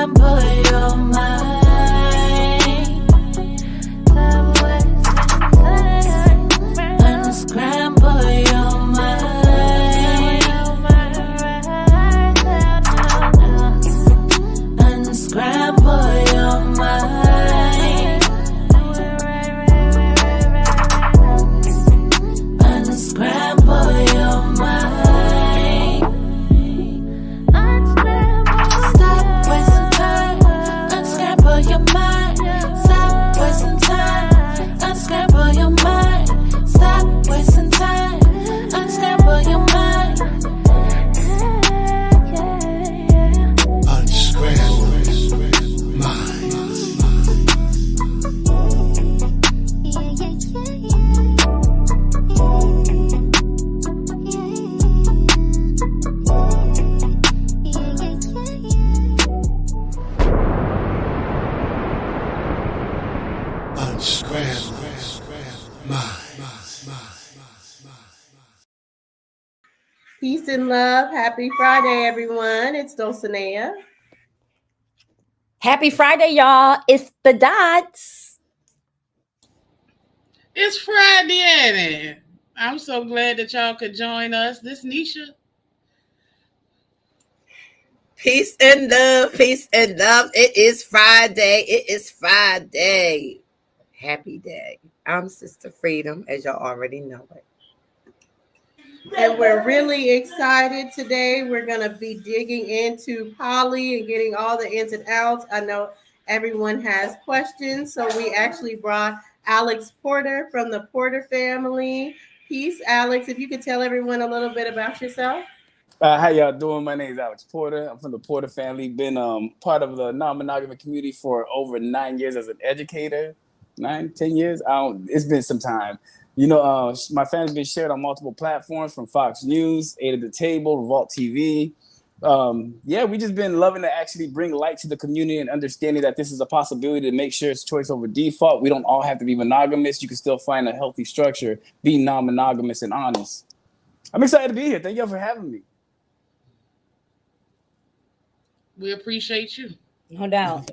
Unscramble your mind. Unscramble your mind. Unscramble your mind. Unscramble your mind. Stop wasting time. Unscramble your mind. Stop wasting time. Unscramble your mind. Stop wasting time. Unscramble your mind. Unscramble mind. Unscramble mind. Peace and love. Happy Friday, everyone. It's Dulcinea. Happy Friday, y'all. It's the Dots. It's Friday, ain't it? I'm so glad that y'all could join us. This Nisha. Peace and love, peace and love. It is Friday. It is Friday. Happy day. I'm Sister Freedom, as y'all already know it. And we're really excited today. We're going to be digging into poly and getting all the ins and outs. I know everyone has questions, so we actually brought Alex Porter from the Portah Family. Peace, Alex. If you could tell everyone a little bit about yourself. How y'all doing? My name is Alex Porter. I'm from the Portah family. Been part of the non-monogamy community for over 9 years as an educator. 10 years? It's been some time. You know, my family's been shared on multiple platforms from Fox News, 8 at the Table, Revolt TV. We just been loving to actually bring light to the community and understanding that this is a possibility to make sure it's choice over default. We don't all have to be monogamous. You can still find a healthy structure, be non-monogamous and honest. I'm excited to be here. Thank y'all for having me. We appreciate you. No doubt.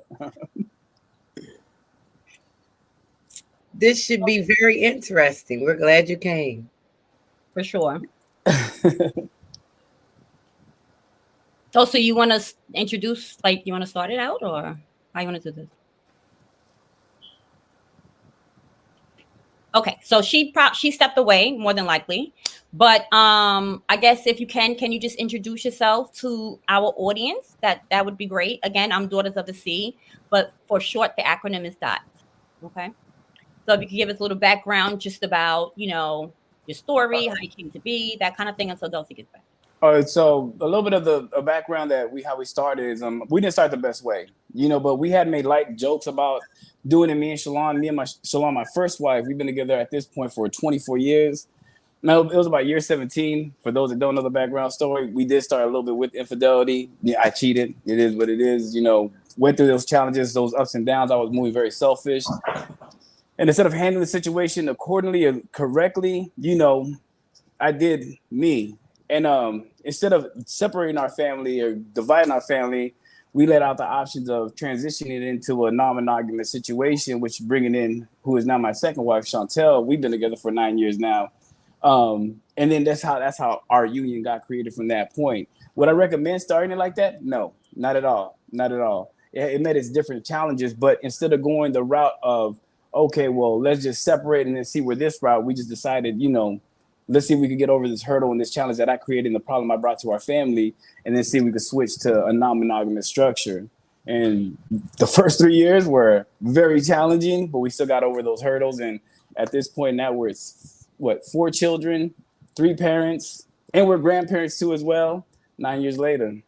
This should be very interesting. We're glad you came. For sure. So you want to introduce, like, you want to start it out, or how you want to do this? Okay, so she stepped away, more than likely. But I guess if you can you just introduce yourself to our audience? That would be great. Again, I'm Daughters of the Sea, but for short, the acronym is DOT. Okay. So if you could give us a little background just about, your story, how you came to be, that kind of thing, until Dulcie gets back. All right, so a little bit of the background that how we started is we didn't start the best way, but we had made light jokes about doing it. Me and Shalon, my first wife, we've been together at this point for 24 years. Now, it was about year 17. For those that don't know the background story, we did start a little bit with infidelity. Yeah, I cheated. It is what it is. Went through those challenges, those ups and downs. I was moving very selfish. And instead of handling the situation accordingly or correctly, I did me. And instead of separating our family or dividing our family, we let out the options of transitioning into a non-monogamous situation, which bringing in who is now my second wife, Chantel. We've been together for 9 years now. And then that's how our union got created from that point. Would I recommend starting it like that? No, not at all. Not at all. It met its different challenges, but instead of going the route of, okay, well, let's just separate and then see where this route, we just decided, let's see if we could get over this hurdle and this challenge that I created and the problem I brought to our family, and then see if we could switch to a non-monogamous structure. And the first 3 years were very challenging, but we still got over those hurdles. And at this point now we're 4 children, 3 parents, and we're grandparents too as well, 9 years later.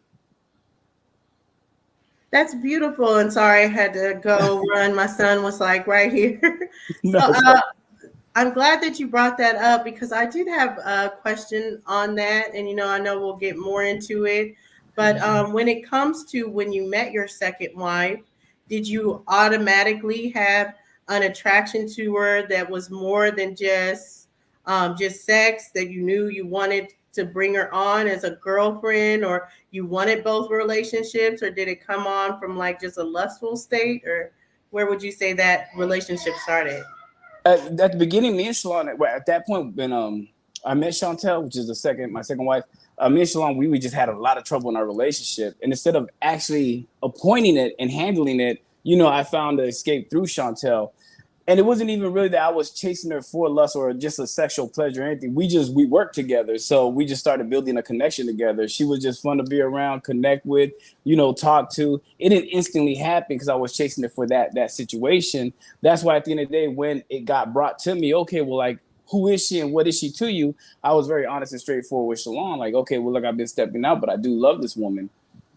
That's beautiful. And sorry, I had to go run. My son was like right here. I'm glad that you brought that up, because I did have a question on that. And, I know we'll get more into it. But when it comes to when you met your second wife, did you automatically have an attraction to her that was more than just sex, that you knew you wanted to bring her on as a girlfriend, or you wanted both relationships, or did it come on from like just a lustful state, or where would you say that relationship started? At the beginning, me and Shalon, well, at that point, when I met Chantel, which is my second wife, me and Shalon, we just had a lot of trouble in our relationship. And instead of actually appointing it and handling it, I found an escape through Chantel. And it wasn't even really that I was chasing her for lust or just a sexual pleasure or anything. We worked together. So we just started building a connection together. She was just fun to be around, connect with, talk to. It didn't instantly happen because I was chasing it for that situation. That's why at the end of the day, when it got brought to me, okay, well, like, who is she and what is she to you? I was very honest and straightforward with Shalon. Like, okay, well, look, I've been stepping out, but I do love this woman.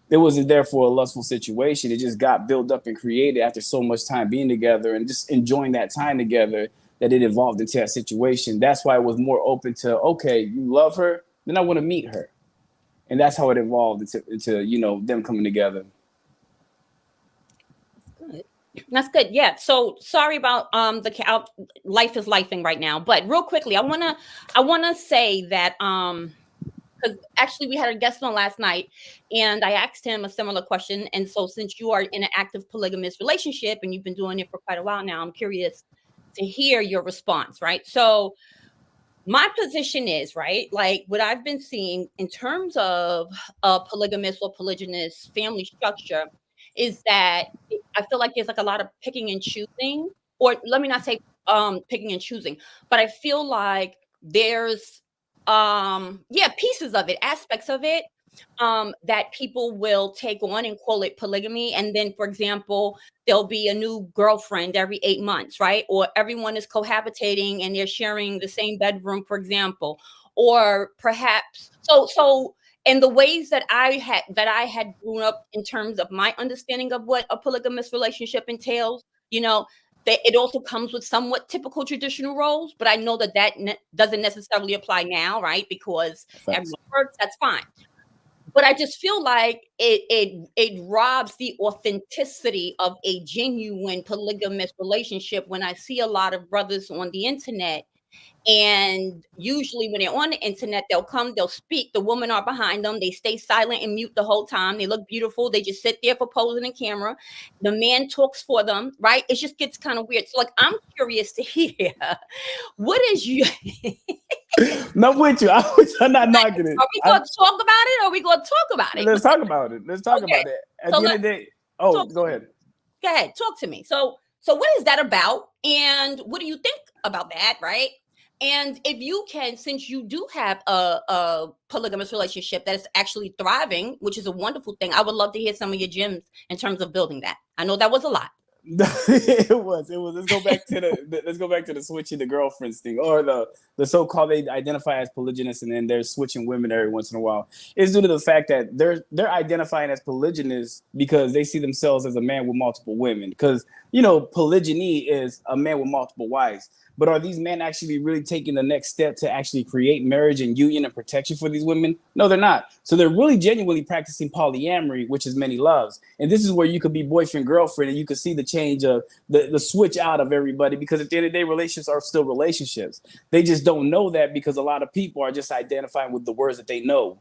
It wasn't there for a lustful situation. It just got built up and created after so much time being together and just enjoying that time together that it evolved into that situation. That's why it was more open to, okay, you love her, then I want to meet her. And that's how it evolved into them coming together. That's good. Yeah. So sorry about the life is lifing right now, but real quickly, I wanna say that because actually we had a guest on last night and I asked him a similar question. And so since you are in an active polygamous relationship and you've been doing it for quite a while now, I'm curious to hear your response, right? So my position is, right, like what I've been seeing in terms of a polygamous or polygynous family structure is that I feel like there's like a lot of picking and choosing, or let me not say picking and choosing, but I feel like there's pieces of it, aspects of it that people will take on and call it polygamy. And then, for example, there'll be a new girlfriend every 8 months, right? Or everyone is cohabitating and they're sharing the same bedroom, for example. Or perhaps so in the ways that I had grown up in terms of my understanding of what a polygamous relationship entails, it also comes with somewhat typical traditional roles, but I know that doesn't necessarily apply now, right? Because everyone works, that's fine. But I just feel like it robs the authenticity of a genuine polygamous relationship when I see a lot of brothers on the internet. And usually when they're on the internet, they'll speak. The women are behind them. They stay silent and mute the whole time. They look beautiful. They just sit there for posing in camera. The man talks for them, right? It just gets kind of weird. So like, I'm curious to hear, what is you? Not with you. I'm not knocking it. Are we going to talk about it or are we going to talk about it? Let's talk about it. Let's talk about it. At the end of the day, go ahead. Go ahead. Talk to me. So what is that about? And what do you think about that, right? And if you can, since you do have a polygamous relationship that is actually thriving, which is a wonderful thing, I would love to hear some of your gems in terms of building that. I know that was a lot. It was. Let's go back to the switching the girlfriends thing, or the so-called they identify as polygynous and then they're switching women every once in a while. It's due to the fact that they're identifying as polygynous because they see themselves as a man with multiple women. Because polygyny is a man with multiple wives. But are these men actually really taking the next step to actually create marriage and union and protection for these women? No, they're not. So they're really genuinely practicing polyamory, which is many loves. And this is where you could be boyfriend, girlfriend, and you could see the change of the switch out of everybody, because at the end of the day, relationships are still relationships. They just don't know that because a lot of people are just identifying with the words that they know.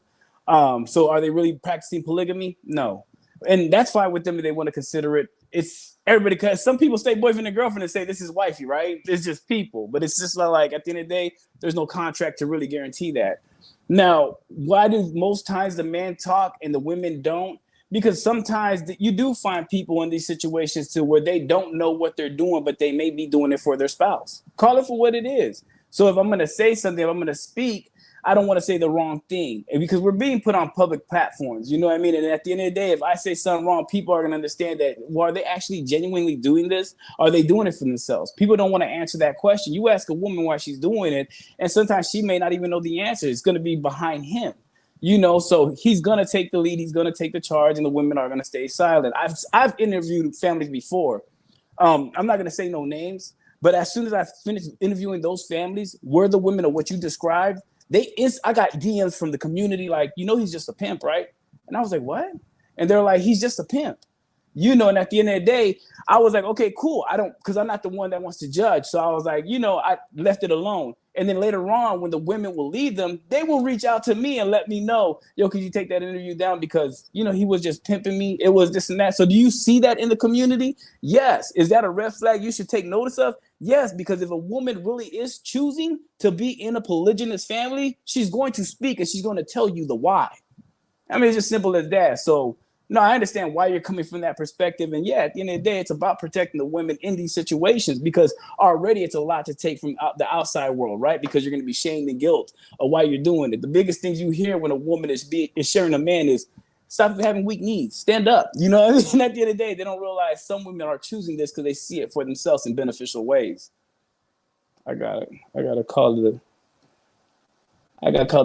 So are they really practicing polygamy? No. And that's fine with them if they want to consider it. It's everybody, because some people stay boyfriend and girlfriend and say this is wifey, right? It's just people, but it's just like at the end of the day, there's no contract to really guarantee that. Now, why do most times the men talk and the women don't? Because sometimes you do find people in these situations to where they don't know what they're doing, but they may be doing it for their spouse. Call it for what it is. So if I'm going to say something, if I'm going to speak, I don't want to say the wrong thing, and because we're being put on public platforms, you know what I mean? And at the end of the day, if I say something wrong, people are going to understand that, well, are they actually genuinely doing this? Are they doing it for themselves? People don't want to answer that question. You ask a woman why she's doing it, and sometimes she may not even know the answer. It's going to be behind him, so he's going to take the lead. He's going to take the charge, and the women are going to stay silent. I've interviewed families before. I'm not going to say no names, but as soon as I finished interviewing those families, were the women of what you described, I got DMs from the community like, he's just a pimp, right? And I was like, what? And they're like, he's just a pimp. And at the end of the day, I was like, okay, cool. Because I'm not the one that wants to judge. So I was like, I left it alone. And then later on, when the women will lead them, they will reach out to me and let me know, yo, could you take that interview down? Because, he was just pimping me. It was this and that. So do you see that in the community? Yes. Is that a red flag you should take notice of? Yes, because if a woman really is choosing to be in a polygynous family, she's going to speak and she's going to tell you the why. I mean, it's just simple as that. So, no, I understand why you're coming from that perspective. And yeah, at the end of the day, it's about protecting the women in these situations, because already it's a lot to take from the outside world, right? Because you're going to be shamed and guilt of why you're doing it. The biggest things you hear when a woman is sharing a man is, stop having weak knees, stand up. And at the end of the day, they don't realize some women are choosing this because they see it for themselves in beneficial ways. I got called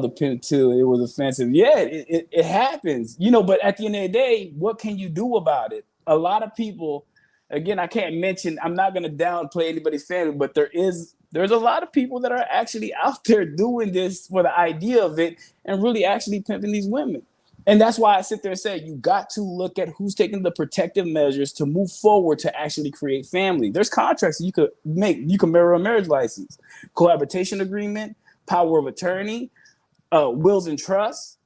the pimp too. It was offensive. Yeah, it happens, but at the end of the day, what can you do about it? A lot of people, again, I can't mention, I'm not going to downplay anybody's family, but there's a lot of people that are actually out there doing this for the idea of it and really actually pimping these women. And that's why I sit there and say, you got to look at who's taking the protective measures to move forward to actually create family. There's contracts that you could make. You can mirror a marriage license, cohabitation agreement, power of attorney, wills and trusts.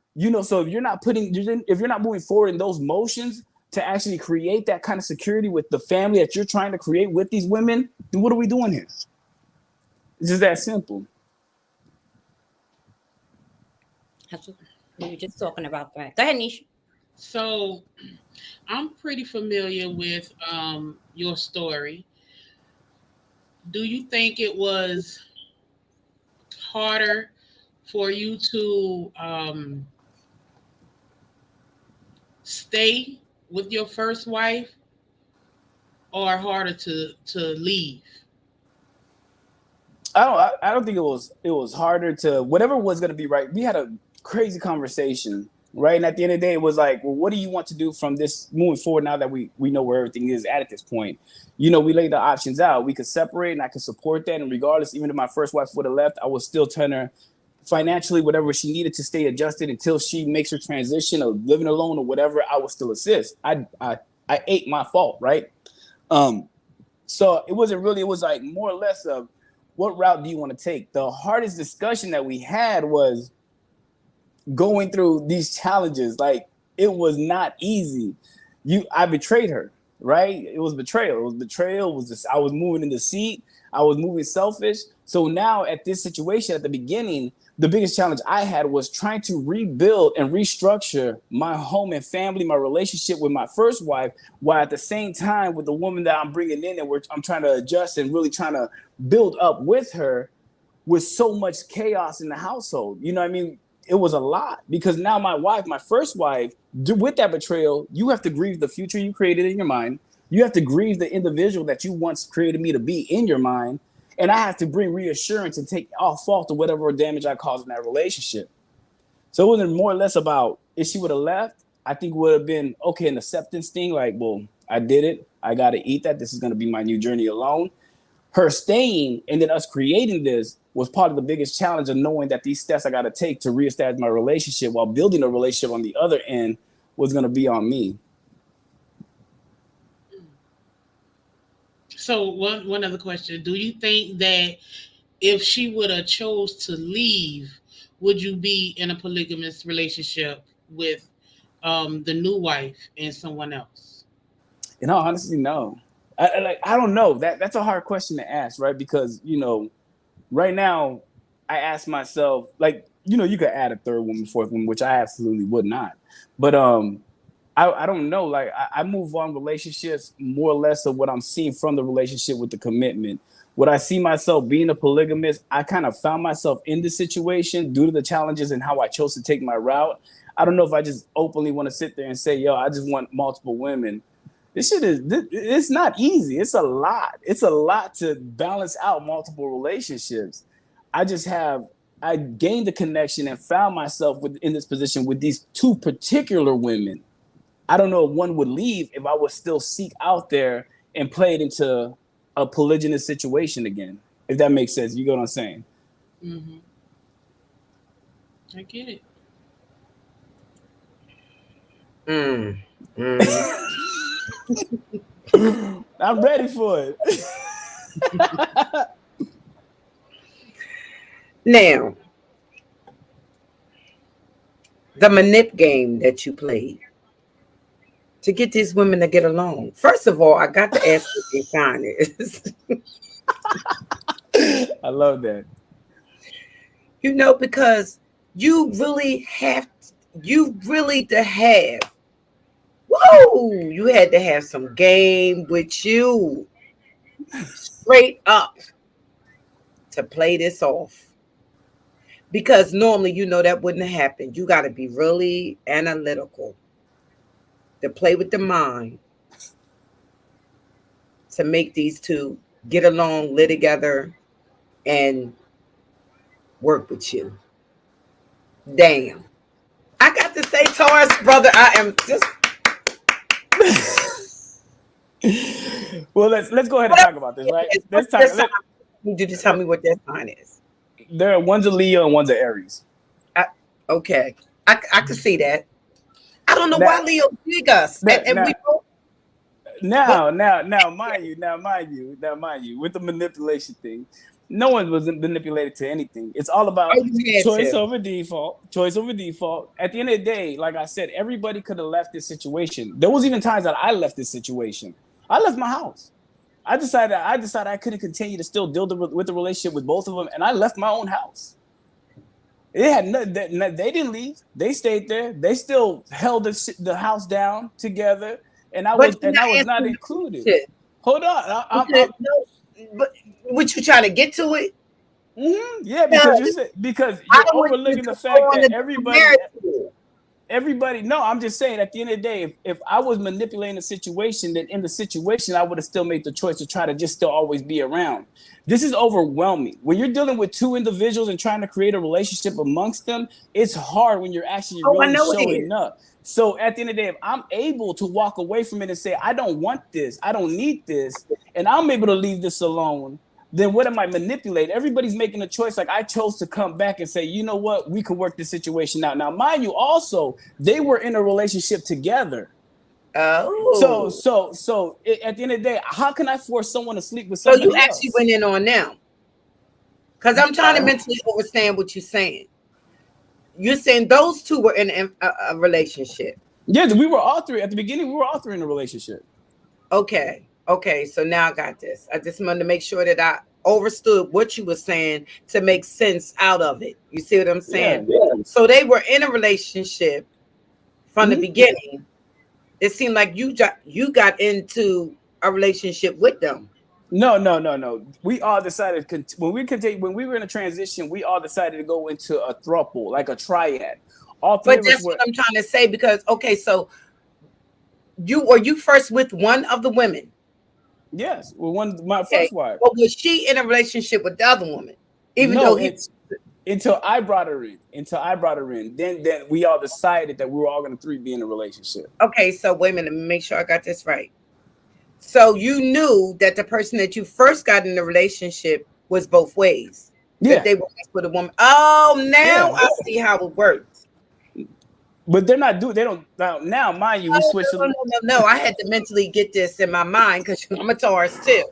So if you're not moving forward in those motions to actually create that kind of security with the family that you're trying to create with these women, then what are we doing here? It's just that simple. We were just talking about that. Go ahead, Nisha. So I'm pretty familiar with your story. Do you think it was harder for you to stay with your first wife, or harder to leave? I don't think it was harder to, whatever was going to be right. We had a crazy conversation, right? And at the end of the day, it was like, well, what do you want to do from this moving forward now that we know where everything is at this point? We laid the options out. We could separate and I could support that. And regardless, even if my first wife would have left, I would still turn her financially, whatever she needed to stay adjusted until she makes her transition of living alone or whatever, I would still assist. I ate my fault, right? So it wasn't really, it was like more or less of, what route do you want to take? The hardest discussion that we had was going through these challenges. Like, it was not easy. I betrayed her, right? It was betrayal. It was just, I was moving in the seat. I was moving selfish. So now at this situation at the beginning, the biggest challenge I had was trying to rebuild and restructure my home and family, my relationship with my first wife, while at the same time with the woman that I'm bringing in and I'm trying to adjust and really trying to build up with her, with so much chaos in the household. It was a lot, because now my first wife, with that betrayal, you have to grieve the future you created in your mind. You have to grieve the individual that you once created me to be in your mind. And I have to bring reassurance and take off fault of whatever damage I caused in that relationship. So it wasn't more or less about, if she would have left, I think it would have been, okay, an acceptance thing. Like, well, I did it. I got to eat that. This is going to be my new journey alone. Her staying and then us creating this was part of the biggest challenge of knowing that these steps I got to take to reestablish my relationship while building a relationship on the other end was going to be on me. So one other question. Do you think that if she would have chose to leave, would you be in a polygamous relationship with the new wife and someone else? Honestly, no. I don't know. That's a hard question to ask, right? Because, right now, I ask myself, like, you could add a third woman, fourth woman, which I absolutely would not. But I don't know. Like, I move on relationships more or less of what I'm seeing from the relationship with the commitment. What I see myself being a polygamist, I kind of found myself in this situation due to the challenges and how I chose to take my route. I don't know if I just openly want to sit there and say, yo, I just want multiple women. It's not easy. It's a lot. It's a lot to balance out multiple relationships. I gained the connection and found myself in this position with these two particular women. I don't know if one would leave if I would still seek out there and play it into a polygynous situation again, if that makes sense. You get what I'm saying? Mm-hmm. I get it. I'm ready for it. Now, the manip game that you played to get these women to get along. First of all, I got to ask what their sign is. I love that. Because you really to have, whoa, you had to have some game with you straight up to play this off. Because normally, that wouldn't have happened. You got to be really analytical to play with the mind to make these two get along, live together, and work with you. Damn. I got to say, Taurus, brother, I am just. Well, let's go ahead and talk about this, right? You just tell me what that sign is. One's a Leo and one's a Aries. Okay. I can see that. I don't know why Leo dig us. Now, mind you, with the manipulation thing, no one was manipulated to anything. It's all about choice over default. At the end of the day, like I said, everybody could have left this situation. There was even times that I left this situation. I left my house. I decided I couldn't continue to still deal with the relationship with both of them, and I left my own house. It had they didn't leave. They stayed there. They still held the house down together, and I was not included. Shit. Hold on, but what you trying to get to it? Mm-hmm. Yeah, because you're overlooking the fact that everybody. No, I'm just saying. At the end of the day, if I was manipulating the situation, then in the situation, I would have still made the choice to try to just still always be around. This is overwhelming. When you're dealing with two individuals and trying to create a relationship amongst them, it's hard when you're actually really showing up. So at the end of the day, if I'm able to walk away from it and say, I don't want this, I don't need this, and I'm able to leave this alone, then what am I manipulating? Everybody's making a choice. Like, I chose to come back and say, you know what, we could work this situation out. Now, mind you, also, they were in a relationship together. Oh. So at the end of the day, how can I force someone to sleep with somebody else? So you actually went in on them. Because I'm trying to mentally understand what you're saying. You're saying those two were in a relationship. Yeah, we were all three. At the beginning, we were all three in a relationship. Okay, so now I got this. I just wanted to make sure that I understood what you were saying to make sense out of it. You see what I'm saying? Yeah. So they were in a relationship from the beginning. It seemed like you got into a relationship with them. No. We all decided when we were in a transition, we all decided to go into a throuple, like a triad. All three but that's what I'm trying to say, because so you first with one of the women? Yes, with my first wife. Well, was she in a relationship with the other woman? Until I brought her in. Then we all decided that we were all going to be in a relationship. Okay, so wait a minute, let me make sure I got this right. So you knew that the person that you first got in the relationship was both ways. Yeah. That they were with a woman. Oh, now I see how it works. But they're not doing. They don't now. Mind you, we switched. No. I had to mentally get this in my mind because I'm a Taurus too.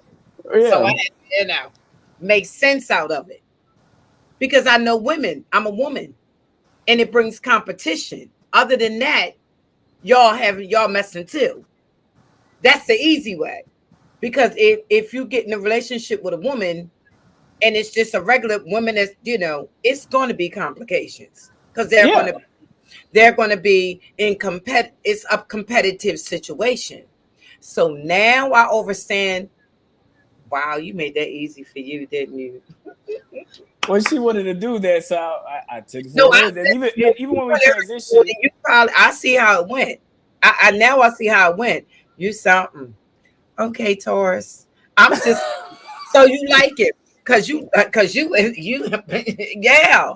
Yeah. So I had to, make sense out of it, because I know women. I'm a woman, and it brings competition. Other than that, y'all messing too. That's the easy way, because if you get in a relationship with a woman, and it's just a regular woman, that's it's going to be complications, because they're going to be in it's a competitive situation. So now I understand. Wow, you made that easy for you, didn't you? Well, she wanted to do that, so I took it. No, even when we transitioned, I see how it went. I now I see how it went. You sound okay, Taurus. I'm just so you like it because you yeah.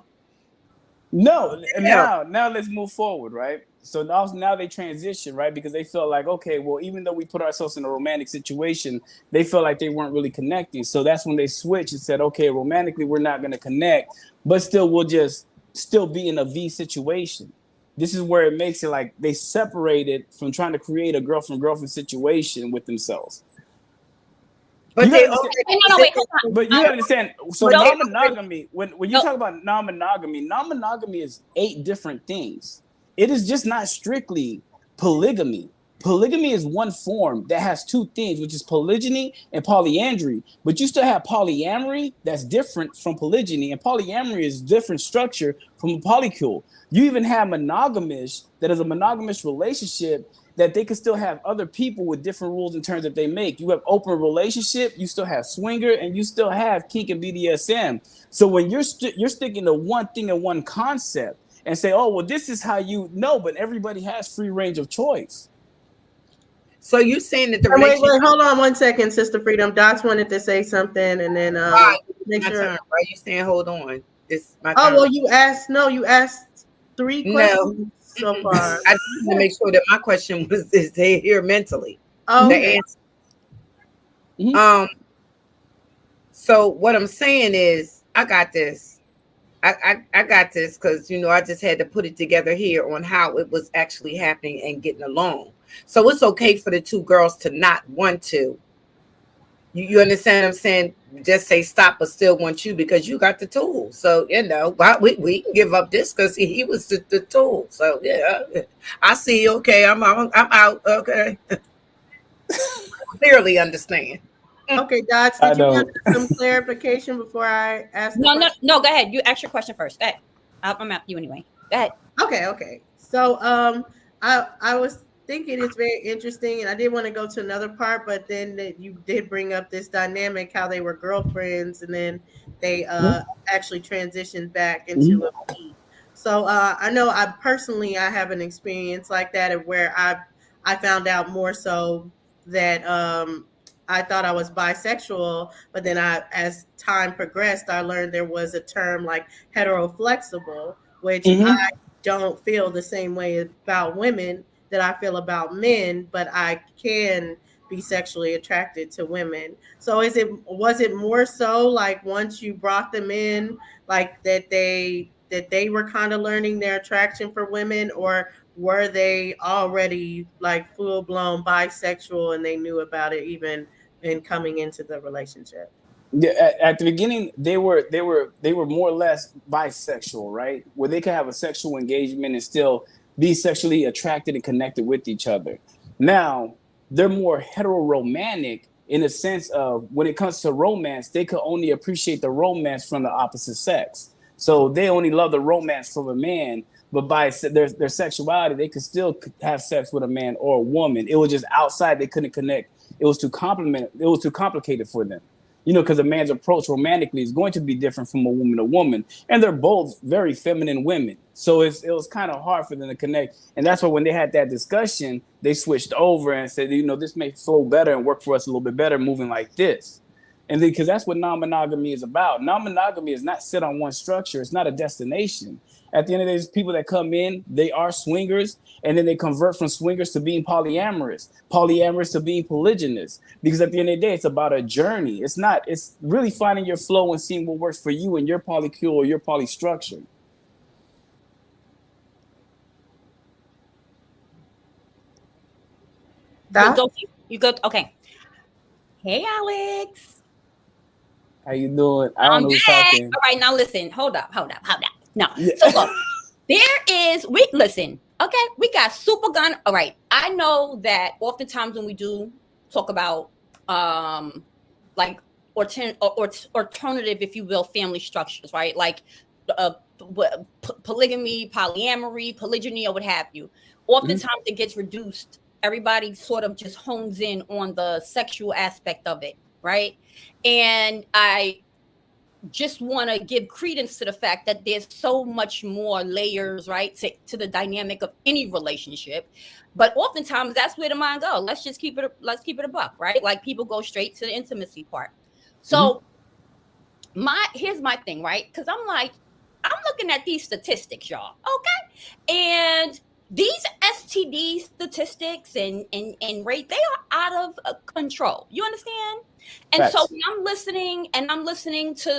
No, now let's move forward, right? So now they transition, right? Because they felt like, okay, well, even though we put ourselves in a romantic situation, they felt like they weren't really connecting. So that's when they switched and said, okay, romantically, we're not going to connect, but still, we'll just still be in a V situation. This is where it makes it like they separated from trying to create a girlfriend situation with themselves. But You they gotta understand. already, Wait, no, wait, hold on. But you gotta understand. So but they already, non-monogamy, when you No, talk about non-monogamy is 8 different things. It is just not strictly polygamy. Polygamy is one form that has 2 things, which is polygyny and polyandry. But you still have polyamory that's different from polygyny, and polyamory is different structure from a polycule. You even have monogamous that is a monogamous relationship that they can still have other people with different rules and terms that they make. You have open relationship, you still have swinger, and you still have kink and BDSM. So when you're sticking to one thing and one concept and say, oh, well, this is how you know, but everybody has free range of choice. so you saying that the Wait, relationship, hold on one second, Sister Freedom. Dots wanted to say something, and then right, make my sure. turn. Why you saying hold on? It's my Oh turn. well, you asked 3 No. questions so far. I just want to make sure that my question was is they here mentally. Oh, The okay. answer. Mhm. So what I'm saying is I got this. I got this because I just had to put it together here on how it was actually happening and getting along. So it's okay for the 2 girls to not want to. You understand what I'm saying? Just say stop, but still want you because you got the tool. So we can give up this because he was the tool. So yeah, I see. Okay, I'm out. Okay, clearly understand. Okay, Dots, I did you want don't. some clarification before I ask the no, question? no. Go ahead. You ask your question first. Go ahead. I'm after you anyway. Go ahead. Okay. So I was thinking it's very interesting, and I did want to go to another part, but then you did bring up this dynamic how they were girlfriends, and then they actually transitioned back into a B. So I know I have an experience like that of where I found out more so that I thought I was bisexual, but then as time progressed, I learned there was a term like heteroflexible, which I Mhm. don't feel the same way about women that I feel about men, but I can be sexually attracted to women. So was it more so like once you brought them in, like that they were kind of learning their attraction for women, or were they already like full blown bisexual and they knew about it even in coming into the relationship? Yeah, at the beginning they were more or less bisexual, right? Where they could have a sexual engagement and still be sexually attracted and connected with each other. Now they're more heteroromantic in the sense of when it comes to romance, they could only appreciate the romance from the opposite sex. So they only love the romance from a man, but by their sexuality, they could still have sex with a man or a woman. It was just outside; they couldn't connect. It was too complement. It was too complicated for them. Because a man's approach romantically is going to be different from a woman to woman, and they're both very feminine women. So it was kind of hard for them to connect, and that's why when they had that discussion, they switched over and said, this may flow better and work for us a little bit better moving like this. And then because that's what non-monogamy is about. Non-monogamy is not set on one structure. It's not a destination. At the end of the day, there's people that come in, they are swingers, and then they convert from swingers to being polyamorous to being polygynous. Because at the end of the day, it's about a journey. It's really finding your flow and seeing what works for you and your polycule or your polystructure. That You go. Okay. Hey, Alex. How you doing? I don't I'm know who's back. talking. All right, now listen. Hold up. No. Yeah. So look, we listen. Okay, we got super gun. All right. I know that oftentimes when we do talk about like alternative, if you will, family structures, right? Like polygamy, polyamory, polygyny, or what have you. Oftentimes it gets reduced. Everybody sort of just hones in on the sexual aspect of it, right? And I just want to give credence to the fact that there's so much more layers, right, to the dynamic of any relationship. But oftentimes that's where the mind goes. Let's keep it a buck, right? Like people go straight to the intimacy part. So here's my thing, right? Because I'm looking at these statistics, y'all. Okay. And these STD statistics and rate, they are out of control. You understand? And so Facts. when I'm listening to,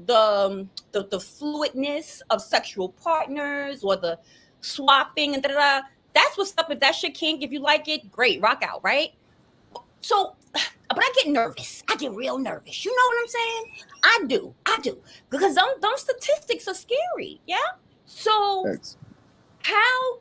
the fluidness of sexual partners or the swapping and da-da-da. That's what's up. If that shit kink, if you like it, great, rock out, right? So, but I get nervous. I get real nervous. You know what I'm saying? I do. Because them statistics are scary. Yeah. So, Thanks. how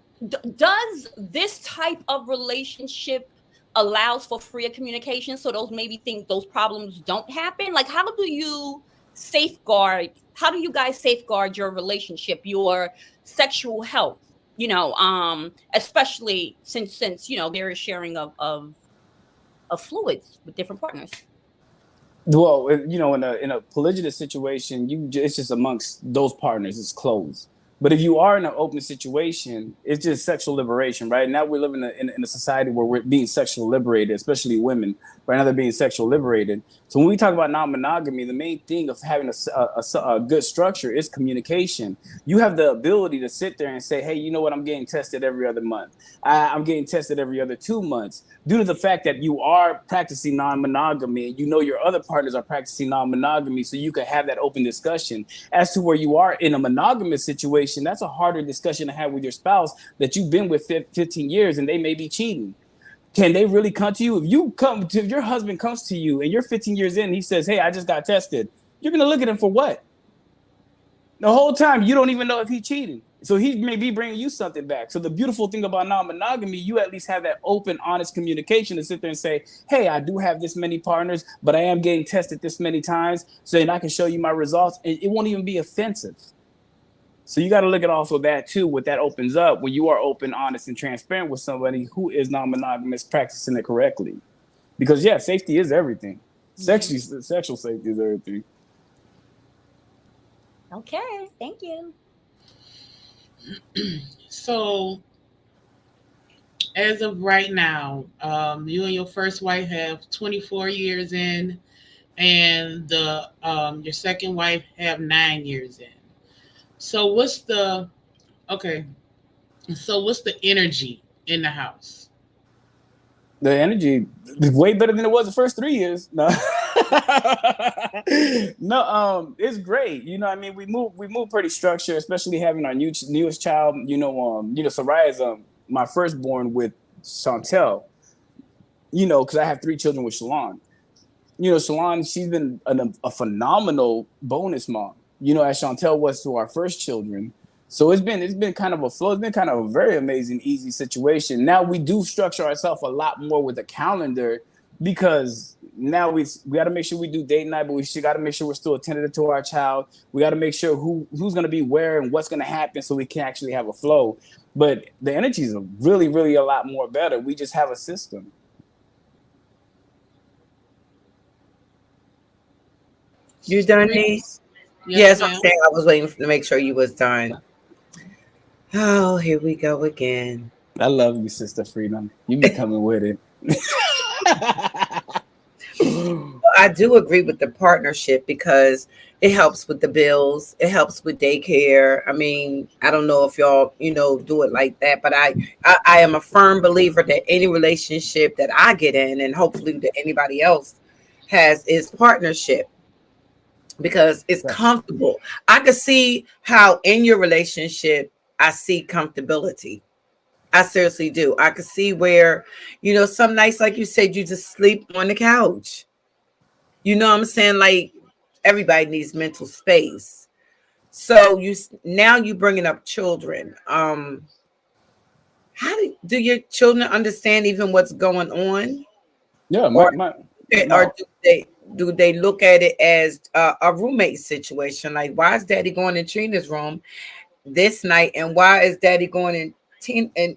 does this type of relationship allows for freer communication? So those maybe think those problems don't happen. Like, how do you safeguard? How do you guys safeguard your relationship, your sexual health? You know, especially since there is sharing of fluids with different partners. Well, in a polygynous situation, it's just amongst those partners. It's closed. But if you are in an open situation, it's just sexual liberation, right? Now we're living in a society where we're being sexually liberated, especially women. Right now they're being sexually liberated. So when we talk about non-monogamy, the main thing of having a good structure is communication. You have the ability to sit there and say, hey, you know what? I'm getting tested every other month. I'm getting tested every other 2 months. Due to the fact that you are practicing non-monogamy, and your other partners are practicing non-monogamy, so you can have that open discussion. As to where you are in a monogamous situation, that's a harder discussion to have with your spouse that you've been with 15 years and they may be cheating. Can they really come to you? If your husband comes to you and you're 15 years in, and he says, hey, I just got tested, you're going to look at him for what? The whole time you don't even know if he's cheating. So he may be bringing you something back. So the beautiful thing about non-monogamy, you at least have that open, honest communication to sit there and say, hey, I do have this many partners, but I am getting tested this many times. So then I can show you my results. And it won't even be offensive. So you got to look at also that too, what that opens up when you are open, honest, and transparent with somebody who is non-monogamous, practicing it correctly. Because safety is everything. Sexual safety is everything. Okay, thank you. So, as of right now, you and your first wife have 24 years in, and your second wife have 9 years in. So, what's the energy in the house? The energy is way better than it was the first 3 years. No, no, it's great. We move pretty structured, especially having our newest child. Soraya is my firstborn with Chantel. Because I have 3 children with Shalon. Shalon, she's been a phenomenal bonus mom. As Chantel was to our first children. So it's been kind of a flow. It's been kind of a very amazing, easy situation. Now we do structure ourselves a lot more with a calendar because now we got to make sure we do date night, but we got to make sure we're still attentive to our child. We got to make sure who's going to be where and what's going to happen so we can actually have a flow. But the energies are really, really a lot more better. We just have a system. You done, niece? Yes, I'm saying I was waiting to make sure you was done. Oh, here we go again. I love you, Sister Freedom. You be coming with it. I do agree with the partnership because it helps with the bills. It helps with daycare. I mean, I don't know if y'all, do it like that, but I am a firm believer that any relationship that I get in, and hopefully that anybody else has, is partnership. Because it's comfortable. I could see how in your relationship, I see comfortability. I seriously do. I could see where, some nights, like you said, you just sleep on the couch. You know what I'm saying? Like, everybody needs mental space. So now you bringing up children. How do your children understand even what's going on? Yeah, or do they look at it as a roommate situation? Like, why is Daddy going in Trina's room this night, and why is Daddy going in and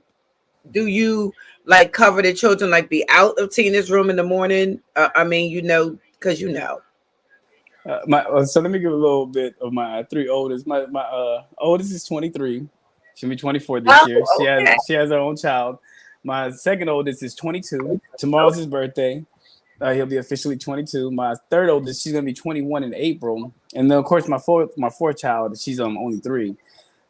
do you like cover the children, like be out of Tina's room in the morning? Because so let me give a little bit of my 3 oldest. My oldest is 23. She'll be 24 this year. She has her own child. My second oldest is 22. Tomorrow's his birthday. He'll be officially 22. My third oldest, she's gonna be 21 in April. And then of course my fourth child, she's only 3.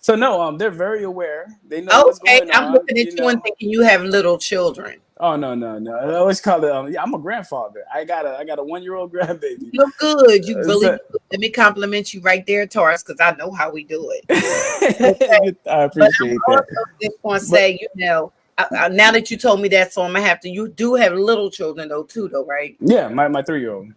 So no, they're very aware. They know what's going on. I'm looking at you and thinking you have little children. Oh no. I always call it. Yeah, I'm a grandfather. I got a 1-year-old grandbaby. Look good. You really So, do. Let me compliment you right there, Taurus, because I know how we do it. Okay. I But I'm appreciate also that. just going to But say, now that you told me that, so I'm gonna have to. You do have little children though, right? yeah, my 3-year-old,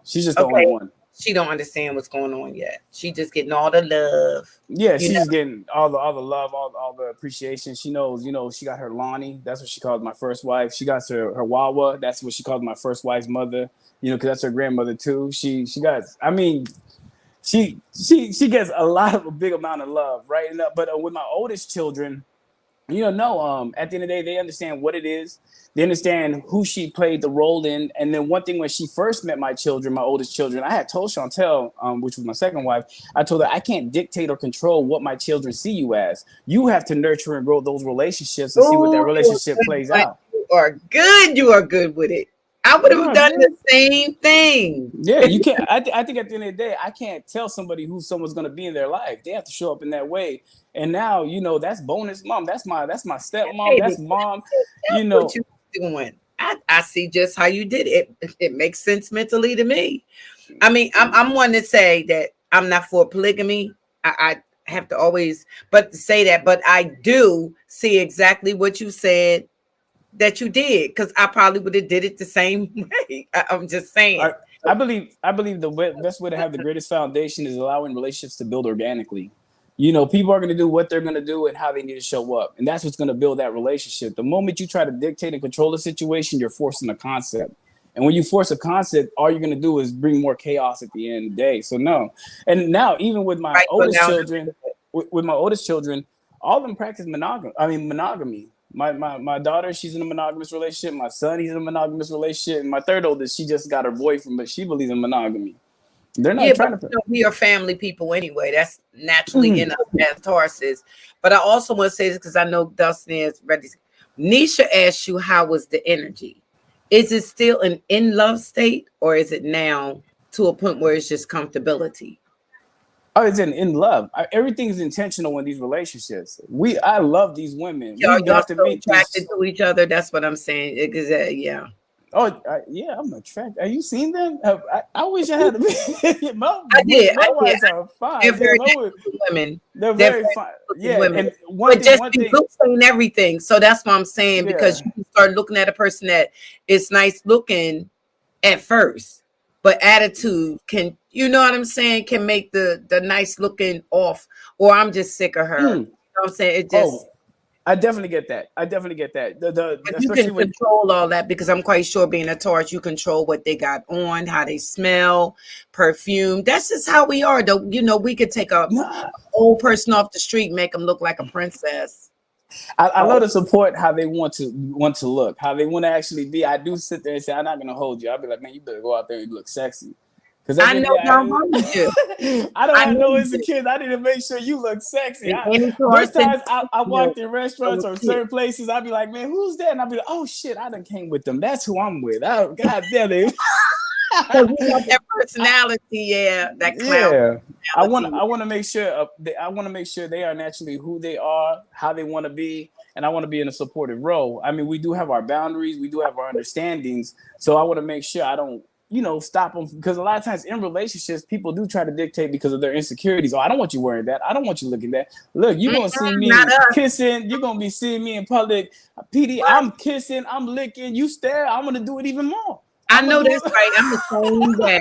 she's just the only Okay. one. She don't understand what's going on yet. She just getting all the love. Yeah, You she's know. just getting all the love, all the appreciation. She knows, she got her Lonnie. That's what she calls my first wife. She got her Wawa. That's what she calls my first wife's mother. Because that's her grandmother too. She got. I mean, she gets a big amount of love, right? But with my oldest children, no, at the end of the day, they understand what it is. They understand who she played the role in. And then one thing, when she first met my children, my oldest children, I had told Chantel, which was my second wife, I told her, I can't dictate or control what my children see you as. You have to nurture and grow those relationships and see what that Ooh, relationship plays out. you are good. You are good with it. I would have No, done yeah. the same thing. Yeah, you can't. I think at the end of the day, I can't tell somebody who someone's going to be in their life. They have to show up in that way. And now, that's bonus mom. That's my stepmom. Baby, That's mom. that's what you doing. I see just how you did it. It makes sense mentally to me. I mean, I'm one to say that I'm not for polygamy. I have to always but say that, but I do see exactly what you said that you did, because I probably would have did it the same way. I'm just saying. I believe the best way to have the greatest foundation is allowing relationships to build organically. People are going to do what they're going to do and how they need to show up, and that's what's going to build that relationship. The moment you try to dictate and control the situation, you're forcing a concept. And when you force a concept, all you're going to do is bring more chaos at the end of the day. So no. And now, even with my oldest children, all of them practice monogamy. My daughter, she's in a monogamous relationship. My son, he's in a monogamous relationship. And my third oldest, she just got her boyfriend, but she believes in monogamy. They're not trying to. We are family people anyway. That's naturally in us as Tauruses. But I also want to say this because I know Dustin is ready. Nisha asked you, how was the energy? Is it still an in love state, or is it now to a point where it's just comfortability? Oh, it's in love. Everything is intentional in these relationships. I love these women. Y'all have to so meet attracted to each other. That's what I'm saying. Yeah. Oh, yeah, I'm attracted. Have you seen them? I wish I had. I did. My wives are fine. They're very women. They're very fine. Yeah, women. and one thing. Looks and everything. So that's what I'm saying, because you can start looking at a person that is nice looking at first, but attitude can, you know what I'm saying, can make the nice looking off. Or I'm just sick of her. You know what I'm saying? It just. I definitely get that. But you can control all that, because I'm quite sure, being a Taurus, you control what they got on, how they smell, perfume. That's just how we are, though. We could take a old person off the street, make them look like a princess. I love to support how they want to look, how they want to actually be. I do sit there and say, I'm not gonna hold you. I'll be like, man, you better go out there and look sexy. Because I know how you do. I don't have no insecurities. I need to make sure you look sexy. Most times I walked in restaurants or certain places, I'd be like, man, who's that? And I'd be like, oh shit, I done came with them. That's who I'm with. God damn it. That personality, that clown. Yeah, I want to make sure. I want to make sure they are naturally who they are, how they want to be, and I want to be in a supportive role. I mean, we do have our boundaries, we do have our understandings, so I want to make sure I don't, stop them, because a lot of times in relationships, people do try to dictate because of their insecurities. Oh, I don't want you wearing that. I don't want you looking that. Look, you're gonna see me kissing. You're gonna be seeing me in public. PD, I'm kissing. I'm licking. You stare. I'm gonna do it even more. I know that's right. I'm the same way.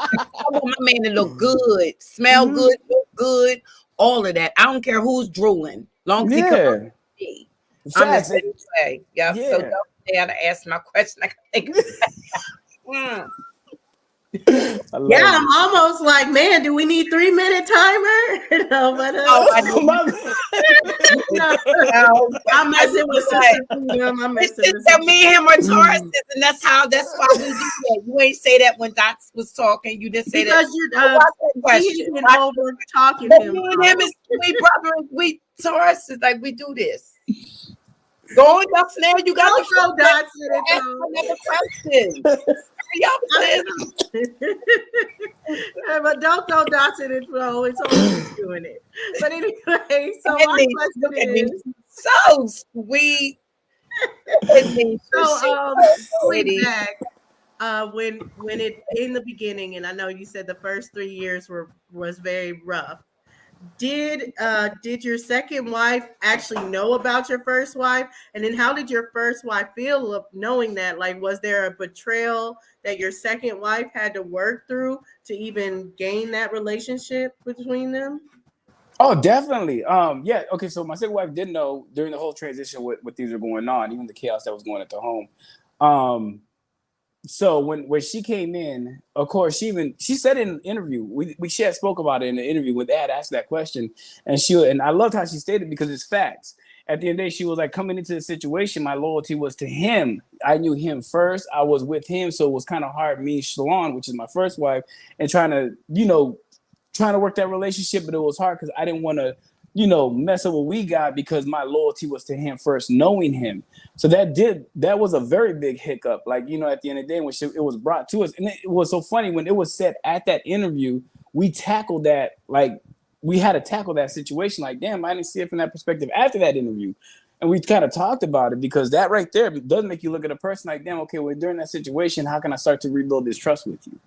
I want my man to look good, smell good, look good, all of that. I don't care who's drooling, long as he comes to me. I'm the same way. Yeah. So don't dare to ask my question. I can think I'm almost like, man, do we need 3-minute timer? No, but I'm messing with me and him are Tauruses, and that's why we do that. You ain't say that when Doc was talking. You didn't say because you're over talking to him. Me and him is we Tauruses, like we do this. Go on, Dustin. You got the question. But don't throw dots in it, bro. It's always doing it. But anyway, so my question is, so sweet. So, going Eddie. back, when it in the beginning, and I know you said the first 3 years was very rough. Did your second wife actually know about your first wife? And then how did your first wife feel knowing that? Like, was there a betrayal that your second wife had to work through to even gain that relationship between them? Oh, definitely. Yeah. Okay. So my second wife did know during the whole transition what things were going on, even the chaos that was going at the home. Um, so when she came in, of course, she said in an interview, she had spoke about it in the interview when they had asked that question, and I loved how she stated because it's facts. At the end of the day, she was like, coming into the situation, my loyalty was to him. I knew him first. I was with him, so it was kind of hard. Me, Shalon, which is my first wife, and trying to work that relationship, but it was hard because I didn't want to, mess up what we got because my loyalty was to him first, knowing him. So that was a very big hiccup. Like, at the end of the day, when it was brought to us, and it was so funny when it was said at that interview, we tackled that, like, we had to tackle that situation. Like, damn, I didn't see it from that perspective after that interview. And we kind of talked about it because that right there does make you look at a person like, damn, okay, well, during that situation, how can I start to rebuild this trust with you?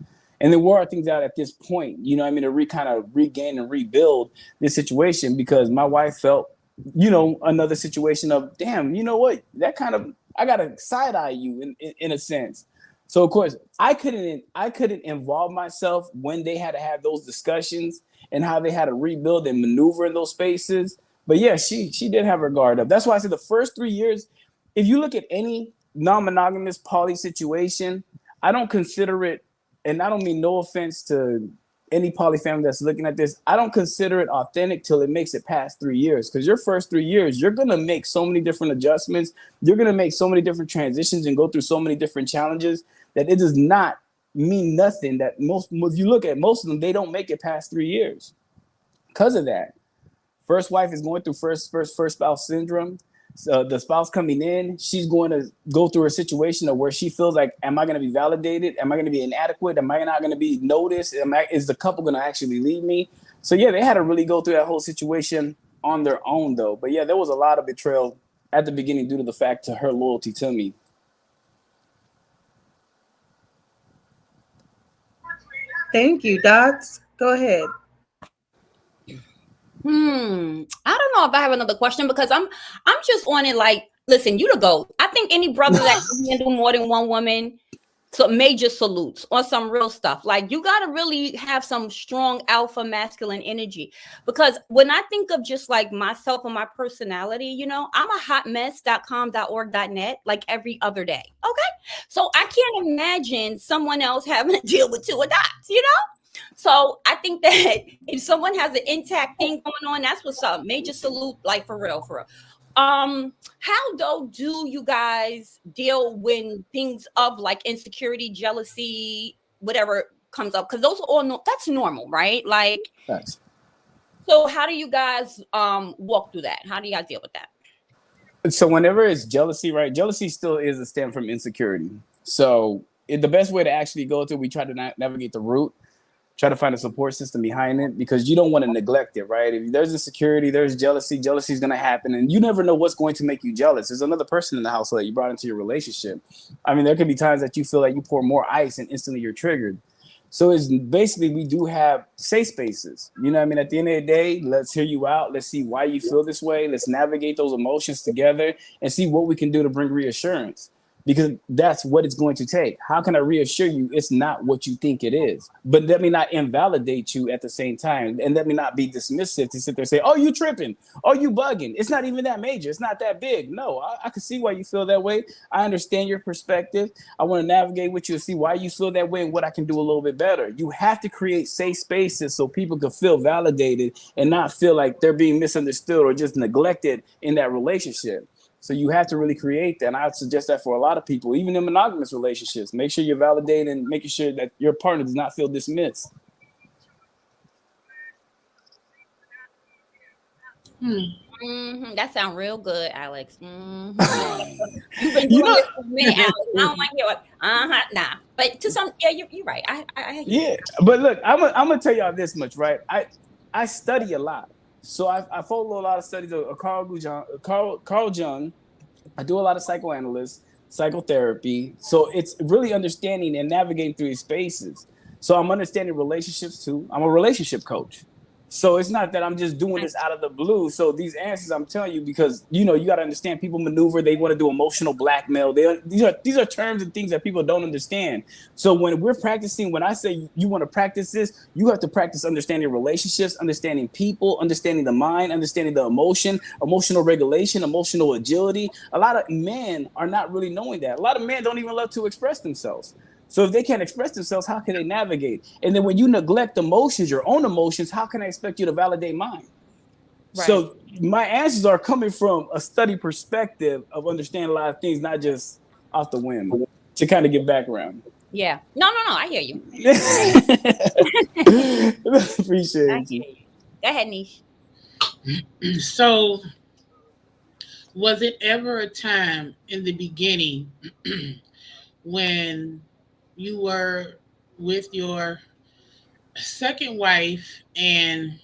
And then where are things out at this point? To kind of regain and rebuild this situation because my wife felt, another situation of, damn, you know what? That kind of, I got to side eye you in a sense. So of course I couldn't involve myself when they had to have those discussions and how they had to rebuild and maneuver in those spaces. But yeah, she did have her guard up. That's why I said the first 3 years, if you look at any non-monogamous poly situation, I don't consider it, and I don't mean no offense to any poly family that's looking at this, I don't consider it authentic till it makes it past 3 years. Because your first 3 years, you're going to make so many different adjustments. You're going to make so many different transitions and go through so many different challenges that it does not mean nothing. That if you look at most of them, they don't make it past 3 years because of that. First wife is going through first spouse syndrome. So the spouse coming in, she's going to go through a situation of where she feels like, am I going to be validated? Am I going to be inadequate? Am I not going to be noticed? Is the couple going to actually leave me? So yeah, they had to really go through that whole situation on their own though. But yeah, there was a lot of betrayal at the beginning due to the fact to her loyalty to me. Thank you, Dots. Go ahead. I don't know if I have another question because I'm just on it like, listen, you the GOAT. I think any brother that can handle more than one woman, so major salutes on some real stuff. Like, you got to really have some strong alpha masculine energy, because when I think of just like myself and my personality, I'm a hotmess.com.org.net like every other day. Okay. So I can't imagine someone else having to deal with two adopts, So I think that if someone has an intact thing going on, that's what's up. Major salute, like for real, for real. How though do you guys deal when things of like insecurity, jealousy, whatever comes up? Because those are all that's normal, right? Like, Thanks. So how do you guys walk through that? How do you guys deal with that? So whenever it's jealousy, right? Jealousy still is a stem from insecurity. So the best way to actually go through, we try to navigate the root. Try to find a support system behind it, because you don't want to neglect it, right? If there's insecurity, there's jealousy is going to happen, and you never know what's going to make you jealous. There's another person in the household that you brought into your relationship. I mean, there could be times that you feel like you pour more ice and instantly you're triggered. So it's basically, we do have safe spaces. At the end of the day, let's hear you out. Let's see why you feel this way. Let's navigate those emotions together and see what we can do to bring reassurance. Because that's what it's going to take. How can I reassure you it's not what you think it is? But let me not invalidate you at the same time. And let me not be dismissive to sit there and say, oh, you tripping. Oh, you bugging. It's not even that major. It's not that big. No, I can see why you feel that way. I understand your perspective. I want to navigate with you and see why you feel that way and what I can do a little bit better. You have to create safe spaces so people can feel validated and not feel like they're being misunderstood or just neglected in that relationship. So you have to really create that. And I would suggest that for a lot of people, even in monogamous relationships. Make sure you're validating and making sure that your partner does not feel dismissed. That sounds real good, Alex. You've been doing this for a minute, Alex. I don't like hear what. Nah. But to some, yeah, you're right. Yeah, but look, I'm gonna tell y'all this much, right? I study a lot. So I follow a lot of studies of Carl Jung, I do a lot of psychoanalysis, psychotherapy. So it's really understanding and navigating through these spaces. So I'm understanding relationships too. I'm a relationship coach. So it's not that I'm just doing this out of the blue. So these answers I'm telling you because you got to understand people maneuver. They want to do emotional blackmail. These are terms and things that people don't understand. So when we're practicing, when I say you want to practice this, you have to practice understanding relationships, understanding people, understanding the mind, understanding the emotion, emotional regulation, emotional agility. A lot of men are not really knowing that. A lot of men don't even love to express themselves. So if they can't express themselves, how can they navigate? And then when you neglect emotions, your own emotions, how can I expect you to validate mine? Right. So my answers are coming from a study perspective of understanding a lot of things, not just off the whim, to kind of give background. Yeah. No, I hear you. I Appreciate you. hear you. Go ahead, Niche. So, was it ever a time in the beginning when you were with your second wife and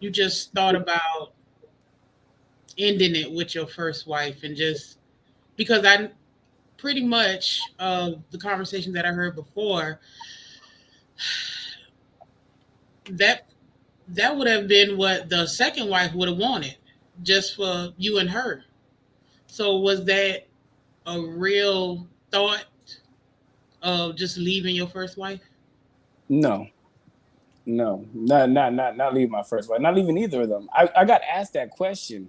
you just thought about ending it with your first wife and just because I pretty much the conversation that I heard before that that would have been what the second wife would have wanted just for you and her. So was that a real thought of just leaving your first wife? No, no, not leaving my first wife, not leaving either of them. I got asked that question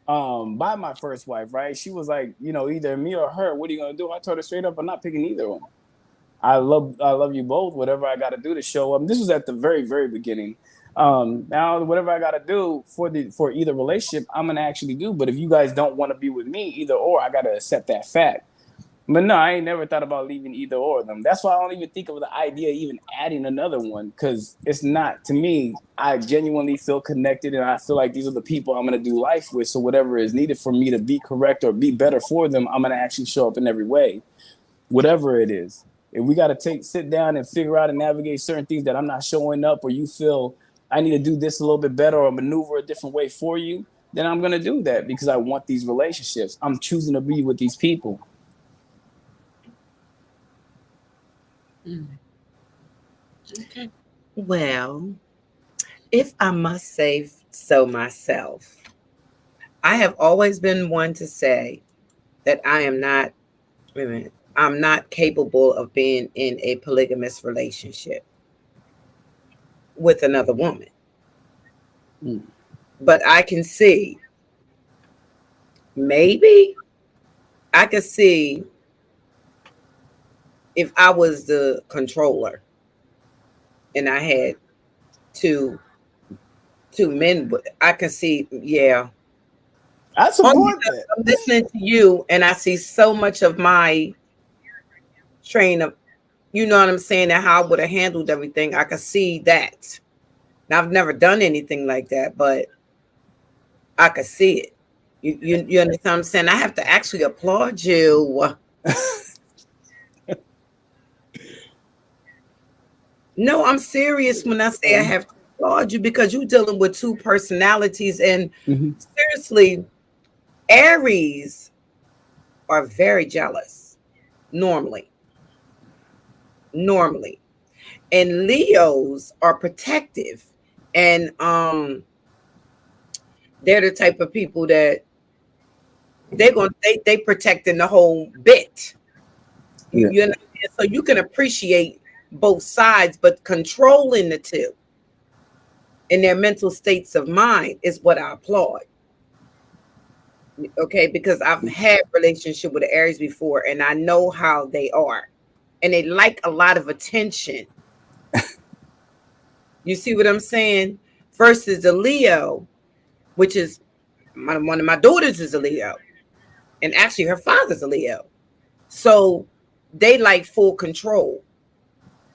by my first wife, right? She was like, either me or her, what are you gonna do? I told her straight up, I'm not picking either of them. I love you both. Whatever I got to do to show up. This was at the very very beginning. Now whatever I got to do for either relationship, I'm gonna actually do. But if you guys don't want to be with me, either or, I gotta accept that fact. But no, I ain't never thought about leaving either or of them. That's why I don't even think of the idea of even adding another one because it's not, to me, I genuinely feel connected and I feel like these are the people I'm going to do life with. So whatever is needed for me to be correct or be better for them, I'm going to actually show up in every way, whatever it is. If we got to sit down and figure out and navigate certain things that I'm not showing up or you feel I need to do this a little bit better or maneuver a different way for you, then I'm going to do that because I want these relationships. I'm choosing to be with these people. Mm. Okay. Well, if I must say so myself, I have always been one to say that I am not, wait a minute, I'm not capable of being in a polygamous relationship with another woman. Mm. But I can see, maybe I could see if I was the controller and I had two men, I can see, yeah. I Only support because that. I'm listening to you and I see so much of my train of, you know what I'm saying, and how I would have handled everything. I could see that. Now, I've never done anything like that, but I could see it. You understand what I'm saying? I have to actually applaud you. No, I'm serious when I say I have to applaud you because you're dealing with two personalities. And Mhm. seriously, Aries are very jealous normally. Normally. And Leos are protective. And they're the type of people that they protecting the whole bit. Yeah. You understand? So you can appreciate both sides, but controlling the two in their mental states of mind is what I applaud. Okay, because I've had relationship with the Aries before, and I know how they are, and they like a lot of attention. You see what I'm saying? Versus the Leo, which is one of my daughters is a Leo, and actually her father's a Leo. So they like full control,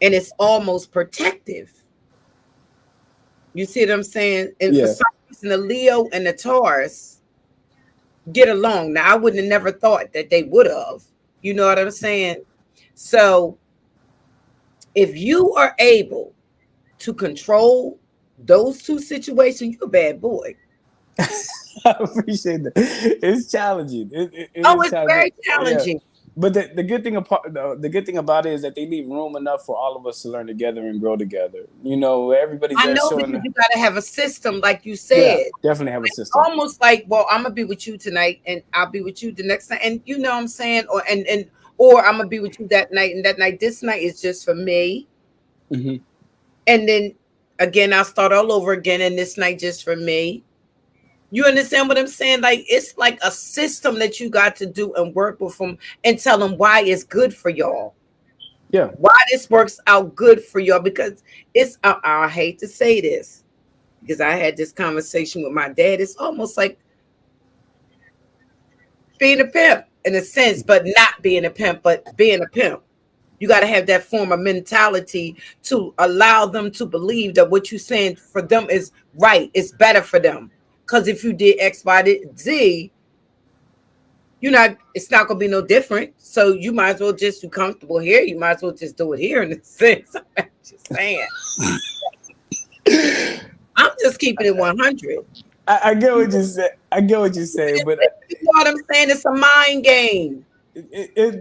and it's almost protective. You see what I'm saying? And for Yeah. some reason, the Leo and the Taurus get along. Now, I wouldn't have never thought that they would have. You know what I'm saying? So, if you are able to control those two situations, you're a bad boy. I appreciate that. It's challenging. It Oh, is it's challenging. very challenging. But the good thing about the good thing about it is that they leave room enough for all of us to learn together and grow together. You know, everybody's I there know, showing. because you got to have a system, like you Yeah, said. definitely have a system. Almost like, well, I'm gonna be with you tonight, and I'll be with you the next night, and you know what I'm saying, or I'm gonna be with you that night, and that night, this night is just for me, Hmm. and then again, I'll start all over again, and this night just for me. You understand what I'm saying? Like, it's like a system that you got to do and work with them and tell them why it's good for y'all. Yeah. Why this works out good for y'all, because it's I hate to say this, because I had this conversation with my dad. It's almost like being a pimp in a sense, but not being a pimp, but being a pimp. You got to have that form of mentality to allow them to believe that what you're saying for them is right. It's better for them. Because if you did X, Y, Z, it's not going to be no different. So you might as well just be comfortable here. You might as well just do it here in a sense. I'm just saying. I'm just keeping it 100. I get what you say. I get what you're saying, but You know what I'm saying? It's a mind game.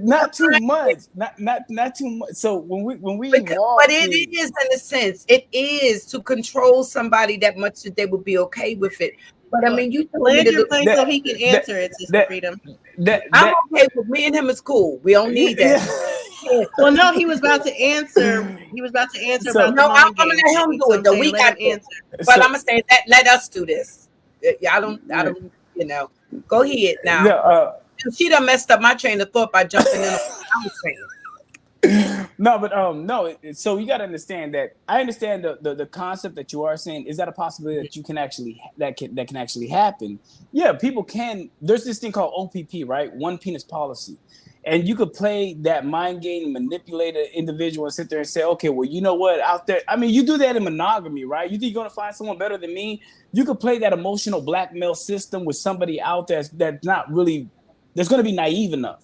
not too much. Not too much. So when we But walk it in, is, in a sense, it is to control somebody that much that they would be okay with it. But I mean, you telling me Land to your do, plane so he can answer it, Sister that Freedom. I'm okay with me and him is cool. We don't need that. Well, no, he was about to answer. He was about to answer So- about the No, I'm mind gonna game. let him do it though. We Let got him this. answer. But So- I'm gonna say that let us do this. Yeah, I don't, go ahead now. Yeah, She done messed up my train of thought by jumping in on what I was saying. no, but no. So you got to understand that. I understand the concept that you are saying. Is that a possibility that you can actually that can actually happen? Yeah, people can. There's this thing called OPP, right? One penis policy, and you could play that mind game, manipulate an individual, and sit there and say, okay, well, you know what? Out there, I mean, you do that in monogamy, right? You think you're gonna find someone better than me? You could play that emotional blackmail system with somebody out there that's not really that's going to be naive enough.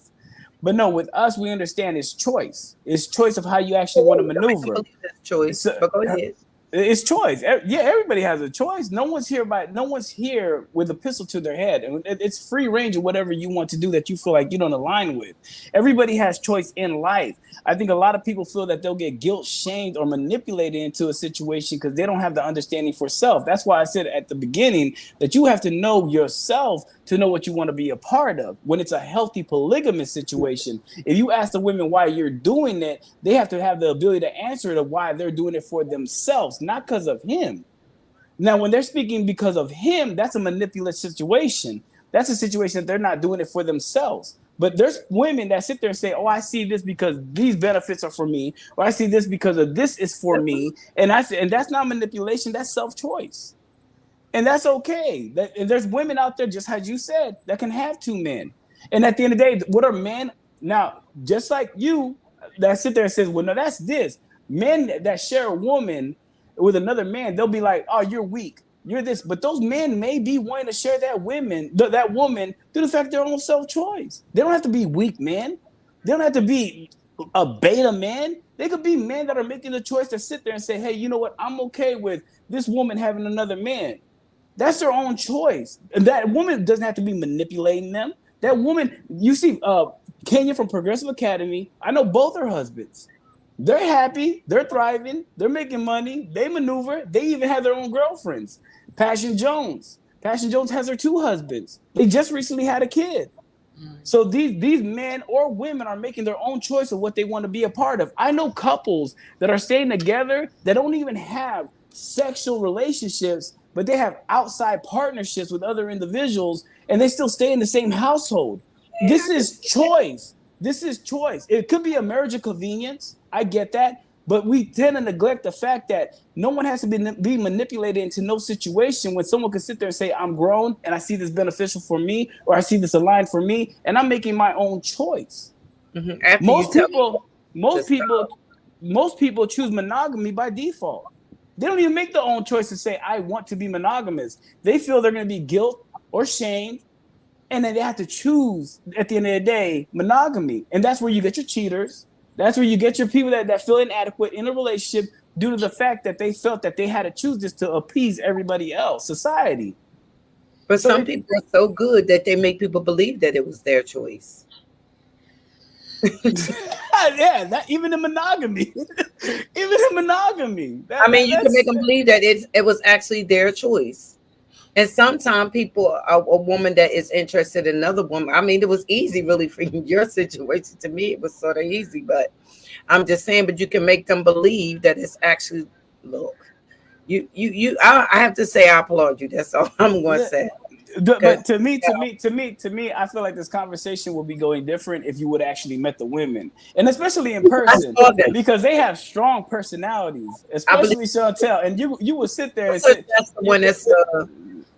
But no, with us, we understand it's choice. It's choice of how you actually want to maneuver. Choice, So, but go ahead. it's choice. Yeah, everybody has a choice. No one's here with a pistol to their head. And it's free range of whatever you want to do that you feel like you don't align with. Everybody has choice in life. I think a lot of people feel that they'll get guilt, shamed, or manipulated into a situation because they don't have the understanding for self. That's why I said at the beginning that you have to know yourself to know what you want to be a part of. When it's a healthy polygamous situation, if you ask the women why you're doing it, they have to have the ability to answer it of why they're doing it for themselves, not because of him. Now, when they're speaking because of him, that's a manipulative situation. That's a situation that they're not doing it for themselves. But there's women that sit there and say, oh, I see this because these benefits are for me, or I see this because of this is for me. And that's not manipulation, that's self-choice. And that's okay. And there's women out there, just as you said, that can have two men. And at the end of the day, what are men? Now, just like you, that sit there and says, well, no, that's this. Men that share a woman with another man, they'll be like, oh, you're weak. You're this. But those men may be wanting to share that woman through the fact of their own self-choice. They don't have to be weak men. They don't have to be a beta man. They could be men that are making the choice to sit there and say, hey, you know what? I'm okay with this woman having another man. That's their own choice. And that woman doesn't have to be manipulating them. That woman, you see, Kenya from Progressive Academy, I know both her husbands. They're happy, they're thriving, they're making money, they maneuver, they even have their own girlfriends. Passion Jones has her two husbands. They just recently had a kid. So these men or women are making their own choice of what they want to be a part of. I know couples that are staying together that don't even have sexual relationships, but they have outside partnerships with other individuals, and they still stay in the same household. This is choice. This is choice. It could be a marriage of convenience. I get that. But we tend to neglect the fact that no one has to be manipulated into no situation when someone can sit there and say, I'm grown and I see this beneficial for me, or I see this aligned for me, and I'm making my own choice. Mm-hmm. Most people choose monogamy by default. They don't even make their own choice to say, I want to be monogamous. They feel they're going to be guilt or shame, and then they have to choose at the end of the day monogamy. And that's where you get your cheaters. That's where you get your people that feel inadequate in a relationship due to the fact that they felt that they had to choose this to appease everybody else, society. But So some it, people are so good that they make people believe that it was their choice. yeah, that even in monogamy, even in monogamy, I mean, you can make that's them believe that it was actually their choice. And sometimes people, a woman that is interested in another woman. I mean, it was easy, really, for your situation. To me, it was sort of easy, but I'm just saying. But you can make them believe that it's actually. Look, you. I have to say, I applaud you. That's all I'm going to yeah. say. But Because to me, I feel like this conversation would be going different if you would actually met the women, and especially in I person, saw that. because they have strong personalities, I believe especially Chantel. And you would sit there and that's say, the one that's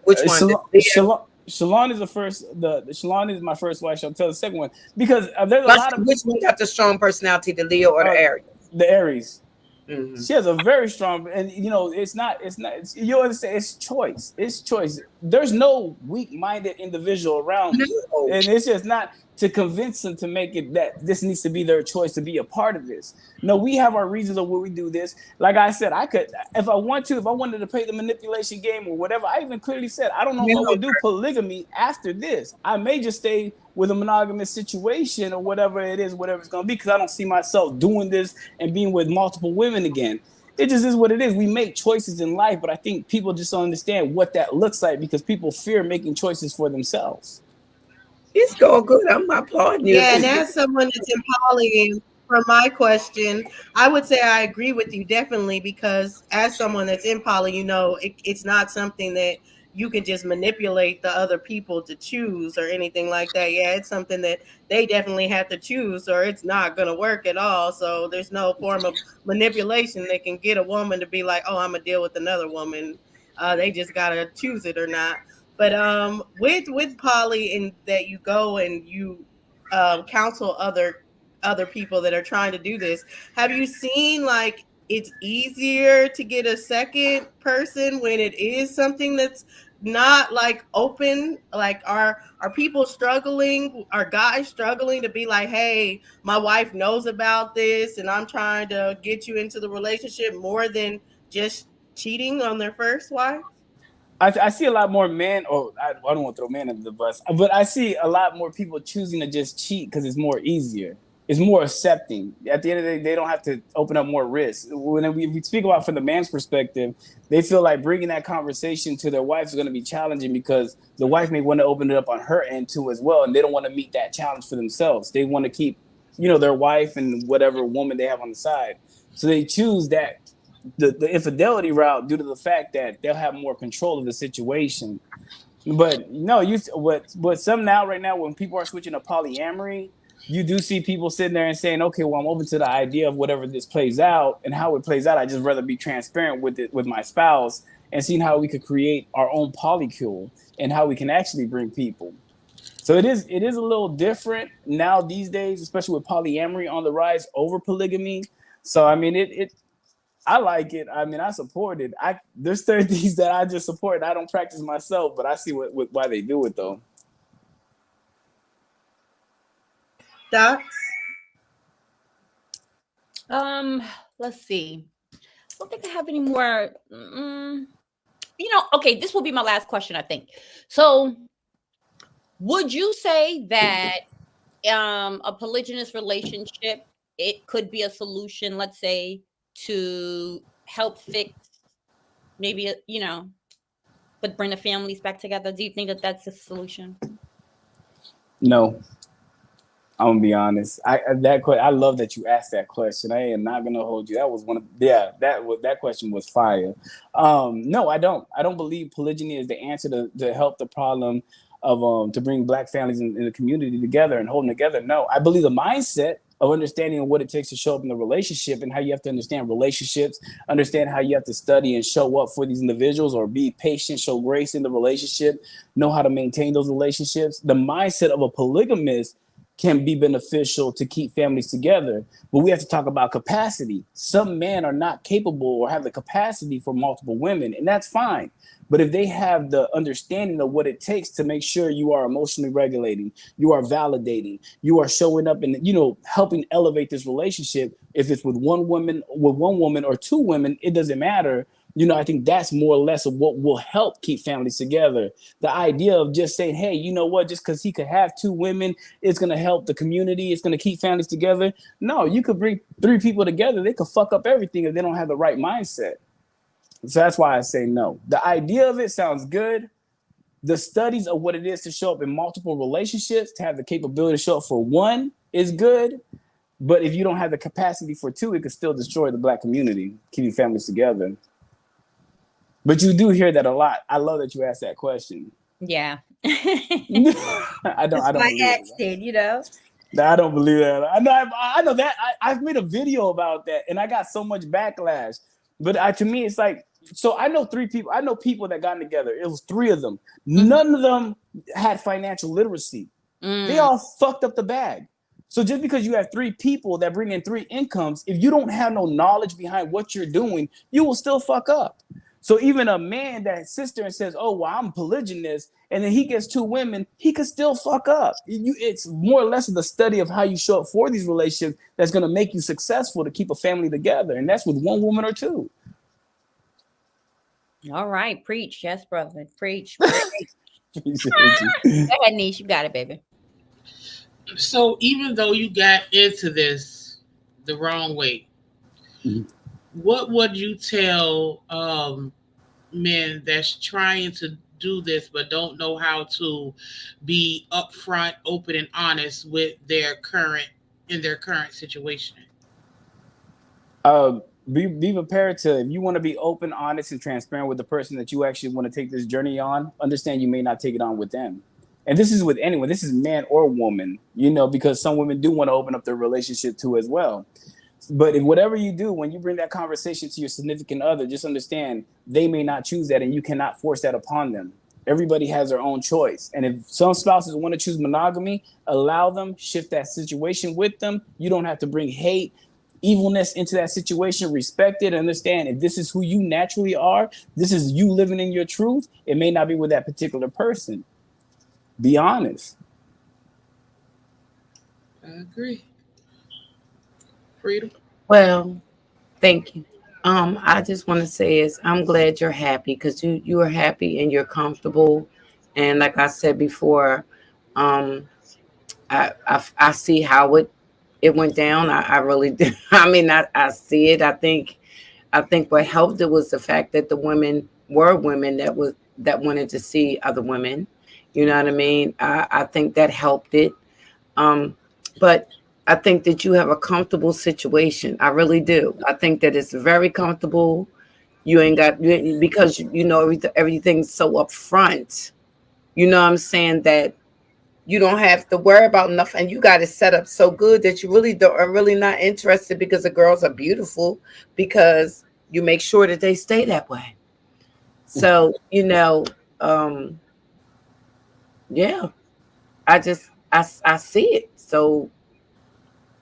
which one? Shalon, Shalon is the first. The Shalon is my first wife. Chantel is the second one because there's a lot of Which one got the strong personality, the Leo or the uh, Aries? the Aries. Mm-hmm. She has a very strong, and you understand, it's choice. It's choice. There's no weak-minded individual around me, No. and it's just not to convince them to make it that this needs to be their choice to be a part of this. No, we have our reasons of why we do this. Like I said, I could, if I wanted to play the manipulation game or whatever. I even clearly said I don't know if I would do polygamy after this. I may just stay with a monogamous situation or whatever it is, whatever it's going to be, because I don't see myself doing this and being with multiple women again. It just is what it is. We make choices in life, but I think people just don't understand what that looks like because people fear making choices for themselves. It's going good. I'm applauding you. Yeah, and as someone that's in poly, for my question, I would say I agree with you definitely because as someone that's in poly, it's not something that you can just manipulate the other people to choose or anything like that. Yeah, it's something that they definitely have to choose or it's not going to work at all. So there's no form of manipulation that can get a woman to be like, oh, I'm going to deal with another woman. They just got to choose it or not. But with poly and that you go and you counsel other people that are trying to do this, have you seen like it's easier to get a second person when it is something that's not like open? Like are people struggling, are guys struggling to be like, hey, my wife knows about this and I'm trying to get you into the relationship more than just cheating on their first wife? I see a lot more men, or I don't want to throw men under the bus, but I see a lot more people choosing to just cheat because it's more easier. It's more accepting. At the end of the day, they don't have to open up more risks. When we speak about from the man's perspective, they feel like bringing that conversation to their wife is going to be challenging because the wife may want to open it up on her end too as well, and they don't want to meet that challenge for themselves. They want to keep, their wife and whatever woman they have on the side. So they choose that the infidelity route due to the fact that they'll have more control of the situation. But no, but some now right now when people are switching to polyamory, you do see people sitting there and saying, okay, well, I'm open to the idea of whatever this plays out and how it plays out. I just rather be transparent with it with my spouse and seeing how we could create our own polycule and how we can actually bring people. So it is a little different now these days, especially with polyamory on the rise over polygamy. So I mean I like it. I mean, I support it. There's certain things that I just support. I don't practice myself, but I see why they do it though. Docs? Let's see. I don't think I have any more. Okay, this will be my last question, I think. So, would you say that a polygynous relationship, it could be a solution, let's say, to help fix maybe, but bring the families back together? Do you think that that's a solution? No, I'm gonna be honest. I love that you asked that question. I am not gonna hold you. That was that question was fire. No, I don't. I don't believe polygyny is the answer to help the problem of to bring Black families in the community together and hold them together. No, I believe the mindset of understanding what it takes to show up in the relationship and how you have to understand relationships, understand how you have to study and show up for these individuals or be patient, show grace in the relationship, know how to maintain those relationships. The mindset of a polygamist can be beneficial to keep families together. But we have to talk about capacity. Some men are not capable or have the capacity for multiple women, and that's fine. But if they have the understanding of what it takes to make sure you are emotionally regulating, you are validating, you are showing up and helping elevate this relationship, if it's with one woman or two women, it doesn't matter. I think that's more or less of what will help keep families together. The idea of just saying, hey, you know what, just because he could have 2 women, it's going to help the community, it's going to keep families together. No, you could bring 3 people together, they could fuck up everything if they don't have the right mindset. So that's why I say no. The idea of it sounds good. The studies of what it is to show up in multiple relationships, to have the capability to show up for one is good. But if you don't have the capacity for 2, it could still destroy the Black community, keeping families together. But you do hear that a lot. I love that you asked that question. Yeah. I don't asked it, I don't believe that. I know that. I've made a video about that, and I got so much backlash. But to me, it's like, so I know 3 people. I know people that got together. It was 3 of them. None of them had financial literacy. They all fucked up the bag. So just because you have 3 people that bring in 3 incomes, if you don't have no knowledge behind what you're doing, you will still fuck up. So even a man that sits there and says, oh, well, I'm polygynous, and then he gets 2 women, he could still fuck up. It's more or less of the study of how you show up for these relationships that's going to make you successful to keep a family together. And that's with 1 woman or 2. All right. Preach. Yes, brother. Preach. Go ahead, Niche. You got it, baby. So even though you got into this the wrong way, what would you tell men that's trying to do this but don't know how to be upfront, open, and honest with their current situation? Be prepared to, if you want to be open, honest, and transparent with the person that you actually want to take this journey on, understand you may not take it on with them. And this is with anyone. This is man or woman, because some women do want to open up their relationship too as well. But if whatever you do, when you bring that conversation to your significant other, just understand they may not choose that, and you cannot force that upon them. Everybody has their own choice. And if some spouses want to choose monogamy, allow them, shift that situation with them. You don't have to bring hate, evilness into that situation. Respect it. Understand if this is who you naturally are, this is you living in your truth, it may not be with that particular person. Be honest. I agree. Freedom. Well, thank you. I just want to say is I'm glad you're happy, because you are happy and you're comfortable. And like I said before, I see how it went down. I really do. I mean, I see it. I think what helped it was the fact that the women were women that wanted to see other women. You know what I mean? I think that helped it. But I think that you have a comfortable situation. I really do. I think that it's very comfortable. You ain't got, because everything's so upfront. You know what I'm saying? That you don't have to worry about nothing. And you got it set up so good that you really are really not interested, because the girls are beautiful, because you make sure that they stay that way. So, yeah, I see it. So,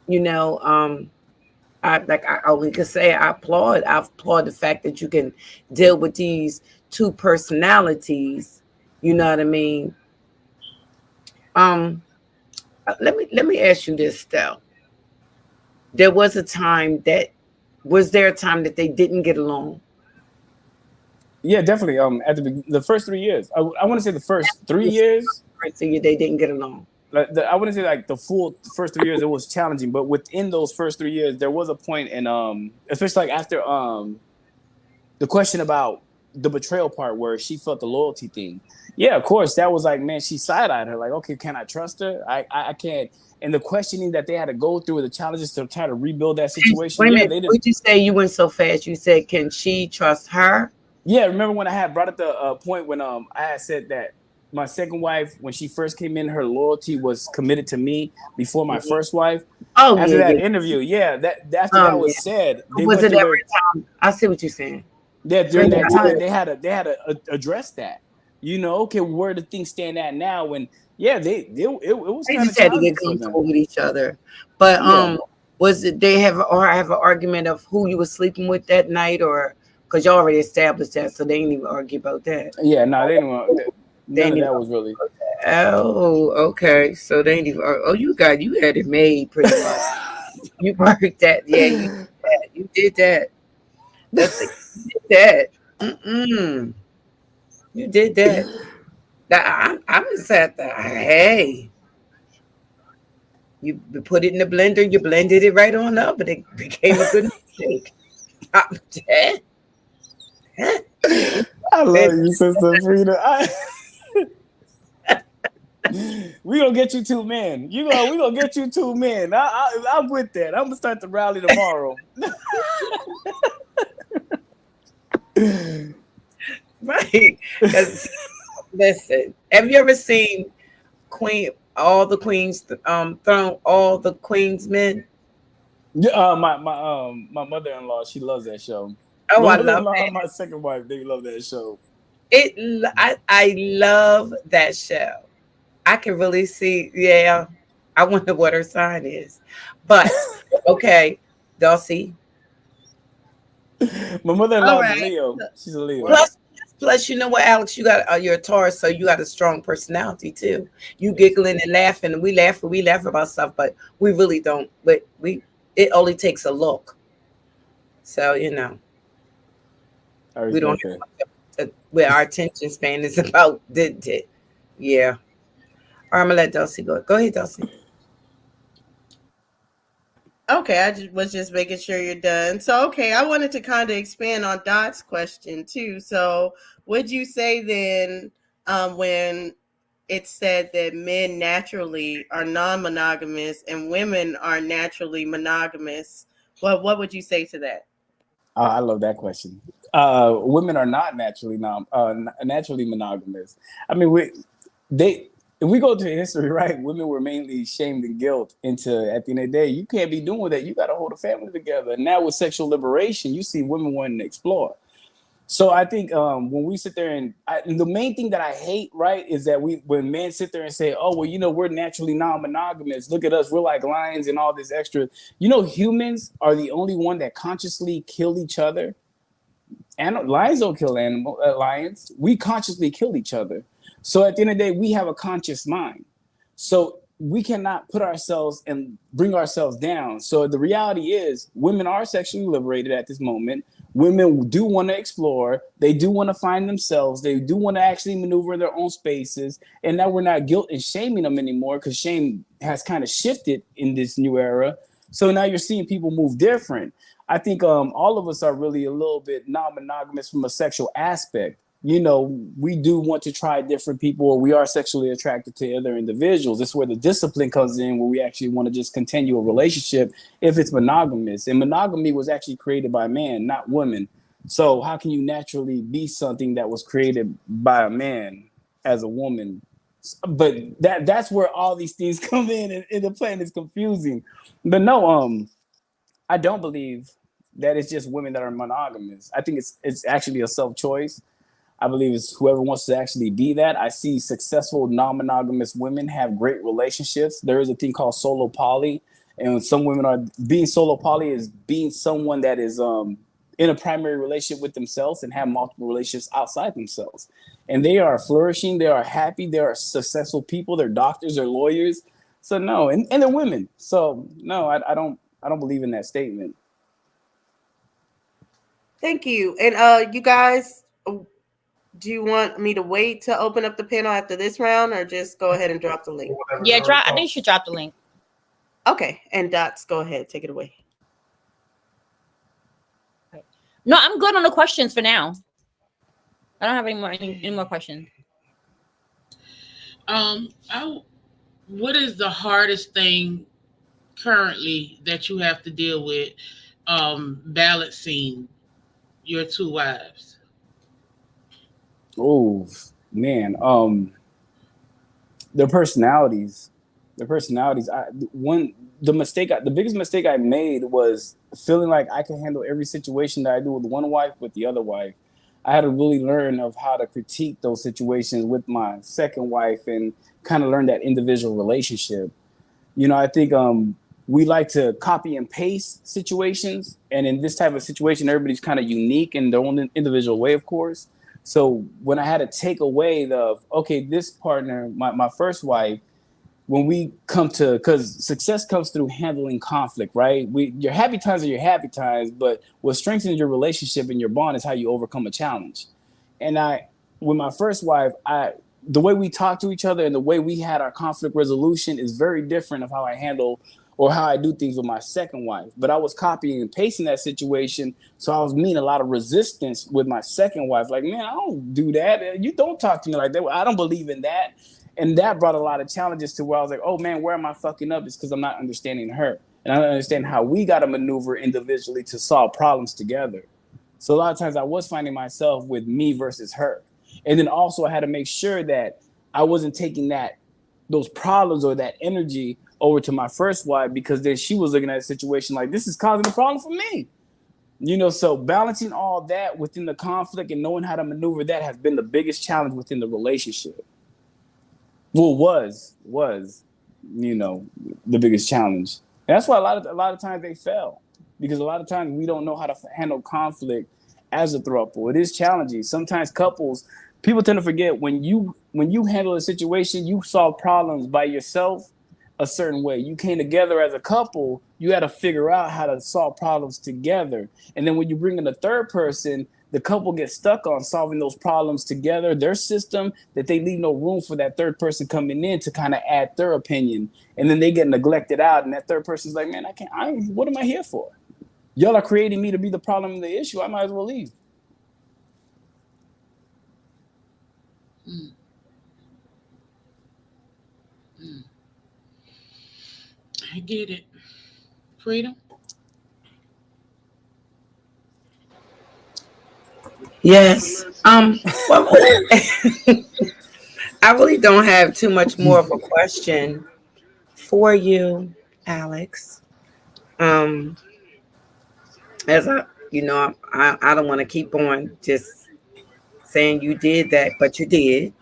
I only can say I applaud the fact that you can deal with these 2 personalities. You know what I mean? Let me ask you this, though. Was there a time that they didn't get along? Yeah, definitely. At the first 3 years, I want to say the first 3 years, they didn't get along. I wouldn't say like the full first 3 years, it was challenging, but within those first 3 years, there was a point in, especially like after the question about the betrayal part where she felt the loyalty thing. Yeah, of course, that was like, man, she side-eyed her. Like, okay, can I trust her? I can't. And the questioning that they had to go through, the challenges to try to rebuild that situation. Wait a minute, would you say you went so fast? You said, can she trust her? Yeah, remember when I had brought up the point when I had said that my second wife, when she first came in, her loyalty was committed to me before my first wife. Oh, after that interview, after that was said, was it every time? I see what you're saying. Yeah, during that time, they had to address that. Okay, where do things stand at now? When it was they just had to get comfortable with each other. But was it they have an argument of who you were sleeping with that night, or because you already established that, so they didn't even argue about that? Yeah, no, they didn't. None of that was really. Oh, okay. So they didn't even. You had it made pretty much. You worked that. Yeah, you did that. You did that. You did that. Mm-mm. You did that. I'm just at the hey. You put it in the blender, you blended it right on up, and it became a good mistake. I'm dead. I love Good. you, Sister Frida. We gonna get you two men. We gonna get you two men. I'm with that. I'm gonna start the rally tomorrow. Right. Because listen, have you ever seen Queen all the Queens throne all the Queens men? Yeah, my mother-in-law, she loves that show. Oh, My I love mother-in-law and it. my second wife, they love that show. I love that show. I can really see, yeah. I wonder what her sign is. But okay, Dulcie. My All mother-in-law is a right. Leo. She's a Leo. Well, Plus, you know what, Alex, you got you're a Taurus, so you got a strong personality too. You giggling and laughing, and we laugh about stuff, but we really don't. But we it only takes a look. So I we don't respect that. have where our attention span is about did. Yeah. All right, I'm gonna let Dulcie go. Go ahead, Dulcie. okay, I just was just making sure you're done. So, okay, I wanted to kind of expand on Dot's question too. So, would you say then, when it said that men naturally are non-monogamous and women are naturally monogamous, what would you say to that? I love that question. Women are not naturally monogamous. I mean, they if we go to history, right? Women were mainly shamed and guilt into at the end of the day, you can't be doing that. You got to hold a family together. And now with sexual liberation, you see women wanting to explore. So I think when we sit there and the main thing that I hate, right, is that when men sit there and say, oh, well, we're naturally non-monogamous. Look at us. We're like lions and all this extra. Humans are the only one that consciously kill each other. And lions don't kill lions. We consciously kill each other. So at the end of the day, we have a conscious mind. So we cannot put ourselves and bring ourselves down. So the reality is women are sexually liberated at this moment. Women do want to explore. They do want to find themselves. They do want to actually maneuver in their own spaces. And now we're not guilt and shaming them anymore because shame has kind of shifted in this new era. So now you're seeing people move different. I think all of us are really a little bit non-monogamous from a sexual aspect. We do want to try different people, or we are sexually attracted to other individuals. That's where the discipline comes in, where we actually want to just continue a relationship if it's monogamous. And monogamy was actually created by man, not women. So how can you naturally be something that was created by a man as a woman? But that's where all these things come in, and the plan is confusing. But no, I don't believe that it's just women that are monogamous. I think it's actually a self-choice. I believe it's whoever wants to actually be that. I see successful non-monogamous women have great relationships. There is a thing called solo poly, and some women are being solo poly is being someone that is in a primary relationship with themselves and have multiple relationships outside themselves. And they are flourishing, they are happy, they are successful people, they're doctors, they're lawyers. So no, and they're women. So no, I don't believe in that statement. Thank you. And you guys, do you want me to wait to open up the panel after this round, or just go ahead and drop the link? Yeah, I think you should drop the link. Okay, and Dots, go ahead, take it away. No, I'm good on the questions for now. I don't have any more questions. What is the hardest thing currently that you have to deal with balancing your two wives? Oh man, their personalities, their personalities. The biggest mistake I made was feeling like I could handle every situation that I do with one wife with the other wife. I had to really learn of how to critique those situations with my second wife and kind of learn that individual relationship. I think we like to copy and paste situations, and in this type of situation, everybody's kind of unique in their own individual way, of course. So when I had to take away this partner, my first wife, when we come to, because success comes through handling conflict, right? Your happy times are your happy times, but what strengthens your relationship and your bond is how you overcome a challenge. And with my first wife, the way we talk to each other and the way we had our conflict resolution is very different of how I handle or how I do things with my second wife. But I was copying and pasting that situation, so I was meeting a lot of resistance with my second wife. Like, man, I don't do that. You don't talk to me like that. I don't believe in that. And that brought a lot of challenges to where I was like, oh man, where am I fucking up? It's because I'm not understanding her. And I don't understand how we got to maneuver individually to solve problems together. So a lot of times I was finding myself with me versus her. And then also I had to make sure that I wasn't taking those problems or that energy over to my first wife, because then she was looking at a situation like, this is causing a problem for me. So balancing all that within the conflict and knowing how to maneuver that has been the biggest challenge within the relationship. Well, was the biggest challenge. And that's why a lot of times they fail, because a lot of times we don't know how to handle conflict as a throuple. It is challenging. Sometimes people tend to forget when you handle a situation, you solve problems by yourself a certain way. You came together as a couple, you had to figure out how to solve problems together. And then when you bring in a third person, the couple gets stuck on solving those problems together, their system, that they leave no room for that third person coming in to kind of add their opinion. And then they get neglected out. And that third person's like, man, what am I here for? Y'all are creating me to be the problem and the issue. I might as well leave. Mm. Mm. I get it. Freedom? Yes. Well, I really don't have too much more of a question for you, Alex. As I don't want to keep on just saying you did that, but you did.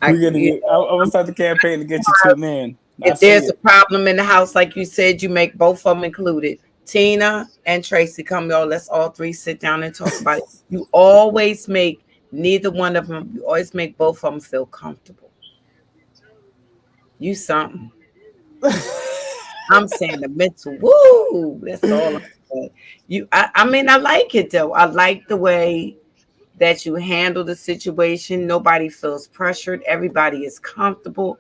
I'm gonna start the campaign to get you 2 men. If there's a problem in the house, like you said, you make both of them included. Tina and Tracy, come, y'all. Let's all three sit down and talk about it. You always make neither one of them. You always make both of them feel comfortable. You something. I'm saying the mental. Woo! That's all I'm saying. I mean, I like it though. I like the way that you handle the situation. Nobody feels pressured. Everybody is comfortable.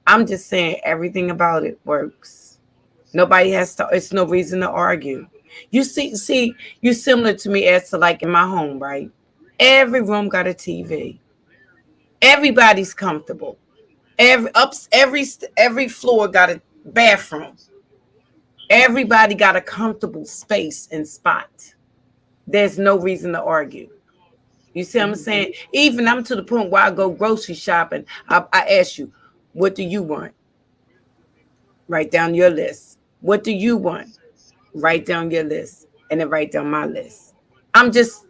I'm just saying everything about it works. Nobody has to, it's no reason to argue. You see, you're similar to me as to like in my home, right? Every room got a TV. Everybody's comfortable. Every floor got a bathroom. Everybody got a comfortable space and spot. There's no reason to argue. You see what I'm saying? Even I'm to the point where I go grocery shopping. I ask you, what do you want? Write down your list. What do you want? Write down your list. And then write down my list. I'm just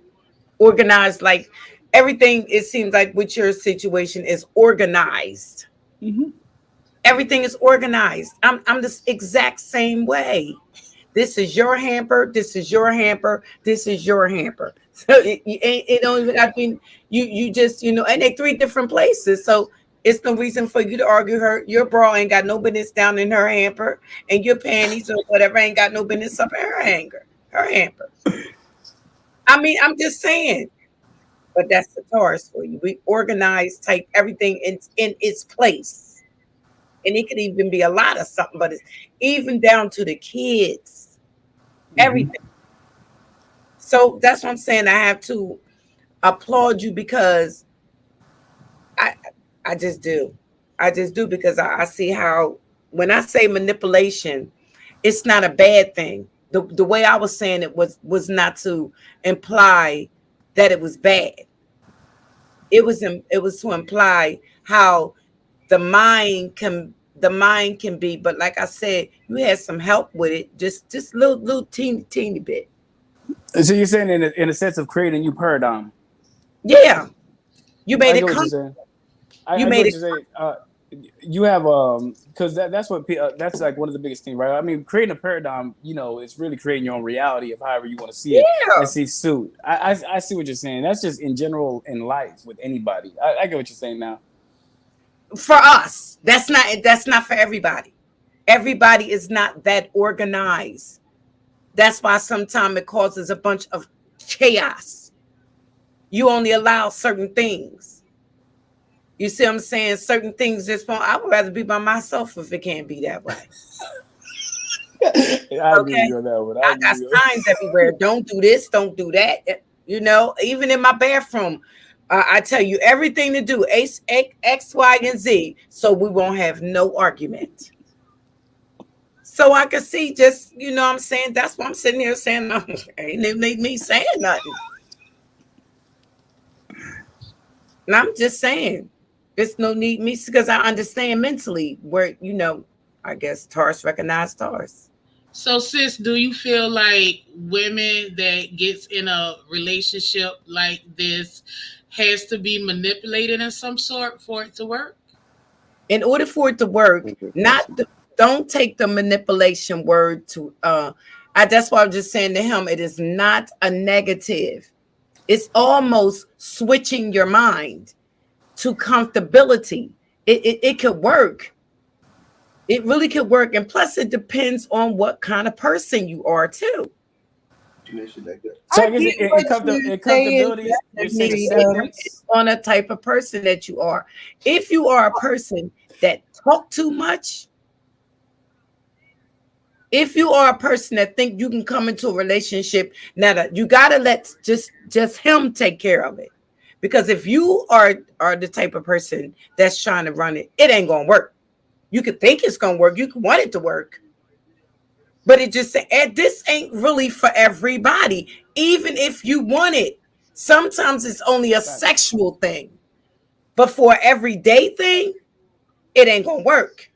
organized. Like everything, it seems like with your situation is organized. Mm-hmm. Everything is organized. I'm the exact same way. This is your hamper. This is your hamper. This is your hamper. So it don't even. I mean, you just and they 3 different places. So it's no reason for you to argue. Your bra ain't got no business down in her hamper, and your panties or whatever ain't got no business up in her hamper. I mean, I'm just saying. But that's the Taurus for you. We organize, type everything in its place. And it could even be a lot of something, but it's even down to the kids, everything. So that's what I'm saying. I have to applaud you because I just do. I just do because I see how when I say manipulation, it's not a bad thing. The way I was saying it was not to imply that it was bad. It was to imply how the mind can be, but like I said, you had some help with it, just little teeny bit. So you're saying in a sense of creating a new paradigm? Yeah, you made I it get what you're come. saying. You I made get it. what you're saying. you have because that's what that's like one of the biggest things, right? I mean, creating a paradigm, it's really creating your own reality of however you want to see it and see suit. I see what you're saying. That's just in general in life with anybody. I get what you're saying now. For us, that's not for everybody. Everybody is not that organized. That's why sometimes it causes a bunch of chaos. You only allow certain things. You see what I'm saying? Certain things just won't. I would rather be by myself if it can't be that way. I agree with you on that one. I got signs everywhere. Don't do this. Don't do that. Even in my bathroom, I tell you everything to do. X, Y, and Z. So we won't have no argument. So I can see just, what I'm saying? That's what I'm sitting here saying. Ain't me saying nothing. And I'm just saying, there's no need me because I understand mentally where, I guess Taurus recognize Taurus. So, sis, do you feel like women that gets in a relationship like this has to be manipulated in some sort for it to work? In order for it to work, don't take the manipulation word to that's why I'm just saying to him, it is not a negative. It's almost switching your mind to comfortability. It could work. It really could work. And plus it depends on what kind of person you are too. So I guess in comfortability, it's on a type of person that you are. If you are a person that talk too much, if you are a person that think you can come into a relationship, now you gotta let just him take care of it. Because if you are the type of person that's trying to run it, it ain't gonna work. You could think it's gonna work, you can want it to work, but it just this ain't really for everybody. Even if you want it, sometimes it's only a sexual thing, but for an everyday thing, it ain't gonna work.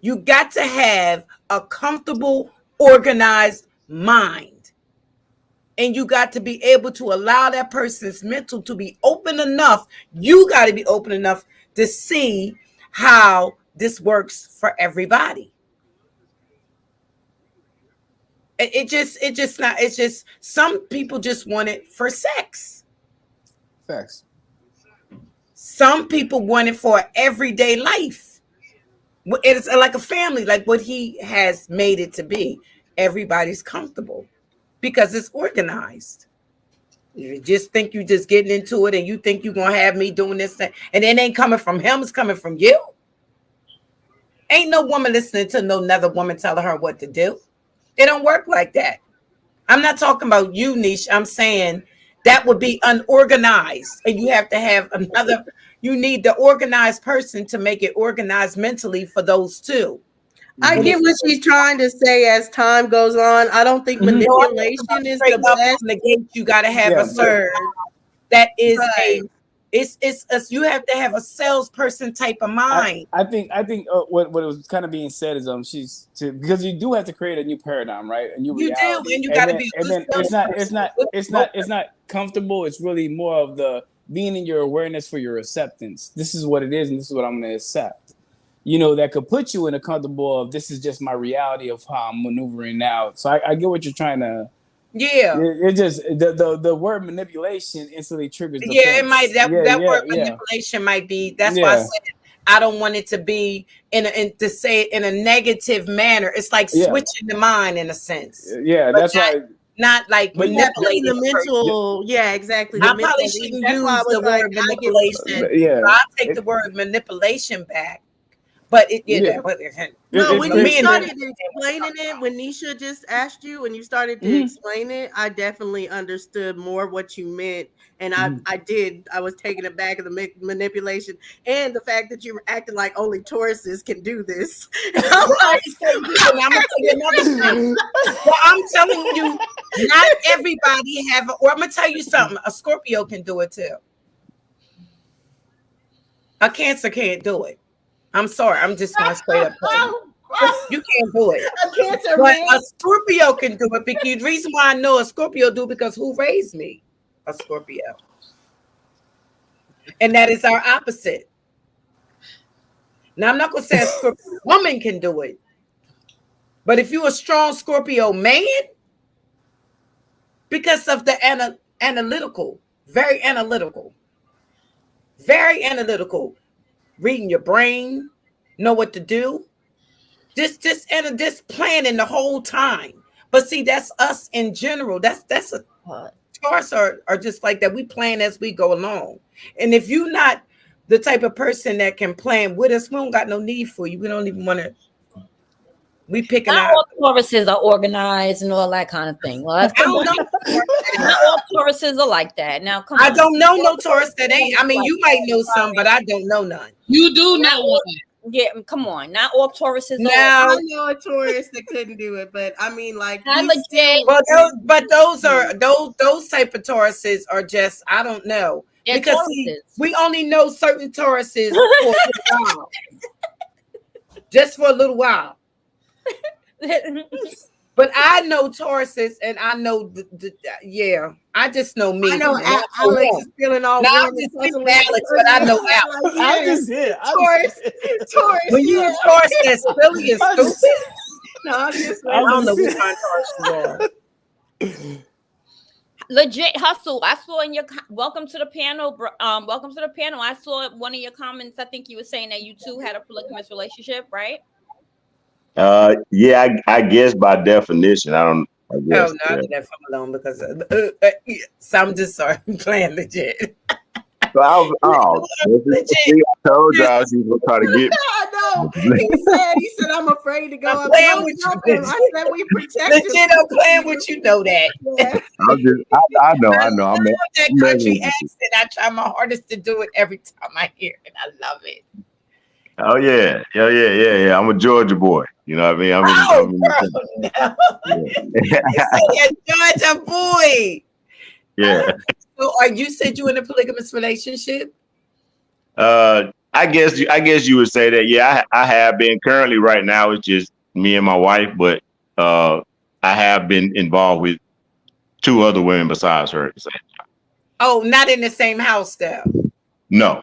You got to have a comfortable, organized mind. And you got to be able to allow that person's mental to be open enough. You got to be open enough to see how this works for everybody. It's just some people just want it for sex. Facts. Some people want it for everyday life. It's like a family, like what he has made it to be. Everybody's comfortable because it's organized. You just think you just getting into it and you think you're going to have me doing this thing. And it ain't coming from him. It's coming from you. Ain't no woman listening to no another woman telling her what to do. It don't work like that. I'm not talking about you, Niche. I'm saying that would be unorganized. And you have to have you need the organized person to make it organized mentally for those two. I get what she's trying to say as time goes on. I don't think manipulation is the best. The gate, you got to have a serve that is it's you have to have a salesperson type of mind. I think what was kind of being said is because you do have to create a new paradigm, right? A new reality. Do, and you got to be. And then it's not comfortable. It's really more of the being in your awareness for your acceptance. This is what it is, and this is what I'm going to accept. That could put you in a comfortable of this is just my reality of how I'm maneuvering now. So I get what you're trying to. Yeah, it just the word manipulation instantly triggers. It might that word manipulation might be. That's why I said I don't want it to be to say it in a negative manner. It's like switching the mind in a sense. Yeah, that's why. Not like manipulating the mental. Yeah, exactly. I probably shouldn't use the word manipulation. Yeah, I'll take the word manipulation back. But when you started explaining it, when Nisha just asked you, when you started to explain it, I definitely understood more what you meant. And I was taken aback of the manipulation and the fact that you were acting like only Tauruses can do this. I'm gonna tell you another thing. Well, I'm telling you, not everybody or I'm gonna tell you something. A Scorpio can do it too. A Cancer can't do it. I'm sorry. I'm just going to straight up. You can't do it. A Scorpio can do it. Because the reason why I know a Scorpio do because who raised me? A Scorpio. And that is our opposite. Now, I'm not going to say a Scorpio woman can do it, but if you're a strong Scorpio man, because of the analytical, very analytical, very analytical, reading your brain, know what to do, just planning the whole time. But see, that's us in general. That's a Taurus are just like that. We plan as we go along. And if you're not the type of person that can plan with us, we don't got no need for you. We don't even want to. We picking Not out. all Tauruses are organized and all that kind of thing. Well, I don't know. not all Tauruses are like that. Now, come on. I don't know no Taurus that ain't. I mean, you might know some, but I don't know none. You do know one. Yeah, come on. Not all Tauruses No. I know a Taurus that couldn't do it, but I mean, like, Not we legit. still- Well, those are those type of Tauruses are just, I don't know. They're Because see, Tauruses. we only know certain Tauruses for a little while. Just for a little while. But I know Tauruses, and I know yeah. I just know me. I know And I Alex know is feeling all Now, warm I'm just and thinking fuzzy. Alex, but I know Alex. I'm just here. Taurus. When you a Taurus that's silly and I'm stupid, just- No, I'm just I don't know just- what kind of Taurus you are. Legit hustle. I saw in your welcome to the panel. Welcome to the panel. I saw one of your comments. I think you were saying that you two had a polygamous relationship, right? Yeah, I guess by definition, I don't. I Oh guess, no, I yeah. did that from alone because so I'm just sorry. I'm playing legit. So Legit. see, I told y'all she was gonna try to get. I know. He said, I'm afraid to go I'm up. playing Don't with jump you, him. I said, we protect Legit, I'm playing with you. Know that. Yeah. I'm just. I know. I'm. love that I'm country messing with you. accent. I try my hardest to do it every time I hear it. I love it. Oh yeah. I'm a Georgia boy. You know what I mean? Oh, I'm girl, no. You said Georgia boy. yeah. So, you said you in a polygamous relationship? I guess you would say that. Yeah, I have been. Currently, right now, it's just me and my wife, but I have been involved with 2 other women besides her at the same time. Oh, not in the same house, though. No.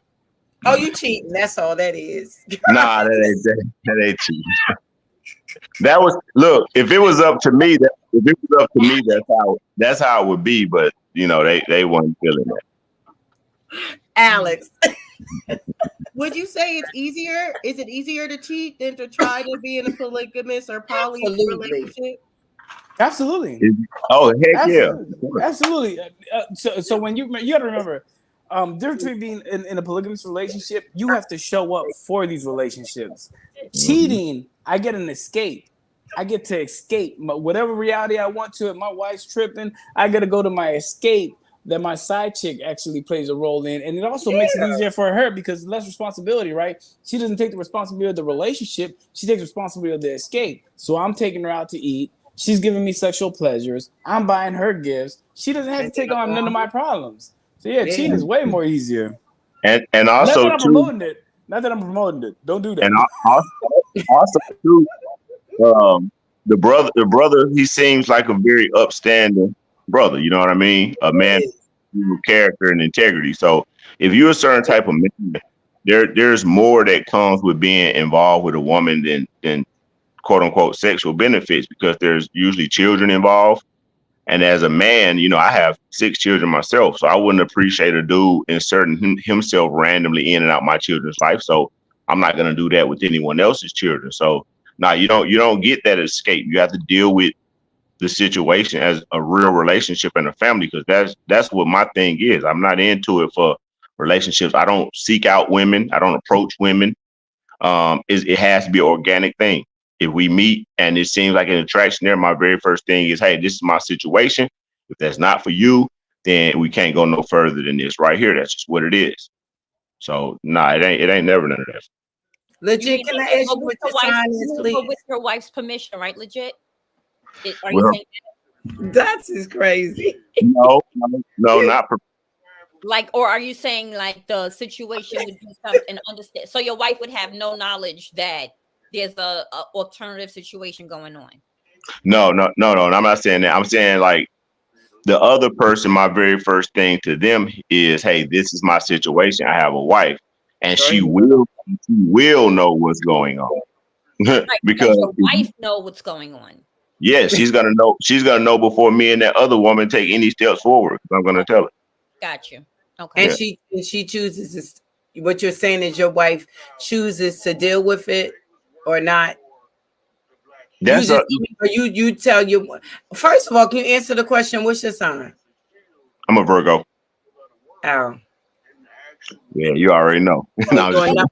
Oh, you cheating? That's all that is. Nah, that ain't cheating. That was if it was up to me, that's how it would be. But they weren't feeling that. Alex. Would you say it's easier? Is it easier to cheat than to try to be in a polygamous or poly Absolutely. relationship? Absolutely. Oh heck yeah! Absolutely. So when you got to remember, difference between being in a polygamous relationship, you have to show up for these relationships. Cheating, I get an escape. I get to escape whatever reality I want to. If my wife's tripping, I got to go to my escape that my side chick actually plays a role in. And it also makes it easier for her because less responsibility, right? She doesn't take the responsibility of the relationship. She takes responsibility of the escape. So I'm taking her out to eat. She's giving me sexual pleasures. I'm buying her gifts. She doesn't have to take on none of my problems. So yeah, cheating is way more easier. And also Not that I'm promoting it. Don't do that. And also too, the brother, he seems like a very upstanding brother. You know what I mean? A man with character and integrity. So if you're a certain type of man, there's more that comes with being involved with a woman than quote unquote sexual benefits, because there's usually children involved. And as a man, I have 6 children myself, so I wouldn't appreciate a dude inserting himself randomly in and out my children's life. So I'm not going to do that with anyone else's children. So now you don't get that escape. You have to deal with the situation as a real relationship and a family, because that's what my thing is. I'm not into it for relationships. I don't seek out women. I don't approach women. It has to be an organic thing. If we meet and it seems like an attraction there, my very first thing is, hey, this is my situation. If that's not for you, then we can't go no further than this right here. That's just what it is. So it ain't never none of that. Legit, can I ask you what your sign is, please? With your wife's permission, right? Legit. Are Well, you saying That's is crazy. No, not like, or are you saying like the situation would be something understand? So your wife would have no knowledge that there's a alternative situation going on. No. I'm not saying that. I'm saying like the other person, my very first thing to them is, hey, this is my situation. I have a wife. and she will know what's going on. Right, because Because your wife know what's going on. yeah, she's gonna know before me and that other woman take any steps forward. I'm gonna tell her. Got you. Okay. And she chooses this. What you're saying is your wife chooses to deal with it or not. That's You tell you. First of all, can you answer the question? What's your sign? I'm a Virgo. Oh, Yeah, you already know. No, I'm just doing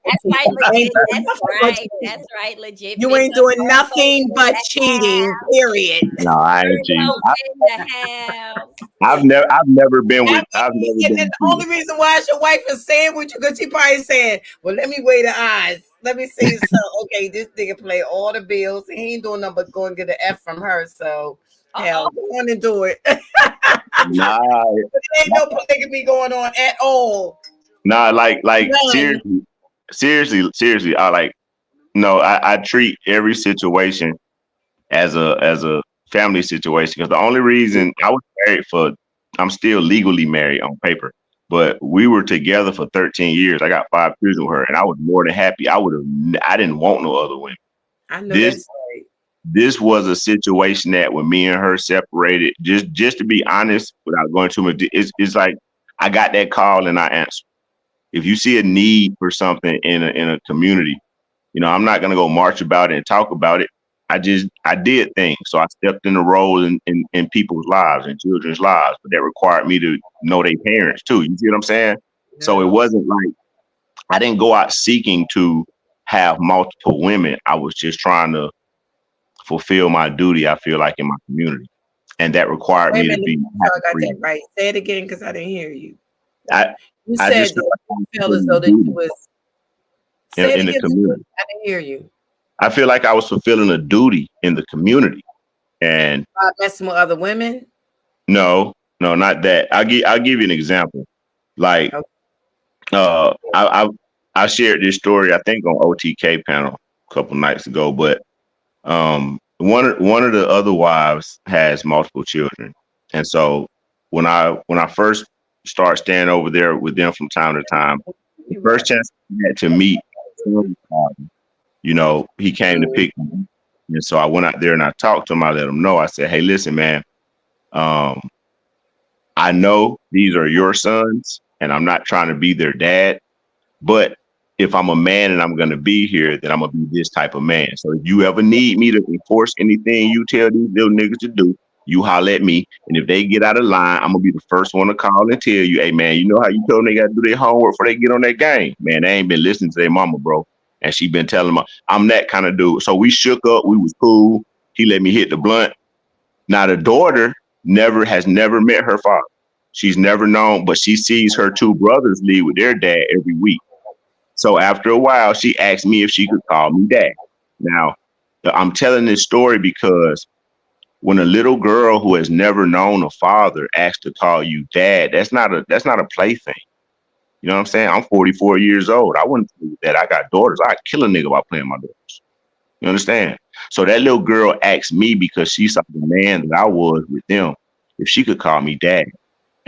kidding. That's right, legit. That's right, legit. You Big ain't up doing Virgo nothing in but the cheating. house. Period. No, I ain't cheating. Virgo in the house. I've never been with. And the only reason why your wife is saying with you, because she probably saying, "Well, let me weigh the odds. Let me see." So, okay, this nigga play all the bills. He ain't doing nothing but go and get an F from her. So, hell, go on and do it. Nah, There ain't no polygamy going on at all. nah, like None. seriously. I treat every situation as a family situation, because the only reason I was married I'm still legally married on paper, but we were together for 13 years. I got 5 children with her, and I was more than happy. I didn't want no other women. I know This that's right. this was a situation that when me and her separated, just to be honest, without going too much, it's like I got that call and I answered. If you see a need for something in a community, I'm not gonna go march about it and talk about it. I did things. So I stepped in the role in people's lives and children's lives, but that required me to know their parents too. You see what I'm saying? Yeah. So it wasn't like I didn't go out seeking to have multiple women. I was just trying to fulfill my duty, I feel like, in my community. And that required Wait a me to minute, be I got that right. Say it again, because I didn't hear you. I You I said just feel that like you felt as though that you was. Say it in the again. community. I didn't hear you. I feel like I was fulfilling a duty in the community. And Messing with other women? no, not that. I'll give you an example. Like I shared this story, I think, on OTK panel a couple nights ago, but one of the other wives has multiple children. And so when I first start staying over there with them from time to time, the first chance I had to meet, he came to pick me. And so I went out there and I talked to him. I let him know. I said, "Hey, listen, man, I know these are your sons and I'm not trying to be their dad, but if I'm a man and I'm going to be here, then I'm going to be this type of man. So if you ever need me to enforce anything you tell these little niggas to do, you holler at me. And if they get out of line, I'm going to be the first one to call and tell you, hey, man, you know how you tell them they got to do their homework before they get on that game? Man, they ain't been listening to their mama, bro. And she been telling them, I'm that kind of dude. So we shook up. We was cool. He let me hit the blunt. Now, the daughter has never met her father. She's never known, but she sees her 2 brothers leave with their dad every week. So after a while, she asked me if she could call me dad. Now, I'm telling this story because when a little girl who has never known a father asks to call you dad, that's not a plaything. You know what I'm saying? I'm 44 years old. I wouldn't tell you that. I got daughters. I'd kill a nigga by playing my daughters. You understand? So that little girl asked me because she saw the man that I was with them, if she could call me dad.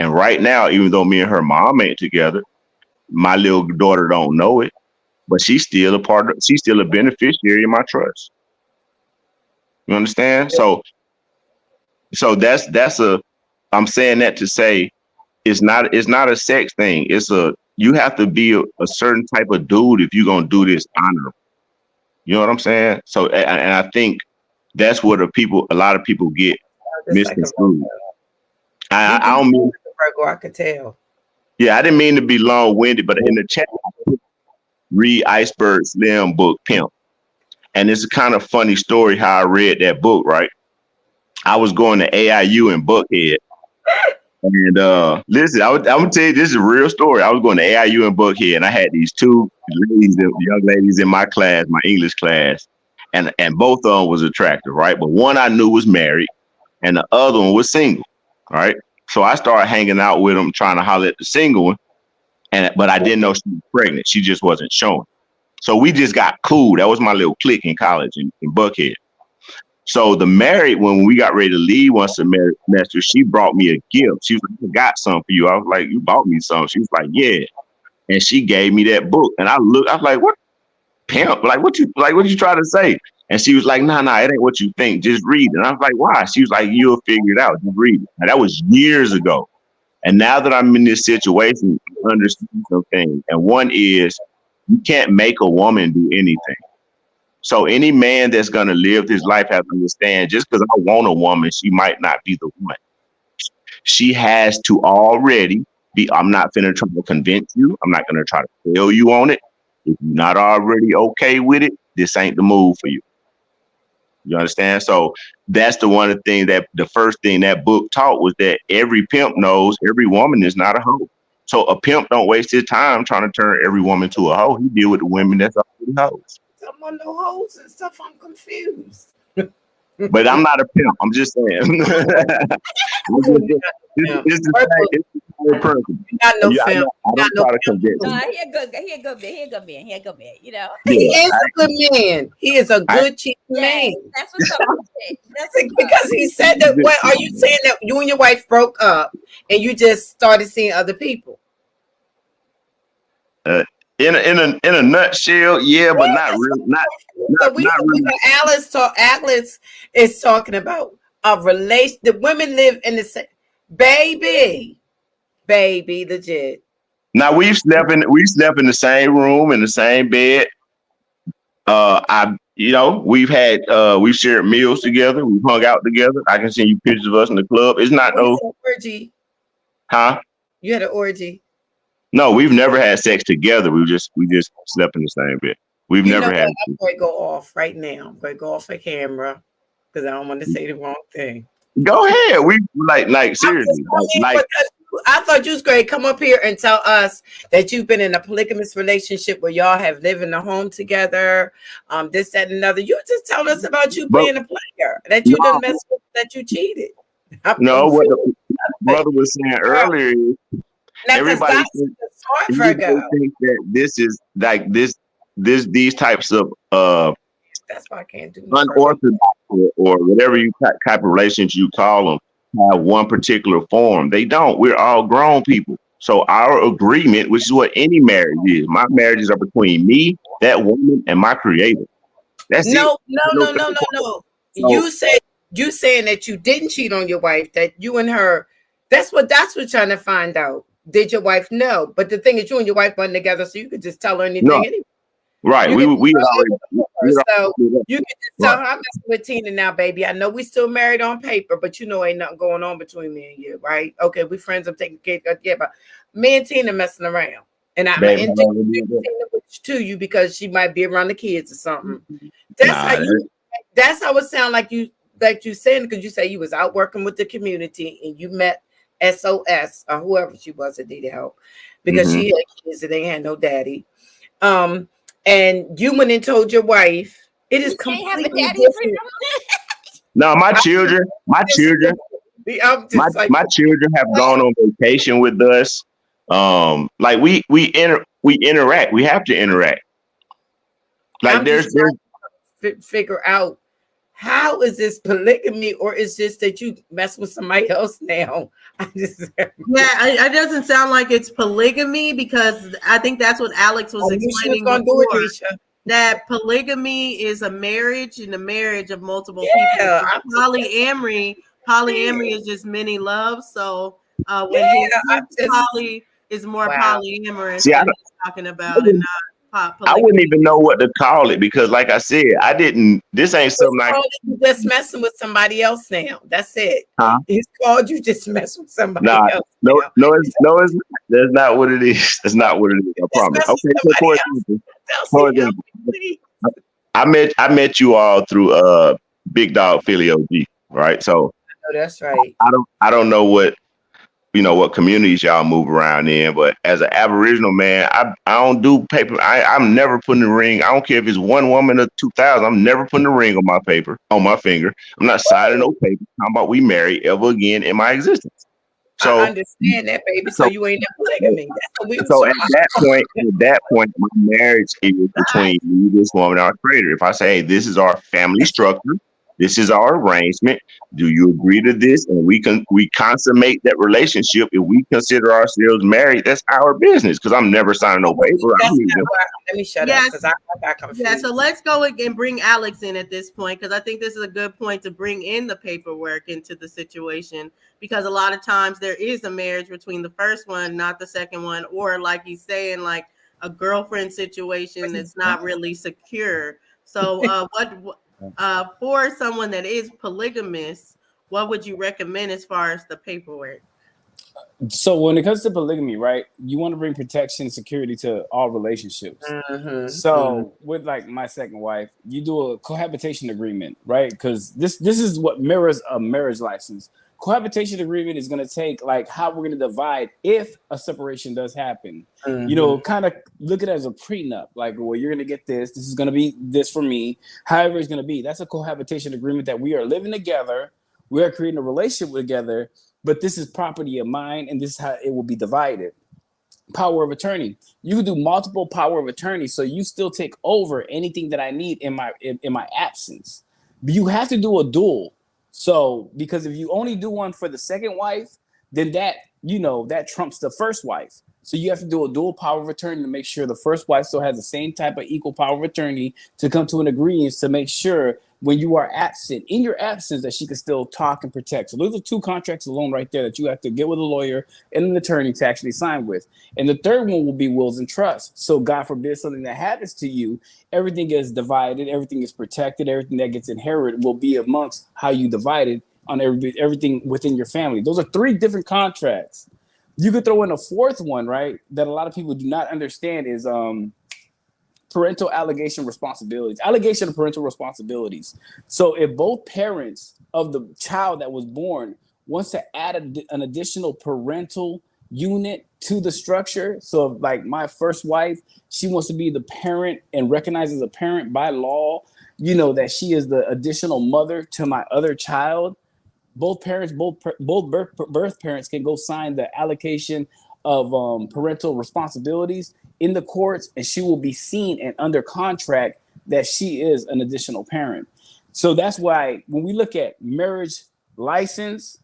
And right now, even though me and her mom ain't together, my little daughter don't know it, but she's still a beneficiary of my trust. You understand? So I'm saying that to say it's not a sex thing. You have to be a certain type of dude if you're gonna do this honorable. You know what I'm saying? So, and I think that's where a lot of people get misconstrued. I don't mean Virgo, I could tell. Yeah, I didn't mean to be long-winded, but in the chat, read Iceberg Slim book, Pimp. And it's a kind of funny story how I read that book, right? I was going to AIU in Buckhead. And listen, I'm going to tell you, this is a real story. I was going to AIU in Buckhead, and I had these 2 young ladies in my class, my English class, and both of them was attractive, right? But one I knew was married, and the other one was single, right? So I started hanging out with them, trying to holler at the single one, but I didn't know she was pregnant. She just wasn't showing. So we just got cool. That was my little clique in college in Buckhead. So the married, when we got ready to leave one semester, she brought me a gift. She was like, I got something for you. I was like, you bought me something? She was like, yeah. And she gave me that book. And I was like, what pimp? Like, what you trying to say? And she was like, nah, it ain't what you think. Just read it. And I was like, why? She was like, you'll figure it out. Just read it. And that was years ago. And now that I'm in this situation, I understand some things. And one is, you can't make a woman do anything. So any man that's going to live his life has to understand, just because I want a woman, she might not be the one. She has to already be, I'm not going to try to convince you. I'm not going to try to tell you on it. If you're not already okay with it, this ain't the move for you. You understand? So that's the first thing that book taught was that every pimp knows every woman is not a hoe. So a pimp don't waste his time trying to turn every woman to a hoe. He deal with the women that's already hoes. I'm on no hoes and stuff. I'm confused. But I'm not a pimp. I'm just saying. It's the same person. Not no film. I don't try to convince you. He a good man. You know. He is a good man. He is a good cheap man. That's what's up. Because he said that. What are you saying, that you and your wife broke up and you just started seeing other people? In a nutshell, yeah, but not really. Not really. Alice is talking about a relation. The women live in the same. Baby, legit. Now we slept in the same room, in the same bed. We've shared meals together. We've hung out together. I can send you pictures of us in the club. It's not no orgy. Huh? You had an orgy. No, we've never had sex together. We just slept in the same bed. We've never had. I'm going to go off right now. I'm going to go off the camera because I don't want to say the wrong thing. Go ahead. We like seriously. I thought you was going to come up here and tell us that you've been in a polygamous relationship where y'all have lived in a home together, this, that, and another. You just tell us about you being a player, that you done messed with, that you cheated. What the brother was saying earlier is everybody thinks that this is like these types of that's why I can't do unorthodox or whatever type of relations you call them have one particular form. They don't. We're all grown people. So our agreement, which is what any marriage is, my marriages are between me, that woman, and my creator. That's no. So, you saying that you didn't cheat on your wife, that you and her. That's what trying to find out. Did your wife know? But the thing is, you and your wife weren't together, so you could just tell her anything anyway. Right. You can just tell her, I'm messing with Tina now, baby. I know we still married on paper, but you know ain't nothing going on between me and you, right? Okay, we friends. I'm taking care of but me and Tina messing around. And I'm introducing Tina to you because she might be around the kids or something. That's how it sounds like you saying, because you say you was out working with the community and you met SOS or whoever she was that needed help because she had kids and they had no daddy. And you went and told your wife it is completely different. No, my children have gone on vacation with us. Like we interact. We have to interact. Like there's figure out, how is this polygamy, or is this that you mess with somebody else now? It doesn't sound like it's polygamy, because I think that's what Alex was explaining before. That polygamy is a marriage, and a marriage of multiple people. Polyamory is just many loves. So poly is more polyamorous. See, talking about and not. I wouldn't even know what to call it, because like I said, this ain't something you just messing with somebody else now. That's it. It's called you just messing with somebody else. No, that's not what it is. That's not what it is. I promise. Okay, for example, I met you all through Big Dog Philly OG, right? So that's right. I don't know what communities y'all move around in, but as an Aboriginal man, I don't do paper. I'm never putting a ring. I don't care if it's one woman or 2,000. I'm never putting a ring on my finger. I'm not signing no paper talking about we marry ever again in my existence. So I understand that, baby. So you ain't never polygamy. So at that point, my marriage is between me, this woman, our creator. If I say, hey, this is our family structure, This is our arrangement. Do you agree to this? And we consummate that relationship. If we consider ourselves married, that's our business. Because I'm never signing no paper. That's not why. Let me shut up Yes. because I got confused. Yeah, so let's go and bring Alex in at this point because I think this is a good point to bring in the paperwork into the situation because a lot of times there is a marriage between the first one, not the second one, or like he's saying, like a girlfriend situation that's not really secure. So, for someone that is polygamous, what would you recommend as far as the paperwork? So when it comes to polygamy, right, you want to bring protection and security to all relationships. So with like my second wife, you do a cohabitation agreement, right? Because this is what mirrors a marriage license. Cohabitation agreement is going to take like how we're going to divide if a separation does happen. You know, kind of look at it as a prenup. Like, well, you're going to get this. This is going to be this for me. However it's going to be. That's a cohabitation agreement that we are living together. We are creating a relationship together. But this is property of mine, and this is how it will be divided. Power of attorney. You can do multiple power of attorney, so you still take over anything that I need in my absence. But you have to do a dual. So because if you only do one for the second wife, then that trumps the first wife. So you have to do a dual power of attorney to make sure the first wife still has the same type of equal power of attorney to come to an agreement to make sure when you are absent, in your absence, that she can still talk and protect. So those are two contracts alone right there that you have to get with a lawyer and an attorney to actually sign with. And the third one will be wills and trusts. So God forbid something that happens to you, everything is divided, everything is protected, everything that gets inherited will be amongst how you divide it on everything within your family. Those are three different contracts. You could throw in a fourth one, right, that a lot of people do not understand is parental allegation responsibilities, allegation of parental responsibilities. So if both parents of the child that was born wants to add an additional parental unit to the structure. So like my first wife, she wants to be the parent and recognized as a parent by law, that she is the additional mother to my other child. Both parents, both birth parents can go sign the allocation of parental responsibilities in the courts, and she will be seen and under contract that she is an additional parent. So that's why when we look at marriage license,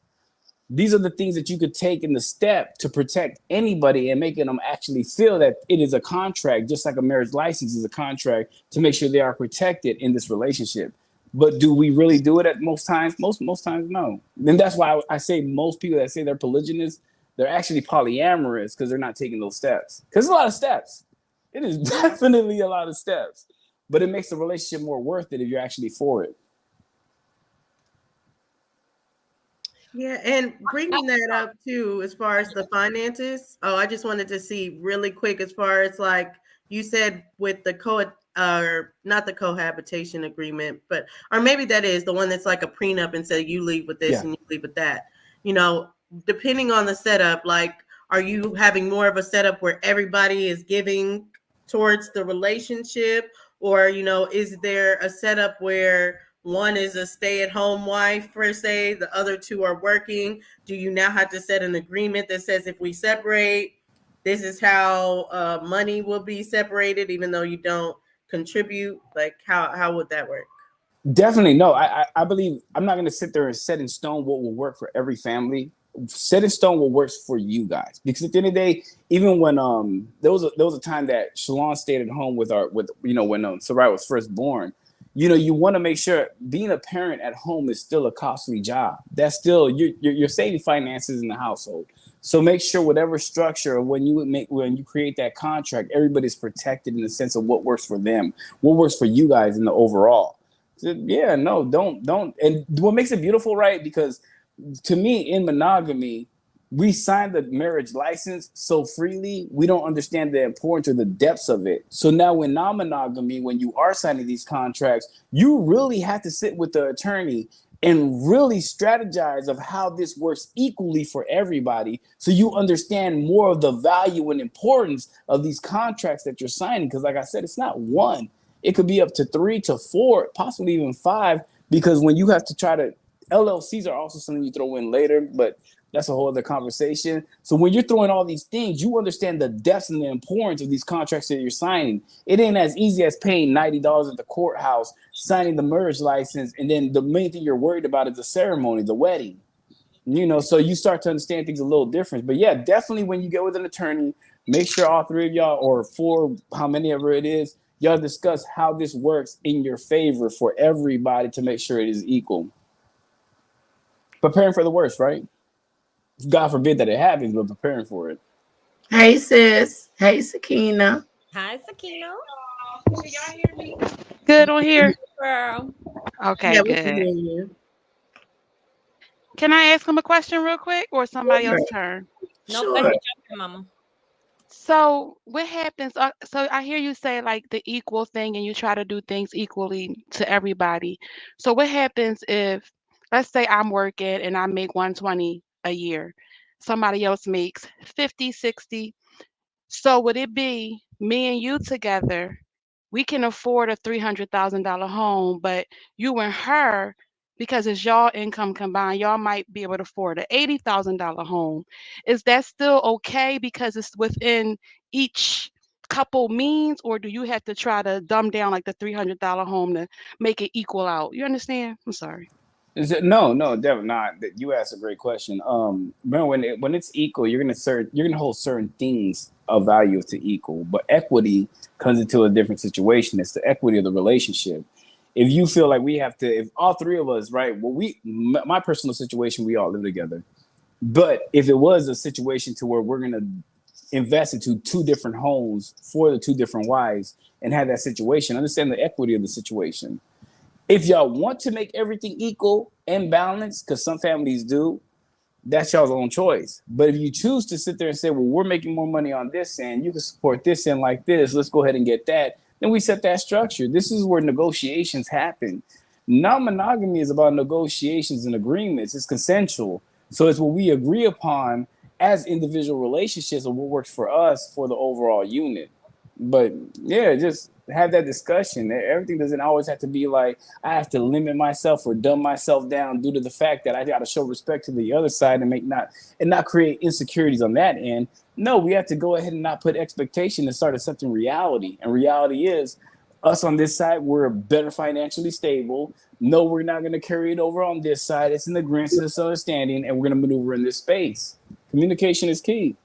these are the things that you could take in the step to protect anybody and making them actually feel that it is a contract, just like a marriage license is a contract to make sure they are protected in this relationship. But do we really do it at most times? Most times, no. And that's why I say most people that say they're polygynous, they're actually polyamorous because they're not taking those steps. Because it's a lot of steps. It is definitely a lot of steps. But it makes the relationship more worth it if you're actually for it. Yeah, and bringing that up too, as far as the finances. Oh, I just wanted to see really quick as far as like you said with the not the cohabitation agreement, or maybe that is the one that's like a prenup and say you leave with this and you leave with that. Depending on the setup, like, are you having more of a setup where everybody is giving towards the relationship, or is there a setup where one is a stay-at-home wife per se, the other two are working? Do you now have to set an agreement that says if we separate, this is how money will be separated, even though you don't contribute? Like, how would that work? Definitely. No, I believe I'm not going to sit there and set in stone what will work for every family. Set in stone what works for you guys. Because at the end of the day, even when there was a time that Shalon stayed at home when Sarai was first born, you want to make sure being a parent at home is still a costly job. That's still you're saving finances in the household. So make sure whatever structure when you create that contract, everybody's protected in the sense of what works for them, what works for you guys in the overall. So, yeah, no, don't. And what makes it beautiful, right? Because to me, in monogamy, we sign the marriage license so freely, we don't understand the importance or the depths of it. So now in non-monogamy, when you are signing these contracts, you really have to sit with the attorney and really strategize of how this works equally for everybody, so you understand more of the value and importance of these contracts that you're signing. Because like I said, it's not one. It could be up to 3 to 4, possibly even 5, because when you have to try to LLCs are also something you throw in later, but that's a whole other conversation. So when you're throwing all these things, you understand the depth and the importance of these contracts that you're signing. It ain't as easy as paying $90 at the courthouse, signing the marriage license, and then the main thing you're worried about is the ceremony, the wedding. So you start to understand things a little different. But yeah, definitely when you get with an attorney, make sure all three of y'all, or four, how many ever it is, y'all discuss how this works in your favor for everybody to make sure it is equal. Preparing for the worst, right? God forbid that it happens, but preparing for it. Hey, sis. Hey, Sakina. Hi, Sakina. Can y'all hear me? Good on here. Girl. Okay, Yeah, we can good. hear you. Can I ask him a question real quick, or somebody else's turn? No, Sure. go ahead, jump in, Mama. So what happens? So I hear you say like the equal thing, and you try to do things equally to everybody. So what happens if, let's say I'm working and I make 120 a year, somebody else makes 50, 60. So would it be me and you together? We can afford a $300,000 home, but you and her, because it's y'all income combined, y'all might be able to afford a $80,000 home. Is that still okay because it's within each couple means, or do you have to try to dumb down like the $300 home to make it equal out? You understand? I'm sorry. No, definitely not. You asked a great question. Remember when it's equal, you're gonna hold certain things of value to equal, but equity comes into a different situation. It's the equity of the relationship. If you feel like we have to, if all three of us, right? Well, my personal situation, we all live together. But if it was a situation to where we're gonna invest into two different homes for the two different wives and have that situation, understand the equity of the situation. If y'all want to make everything equal and balanced, because some families do, that's y'all's own choice. But if you choose to sit there and say, well, we're making more money on this end, you can support this end like this, let's go ahead and get that, then we set that structure. This is where negotiations happen. Non-monogamy is about negotiations and agreements. It's consensual. So it's what we agree upon as individual relationships of what works for us for the overall unit. But yeah, just have that discussion. Everything doesn't always have to be like I have to limit myself or dumb myself down due to the fact that I got to show respect to the other side and not create insecurities on that end. No, we have to go ahead and not put expectation and start accepting reality. And reality is us on this side, we're better financially stable. No, we're not going to carry it over on this side. It's an agreement, it's understanding, and we're going to maneuver in this space. Communication is key.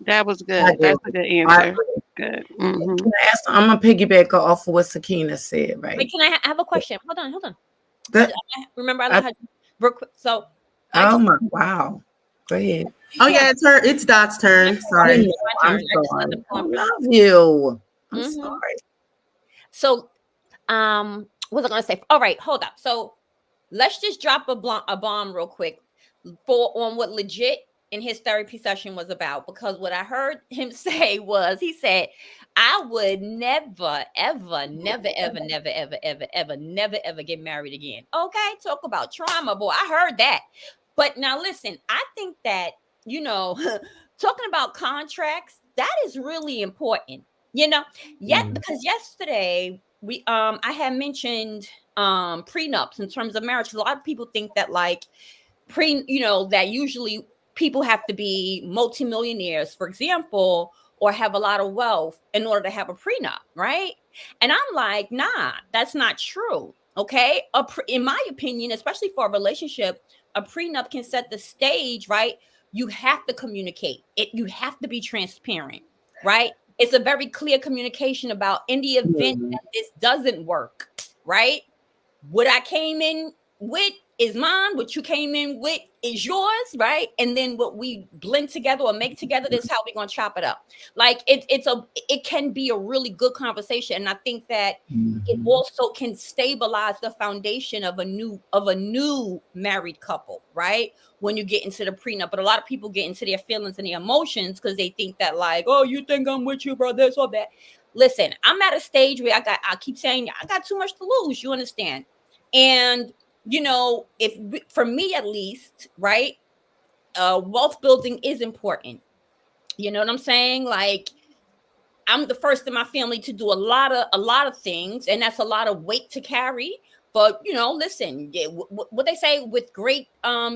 That was good. That's a good answer. Good. Mm-hmm. I'm gonna piggyback off of what Sakina said, right? Wait, can I have a question? Hold on. Good. Remember, I had real quick. So, Wow. Go ahead. Oh yeah, it's Dot's turn. Sorry. I'm sorry. I love you. I'm sorry. So, what was I gonna say? All right, hold up. So, let's just drop a bomb real quick on what legit in his therapy session was about, because what I heard him say was, he said, I would never, ever, never, ever, never, ever, ever, ever, never, ever get married again. Okay, talk about trauma, boy. I heard that. But now listen, I think that, talking about contracts, that is really important, because yesterday I had mentioned prenups in terms of marriage. A lot of people think that that usually people have to be multimillionaires, for example, or have a lot of wealth in order to have a prenup, right? And I'm like, nah, that's not true. Okay. In my opinion, especially for a relationship, a prenup can set the stage, right? You have to communicate it. You have to be transparent, right? It's a very clear communication about in the event that this doesn't work, right? What I came in with is mine. What you came in with is yours, right? And then what we blend together or make together, this is how we're gonna chop it up. Like it can be a really good conversation, and I think that it also can stabilize the foundation of a new married couple, right? When you get into the prenup, but a lot of people get into their feelings and their emotions because they think that oh, you think I'm with you, bro? This or that. Listen, I'm at a stage where I keep saying I got too much to lose. You understand? And for me at least, right, wealth building is important. You know what I'm saying? Like, I'm the first in my family to do a lot of things, and that's a lot of weight to carry. But listen, yeah, what they say, with great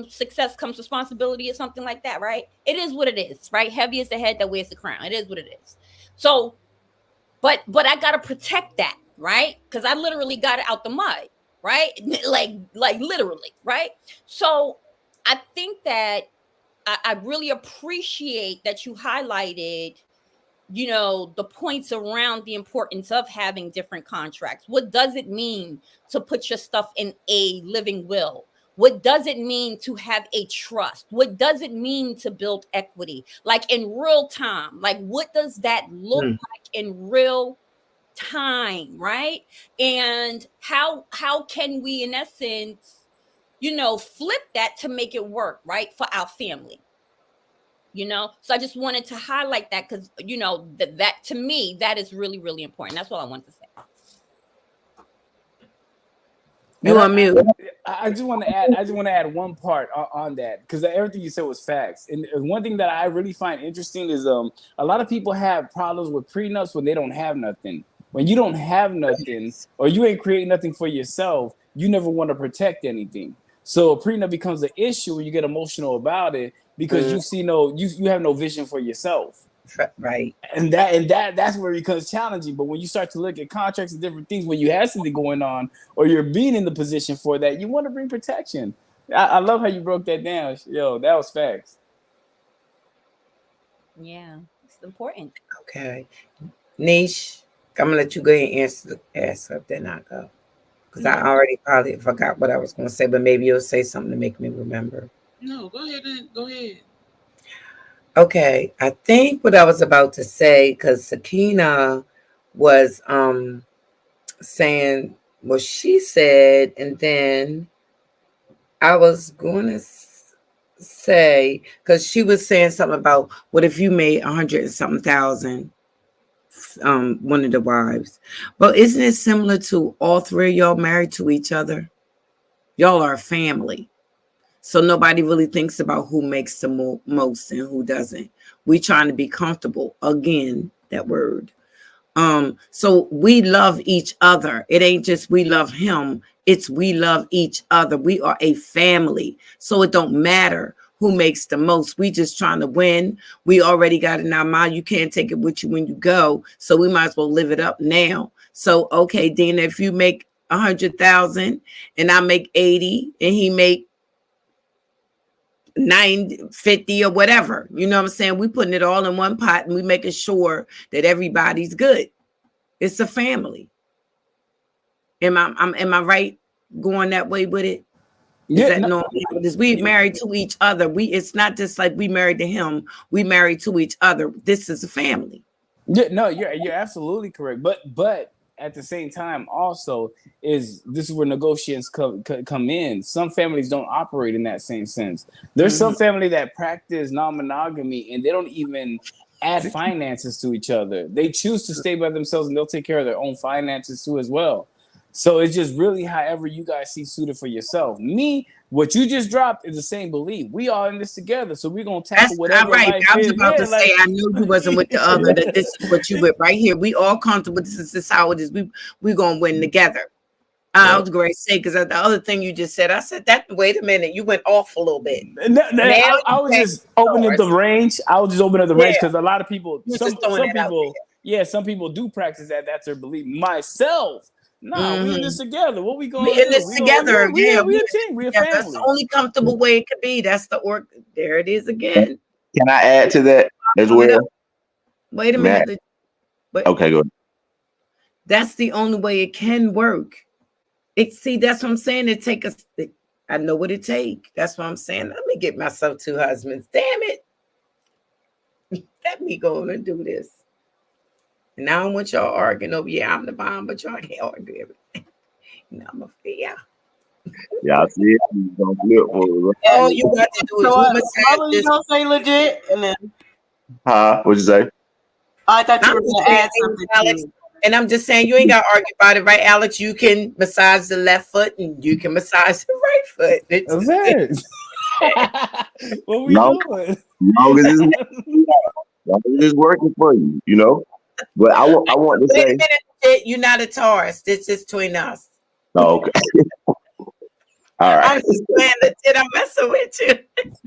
success comes responsibility, or something like that, right? It is what it is, right? Heavy is the head that wears the crown. It is what it is. So, but I gotta protect that, right? Because I literally got it out the mud, right? like literally, right? So I think that I really appreciate that you highlighted the points around the importance of having different contracts. What does it mean to put your stuff in a living will? What does it mean to have a trust? What does it mean to build equity? Like in real time, like what does that look like in real time, right? And how can we, in essence, flip that to make it work, right, for our family? So I just wanted to highlight that, because that to me, that is really, really important. That's all I wanted to say. You on mute. I just want to add one part on that, because everything you said was facts. And one thing that I really find interesting is a lot of people have problems with prenups when they don't have nothing. When you don't have nothing, or you ain't creating nothing for yourself, you never want to protect anything. So a prenup becomes an issue when you get emotional about it, because you see you have no vision for yourself. Right. And that's where it becomes challenging. But when you start to look at contracts and different things, when you have something going on, or you're being in the position for that, you want to bring protection. I love how you broke that down. Yo, that was facts. Yeah, it's important. Okay. Niche, I'm gonna let you go ahead and answer, then I go. Because I already probably forgot what I was gonna say, but maybe you'll say something to make me remember. No, go ahead. Okay, I think what I was about to say, because Sakina was saying what she said, and then I was going to say, because she was saying something about what if you made 100 and something thousand, one of the wives. But isn't it similar to all three of y'all married to each other? Y'all are a family. So nobody really thinks about who makes the most and who doesn't. We trying to be comfortable. Again, that word. So we love each other. It ain't just we love him. It's we love each other. We are a family. So it don't matter who makes the most. We just trying to win. We already got it in our mind. You can't take it with you when you go. So we might as well live it up now. So, okay, Dina, if you make 100,000 and I make 80 and he make 950 or whatever, you know what I'm saying? We putting it all in one pot and we making sure that everybody's good. It's a family. Am I right going that way with it? Is that normal? Because we married to each other. It's not just like we married to him. We married to each other. This is a family. Yeah, no, you're absolutely correct. But at the same time, also this is where negotiations come in. Some families don't operate in that same sense. There's some family that practice non-monogamy and they don't even add finances to each other. They choose to stay by themselves and they'll take care of their own finances too as well. So it's just really however you guys see suited for yourself. Me, what you just dropped is the same belief. We all in this together, so we're gonna tackle whatever life is. I was about to say, I knew you wasn't with the other. That this is what you with right here. We all comfortable. This is how it is. We gonna win together. I was going to say, because the other thing you just said, I said that. Wait a minute, you went off a little bit. I was just opening up the range. I was just opening up the range because a lot of people, some people do practice that. That's their belief. Myself. No, we in this together. What we going to do? We in this together. We a team. We a family. That's the only comfortable way it could be. That's the There it is again. Can I add to that as well? Wait a minute. Okay, go ahead. That's the only way it can work. See, that's what I'm saying. I know what it takes. That's what I'm saying. Let me get myself 2 husbands. Damn it. Let me go and do this. And I don't want y'all arguing over, I'm the bomb, but y'all can't argue everything. I'm a yeah. Yeah, I see it. All you got to do is you don't say legit, and then what'd you say? I thought you were going to add something, Alex. And I'm just saying, you ain't got to argue about it, right, Alex? You can massage the left foot, and you can massage the right foot. It's what we doing? Long as it's working for you, you know. But I want to say, wait a minute, you're not a Taurus. This is between us. Oh, okay. All right. I'm just playing legit. I'm messing with you.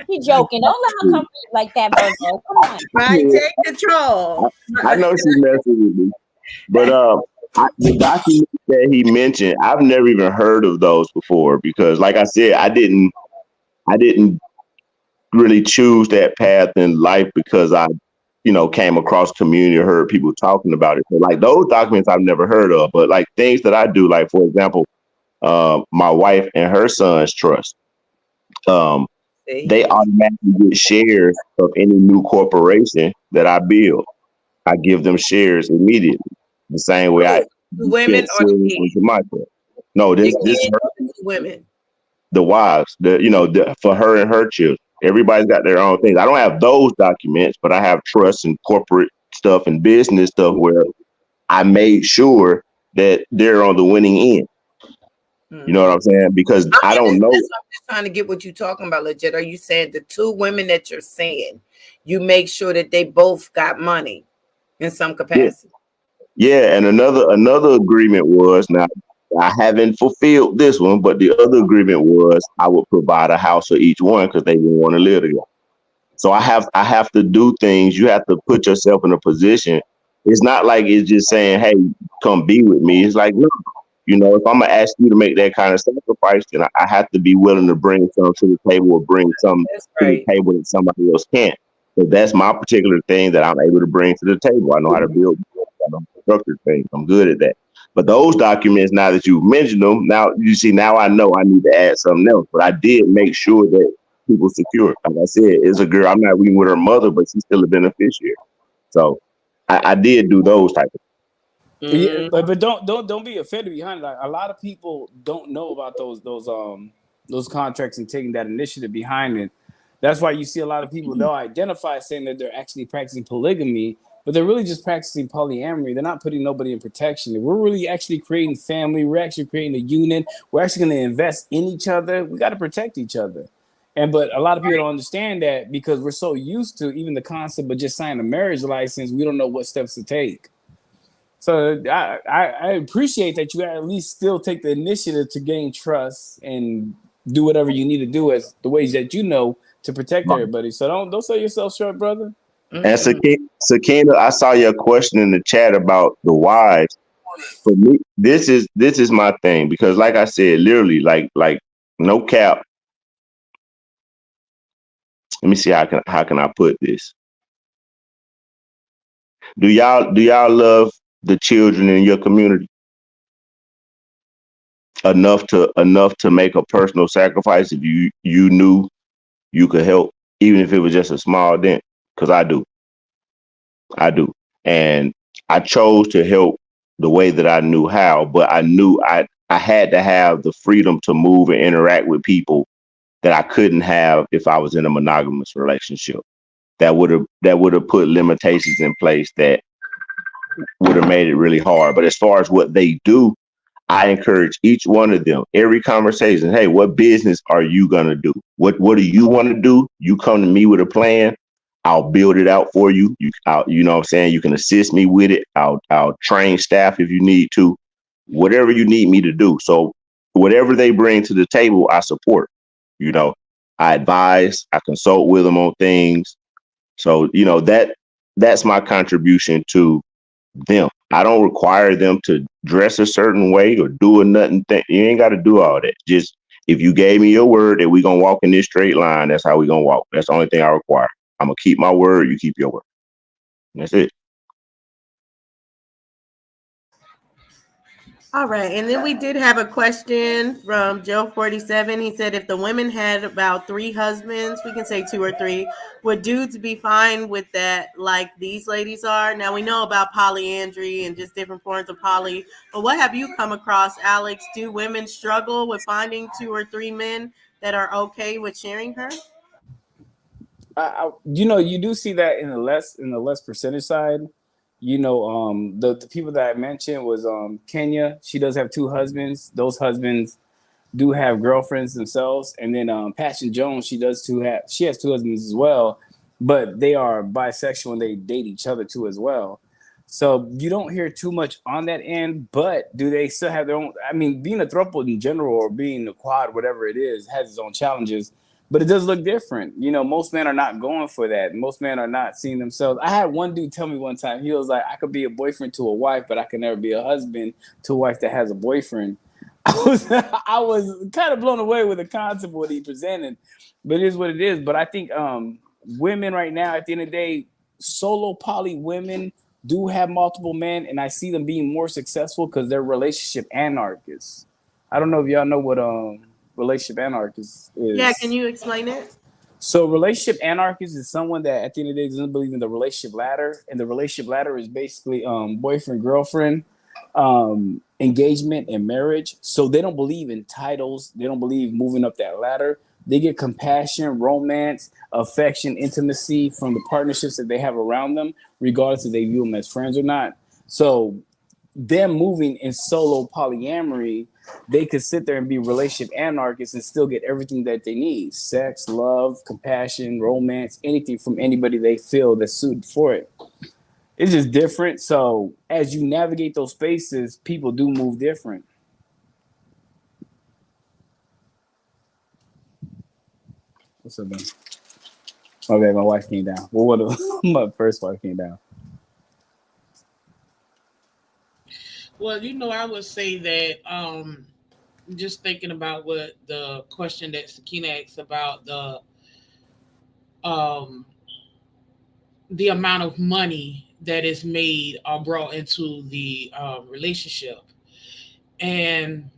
He joking. Don't let her come for you like that, Virgo. Come on. Right, Yeah, take control. I know she messing with me, but the documents that he mentioned, I've never even heard of those before because, like I said, I didn't really choose that path in life because I, came across community or heard people talking about it. So, like those documents I've never heard of, but like things that I do, like for example, my wife and her son's trust. Um, See? they automatically get shares of any new corporation that I build. I give them shares immediately. The same way I Two women get or the shares kids? into my trust. No, Your this kids or the two women? the wives, for her and her children. Everybody's got their own things. I don't have those documents, but I have trust and corporate stuff and business stuff where I made sure that they're on the winning end. You know what I'm saying? Because I I mean, don't know. that's what I'm just trying to get what you're talking about, legit. Are you saying the two women that you're saying, you make sure that they both got money in some Yeah, capacity? yeah. And another agreement was now I haven't fulfilled this one, but the other agreement was I would provide a house for each one because they didn't want to live together. So I have to do things. You have to put yourself in a position. It's not like it's just saying, "Hey, come be with me." It's like, no, if I'm gonna ask you to make that kind of sacrifice, then I have to be willing to bring some to the table or bring some That's to the right. table that somebody else can't. So that's my particular thing that I'm able to bring to the table. I know how to build, I know how to structure things. I'm good at that. But those documents, now that you've mentioned them, now you see, now I know I need to add something else. But I did make sure that people secure. Like I said, it's a girl. I'm not even with her mother, but she's still a beneficiary. So I did do those type of Yeah, Mm. but don't be offended behind it. Like a lot of people don't know about those contracts and taking that initiative behind it. That's why you see a lot of people, they'll identify saying that they're actually practicing polygamy, but they're really just practicing polyamory. They're not putting nobody in protection. We're really actually creating family. We're actually creating a unit. We're actually going to invest in each other. We got to protect each other. But a lot of people don't understand that because we're so used to even the concept of just signing a marriage license, we don't know what steps to take. So I appreciate that you at least still take the initiative to gain trust and do whatever you need to do as the ways that you know to protect things. everybody. So don't sell yourself short, brother. And Mm-mm. Sakina, I saw your question in the chat about the wives. For me, this is my thing because, like I said, literally, like no cap. Let me see how can I put this. Do y'all love the children in your community enough to make a personal sacrifice if you knew you could help, even if it was just a small dent? Because I do, and I chose to help the way that I knew how, but I knew I had to have the freedom to move and interact with people that I couldn't have if I was in a monogamous relationship. That would have put limitations in place that would have made it really hard. But as far as what they do, I encourage each one of them, every conversation, hey, what business are you gonna do? What do you want to do? You come to me with a plan. I'll build it out for you. You know what I'm saying? You can assist me with it. I'll train staff if you need to. Whatever you need me to do. So whatever they bring to the table, I support. You know, I advise, I consult with them on things. So, that's my contribution to them. I don't require them to dress a certain way or do a nothing thing. You ain't got to do all that. Just if you gave me your word that we gonna walk in this straight line, that's how we gonna walk. That's the only thing I require. I'm gonna keep my word. You keep your word. That's it. All right, and then we did have a question from Joe47. He said, if the women had about 3 husbands, we can say 2 or 3, would dudes be fine with that like these ladies are? Now we know about polyandry and just different forms of poly, but what have you come across, Alex? Do women struggle with finding 2 or 3 men that are okay with sharing her? You do see that in the less percentage side. The people that I mentioned was Kenya. She does have 2 husbands. Those husbands do have girlfriends themselves, and then Passion Jones, she has 2 husbands as well, but they are bisexual and they date each other too as well. So you don't hear too much on that end, but do they still have their own? I mean, being a throuple in general or being a quad, whatever it is, has its own challenges, but it does look different. You know, most men are not going for that. Most men are not seeing themselves. I had one dude tell me one time, he was like, I could be a boyfriend to a wife, but I could never be a husband to a wife that has a boyfriend. I was kind of blown away with the concept of what he presented, but it is what it is. But I think women right now, at the end of the day, solo poly women do have multiple men, and I see them being more successful because they're relationship anarchists. I don't know if y'all know what relationship anarchist is. Yeah, can you explain it? So relationship anarchist is someone that at the end of the day doesn't believe in the relationship ladder, and the relationship ladder is basically boyfriend girlfriend, engagement and marriage. So they don't believe in titles. They don't believe moving up that ladder. They get compassion, romance, affection, intimacy from the partnerships that they have around them, regardless if they view them as friends or not. So them moving in solo polyamory, they could sit there and be relationship anarchists and still get everything that they need: sex, love, compassion, romance, anything from anybody they feel that's suited for it. It's just different. So as you navigate those spaces, people do move different. What's up, man? My bad, my wife came down. Well, what? My first wife came down. Well, I would say that just thinking about what the question that Sakina asked about um, the amount of money that is made or brought into the relationship. And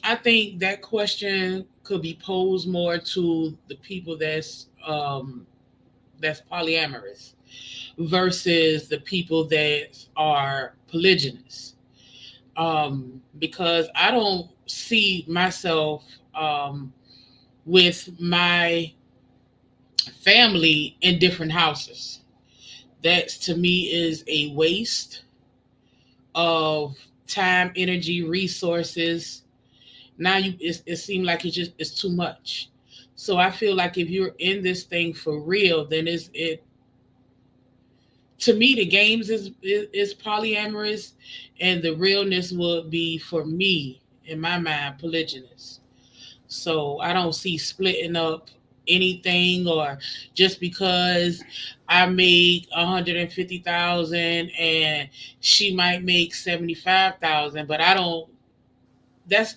I think that question could be posed more to the people that's polyamorous versus the people that are polygynous. Because I don't see myself with my family in different houses. That to me is a waste of time, energy, resources. Now it seems like it's too much. So I feel like if you're in this thing for real, then it to me the games is polyamorous, and the realness would be for me in my mind polygynous. So I don't see splitting up anything, or just because I make 150,000 and she might make 75,000, but I don't. That's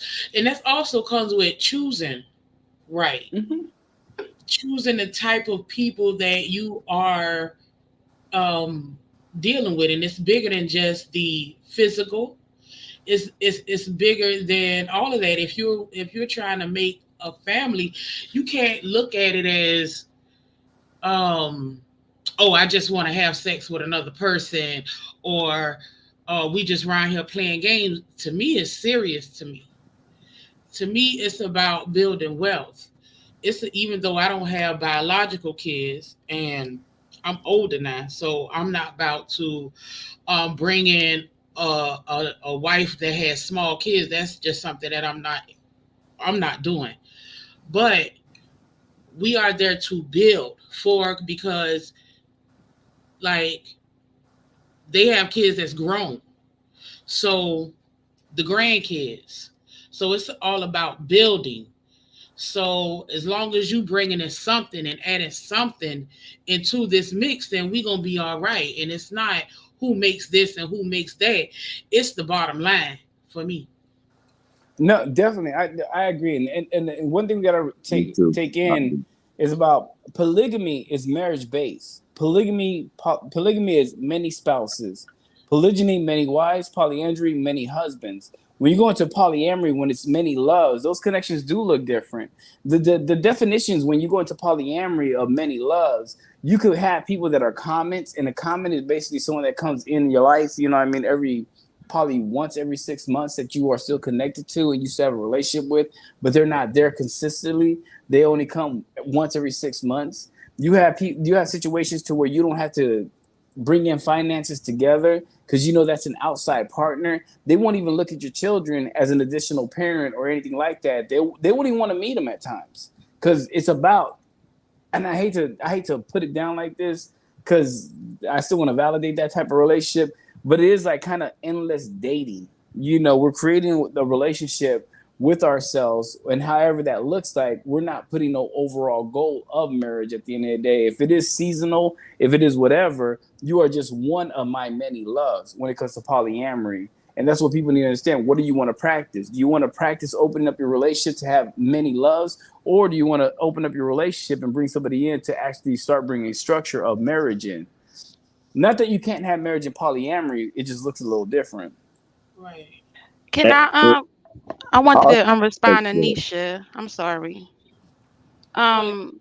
also comes with choosing right, Mm-hmm. choosing the type of people that you are um, dealing with, and it's bigger than just the physical. It's bigger than all of that. If you're trying to make a family, you can't look at it as um oh, I just want to have sex with another person, or we just around here playing games. To me, it's serious. To me it's about building wealth. Even though I don't have biological kids, and I'm older now, so I'm not about to bring in a wife that has small kids. That's just something that I'm not doing. But we are there to build for, because like they have kids that's grown, so the grandkids. So it's all about building. So as long as you bringing in something and adding something into this mix, then we gonna be all right. And it's not who makes this and who makes that. It's the bottom line for me. No, definitely, I agree, and one thing we gotta Me take too. take in is about polygamy is marriage based. Polygamy is many spouses. Polygyny, many wives. Polyandry, many husbands. When you go into polyamory, when it's many loves, those connections do look different. The definitions when you go into polyamory of many loves, you could have people that are comments, and a comment is basically someone that comes in your life. You know what I mean? Probably once every 6 months that you are still connected to and you still have a relationship with, but they're not there consistently. They only come once every 6 months. You have situations to where you don't have to bring in finances together because you know that's an outside partner. They won't even look at your children as an additional parent or anything like that. They wouldn't even want to meet them at times because it's about, and I hate to put it down like this because I still want to validate that type of relationship, but it is like kind of endless dating. We're creating the relationship with ourselves, and however that looks like, we're not putting no overall goal of marriage at the end of the day. If it is seasonal, if it is whatever, you are just one of my many loves when it comes to polyamory. And that's what people need to understand. What do you want to practice? Do you want to practice opening up your relationship to have many loves? Or do you want to open up your relationship and bring somebody in to actually start bringing structure of marriage in? Not that you can't have marriage in polyamory, it just looks a little different. Right. Can I wanted to respond to Nisha. I'm sorry. But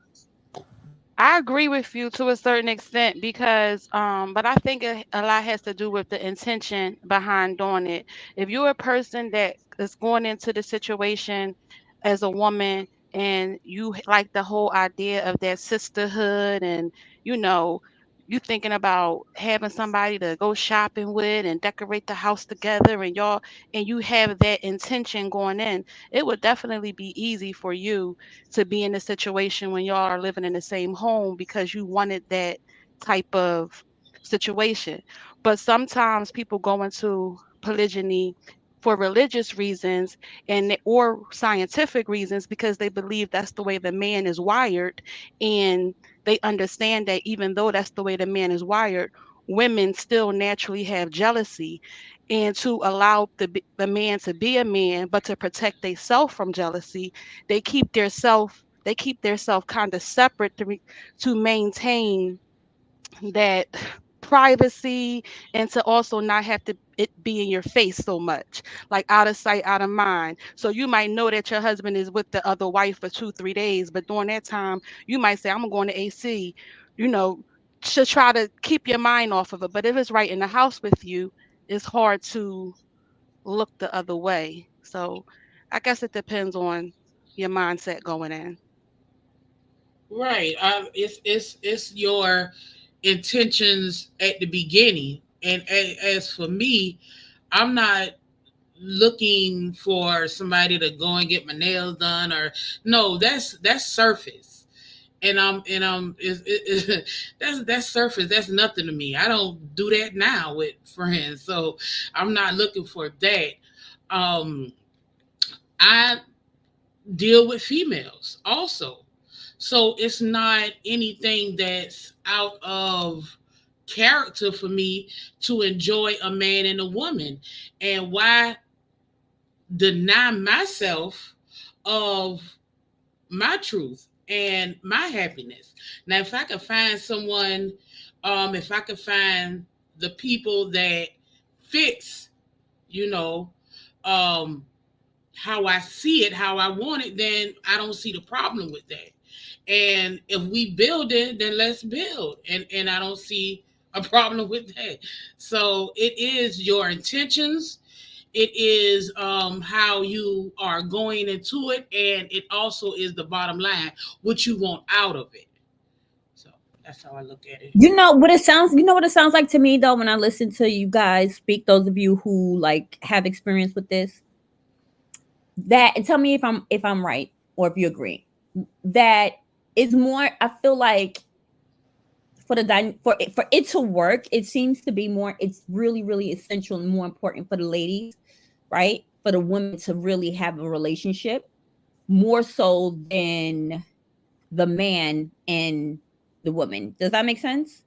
I agree with you to a certain extent because, but I think a lot has to do with the intention behind doing it. If you're a person that is going into the situation as a woman and you like the whole idea of that sisterhood and, you know, you thinking about having somebody to go shopping with and decorate the house together and y'all, and you have that intention going in, it would definitely be easy for you to be in a situation when y'all are living in the same home because you wanted that type of situation. But sometimes people go into polygyny for religious reasons or scientific reasons because they believe that's the way the man is wired, and they understand that even though that's the way the man is wired, women still naturally have jealousy, and to allow the man to be a man but to protect themselves from jealousy, they keep their self kind of separate to maintain that privacy and to also not have to it be in your face so much, like out of sight out of mind. So you might know that your husband is with the other wife for 2 3 days, but during that time you might say, I'm going to AC, you know, to try to keep your mind off of it. But if it's right in the house with you, it's hard to look the other way. So I guess it depends on your mindset going in. right, it's your intentions at the beginning. And as for me, I'm not looking for somebody to go and get my nails done, or no, that's surface. And that's surface. That's nothing to me. I don't do that now with friends, so I'm not looking for that. um I deal with females also, so it's not anything that's out of character for me to enjoy a man and a woman. And why deny myself of my truth and my happiness? Now, if I could find someone, if I could find the people that fits, you know, um, how I see it, how I want it, then I don't see the problem with that. And if we build it, then let's build. And I don't see a problem with that. So it is your intentions, it is how you are going into it, and it also is the bottom line, what you want out of it. So that's how I look at it. You know what it sounds like to me though when I listen to you guys speak, those of you who like have experience with this. That, and tell me if I'm right or if you agree. That is more, I feel like for it to work, it seems to be more, it's really, really essential and more important for the ladies, right? For the women to really have a relationship more so than the man and the woman. Does that make sense?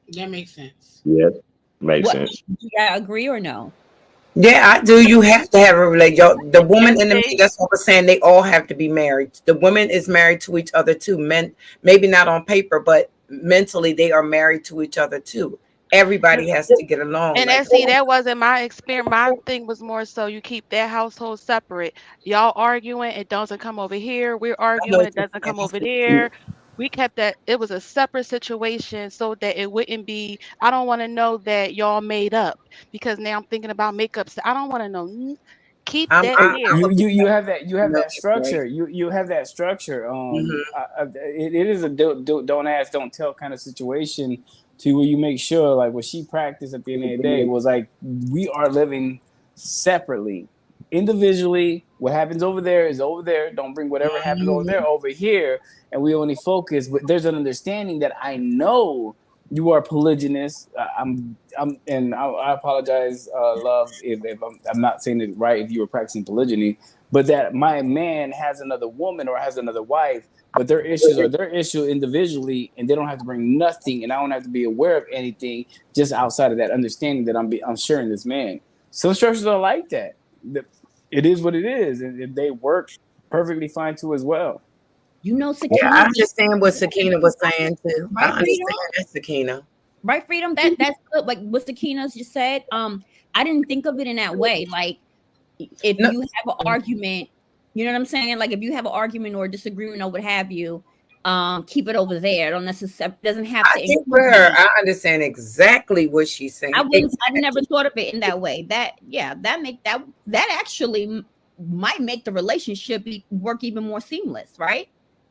That makes sense. Yes, makes What, sense. yeah, agree or no? Yeah, I do. You have to have a relationship. The woman and the man, MC, that's what we're saying. They all have to be married. The woman is married to each other too. Men, maybe not on paper, but mentally they are married to each other too. Everybody has to get along. and Like, see, that wasn't my experience. My thing was more so you keep that household separate. Y'all arguing, it doesn't come over here. We're I know arguing, what it you're doesn't come over saying. there. We kept that, it was a separate situation so that it wouldn't be, I don't want to know that y'all made up because now I'm thinking about makeup. So I don't want to know. Keep that I'm there. gonna be You have no, that that's right. structure. You have that structure. Hmm. It is a don't ask, don't tell kind of situation to where you make sure like what she practiced at the end of the day was like we are living separately, individually. What happens over there is over there. Don't bring whatever happens over there over here, and we only focus. But there's an understanding that I know you are polygynous. And I apologize, love, if I'm not saying it right. If you were practicing polygyny, but that my man has another woman or has another wife, but their issues are their issue individually, and they don't have to bring nothing, and I don't have to be aware of anything just outside of that understanding that I'm sharing this man. Some structures are like that. It is what it is, and they work perfectly fine too as well. You know, Yeah, I Sakina. understand what Sakina was saying too. I Right, Freedom? understand that, Sakina. Right, Freedom. That's good. Like what Sakina's just said. I didn't think of it in that way. Like if No, you have an argument, you know what I'm saying? Like if you have an argument or a disagreement or what have you, keep it over there. Don't necessarily doesn't have I to think for include her, me. I understand exactly what she's saying. I never thought of it in that way. That that actually might make the relationship work even more seamless, right?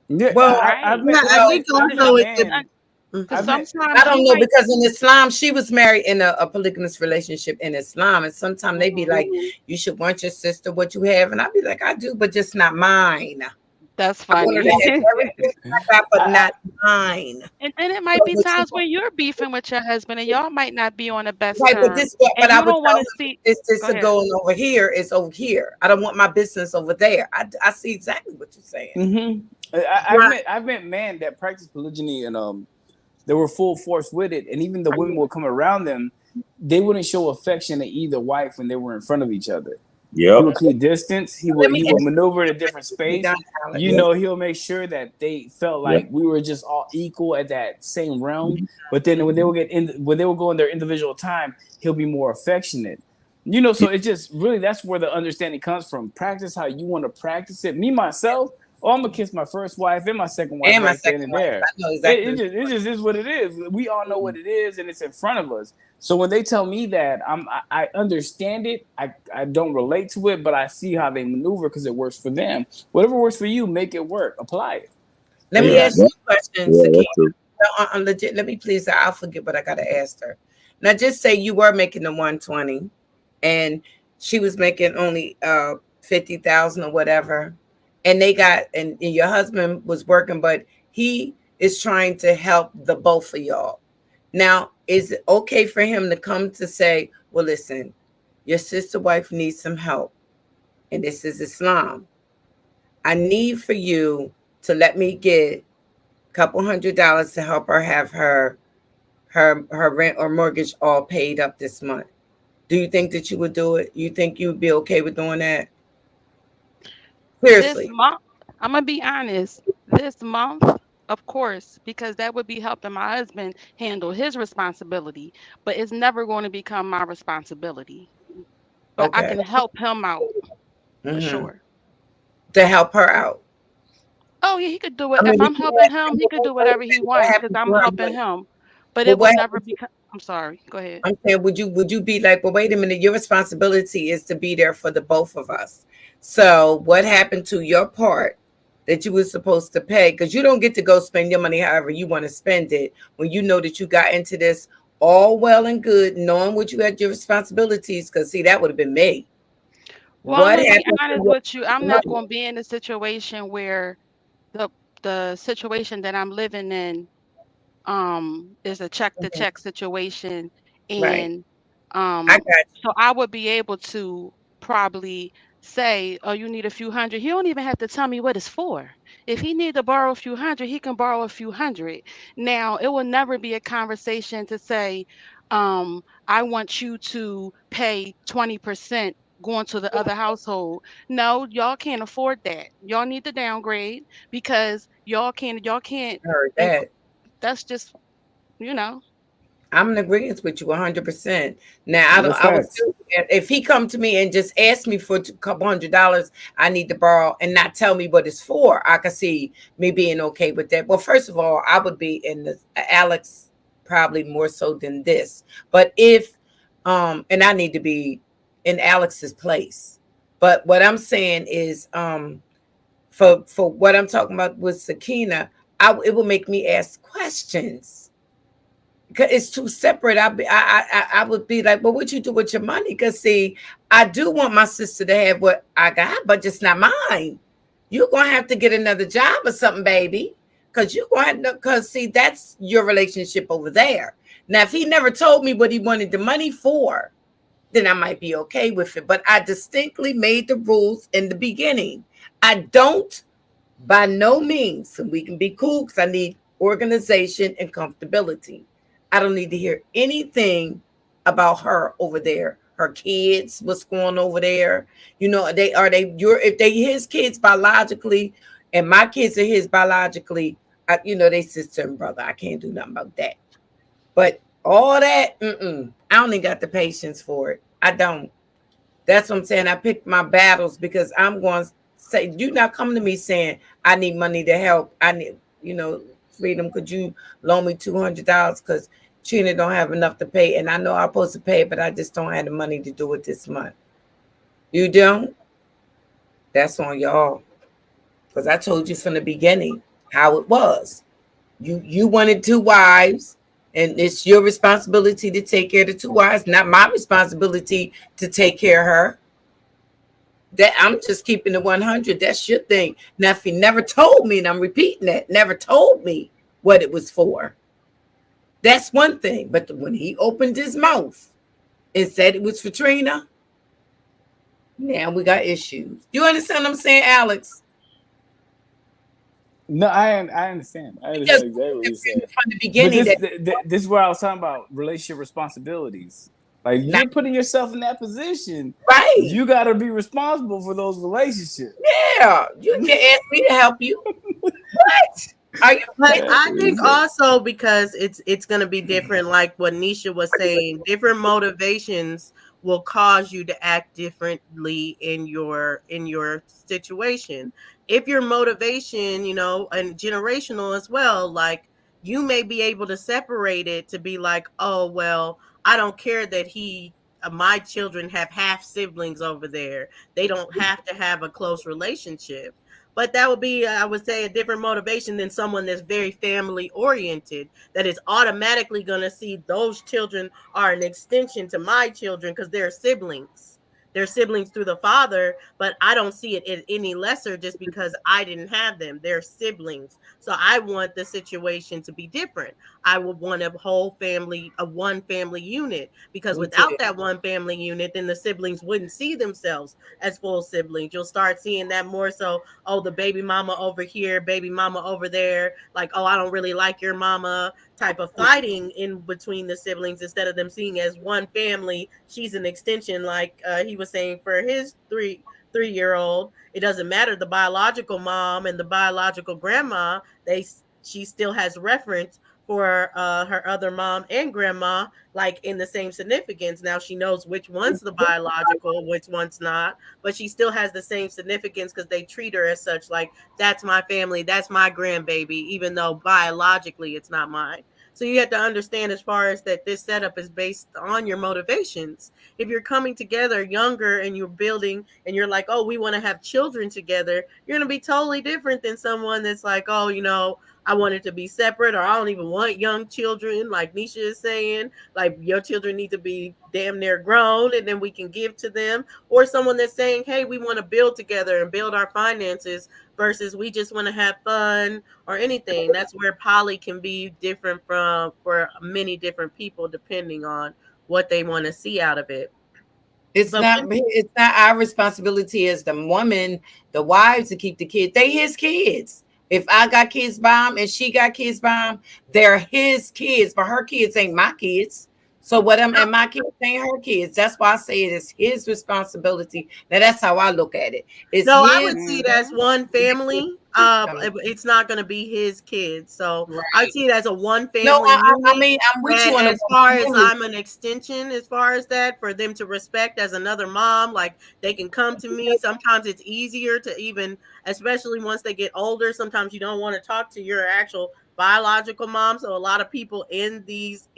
Yeah, Well, I've No, met, I think I've also met it's the, men. Because I've met. sometimes I don't you know might. because in Islam, she was married in a polygamous relationship in Islam, and sometimes they be like, "You should want your sister what you have," and I'd be like, "I do, but just not mine. That's I want her funny. to have everything I got, but I, not mine." And it So might be what you times when you're beefing with your husband and y'all might not be on the best right, but terms. this what And I you would don't tell want him to see. this Go is ahead. going over here is over here. I don't want my business over there. I see exactly what you're saying. I've met men that practice polygyny, and they were full force with it, and even the women would come around them. They wouldn't show affection to either wife when they were in front of each other. He Yep. would keep distance. Let me He would maneuver in a different be space. done, Alex. You know, he'll make sure that they felt Yep. like we were just all equal at that same realm. Mhm. But then when they will when they will go in their individual time, he'll be more affectionate. You know, so it's just really that's where the understanding comes from. Practice how you want to practice it. Me myself, oh, I'm gonna kiss my first wife and my second wife And my right then second and wife. there. I know exactly. It just is what it is. We all know what it is, and it's in front of us. So when they tell me that, I understand it. I don't relate to it, but I see how they maneuver because it works for them. Whatever works for you, make it work. Apply it. Let There you me have ask it. you a question, Yeah, Sakina. that's true. I'm legit. Let me please. I'll forget what I gotta ask her. Now, just say you were making the 120, and she was making only 50,000 or whatever, and they got and your husband was working, but he is trying to help the both of y'all. Now, is it okay for him to come to say, "Well, listen, your sister wife needs some help, and this is Islam. I need for you to let me get couple $100 to help her have her rent or mortgage all paid up this month." Do you think that you would do it? You think you would be okay with doing that? This Seriously. month, I'm gonna be honest. This month, of course, because that would be helping my husband handle his responsibility, but it's never going to become my responsibility. But I Okay. can help him out for Hmm. sure. To help her out. Oh yeah, he could do it. I If mean, I'm helping him, he could do wait a whatever he minute, what wants because happened I'm to her? helping him. But But it will what never happened become. I'm sorry. Go ahead. I'm saying, would you be like, well, wait a minute, your responsibility is to be there for the both of us. So what happened to your part that you were supposed to pay? Because you don't get to go spend your money however you want to spend it when you know that you got into this all well and good, knowing what you had your responsibilities. Because see, that would have been me. Well, I'm What gonna be happened to honest your with you. I'm not gonna be in a situation where the the situation that I'm living in is a check to check situation, right? and I um got so I would be able to probably say, oh, you need a few hundred. He don't even have to tell me what it's for. If he need to borrow a few hundred, he can borrow a few hundred. Now it will never be a conversation to say, I want you to pay 20% going to the other household. No, y'all can't afford that. Y'all need to downgrade because y'all can't you. Heard inc- that. that's just, you know. I'm in agreement with you 100%. Now, I don't. That's I would facts. still, if he come to me and just ask me for a couple $100, I need to borrow and not tell me what it's for. I could see me being okay with that. Well, first of all, I would be in the Alex probably more so than this. But if and I need to be in Alex's place. But what I'm saying is for what I'm talking about with Sakina, it will make me ask questions because it's too separate. I would be like, well, what you do with your money? Because see, I do want my sister to have what I got, but just not mine. You're gonna have to get another job or something, baby. Because you going to, because see, that's your relationship over there. Now, if he never told me what he wanted the money for, then I might be okay with it. But I distinctly made the rules in the beginning. I don't, by no means, and we can be cool because I need organization and comfortability. I don't need to hear anything about her over there, her kids, what's going over there. You know, they your if they his kids biologically, and my kids are his biologically. You know, they sister and brother. I can't do nothing about that. But all that, I don't even got the patience for it. I don't. That's what I'm saying. I picked my battles because I'm going to say, you not come to me saying, I need money to help. I need, Freedom, could you loan me $200? Because Trina don't have enough to pay. And I know I'm supposed to pay, but I just don't have the money to do it this month. You don't? That's on y'all. Because I told you from the beginning how it was. You wanted two wives, and it's your responsibility to take care of the two wives, not my responsibility to take care of her. That I'm just keeping the 100. That's your thing. Now, if he never told me, and I'm repeating that, never told me what it was for, that's one thing. But when he opened his mouth and said it was for Trina, now we got issues. You understand what I'm saying, Alex? No, I understand. I understand exactly what you're saying. From the beginning, But this is where I was talking about relationship responsibilities. Like, you're putting yourself in that position, right? You got to be responsible for those relationships. Yeah, you can ask me to help you. What? But I think also because it's going to be different, like what Nisha was saying, different motivations will cause you to act differently in your situation. If your motivation, and generational as well, like you may be able to separate it to be like, oh, well, I don't care that my children have half siblings over there. They don't have to have a close relationship. But that would be, I would say, a different motivation than someone that's very family oriented, that is automatically going to see those children are an extension to my children because they're siblings. They're siblings through the father, but I don't see it any lesser just because I didn't have them. They're siblings. So I want the situation to be different. I would want a whole family, a one family unit, because without that one family unit, then the siblings wouldn't see themselves as full siblings. You'll start seeing that more so, oh, the baby mama over here, baby mama over there, like, oh, I don't really like your mama type of fighting in between the siblings, instead of them seeing as one family. She's an extension, like he was saying for his three-year-old. It doesn't matter, the biological mom and the biological grandma, she still has reference for her other mom and grandma, like in the same significance. Now she knows which one's the biological, which one's not, but she still has the same significance because they treat her as such, like, that's my family, that's my grandbaby, even though biologically it's not mine. So you have to understand, as far as that, this setup is based on your motivations. If you're coming together younger and you're building and you're like, oh, we want to have children together, you're going to be totally different than someone that's like, oh, I want it to be separate, or I don't even want young children, like Nisha is saying, like your children need to be damn near grown and then we can give to them. Or someone that's saying, hey, we want to build together and build our finances versus we just want to have fun or anything. That's where poly can be different for many different people, depending on what they want to see out of it. It's not our responsibility as the woman, the wives, to keep the kids. They his kids. If I got kids by him and she got kids by him, they're his kids, but her kids ain't my kids. So and my kids ain't her kids. That's why I say it is his responsibility. Now that's how I look at it. I would see it as one family. It's not going to be his kids, so right. I see it as a one family. No, I mean, I'm with you on as far as I'm an extension, as far as that, for them to respect as another mom. Like, they can come to me. Sometimes it's easier to even, especially once they get older. Sometimes you don't want to talk to your actual biological mom. So a lot of people in these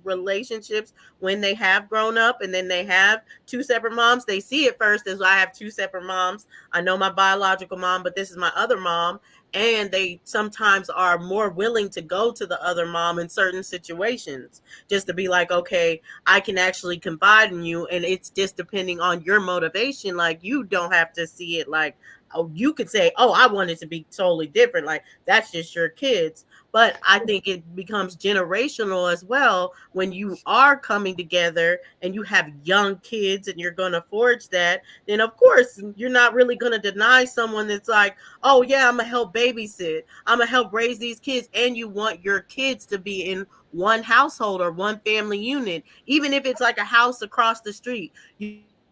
relationships, when they have grown up and then they have two separate moms, they see it first as, I have two separate moms. I know my biological mom, but this is my other mom. And they sometimes are more willing to go to the other mom in certain situations, just to be like, okay, I can actually confide in you. And it's just depending on your motivation. Like, you don't have to see it like, oh, you could say, oh, I want it to be totally different. Like that's just your kids. But I think it becomes generational as well when you are coming together and you have young kids and you're going to forge that. Then, of course, you're not really going to deny someone that's like, oh, yeah, I'm going to help babysit. I'm going to help raise these kids. And you want your kids to be in one household or one family unit, even if it's like a house across the street.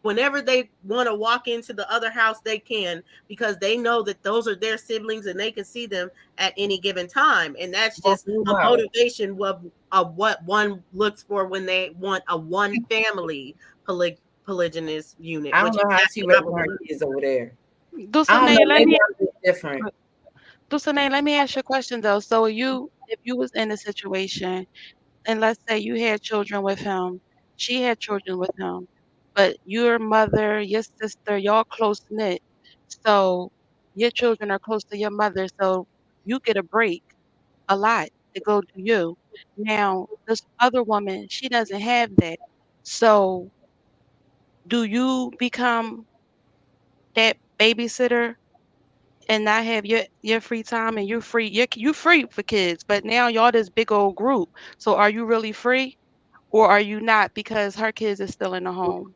Whenever they want to walk into the other house, they can, because they know that those are their siblings and they can see them at any given time. And that's just a motivation of what one looks for when they want a one family polygynous unit. I Which don't know how she raising her kids over there. I don't know. Dulcinea, let Maybe me I'm just different. Dulcinea, let me ask you a question though. So if you was in a situation, and let's say you had children with him, she had children with him, but your mother, your sister, y'all close knit, so your children are close to your mother, so you get a break a lot to go to you. Now, this other woman, she doesn't have that. So, do you become that babysitter and not have your free time and you're free? You free for kids, but now y'all this big old group. So, are you really free? Or are you not because her kids is still in the home?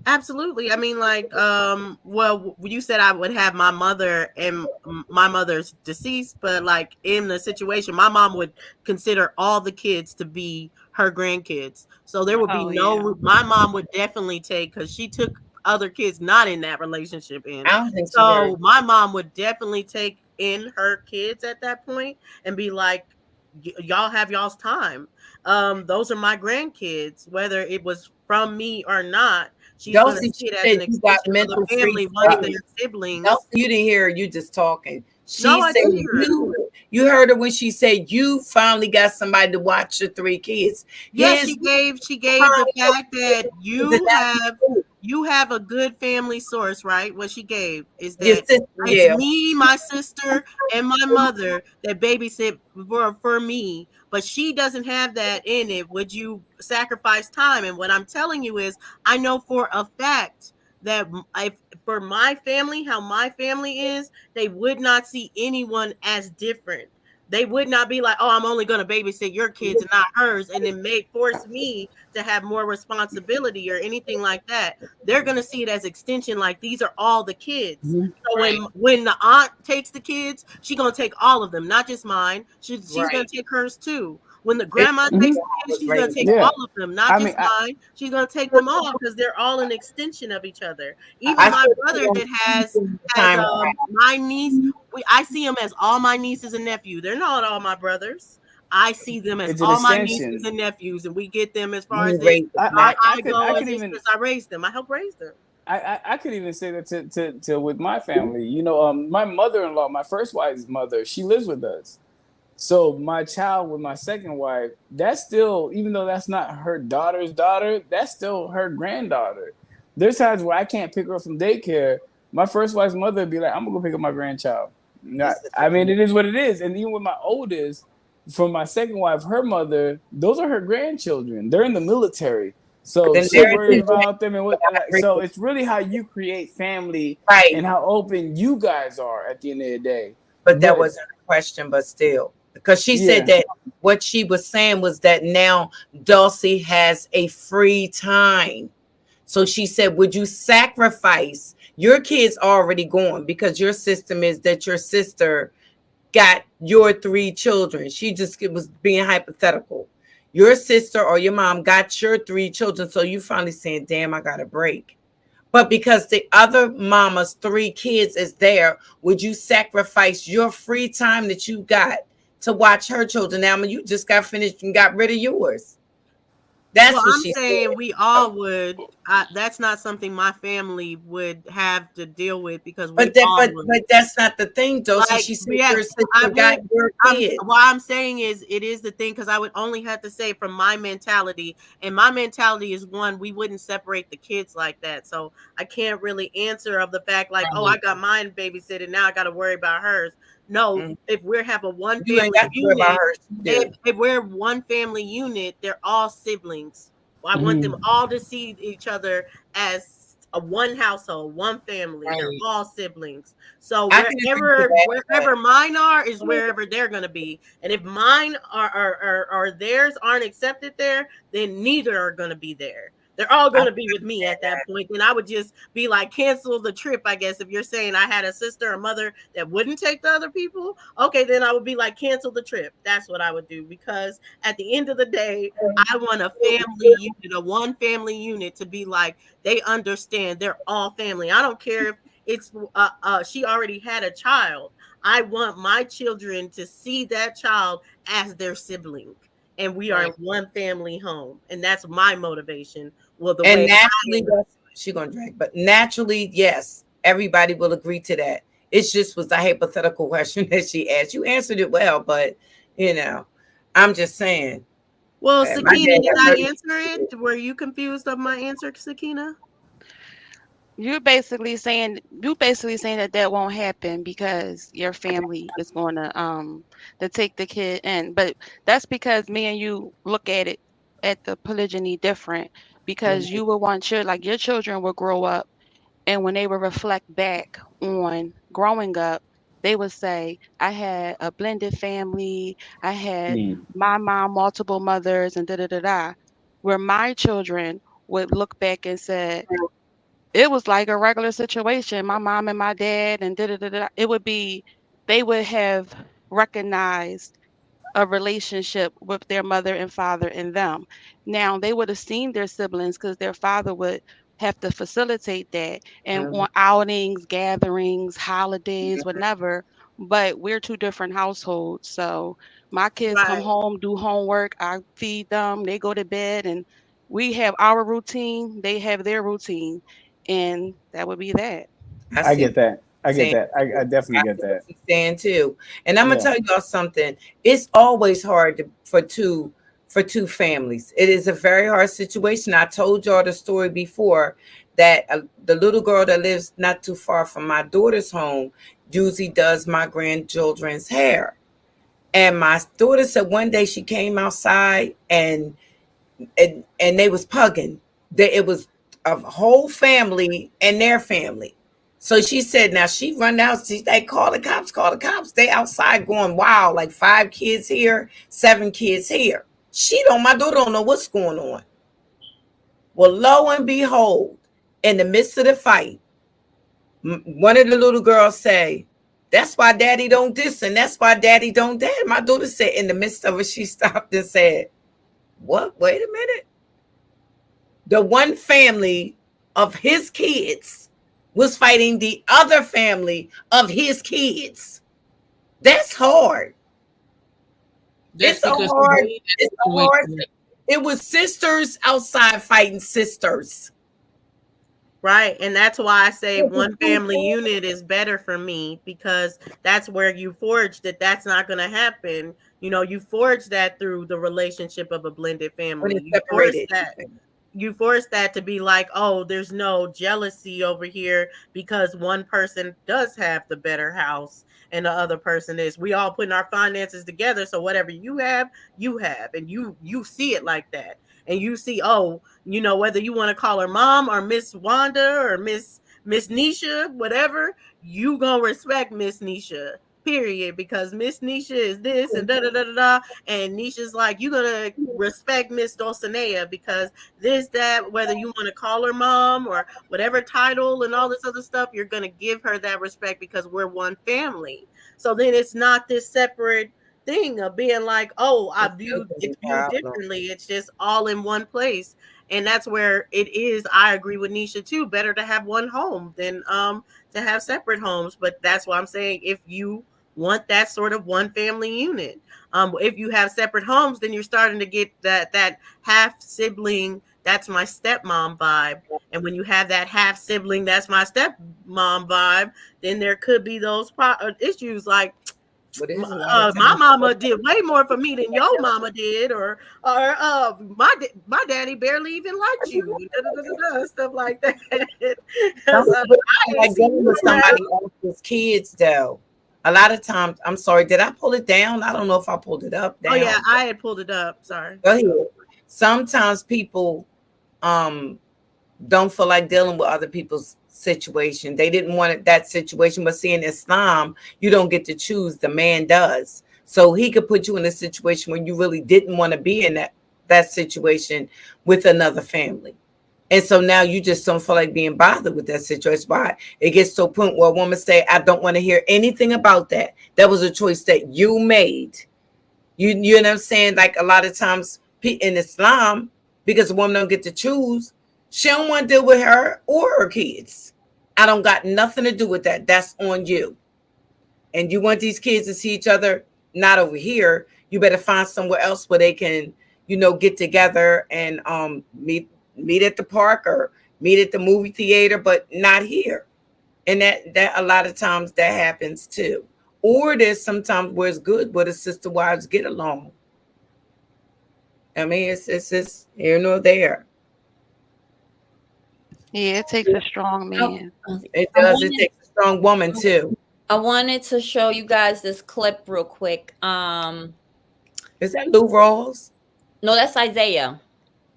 Absolutely. I mean, like, well, you said I would have my mother and my mother's deceased, but like in the situation, my mom would consider all the kids to be her grandkids. So there would be Oh yeah. my mom would definitely take, because she took other kids not in that relationship in. I don't think she heard. So my mom would definitely take in her kids at that point and be like, y'all have y'all's time. Those are my grandkids, whether it was from me or not. She's going to Dulcie, see it she as an said you got extension of the mental free family once space. they're siblings. Dulcie, you didn't hear her. You just talking. No, She I said did hear it. you heard her when she said you finally got somebody to watch your 3 kids. Yeah, His she gave the fact that you have a good family source, right? What she gave is your that sister, it's yeah. me, my sister, and my mother that babysit for me, but she doesn't have that in it. Would you sacrifice time? And what I'm telling you is, I know for a fact that if for my family, how my family is, they would not see anyone as different. They would not be like, oh, I'm only going to babysit your kids and not hers, and then may force me to have more responsibility or anything like that. They're going to see it as extension, like these are all the kids. Mm-hmm. So Right. when the aunt takes the kids, she's going to take all of them, not just mine. She's going Right. to take hers too. When the It's grandma takes Mm-hmm. the how I kids, was she's going to raised. take Yeah. all of them, not I just mean, mine. She's going to take them all because they're all an extension of each other. Even I my said brother that has time around. my niece, I see them as all my nieces and nephews. They're not all my brothers. I see them as it's an all my nieces extension. and nephews, and we get them as far as You raised I, how my I, I I could go I as could it's even because I raised them. I help raise them. I could even say that to with my family. You know, my mother-in-law, my first wife's mother, she lives with us. So my child with my second wife, that's still, even though that's not her daughter's daughter, that's still her granddaughter. There's times where I can't pick her up from daycare. My first wife's mother would be like, I'm gonna go pick up my grandchild. Not, I mean, it is what it is. And even with my oldest, from my second wife, her mother, those are her grandchildren. They're in the military. So then she there worries is about them and what. So it's really how you create family right. and how open you guys are at the end of the day. But that But wasn't a question, but still. Because she said yeah, that what she was saying was that now Dulcie has a free time. So she said, would you sacrifice your kids already gone because your system is that your sister got your 3 children? She just it was being hypothetical. Your sister or your mom got your 3 children. So you finally saying, damn, I got a break. But because the other mama's 3 kids is there, would you sacrifice your free time that you got to watch her children? Now, I mean, you just got finished and got rid of yours. Well, That's what I'm she saying said. we all would. That's not something my family would have to deal with because we all would. But that's not the thing, Dulcie. Like, She said yeah, your I sister got would. your I'm kids. what I'm saying is it is the thing, because I would only have to say from my mentality, and my mentality is one, we wouldn't separate the kids like that. So I can't really answer of the fact like, oh, I Right. got mine babysitting, now I got to worry about hers. No, Mhm. if we're have a one You ain't family got to worry about unit, her. She do. if we're one family unit, they're all siblings. I want them mhm. all to see each other as a one household, one family. They're Right. all siblings. So I can agree to that. wherever mine are is wherever they're gonna be. And if mine or theirs aren't accepted there, then neither are gonna be there. They're all I gonna be with me at that point. Then I would just be like, cancel the trip, I guess. If you're saying I had a sister or mother that wouldn't take the other people, okay, then I would be like, cancel the trip. That's what I would do, because at the end of the day, I want a family unit, a one family unit, to be like, they understand they're all family. I don't care if it's she already had a child. I want my children to see that child as their sibling, and we are Right. one family home, and that's my motivation. Well, the And way naturally, she's gonna drink, but naturally, yes, everybody will agree to that. It just was a hypothetical question that she asked. You answered it well, but you know, I'm just saying. Well, My Sakina, dad did got I 30. answer it? Were you confused of my answer, Sakina? You're basically saying that that won't happen because your family is going to take the kid in. But that's because me and you look at it at the polygyny different, because you will want your children will grow up, and when they will reflect back on growing up, they would say, I had a blended family, I had Mm. my mom, multiple mothers, and da da da da. Where my children would look back and say, it was like a regular situation. My mom and my dad, and da da da da. It would be, they would have recognized a relationship with their mother and father and them. Now they would have seen their siblings because their father would have to facilitate that and Mhm. on outings, gatherings, holidays, whatever. But we're two different households. So my kids come Right. home, do homework, I feed them, they go to bed, and we have our routine, they have their routine. And that would be that. I I see get that. I get saying. that. I definitely I get see what that. you're saying too. And I'm gonna Yeah. tell y'all something. It's always hard for two families. It is a very hard situation. I told y'all the story before that the little girl that lives not too far from my daughter's home usually does my grandchildren's hair. And my daughter said one day she came outside and they was pugging. It was a whole family and their family. So she said, now she run out. They call the cops, call the cops. They outside going wild, like 5 kids here, 7 kids here. My daughter don't know what's going on. Well, lo and behold, in the midst of the fight, one of the little girls say, that's why daddy don't this and that's why daddy don't that. My daughter said in the midst of it, she stopped and said, what? Wait a minute. The one family of his kids was fighting the other family of his kids. That's hard. That's It's a because hard, they it's a hard. situation. It was sisters outside fighting sisters. Right. And that's why I say one family unit is better for me, because that's where you forge that's not going to happen. You forge that through the relationship of a blended When family. it's separated. You force that to be like, oh, there's no jealousy over here because one person does have the better house and the other person is. We all putting our finances together, so whatever you have, and you see it like that. And you see, oh, whether you want to call her mom or Miss Wanda or Miss Nisha, whatever, you gonna respect Miss Nisha, period, because Miss Nisha is this and da da da da da, and Nisha's like, you gonna respect Miss Dulcinea because this, that, whether you want to call her mom or whatever title and all this other stuff, you're gonna give her that respect because we're one family. So then it's not this separate thing of being like, oh, it's viewed differently. It's just all in one place. And that's where it is. I agree with Nisha too. Better to have one home than to have separate homes. But that's why I'm saying, if you want that sort of one family unit, if you have separate homes, then you're starting to get that half sibling, that's my stepmom vibe. And when you have that half sibling, that's my stepmom vibe, then there could be those issues like, But there's a lot of my times. mama did way more for me than your mama did, or my daddy barely even liked you, stuff like that. Some So people I don't ain't like seen dealing you with around. somebody else's kids, though. A lot of times, I'm sorry, did I pull it down? I don't know if I pulled it up, Oh yeah, down. I had pulled it up. Sorry. Go ahead. Sometimes people um don't feel like dealing with other people's situation. They didn't want that situation, but see, in Islam, you don't get to choose. The man does. So he could put you in a situation when you really didn't want to be in that situation with another family. And so now you just don't feel like being bothered with that situation. Why? It gets to a point where a woman say, I don't want to hear anything about that. That was a choice that you made. You know what I'm saying? Like a lot of times in Islam, because a woman don't get to choose, she don't want to deal with her or her kids. I don't got nothing to do with that. That's on you. And you want these kids to see each other, not over here. You better find somewhere else where they can, get together and meet at the park or meet at the movie theater, but not here. And that a lot of times that happens too. Or there's sometimes where it's good where the sister wives get along. I mean, it's just here nor there. Yeah, it takes a strong man. It does. It takes a strong woman too. I wanted to show you guys this clip real quick. Is that Lou Rawls? No, that's Isaiah.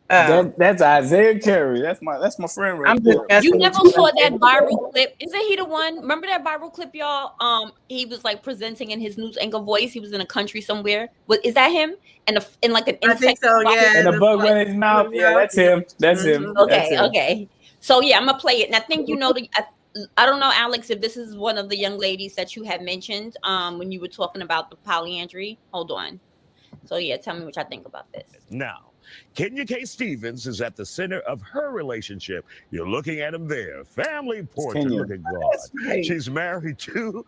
That's Isaiah Carey. That's my friend right there. You never saw that viral clip? Isn't he the one? Remember that viral clip, y'all? He was like presenting in his news anchor voice. He was in a country somewhere. Is that him? And in like an insect. I think so. Yeah. And a bug went in his mouth. Yeah, that's him. That's him. Okay. That's him. Okay. So yeah, I'm gonna play it. And I think I don't know, Alex, if this is one of the young ladies that you had mentioned when you were talking about the polyandry. Hold on. So yeah, tell me what y'all think about this. Now, Kenya K. Stevens is at the center of her relationship. You're looking at him there. Family portrait. Look at God. Right. She's married to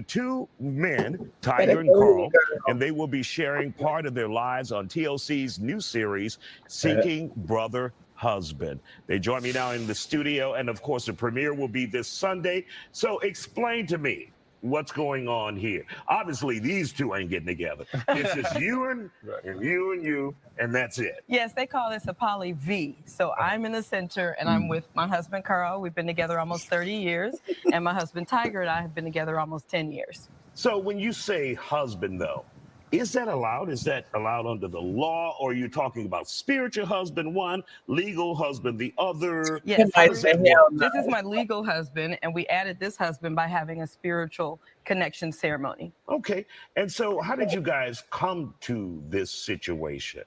two men, Tiger and Carl, and they will be sharing part of their lives on TLC's new series, Seeking Brother Husband. They join me now in the studio, and of course, the premiere will be this Sunday. So explain to me what's going on here. Obviously, these two ain't getting together. It's just you and you, and that's it. Yes, they call this a poly V. So I'm in the center, and I'm with my husband, Carl. We've been together almost 30 years, and my husband, Tiger, and I have been together almost 10 years. So when you say husband, though, is that allowed? Is that allowed under the law? Or are you talking about spiritual husband one, legal husband the other? Yes, this is my legal husband, and we added this husband by having a spiritual connection ceremony. Okay. And so how did you guys come to this situation?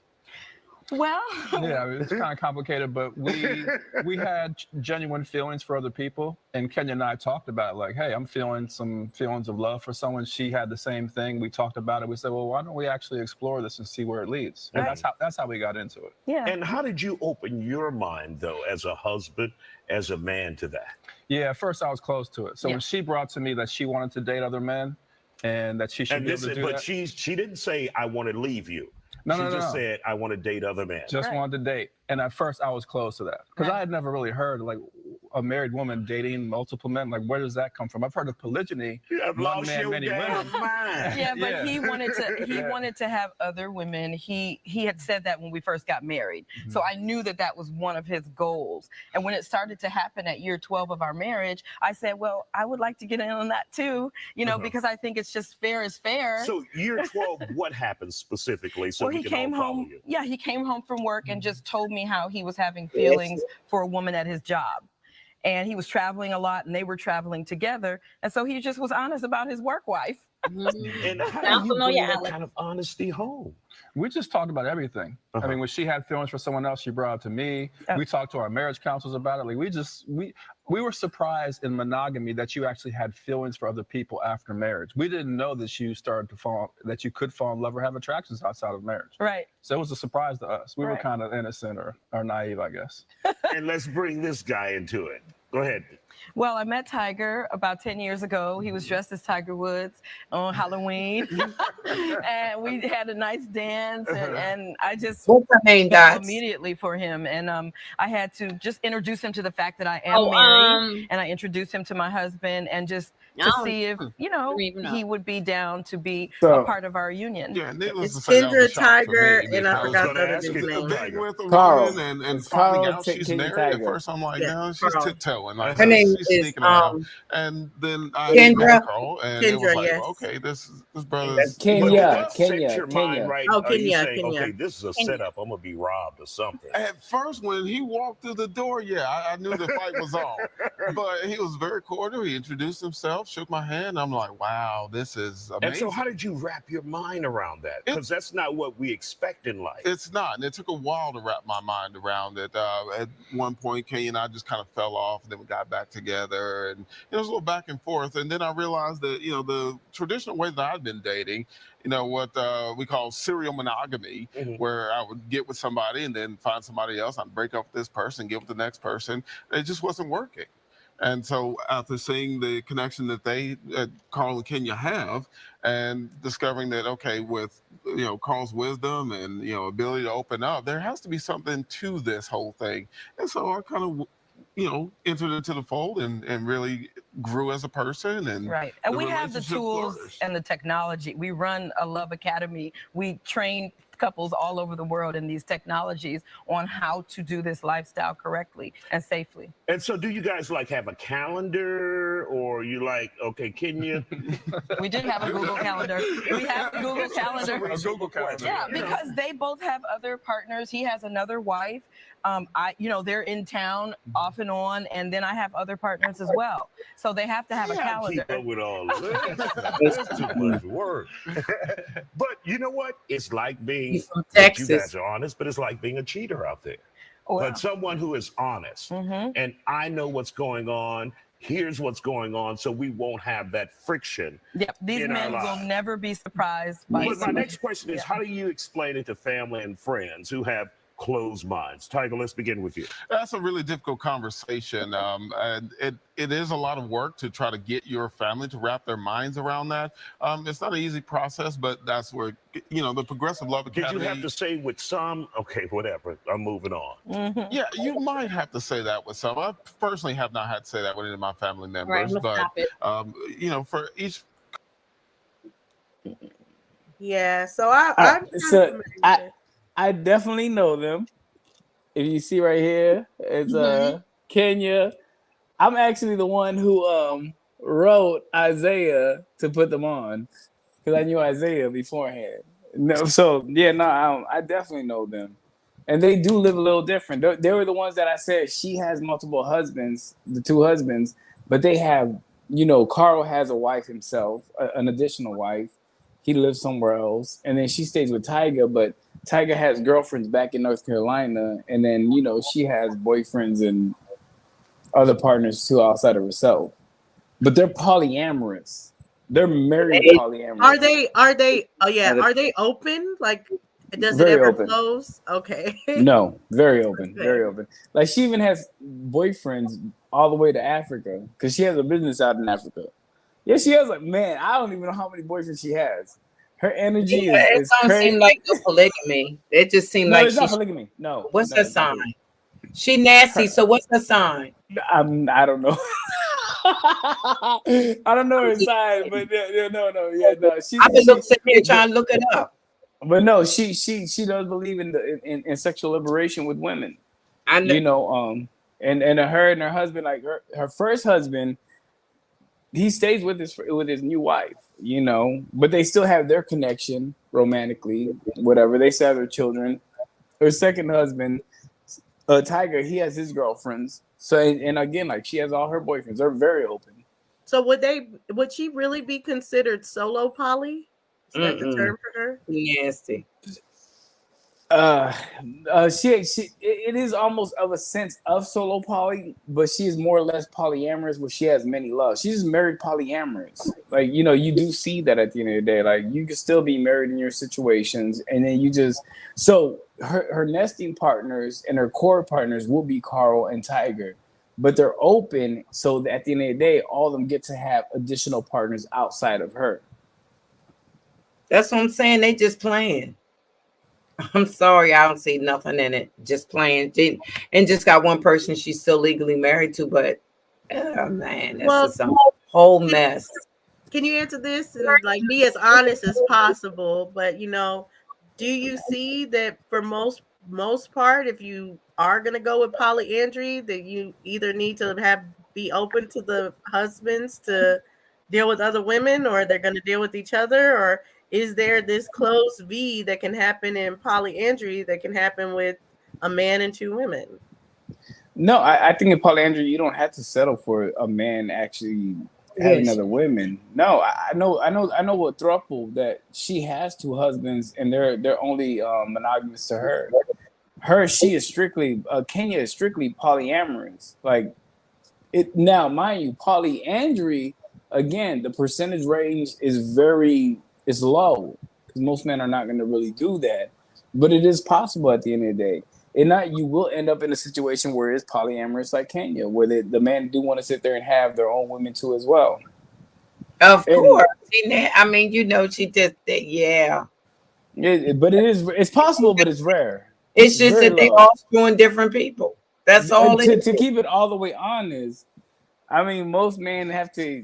Well, yeah, I mean, it's kind of complicated, but we had genuine feelings for other people, and Kenya and I talked about it, like, hey, I'm feeling some feelings of love for someone. She had the same thing. We talked about it. We said, well, why don't we actually explore this and see where it leads? And that's how we got into it. Yeah. And how did you open your mind, though, as a husband, as a man, to that? Yeah, at first I was close to it. So when she brought to me that she wanted to date other men and that she should be able to do that. But she didn't say, I want to leave you. No, she just said, I want to date other men. Just wanted to date. And at first I was close to that because I had never really heard like a married woman dating multiple men. Like, where does that come from? I've heard of polygyny, one man, many women. Yeah, but he wanted to have other women. He had said that when we first got married. Mm-hmm. So I knew that was one of his goals. And when it started to happen at year 12 of our marriage, I said, well, I would like to get in on that too, because I think it's just fair is fair. So year 12, what happened specifically? So he came home. Yeah, he came home from work and just told me how he was having feelings for a woman at his job. And he was traveling a lot and they were traveling together. And so he just was honest about his work wife. And how do you bring that kind of honesty home? We just talked about everything. I mean, when she had feelings for someone else, she brought it to me. We talked to our marriage counselors about it. Like we were surprised in monogamy that you actually had feelings for other people after marriage. We didn't know that you could fall in love or have attractions outside of marriage. Right. So it was a surprise to us. We were kind of innocent or naive, I guess. And let's bring this guy into it. Go ahead. Well, I met Tiger about 10 years ago. He was dressed as Tiger Woods on Halloween. And we had a nice dance. And I just fell immediately for him. And I had to just introduce him to the fact that I am married. And I introduced him to my husband and just to see if, he would be down to be a part of our union. Yeah, it's Kendra Tiger, and I forgot the other name. With a woman and finding out she's married. At first, I'm like, no, she's tiptoeing. Her name is sneaking around. And then I Kendra. met Carl, and it was Kendra, like, yes. okay, this brother's But did Kenya, that set your mind Kenya. right? Oh, Are you Kenya, saying, Kenya. okay, this is a setup, I'm gonna be robbed or something? At first, when he walked through the door, yeah, I knew the fight was on. But he was very cordial. He introduced himself, shook my hand. I'm like, wow, this is amazing. And so how did you wrap your mind around that? Because that's not what we expect in life. It's not. And it took a while to wrap my mind around it. At one point, Kay and I just kind of fell off. Then we got back together. And it was a little back and forth. And then I realized that, the traditional way that I've been dating, what we call serial monogamy, where I would get with somebody and then find somebody else. I'd break up with this person, get with the next person. It just wasn't working. And so after seeing the connection that Carl and Kenya have, and discovering that, okay, with, Carl's wisdom and, ability to open up, there has to be something to this whole thing. And so I kind of, entered into the fold and really grew as a person. And right. And the we have the relationship tools flourished. and the technology. We run a love academy. We train couples all over the world in these technologies on how to do this lifestyle correctly and safely. And so do you guys like have a calendar, or you like, okay, Kenya? We do have a Google Calendar. We have a Google Calendar. A Google Calendar. Yeah, because they both have other partners. He has another wife. They're in town off and on, and then I have other partners as well. So they have to have a calendar. Keep up with all of this. That's too much work. But you know what? It's like being, Texas. you guys are honest, but it's like being a cheater out there. Wow. But someone who is honest, and I know what's going on. Here's what's going on, so we won't have that friction. Yep, these men will never be surprised by. But my next question is, how do you explain it to family and friends who have closed minds? Tiger, let's begin with you. That's a really difficult conversation. And it is a lot of work to try to get your family to wrap their minds around that. It's not an easy process, but that's where, the Progressive Love Academy. Did you have to say with some, okay, whatever, I'm moving on? Yeah, you might have to say that with some. I personally have not had to say that with any of my family members, but, for each. Yeah, so I definitely know them. If you see right here, it's Kenya. I'm actually the one who wrote Isaiah to put them on, because I knew Isaiah beforehand. I definitely know them, and they do live a little different. They were the ones that I said she has multiple husbands, the two husbands, but they have, Carl has a wife himself, an additional wife. He lives somewhere else, and then she stays with Tiger, but Tiger has girlfriends back in North Carolina, and then, she has boyfriends and other partners too outside of herself. But they're polyamorous. They're married polyamorous. Are they? Oh yeah. Are they open? Like, does it ever close? Okay. No, very open, very open. Like, she even has boyfriends all the way to Africa, because she has a business out in Africa. Yeah, she has, man, I don't even know how many boyfriends she has. Her energy is don't crazy. seem like no polygamy. It just seems like it's not polygamy. No. What's her sign? She nasty. So what's her sign? I don't know. I don't know her sign, but no. I've been sitting here trying to look it up. But no, she does believe in sexual liberation with women. I know. And her and her husband, like her first husband, he stays with his new wife, but they still have their connection romantically, whatever. They still have their children. Her second husband, Tiger, he has his girlfriends. So, and again, like, she has all her boyfriends. They're very open. So would she really be considered solo poly? Is that the term for her? Nasty. It is almost of a sense of solo poly, but she is more or less polyamorous, where she has many loves. She's married polyamorous. Like, you do see that at the end of the day. Like, you can still be married in your situations, and then so her nesting partners and her core partners will be Carl and Tiger, but they're open, so that at the end of the day, all of them get to have additional partners outside of her. That's what I'm saying. They just playing. I'm sorry, I don't see nothing in it. Just playing, and just got one person she's still legally married to. But man, that's a whole mess. Can you answer this and like be as honest as possible? But do you see that for most part, if you are gonna go with polyandry, that you either need to have be open to the husbands to deal with other women, or they're going to deal with each other, or is there this closed V that can happen in polyandry that can happen with a man and two women? No, I think in polyandry you don't have to settle for a man actually having Yes. other women. No, I know a throuple that she has two husbands and they're only monogamous to her. She is strictly Kenya is strictly polyamorous. Like it now, mind you, polyandry again, the percentage range is low because most men are not going to really do that, but it is possible at the end of the day. And not you will end up in a situation where it's polyamorous like Kenya, where the men do want to sit there and have their own women too as well. Of course. I mean, she did that. Yeah. But it's possible, but it's rare. It's just that they all screwing different people. That's all it is. To keep it all the way honest, I mean, most men have to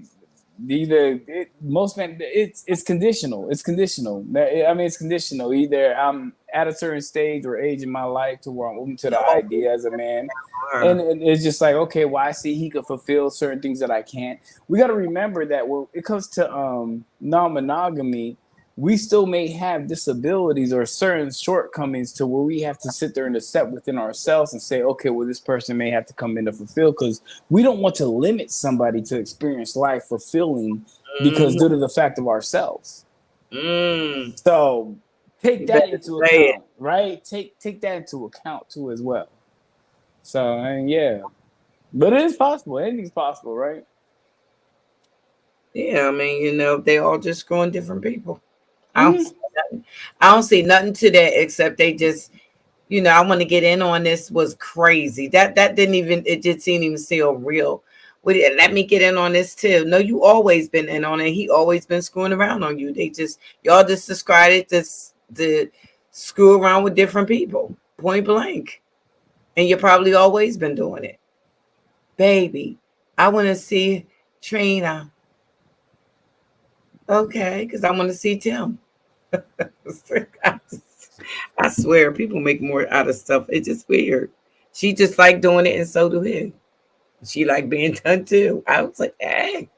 it's conditional. It's conditional. I mean, it's conditional. Either I'm at a certain stage or age in my life to where I'm open to the idea as a man, and it's just like, okay, well, I see he could fulfill certain things that I can't. We got to remember that when it comes to non-monogamy, we still may have disabilities or certain shortcomings to where we have to sit there and accept within ourselves and say, okay, well, this person may have to come in to fulfill, because we don't want to limit somebody to experience life fulfilling because due to the fact of ourselves. So take that into account, right? Take that into account too as well. So, yeah, but it is possible. Anything's possible, right? Yeah, I mean, they all just screwing different people. I don't see nothing to that except they just, I want to get in on this was crazy. That didn't even, it just didn't even feel real. Let me get in on this too. No, you always been in on it. He always been screwing around on you. Y'all just described it to screw around with different people, point blank. And you probably always been doing it. Baby, I want to see Trina. Okay, because I want to see Tim. I swear, people make more out of stuff. It's just weird. She just like doing it, and so do he. She like being done too. I was like, hey.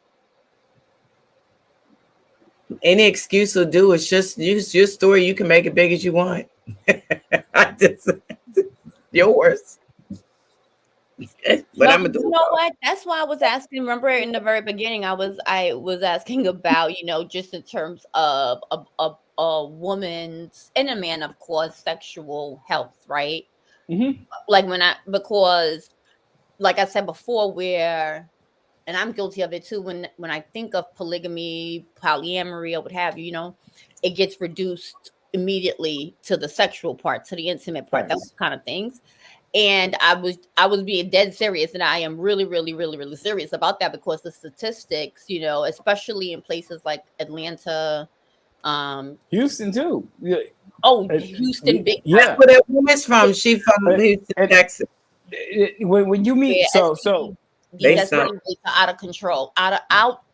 Any excuse will do. It's just use your story. You can make it big as you want. Yours. But I'm gonna do. You know what? That's why I was asking. Remember, in the very beginning, I was asking about, just in terms of a woman's and a man, of course, sexual health, right? Mm-hmm. Like because, like I said before, and I'm guilty of it too. When I think of polygamy, polyamory, or what have you, it gets reduced immediately to the sexual part, to the intimate part, those kind of things. And I was being dead serious, and I am really, really, really, really serious about that, because the statistics, especially in places like Atlanta, Houston too. Oh, Houston, big. Yeah, that's where that woman's from. She from Houston, Texas. When you meet, that's out of control, out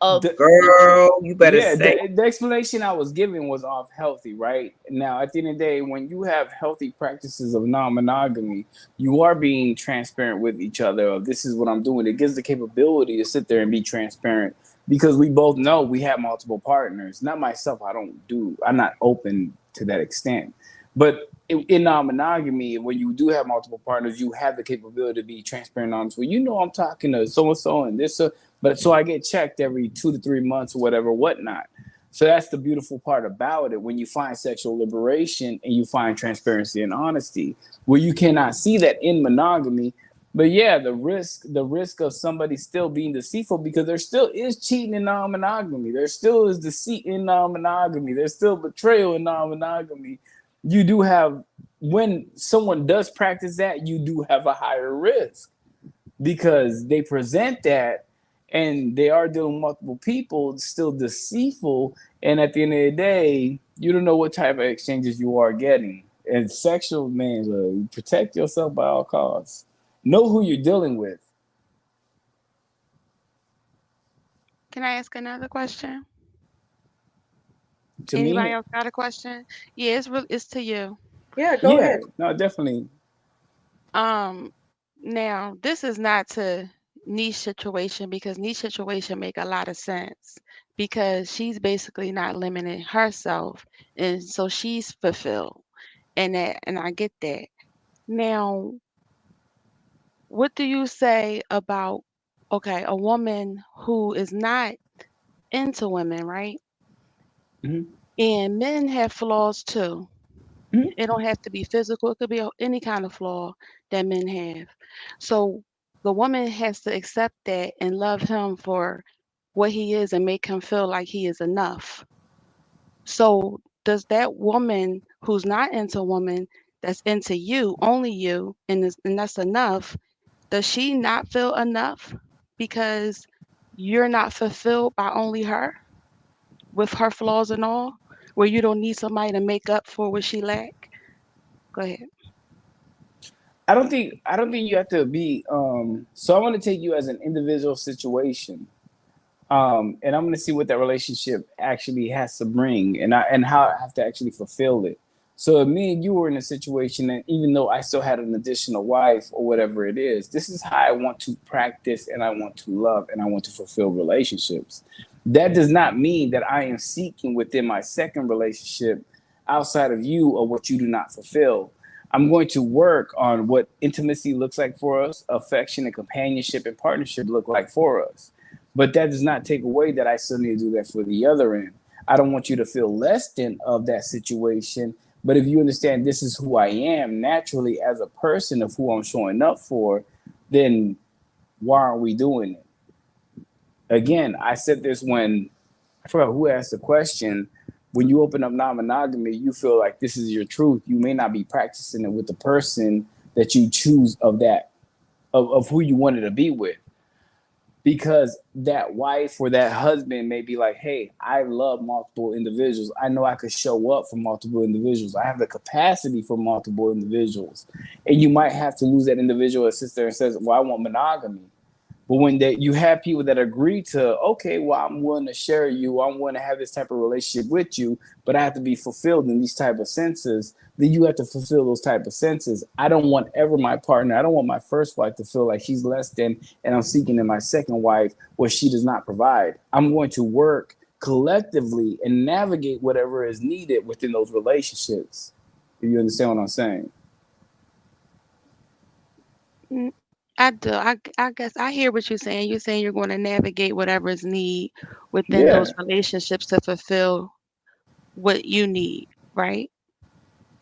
of girl. You better say. The explanation I was giving was off healthy, right? Now, at the end of the day, when you have healthy practices of non-monogamy, you are being transparent with each other. Of this is what I'm doing. It gives the capability to sit there and be transparent, because we both know we have multiple partners. Not myself. I'm not open to that extent. But in non-monogamy, when you do have multiple partners, you have the capability to be transparent on. Well, I'm talking to so-and-so and this, but so I get checked every 2 to 3 months or whatnot. So that's the beautiful part about it. When you find sexual liberation and you find transparency and honesty, where you cannot see that in monogamy. But yeah, the risk of somebody still being deceitful, because there still is cheating in non-monogamy. There still is deceit in non-monogamy. There's still betrayal in non-monogamy. You do have, when someone does practice that, you do have a higher risk, because they present that and they are dealing with multiple people, still deceitful. And at the end of the day, you don't know what type of exchanges you are getting. And sexual, man, protect yourself by all costs. Know who you're dealing with. Can I ask another question? To Anybody me, else got a question? Yeah, it's to you. Yeah, go ahead. No, definitely. Now this is not to niche situation because niche situation make a lot of sense because she's basically not limiting herself and so she's fulfilled and I get that. Now, what do you say about okay, a woman who is not into women, right? Mhm. And men have flaws too. Mhm. It don't have to be physical. It could be any kind of flaw that men have. So the woman has to accept that and love him for what he is and make him feel like he is enough. So does that woman who's not into woman that's into you, only you, and that's enough, does she not feel enough because you're not fulfilled by only her with her flaws and all, where you don't need somebody to make up for what she lack? Go ahead. I don't think you have to be so I want to take you as an individual situation. And I'm going to see what that relationship actually has to bring, and how I have to actually fulfill it. So if me and you were in a situation, and even though I still had an additional wife or whatever it is, this is how I want to practice, and I want to love, and I want to fulfill relationships. That does not mean that I am seeking within my second relationship outside of you or what you do not fulfill. I'm going to work on what intimacy looks like for us, affection and companionship and partnership look like for us. But that does not take away that I still need to do that for the other end. I don't want you to feel less than of that situation. But if you understand this is who I am naturally as a person of who I'm showing up for, then why are we doing it? Again, I said this when I forgot who asked the question. When you open up non-monogamy, you feel like this is your truth. You may not be practicing it with the person that you choose of who you wanted to be with, because that wife or that husband may be like, hey, I love multiple individuals. I know I could show up for multiple individuals. I have the capacity for multiple individuals. And you might have to lose that individual or sister and says, well, I want monogamy. But when you have people that agree to, okay, well, I'm willing to share you, I'm willing to have this type of relationship with you, but I have to be fulfilled in these type of senses, then you have to fulfill those type of senses. I don't want ever my partner, I don't want my first wife to feel like she's less than, and I'm seeking in my second wife what she does not provide. I'm going to work collectively and navigate whatever is needed within those relationships. If you understand what I'm saying. Mm, I do. I guess I hear what you're saying. You're saying you're going to navigate whatever is need within those Yeah. relationships to fulfill what you need, right?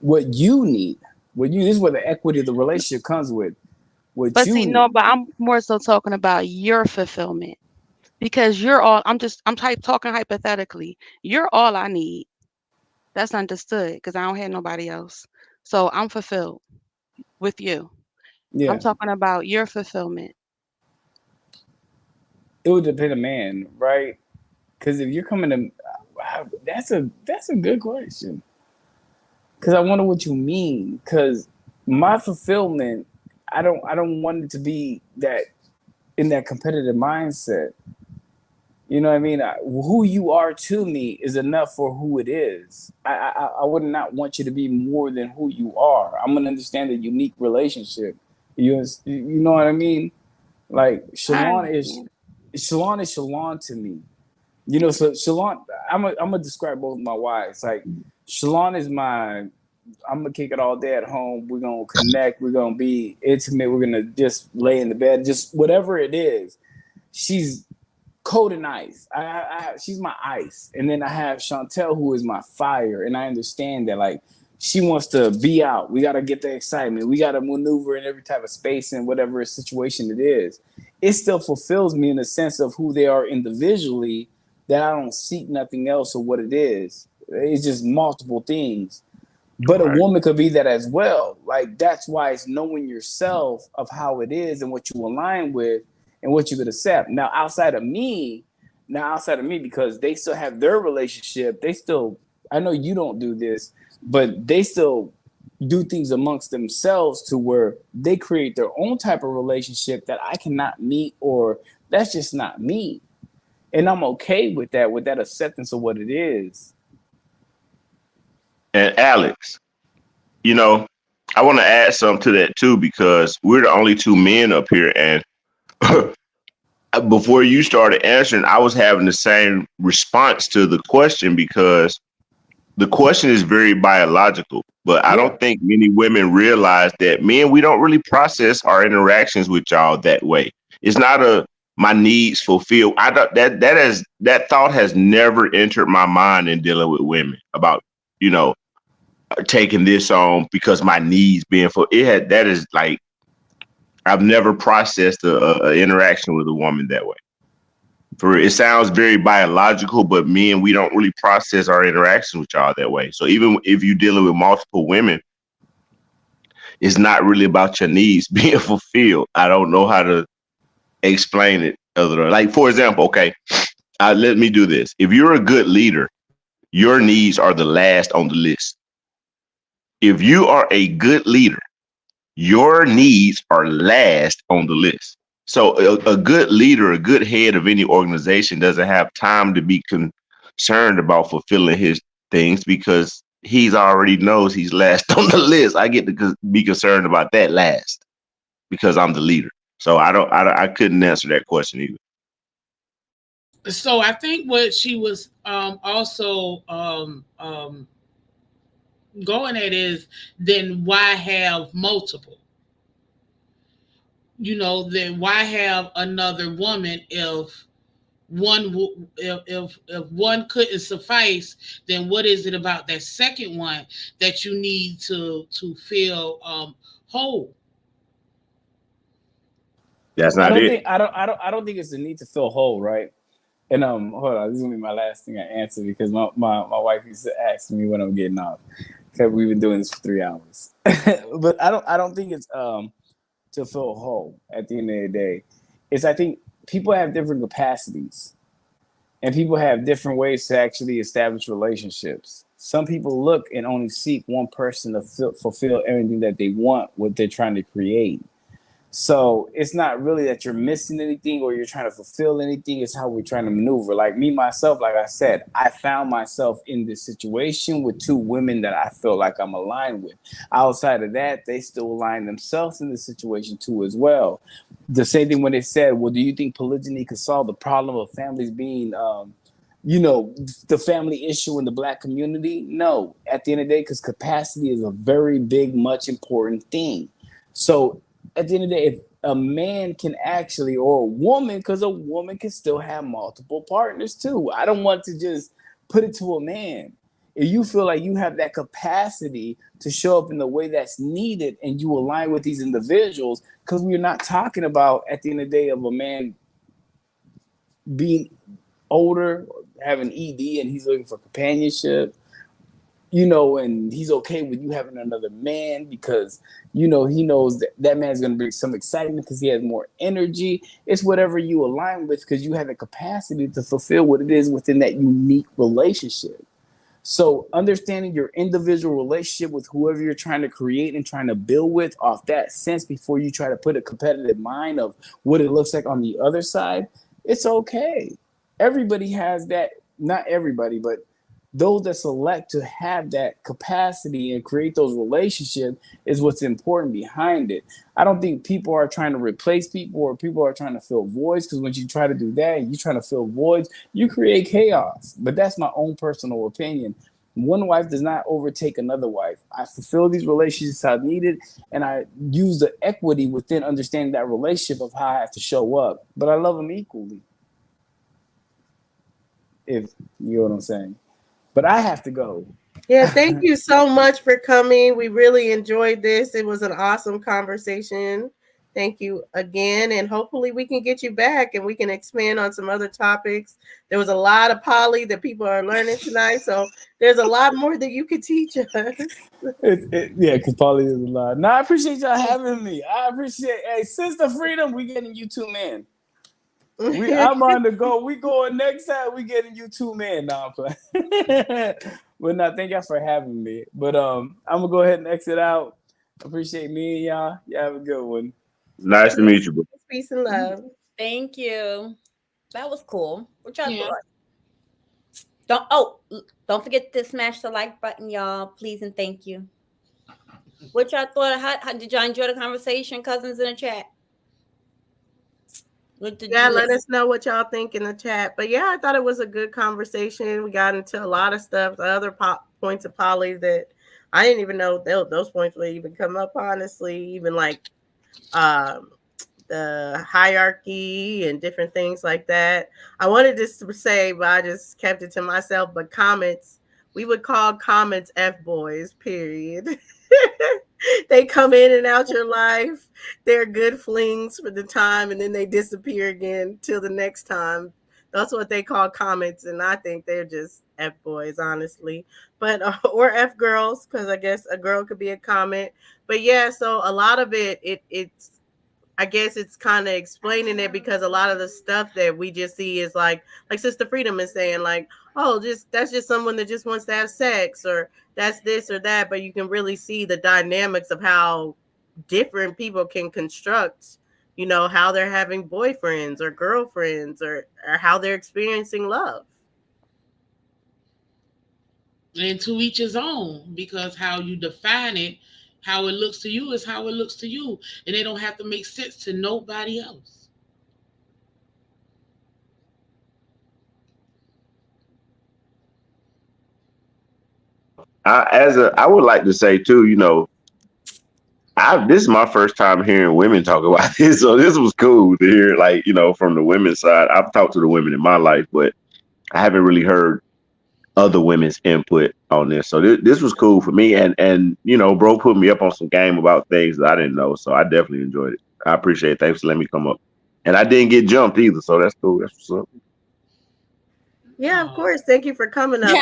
What you need. This is where the equity of the relationship comes with. What But you see, no, need. but I'm more so talking about your fulfillment because you're all. Talking hypothetically. You're all I need. That's understood because I don't have nobody else. So I'm fulfilled with you. I'm Yeah. talking about your fulfillment. It would depend on man, right? Because if you're coming to, wow, that's a good question. Because I wonder what you mean. Because my fulfillment, I don't want it to be that in that competitive mindset. You know what I mean? Who you are to me is enough for who it is. I would not want you to be more than who you are. I'm gonna understand the unique relationship. You know what I mean? Like I Shalon is Shalon to me. So Shalon, I'm gonna describe both my wives. Like Shalon is I'm gonna kick it all day at home. We're gonna connect. We're gonna be intimate. We're gonna just lay in the bed, just whatever it is. She's cold and ice. She's my ice, and then I have Chantel, who is my fire, and I understand that like she wants to be out. We gotta get the excitement. We gotta maneuver in every type of space and whatever situation it is. It still fulfills me in the sense of who they are individually. That I don't seek nothing else or what it is. It's just multiple things. But a Right. woman could be that as well. Like that's why it's knowing yourself of how it is and what you align with and what you could accept. Now outside of me, because they still have their relationship, I know you don't do this, but they still do things amongst themselves to where they create their own type of relationship that I cannot meet, or that's just not me. And I'm okay with that acceptance of what it is. And Alex, you know, I want to add something to that too because we're the only two men up here, and before you started answering, I was having the same response to the question because the question is very biological, but I don't think many women realize that men, we don't really process our interactions with y'all that way. It's not a my needs fulfilled. I don't that thought has never entered my mind in dealing with women about, you know, taking this on because my needs being for it had that is like I've never processed a interaction with a woman that way. For it sounds very biological, but men, we don't really process our interactions with y'all that way. So even if you're dealing with multiple women, it's not really about your needs being fulfilled. I don't know how to explain it other than like, for example, okay, let me do this. If you're a good leader, your needs are the last on the list. If you are a good leader, your needs are last on the list. So a good leader, a good head of any organization doesn't have time to be concerned about fulfilling his things because he's already knows he's last on the list. I get to be concerned about that last because I'm the leader. So I couldn't answer that question either. So I think what she was also going at is then why have multiple? You know, then why have another woman if if one couldn't suffice, then what is it about that second one that you need to feel whole? That's not it. I don't think it's the need to feel whole, right? And hold on, this is gonna be my last thing I answer because my wife used to ask me when I'm getting off because we've been doing this for 3 hours. But I don't think it's to feel whole at the end of the day. It's I think people have different capacities and people have different ways to actually establish relationships. Some people look and only seek one person to fulfill everything that they want, what they're trying to create. So it's not really that you're missing anything or you're trying to fulfill anything. It's how we're trying to maneuver. Like me, myself, like I said, I found myself in this situation with 2 women that I feel like I'm aligned with. Outside of that, they still align themselves in the situation too as well. The same thing when they said, well, do you think polygyny could solve the problem of families being the family issue in the Black community? No, at the end of the day, because capacity is a very big, much important thing. So at the end of the day, if a man can actually, or a woman, because a woman can still have multiple partners too. I don't want to just put it to a man. If you feel like you have that capacity to show up in the way that's needed and you align with these individuals, because we're not talking about at the end of the day of a man being older, having ED, and he's looking for companionship, and he's okay with you having another man because, he knows that man's going to bring some excitement because he has more energy. It's whatever you align with because you have the capacity to fulfill what it is within that unique relationship. So understanding your individual relationship with whoever you're trying to create and trying to build with off that sense before you try to put a competitive mind of what it looks like on the other side, it's okay. Everybody has that, not everybody, but those that select to have that capacity and create those relationships is what's important behind it. I don't think people are trying to replace people or people are trying to fill voids, because when you try to do that and you're trying to fill voids, you create chaos. But that's my own personal opinion. One wife does not overtake another wife. I fulfill these relationships as needed, and I use the equity within understanding that relationship of how I have to show up. But I love them equally, if you know what I'm saying. But I have to go. Yeah, thank you so much for coming. We really enjoyed this. It was an awesome conversation. Thank you again. And hopefully we can get you back and we can expand on some other topics. There was a lot of poly that people are learning tonight. So there's a lot more that you could teach us. Yeah, because poly is a lot. No, I appreciate y'all having me. I appreciate, hey, Sister Freedom, we getting you 2 men. I'm on the go. We going next time. We getting you 2 men. Now I'm playing. But no, thank y'all for having me. But I'm gonna go ahead and exit out. Appreciate me and y'all. Y'all have a good one. Nice to meet you, bro. Peace and love. Thank you. That was cool. What y'all Yeah. thought? Don't forget to smash the like button, y'all. Please and thank you. What y'all thought? How did y'all enjoy the conversation, cousins in the chat? Yeah, let us know what y'all think in the chat. But yeah, I thought it was a good conversation. We got into a lot of stuff, the other points of poly that I didn't even know those points would even come up, honestly. Even like um, the hierarchy and different things like that. I wanted this to say, but I just kept it to myself. But comments, we would call comments F boys, period. They come in and out your life. They're good flings for the time, and then they disappear again till the next time. That's what they call comments, and I think they're just F boys, honestly. But or F girls, because I guess a girl could be a comment. But yeah, so a lot of it's I guess it's kind of explaining it because a lot of the stuff that we just see is like Sister Freedom is saying, like, oh, just that's just someone that just wants to have sex, or that's this or that. But you can really see the dynamics of how different people can construct, how they're having boyfriends or girlfriends, or how they're experiencing love. And to each his own, because how you define it, how it looks to you is how it looks to you, and it don't have to make sense to nobody else. I would like to say too, this is my first time hearing women talk about this, so this was cool to hear, like, from the women's side. I've talked to the women in my life, but I haven't really heard other women's input on this. So this was cool for me, and bro put me up on some game about things that I didn't know, so I definitely enjoyed it. I appreciate it. Thanks for letting me come up, and I didn't get jumped either, so that's cool. That's what's up. Yeah, of course. Thank you for coming up.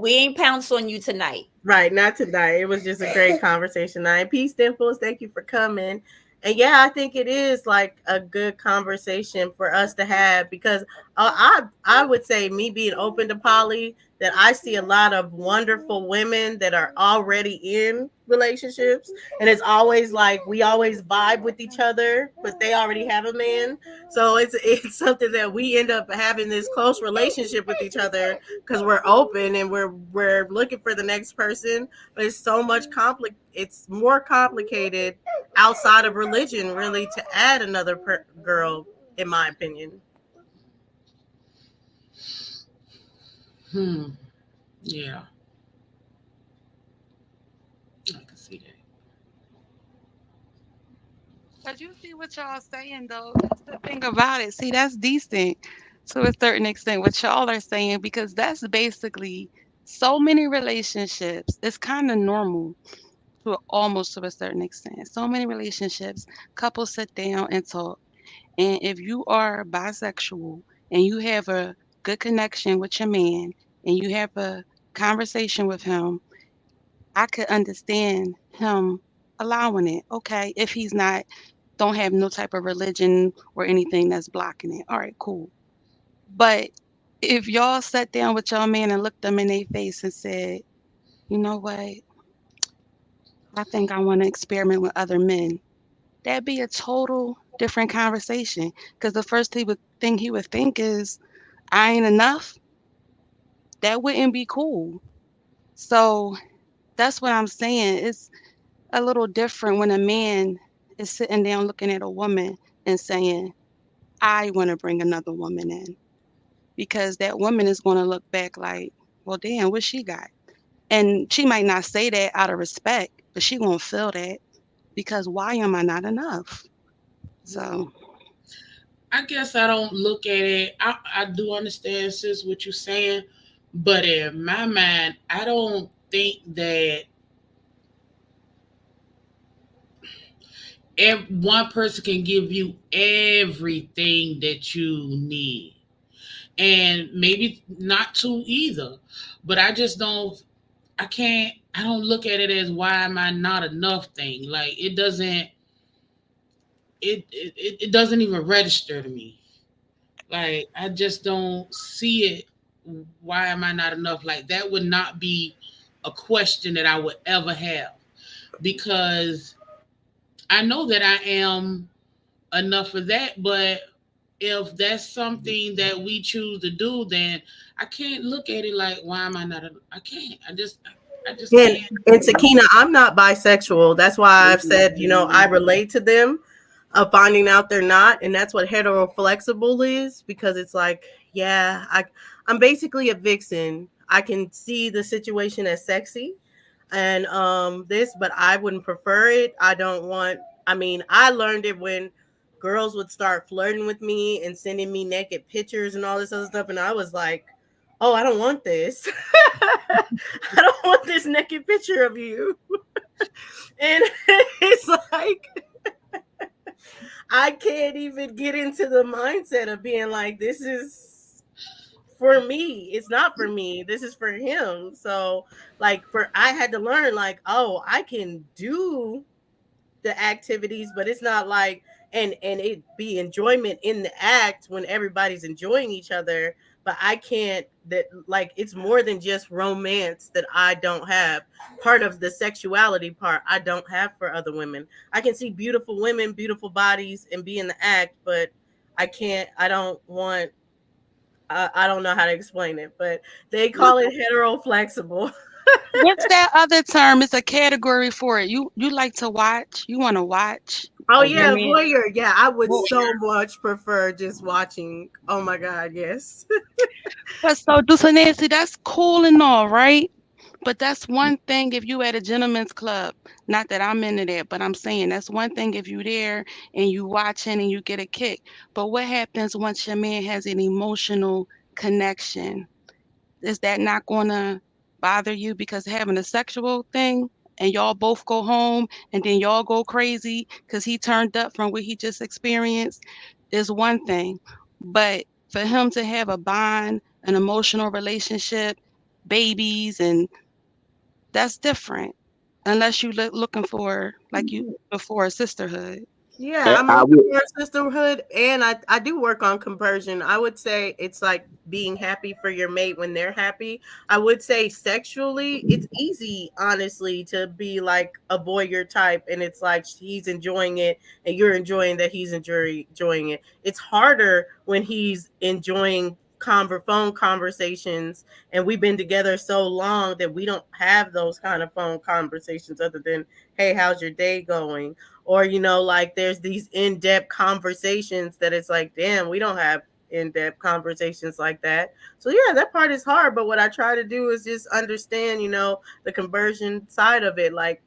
We ain't pounce on you tonight. Right, not tonight. It was just a great conversation tonight. Peace, Dimples. Thank you for coming. And yeah, I think it is like a good conversation for us to have, because I would say, me being open to poly, that I see a lot of wonderful women that are already in relationships, and it's always like we always vibe with each other, but they already have a man. So it's something that we end up having this close relationship with each other because we're open and we're looking for the next person. But it's so much it's more complicated outside of religion, really, to add another girl, in my opinion. Yeah, I can see that. But you see what y'all saying though. That's the thing about it. See, that's decent to a certain extent what y'all are saying, because that's basically so many relationships. It's kind of normal to almost to a certain extent. So many relationships, couples sit down and talk. And if you are bisexual and you have a good connection with your man and you have a conversation with him, I could understand him allowing it. Okay, if he's not, don't have no type of religion or anything that's blocking it. All right, cool. But if y'all sat down with your man and looked them in their face and said, you know what, I think I want to experiment with other men, that'd be a total different conversation. Because the first thing he would think is, I ain't enough. That wouldn't be cool. So that's what I'm saying. It's a little different when a man is sitting down looking at a woman and saying, I want to bring another woman in. Because that woman is going to look back like, well, damn, what she got? And she might not say that out of respect, but she won't feel that, because why am I not enough? So I guess I don't look at it. I do understand, sis, what you're saying, but in my mind, I don't think that one person can give you everything that you need, and maybe not two either. But I just don't. I can't. I don't look at it as why am I not enough thing. Like it doesn't. It doesn't even register to me. Like I just don't see it. Why am I not enough? Like that would not be a question that I would ever have, because I know that I am enough for that. But if that's something that we choose to do, then I can't look at it like why am I not? I can't. I just can't. And Sakina, I'm not bisexual. That's why I've said, I relate to them. finding out they're not, and that's what hetero flexible is, because it's like, yeah, I'm basically a vixen. I can see the situation as sexy and this, but I wouldn't prefer it. I don't want, I mean, I learned it when girls would start flirting with me and sending me naked pictures and all this other stuff, and I was like, oh, I don't want this. I don't want this naked picture of you. And it's like, I can't even get into the mindset of being like, this is for me. It's not for me. This is for him. So, like, I had to learn, like, oh, I can do the activities, but it's not like, and it be enjoyment in the act when everybody's enjoying each other. But I can't, that, like, it's more than just romance that I don't have. Part of the sexuality part I don't have for other women. I can see beautiful women, beautiful bodies, and be in the act, but I don't want, I don't know how to explain it, but they call it hetero flexible. What's that other term? It's a category for it. You like to watch? You want to watch? Oh a yeah, woman- voyeur. Yeah, I would Voyeur. so much prefer just watching. Oh my God, yes. But so Nancy, that's cool and all, right? But that's one thing if you at a gentleman's club. Not that I'm into that, but I'm saying that's one thing if you there and you watching and you get a kick. But what happens once your man has an emotional connection? Is that not gonna bother you because having a sexual thing and y'all both go home and then y'all go crazy because he turned up from what he just experienced is one thing. But for him to have a bond, an emotional relationship, babies, and that's different. Unless you looking for, like you before, a sisterhood. Yeah, I'm I looking would. for sisterhood, and I do work on conversion. I would say it's like being happy for your mate when they're happy. I would say sexually, it's easy, honestly, to be like a voyeur type, and it's like he's enjoying it, and you're enjoying that he's enjoying it. It's harder when he's enjoying phone conversations, and we've been together so long that we don't have those kind of phone conversations other than, hey, how's your day going? Or, like there's these in-depth conversations that it's like, damn, we don't have in-depth conversations like that. So yeah, that part is hard, but what I try to do is just understand, the conversion side of it. Like,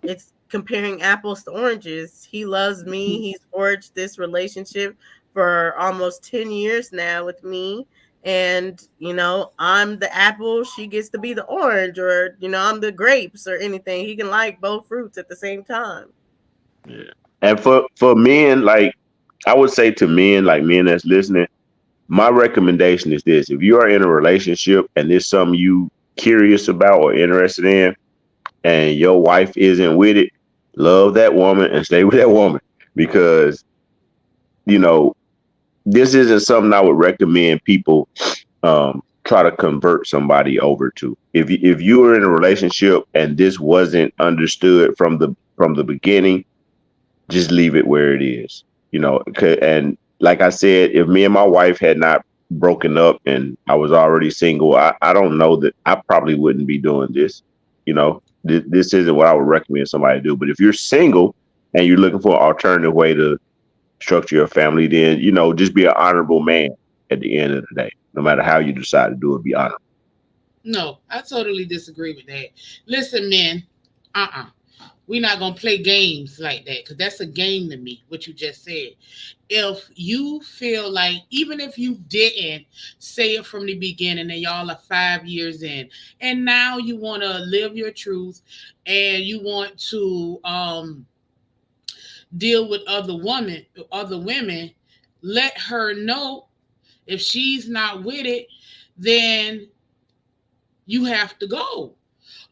it's comparing apples to oranges. He loves me. He's forged this relationship for almost 10 years now with me, and I'm the apple, she gets to be the orange, or I'm the grapes or anything. He can like both fruits at the same time. Yeah. And for men, like I would say to men, like men that's listening, my recommendation is this: if you are in a relationship and there's something you curious about or interested in, and your wife isn't with it, love that woman and stay with that woman, because you know this isn't something I would recommend people try to convert somebody over to. If you were in a relationship and this wasn't understood from the beginning, just leave it where it is. And like I said, if me and my wife had not broken up and I was already single, I don't know that I probably wouldn't be doing this. This isn't what I would recommend somebody do. But if you're single and you're looking for an alternative way to structure your family, then just be an honorable man at the end of the day. No matter how you decide to do it, be honorable. No, I totally disagree with that. Listen, men, we're not gonna play games like that, because that's a game to me. What you just said. If you feel like, even if you didn't say it from the beginning, and y'all are 5 years in, and now you want to live your truth, and you want to deal with other women, let her know. If she's not with it, then you have to go.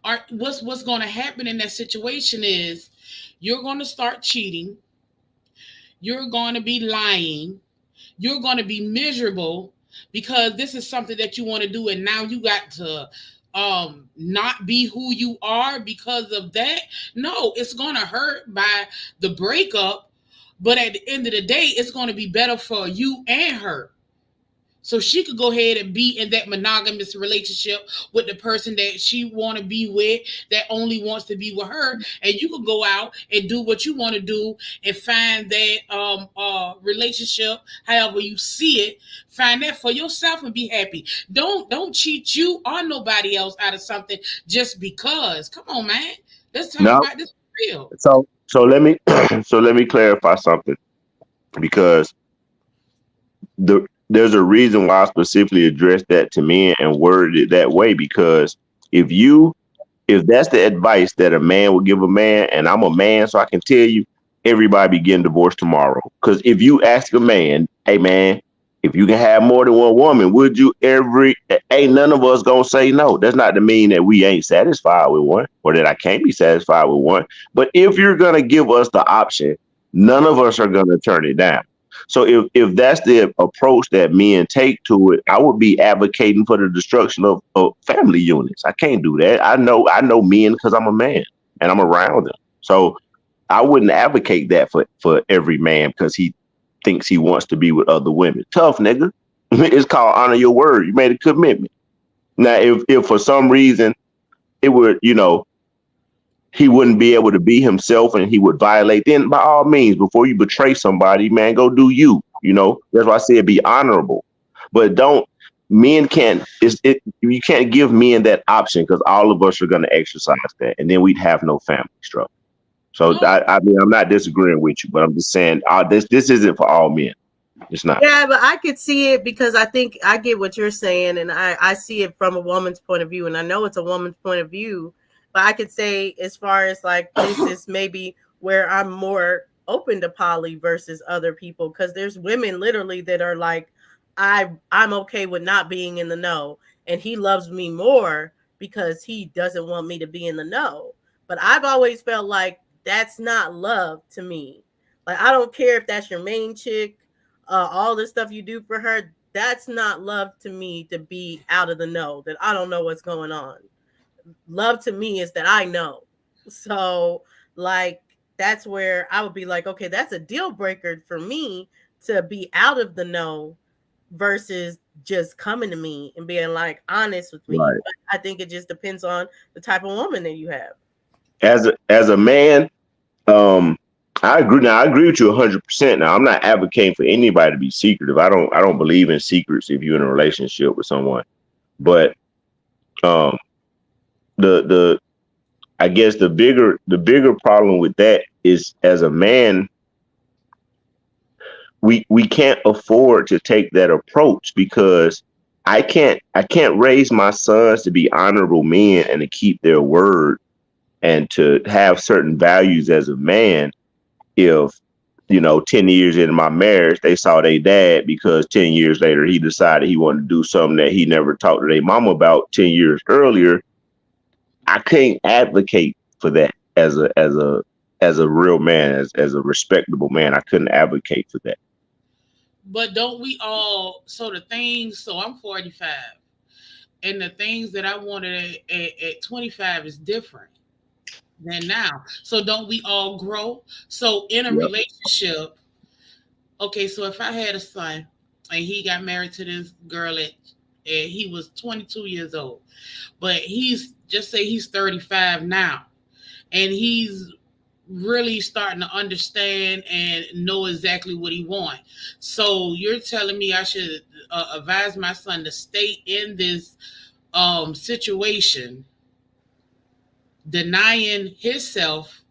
Or what's going to happen in that situation is you're going to start cheating, you're going to be lying, you're going to be miserable, because this is something that you want to do, and now you got to not be who you are because of that. No, it's going to hurt by the breakup, but at the end of the day, it's going to be better for you and her. So she could go ahead and be in that monogamous relationship with the person that she want to be with, that only wants to be with her, and you could go out and do what you want to do and find that relationship, however you see it, find that for yourself and be happy. Don't cheat you or nobody else out of something just because. Come on, man. Let's talk No. about this for real. So let me so let me clarify something, because there's a reason why I specifically addressed that to men and worded it that way, because if that's the advice that a man would give a man, and I'm a man, so I can tell you, everybody be getting divorced tomorrow. Because if you ask a man, hey man, if you can have more than one woman, would you ain't none of us gonna say no. That's not to mean that we ain't satisfied with one or that I can't be satisfied with one. But if you're gonna give us the option, none of us are gonna turn it down. So if that's the approach that men take to it, I would be advocating for the destruction of family units. I can't do that. I know men because I'm a man and I'm around them. So I wouldn't advocate that for every man because he thinks he wants to be with other women. Tough, nigga. It's called honor your word. You made a commitment. Now, if for some reason it would, he wouldn't be able to be himself and he would violate, then by all means, before you betray somebody, man, go do you. That's why I said be honorable. But you can't give men that option, because all of us are going to exercise that, and then we'd have no family structure. So I mean, I'm not disagreeing with you, but I'm just saying this isn't for all men. It's not. Yeah, but I could see it, because I think I get what you're saying, and I see it from a woman's point of view, and I know it's a woman's point of view. But I could say, as far as like, this is maybe where I'm more open to poly versus other people, because there's women literally that are like, I'm okay with not being in the know, and he loves me more because he doesn't want me to be in the know. But I've always felt like that's not love to me. Like, I don't care if that's your main chick, all the stuff you do for her. That's not love to me, to be out of the know, that I don't know what's going on. Love to me is that I know. So like, that's where I would be like, okay, that's a deal breaker for me, to be out of the know versus just coming to me and being like honest with me. Right. But I think it just depends on the type of woman that you have. As a man, I agree. Now I agree with you 100%. Now I'm not advocating for anybody to be secretive. I don't believe in secrets if you're in a relationship with someone. But I guess the bigger problem with that is, as a man, we can't afford to take that approach, because I can't raise my sons to be honorable men and to keep their word and to have certain values as a man if 10 years into my marriage they saw their dad, because 10 years later he decided he wanted to do something that he never talked to their mom about 10 years earlier. I can't advocate for that as a real man, as a respectable man. I couldn't advocate for that. But don't we all? So I'm 45, and the things that I wanted at 25 is different than now. So don't we all grow? So in a relationship, okay, so if I had a son and he got married to this girl and he was 22 years old, but he's 35 now, and he's really starting to understand and know exactly what he wants. So you're telling me I should advise my son to stay in this situation, denying himself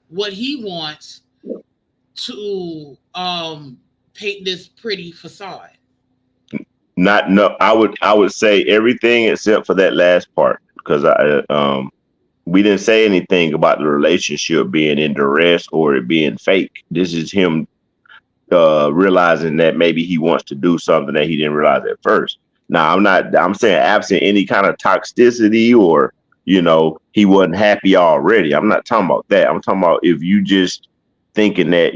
what he wants to paint this pretty facade? I would say everything except for that last part, because we didn't say anything about the relationship being in duress or it being fake. This is him realizing that maybe he wants to do something that he didn't realize at first. Now, I'm saying absent any kind of toxicity or, he wasn't happy already. I'm not talking about that. I'm talking about if you just thinking that,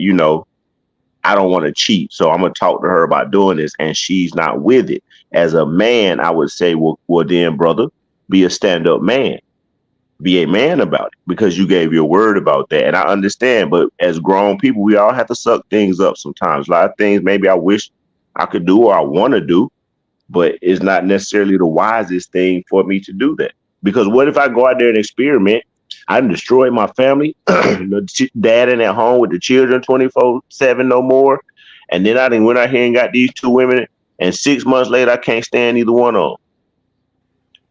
I don't want to cheat, so I'm going to talk to her about doing this, and she's not with it. As a man, I would say, well then, brother, be a stand-up man. Be a man about it, because you gave your word about that. And I understand, but as grown people, we all have to suck things up sometimes. A lot of things maybe I wish I could do or I want to do, but it's not necessarily the wisest thing for me to do that. Because what if I go out there and experiment? I destroy my family, the dad in at home with the children 24/7 no more. And then I went out here and got these two women, and 6 months later, I can't stand either one of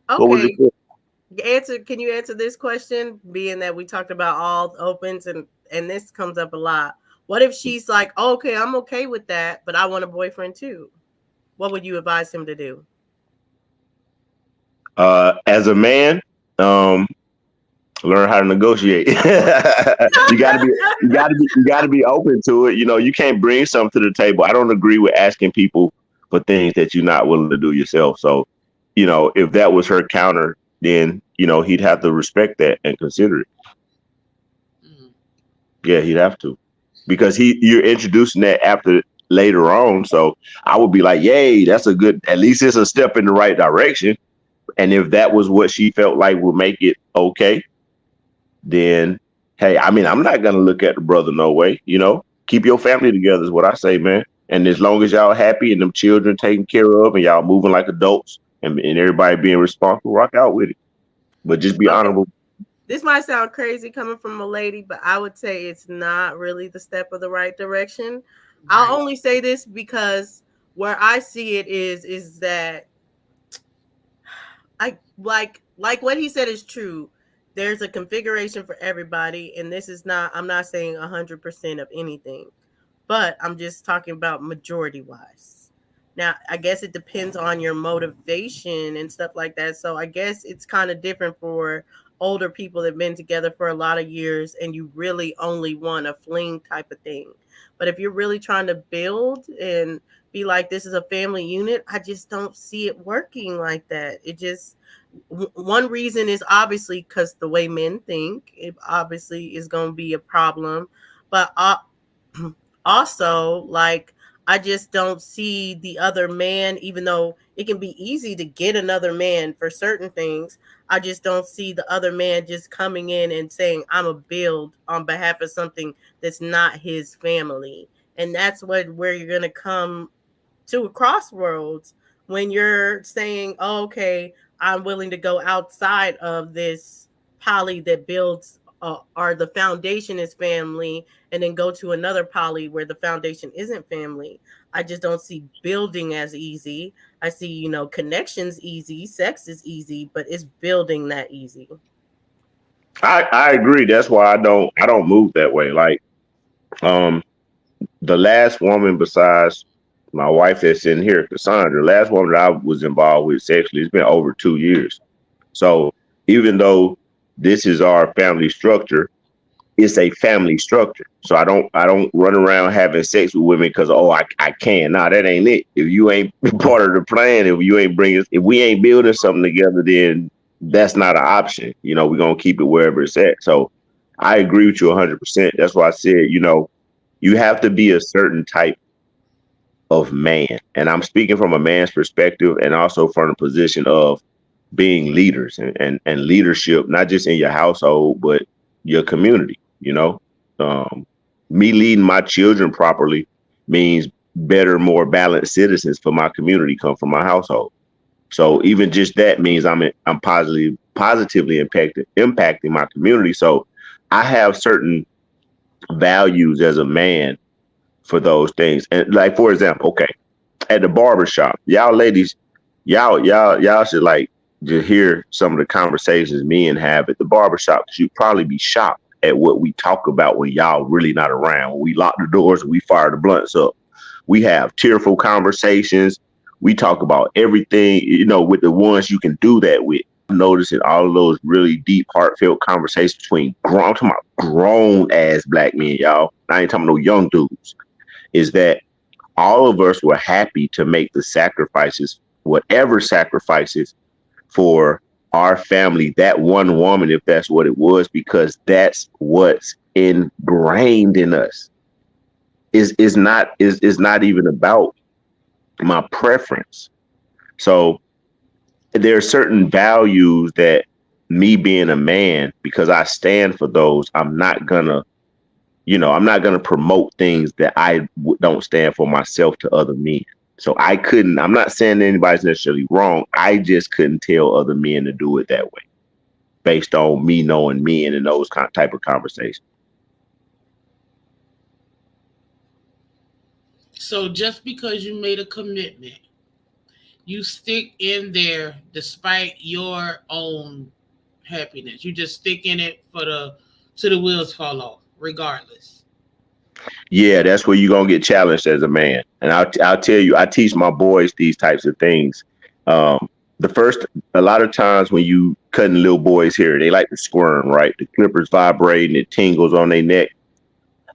them. What was Okay. it? Can you answer this question? Being that we talked about all opens and this comes up a lot. What if she's like, oh, okay, I'm okay with that, but I want a boyfriend too? What would you advise him to do? As a man, learn how to negotiate. you gotta be open to it. You know, you can't bring something to the table. I don't agree with asking people for things that you're not willing to do yourself. So, you know, if that was her counter, then, you know, he'd have to respect that and consider it. Yeah, he'd have to, because you're introducing that after later on. So I would be like, yay, that's at least it's a step in the right direction. And if that was what she felt like would make it okay, then, hey, I mean, I'm not going to look at the brother no way, you know, keep your family together is what I say, man. And as long as y'all happy and them children taken care of and y'all moving like adults and everybody being responsible, rock out with it. But just be honorable. This might sound crazy coming from a lady, but I would say it's not really the step of the right direction. Right. I'll only say this because where I see it is that I like what he said is true. There's a configuration for everybody, and this is not, I'm not saying 100% of anything, but I'm just talking about majority wise. Now, I guess it depends on your motivation and stuff like that. So I guess it's kind of different for older people that have been together for a lot of years and you really only want a fling type of thing. But if you're really trying to build and be like, this is a family unit, I just don't see it working like that. It just, one reason is obviously because the way men think, it obviously is going to be a problem. But also, like, I just don't see the other man, even though it can be easy to get another man for certain things. I just don't see the other man just coming in and saying, I'm a build on behalf of something that's not his family. And that's where you're going to come to a crossroads when you're saying, oh, okay, I'm willing to go outside of this poly that builds or the foundation is family, and then go to another poly where the foundation isn't family. I just don't see building as easy. I see, you know, connections easy, sex is easy, but it's building that easy. I agree. That's why I don't move that way. Like, the last woman besides my wife that's in here, Cassandra, the last woman that I was involved with sexually, it's been over 2 years. So even though this is our family structure, it's a family structure. So I don't run around having sex with women because, oh, I can. Nah, that ain't it. If you ain't part of the plan, if we ain't building something together, then that's not an option. You know, we're going to keep it wherever it's at. So I agree with you 100%. That's why I said, you know, you have to be a certain type of man. And I'm speaking from a man's perspective and also from the position of being leaders and leadership, not just in your household, but your community. You know, me leading my children properly means better, more balanced citizens for my community come from my household. So even just that means I'm positively impacting my community. So I have certain values as a man for those things. And like, for example, okay, at the barbershop, y'all ladies, y'all should like just hear some of the conversations men have at the barbershop. You'd probably be shocked at what we talk about when y'all really not around. When we lock the doors, we fire the blunts up. We have tearful conversations. We talk about everything, you know, with the ones you can do that with. I'm noticing all of those really deep, heartfelt conversations between grown ass black men, y'all. I ain't talking no young dudes. Is that all of us were happy to make the sacrifices, whatever sacrifices, for our family, that one woman, if that's what it was, because that's what's ingrained in us. Is not even about my preference. So there are certain values that me being a man, because I stand for those, I'm not gonna promote things that I don't stand for myself to other men. So I'm not saying anybody's necessarily wrong. I just couldn't tell other men to do it that way based on me knowing men and those type of conversations. So just because you made a commitment, you stick in there despite your own happiness. You just stick in it till the wheels fall off, regardless. Yeah, that's where you're gonna get challenged as a man. And I'll tell you, I teach my boys these types of things. Um, a lot of times when you cutting little boys' hair, they like to squirm, right? The clippers vibrate and it tingles on their neck.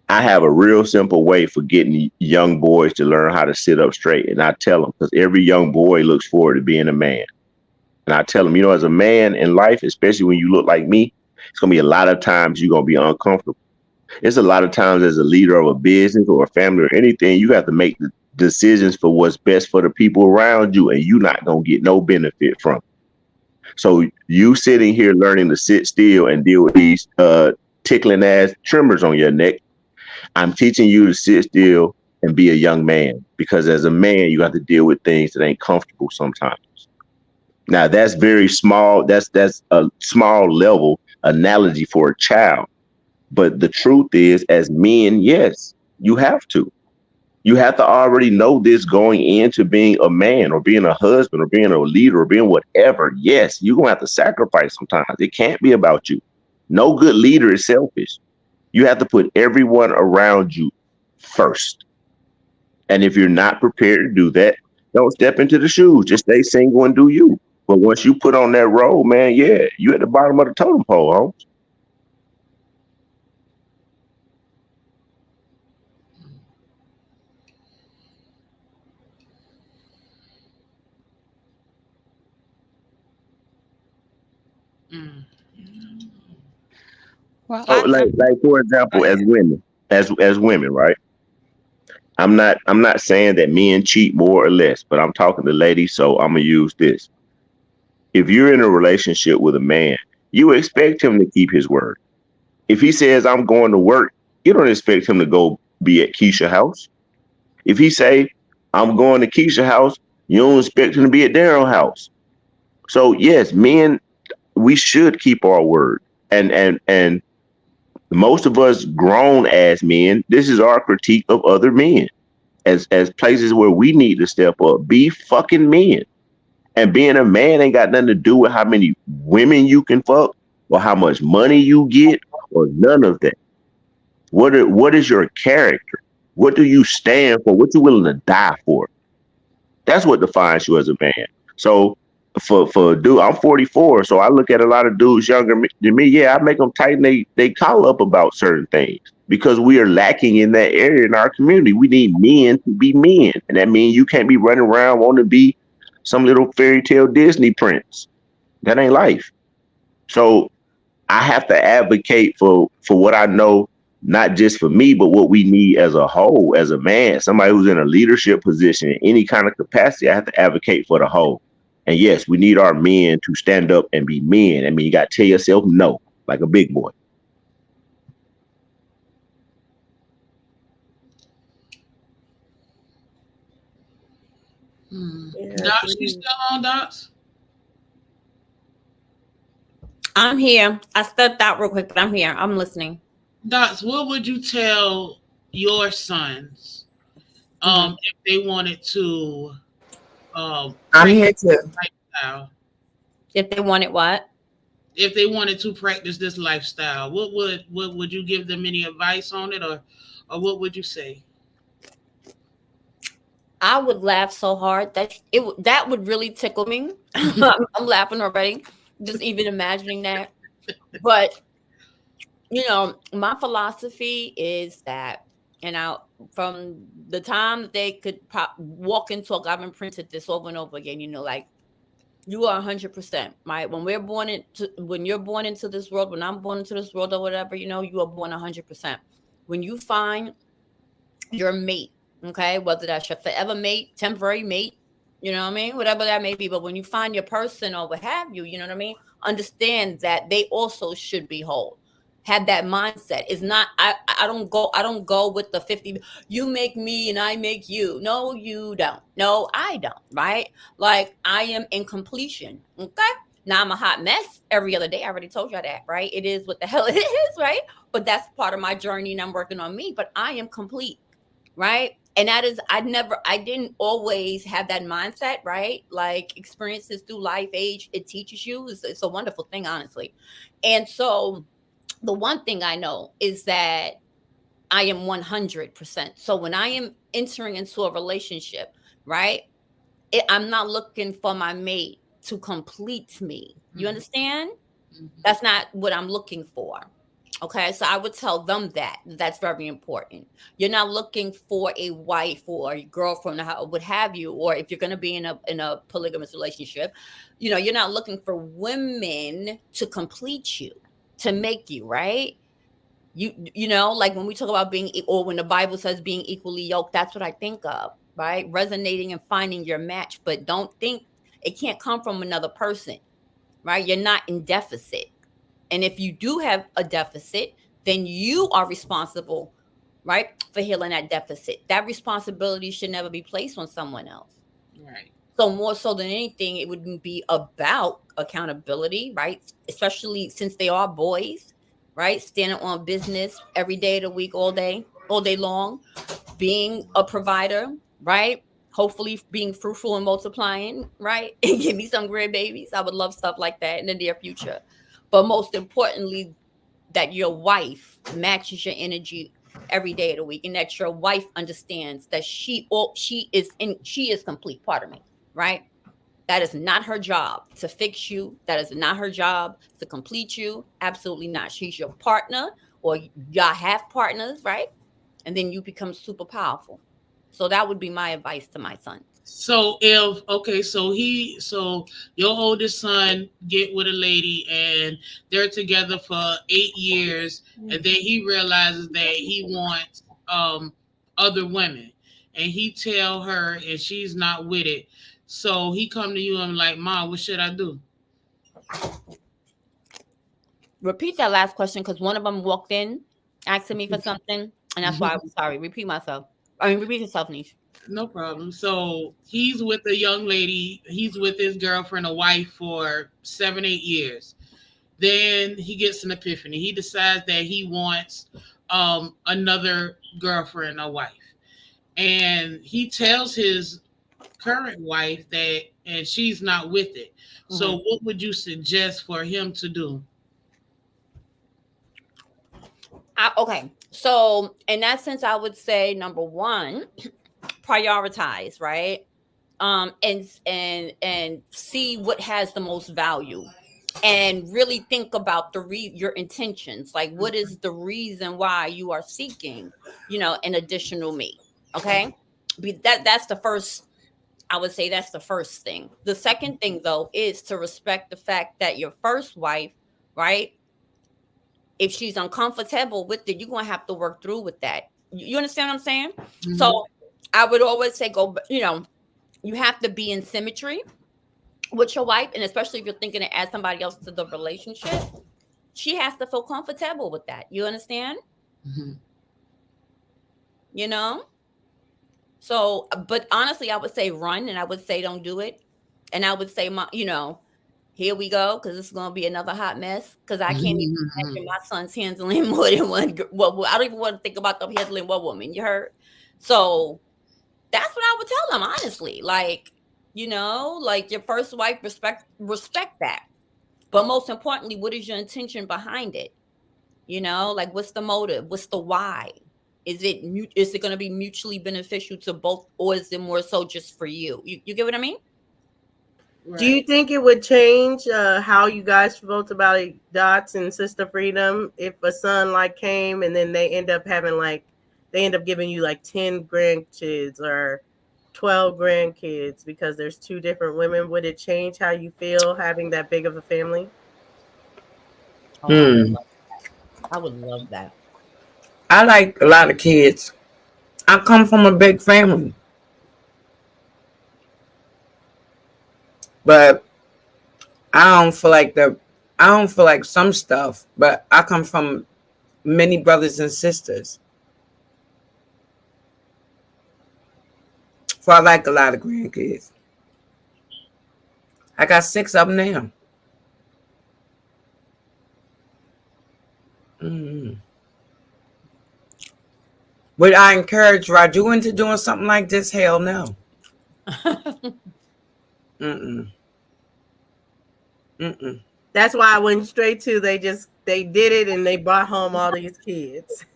I have a real simple way for getting young boys to learn how to sit up straight. And I tell them, because every young boy looks forward to being a man. And I tell them, as a man in life, especially when you look like me, it's going to be a lot of times you're going to be uncomfortable. It's a lot of times as a leader of a business or a family or anything, you have to make the decisions for what's best for the people around you, and you're not going to get no benefit from it. So you sitting here learning to sit still and deal with these tickling ass tremors on your neck, I'm teaching you to sit still and be a young man, because as a man, you have to deal with things that ain't comfortable sometimes. Now that's very small. That's a small level analogy for a child. But the truth is, as men, yes, you have to. You have to already know this going into being a man or being a husband or being a leader or being whatever. Yes, you're going to have to sacrifice sometimes. It can't be about you. No good leader is selfish. You have to put everyone around you first. And if you're not prepared to do that, don't step into the shoes. Just stay single and do you. But once you put on that role, man, yeah, you at the bottom of the totem pole, Holmes. Well, So like for example, as women, right? I'm not saying that men cheat more or less, but I'm talking to ladies, so I'm gonna use this. If you're in a relationship with a man, you expect him to keep his word. If he says I'm going to work, you don't expect him to go be at Keisha's house. If he say I'm going to Keisha's house, you don't expect him to be at Daryl's house. So yes, men, we should keep our word. And most of us grown as men, this is our critique of other men as places where we need to step up. Be fucking men. And being a man ain't got nothing to do with how many women you can fuck or how much money you get or none of that. What is your character? What do you stand for? What you willing to die for? That's what defines you as a man. So for dude, I'm 44, so I look at a lot of dudes younger than me. Yeah, I make them tighten they collar up about certain things because we are lacking in that area in our community. We need men to be men, and that means you can't be running around wanting to be some little fairy tale Disney prince. That ain't life. So I have to advocate for what I know, not just for me, but what we need as a whole, as a man, somebody who's in a leadership position in any kind of capacity. I have to advocate for the whole. And yes, we need our men to stand up and be men. I mean, you got to tell yourself no, like a big boy. Yeah, Docs, you still on, Docs? I'm here. I stepped out real quick, but I'm here. I'm listening. Docs, what would you tell your sons if they wanted to I'm here too. Lifestyle? If they wanted what? If they wanted to practice this lifestyle, what would you give them any advice on it, or what would you say? I would laugh so hard that would really tickle me. I'm laughing already, just even imagining that. But my philosophy is that, from the time that they could walk and talk, I've imprinted this over and over again. Like you are 100%. Right? When you're born into this world, when I'm born into this world or whatever, you are born 100%. When you find your mate. Okay, whether that's your forever mate, temporary mate, you know what I mean? Whatever that may be. But when you find your person or what have you, you know what I mean? Understand that they also should be whole. have that mindset. It's not I don't go with the 50, you make me and I make you. No, you don't. No, I don't, right? Like I am in completion. Okay. Now I'm a hot mess every other day. I already told you that, right? It is what the hell it is, right? But that's part of my journey and I'm working on me, but I am complete, right? And that is, I didn't always have that mindset, right? Like experiences through life, age, it teaches you. It's a wonderful thing, honestly. And so the one thing I know is that I am 100%. So when I am entering into a relationship, right, I'm not looking for my mate to complete me. You understand? That's not what I'm looking for. Okay, so I would tell them that that's very important. You're not looking for a wife or a girlfriend or what have you, or if you're going to be in a polygamous relationship, you're not looking for women to complete you, to make you, right? Like when we talk about being, or when the Bible says being equally yoked, that's what I think of, right? Resonating and finding your match, but don't think it can't come from another person, right? You're not in deficit. And if you do have a deficit, then you are responsible, right, for healing that deficit. That responsibility should never be placed on someone else. Right. So more so than anything, it wouldn't be about accountability, right? Especially since they are boys, right? Standing on business every day of the week, all day long, being a provider, right? Hopefully being fruitful and multiplying, right? And give me some grandbabies. I would love stuff like that in the near future. But most importantly, that your wife matches your energy every day of the week, and that your wife understands that she is complete. Pardon me, right? That is not her job to fix you. That is not her job to complete you. Absolutely not. She's your partner, or y'all have partners, right? And then you become super powerful. So that would be my advice to my son. So so your oldest son get with a lady and they're together for 8 years, and then he realizes that he wants other women, and he tell her and she's not with it. So he come to you and like, Mom, what should I do? Repeat that last question, because one of them walked in asking me for something, and that's why I'm sorry. Repeat myself. Repeat yourself, Niche. No problem. So he's with a young lady. He's with his girlfriend, a wife, for 7, 8 years. Then he gets an epiphany. He decides that he wants another girlfriend, a wife, and he tells his current wife that, and she's not with it. So, what would you suggest for him to do? Okay, so in that sense, I would say number one, prioritize, right? And see what has the most value, and really think about your intentions. Like, what is the reason why you are seeking, an additional mate? Okay, that's the first. I would say that's the first thing. The second thing, though, is to respect the fact that your first wife, right? If she's uncomfortable with it, you're gonna have to work through with that. You understand what I'm saying? Mm-hmm. So I would always say you have to be in symmetry with your wife, and especially if you're thinking to add somebody else to the relationship, she has to feel comfortable with that. You understand? Mm-hmm. So, but honestly, I would say run, and I would say don't do it, and I would say here we go, because it's going to be another hot mess, because I can't even imagine my son's handling more than one. Well, I don't even want to think about them handling one woman. You heard? So that's what I would tell them, honestly. Like, like your first wife, respect that. But most importantly, what is your intention behind it? Like, what's the motive? What's the why? Is it going to be mutually beneficial to both, or is it more so just for you? You get what I mean? Right. Do you think it would change how you guys felt about Dots and Sister Freedom if a son came and then they end up giving you 10 grandkids or 12 grandkids because there's 2 different women? Would it change how you feel having that big of a family? Oh, I would love that. I like a lot of kids. I come from a big family. But I don't feel like some stuff, but I come from many brothers and sisters. So I like a lot of grandkids. I got 6 of them now. Mm-hmm. Would I encourage Raju into doing something like this? Hell no. Mm-mm. Mm-mm. That's why I went straight to they did it and they brought home all these kids.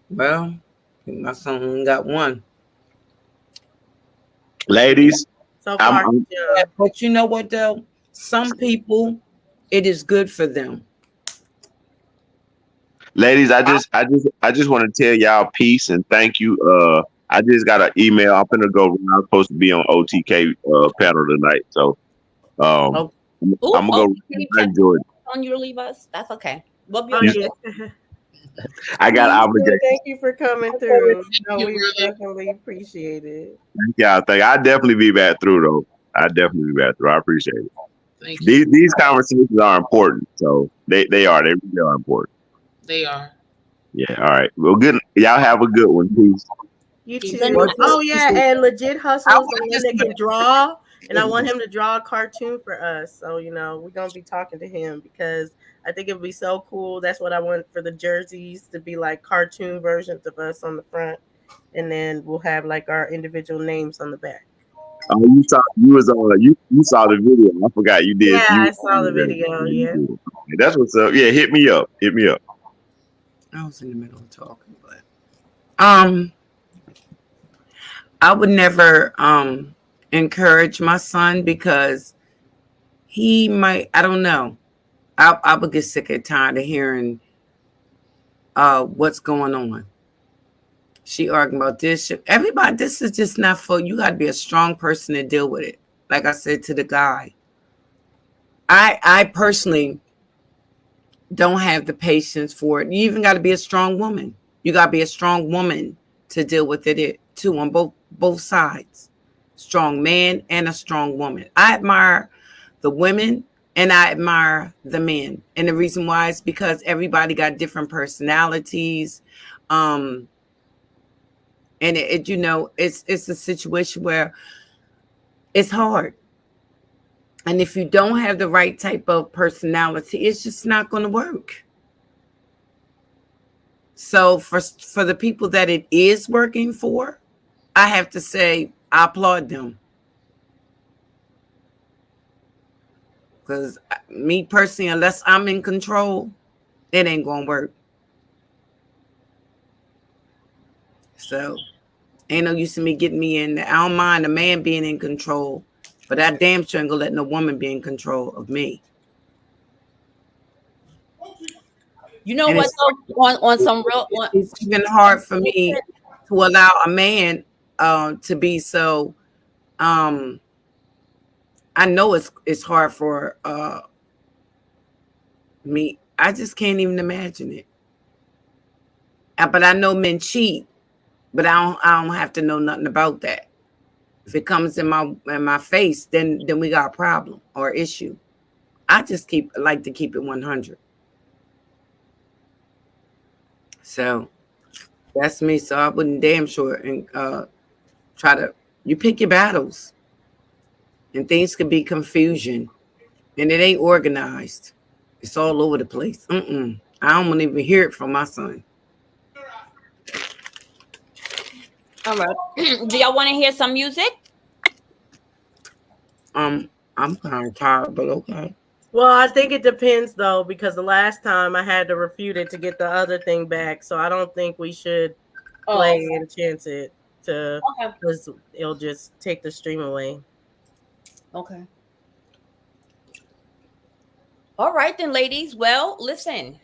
Well, my son only got one. Ladies, so far, yeah, but you know what though? Some people, it is good for them. Ladies, I just want to tell y'all peace and thank you. I just got an email. I'm gonna go. I'm supposed to be on OTK panel tonight, so I'm gonna go. I enjoyed it. On you to leave us? That's okay. We'll be I got obligations. Thank you for coming through. No, we definitely appreciate it. Thank y'all. I'll definitely be back through though. I definitely be back through. I appreciate it. Thank you. These conversations are important, so they are. They really are important. They are. Yeah. All right. Well, good. Y'all have a good one. Peace. You too. Oh yeah, and Legit Hustles the one that can draw, and I want him to draw a cartoon for us. So we're gonna be talking to him because I think it would be so cool. That's what I want for the jerseys to be like cartoon versions of us on the front, and then we'll have like our individual names on the back. Oh, you saw the video. I forgot you did. Yeah, I saw the video. Yeah, that's what's up. Yeah, hit me up. I was in the middle of talking, but I would never encourage my son because he might. I don't know. I would get sick and tired of hearing what's going on. She arguing about this. Everybody, this is just not for you. Got to be a strong person to deal with it. Like I said to the guy, I personally don't have the patience for it. You even got to be a strong woman. You got to be a strong woman to deal with it too on both sides. Strong man and a strong woman. I admire the women and I admire the men. And the reason why is because everybody got different personalities. And it's a situation where it's hard. And if you don't have the right type of personality, it's just not going to work. So for the people that it is working for, I have to say I applaud them. Because me personally, unless I'm in control, it ain't going to work. So ain't no use in me getting me in there. I don't mind a man being in control, but I damn sure ain't gonna let no woman be in control of me. You know what? On some real, it's even hard for me to allow a man to be so. I know it's hard for me. I just can't even imagine it. But I know men cheat, but I don't have to know nothing about that. If it comes in my face, then we got a problem or issue. I just like to keep it 100. So that's me. So I wouldn't damn sure and you pick your battles, and things could be confusion, and it ain't organized. It's all over the place. I don't want to even hear it from my son. All right. Do y'all want to hear some music? I'm kind of tired, but okay. Well, I think it depends though, because the last time I had to refute it to get the other thing back, so I don't think we should play and chance it because it'll just take the stream away. Okay. All right then, ladies. Well, listen.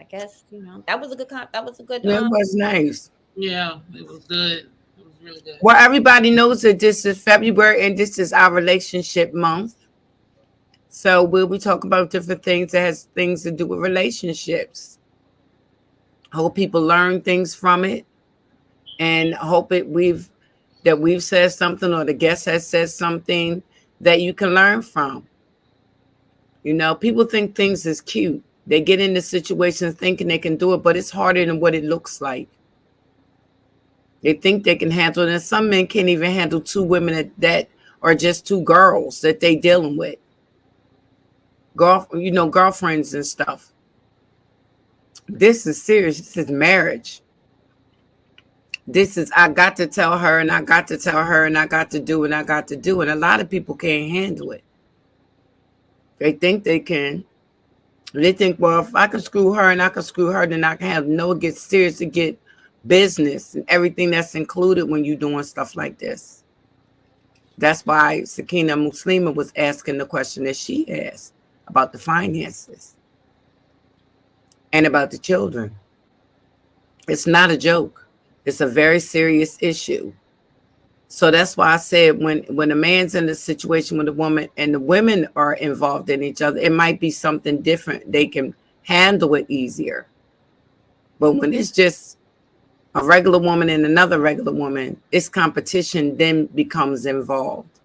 I guess that was a good. That was a good. That was nice. Yeah, it was good. It was really good. Well, everybody knows that this is February and this is our relationship month. So we'll be talking about different things that has things to do with relationships. Hope people learn things from it, and hope we've said something or the guest has said something that you can learn from. People think things is cute. They get into situations thinking they can do it, but it's harder than what it looks like. They think they can handle it, and some men can't even handle two women that are just two girls that they dealing with. Girlfriends and stuff. This is serious. This is marriage. This is, I got to tell her, and I got to tell her, and I got to do, and I got to do. And a lot of people can't handle it. They think they can. They think, well, if I can screw her and I can screw her, then I can have no, it gets serious, to get business and everything that's included when you're doing stuff like this. That's why Sakina Muslima was asking the question that she asked about the finances and about the children. It's not a joke. It's a very serious issue. So that's why I said when a man's in a situation with a woman and the women are involved in each other, it might be something different. They can handle it easier. But when it's just a regular woman and another regular woman, it's competition then becomes involved.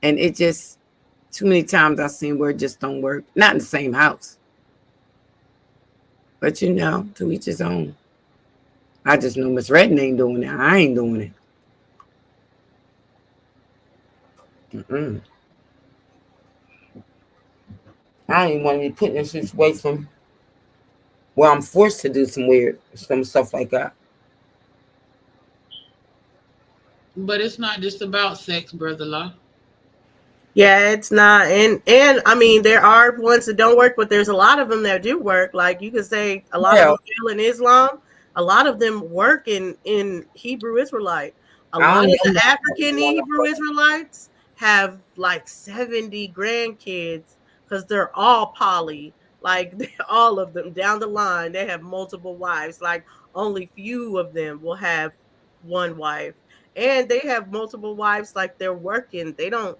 And it just, too many times I've seen where it just don't work. Not in the same house. But to each his own. I just know Miss Redden ain't doing it. I ain't doing it. I don't even want to be put in a situation where I'm forced to do some stuff like that. But it's not just about sex, Brother Law. Yeah, it's not. And I mean, there are ones that don't work, but there's a lot of them that do work. Like you could say a lot of them fail in Islam. A lot of them work in Hebrew Israelite. A lot of the African Hebrew Israelites have like 70 grandkids because they're all poly. Like all of them down the line, they have multiple wives. Like only few of them will have one wife. And they have multiple wives, like they're working. They don't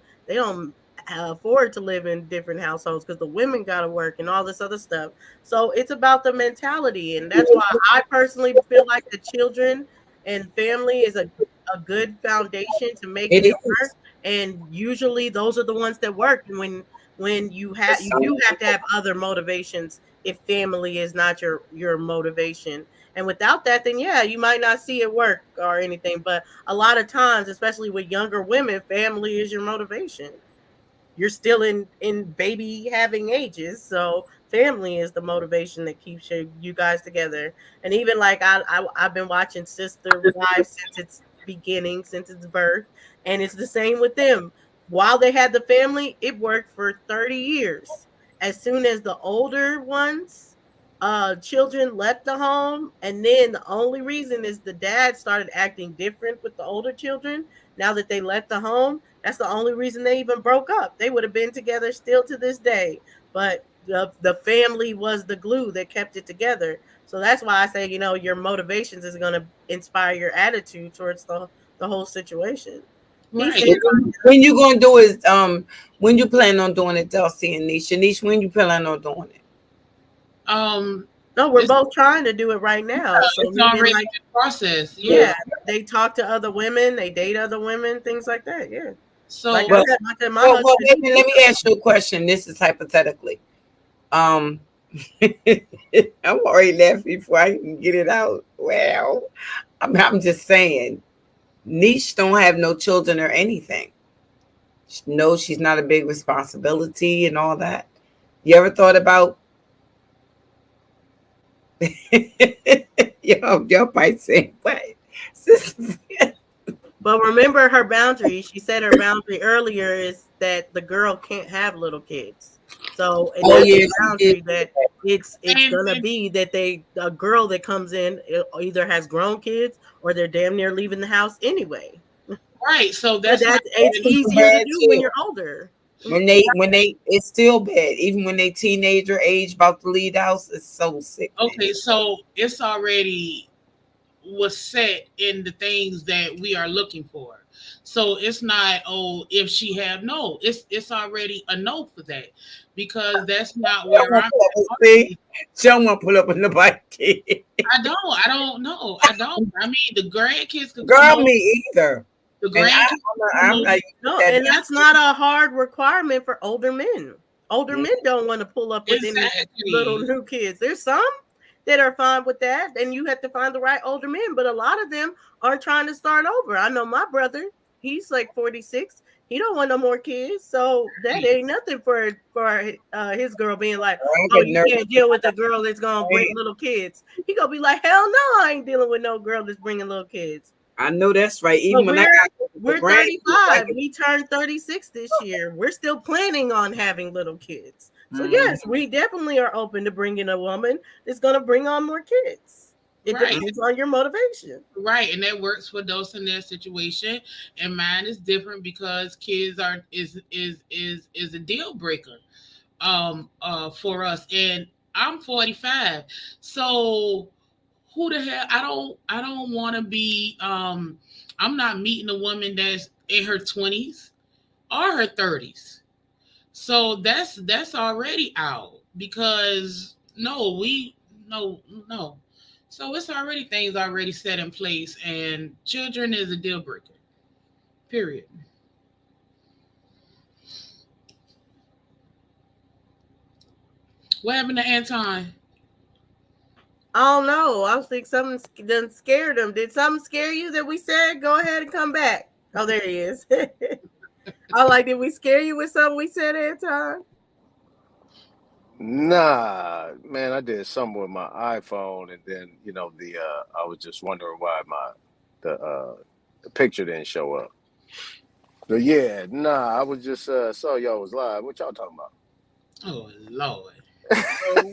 afford to live in different households because the women got to work and all this other stuff. So it's about the mentality. And that's why I personally feel like the children and family is a good foundation to make it work. And usually those are the ones that work. And when you do have to have other motivations if family is not your motivation. And without that, then yeah, you might not see it work or anything. But a lot of times, especially with younger women, family is your motivation. You're still in baby having ages, so family is the motivation that keeps you guys together. And even like I've been watching Sister Wives since its beginning, since its birth, and it's the same with them. While they had the family, it worked for 30 years. As soon as the older ones children left the home, and then the only reason is the dad started acting different with the older children now that they left the home. That's the only reason they even broke up. They would have been together still to this day, but the family was the glue that kept it together. So that's why I say, your motivations is going to inspire your attitude towards the whole situation. Right. When you going to do is when you plan on doing it, Dulcie and Nisha? Nisha, when you plan on doing it? No, we're both trying to do it right now. So it's already in process. Yeah, they talk to other women, they date other women, things like that. Yeah. So like let me ask you a question. This is hypothetically. I'm already laughing before I can get it out. Well, I'm just saying, Niche don't have no children or anything. No, she's not a big responsibility and all that. You ever thought about y'all might say, but remember her boundary. She said her boundary earlier is that the girl can't have little kids. So boundary that it's gonna be that a girl that comes in either has grown kids or they're damn near leaving the house anyway. Right. So it's easier to do when you're older. When they it's still bad. Even when they teenager age about to leave the house, it's so sick. Okay, so it's already was set in the things that we are looking for. So it's not, if she have no, it's already a no for that, because that's not where I'm see. Someone pull up in the bike. I don't know. I mean, the grandkids could girl me either. The grandkids, and that's not a hard requirement for older men. Older men don't want to pull up with any little new kids. There's some that are fine with that, and you have to find the right older men. But a lot of them are trying to start over. I know my brother; he's like 46. He don't want no more kids, so that ain't nothing for his girl being like, "Oh, you can't deal with a girl that's gonna bring little kids." He gonna be like, "Hell no, I ain't dealing with no girl that's bringing little kids." I know that's right. Even but when we're 35, we turned 36 this year. We're still planning on having little kids. So yes, we definitely are open to bringing a woman that's going to bring on more kids. It depends on your motivation. Right, and that works for those in their situation. And mine is different because kids is a deal breaker for us. And I'm 45. So who the hell I don't want to be I'm not meeting a woman that's in her 20s or her 30s. So that's already out because no. So it's already things already set in place, and children is a deal breaker. Period. What happened to Anton? I don't know. I think something done scared him. Did something scare you that we said? Go ahead and come back. Oh, there he is. I like, did we scare you with something we said, Anton? Nah, man, I did something with my iPhone, and then I was just wondering why the picture didn't show up. But yeah, nah, I was just saw y'all was live. What y'all talking about? Oh Lord.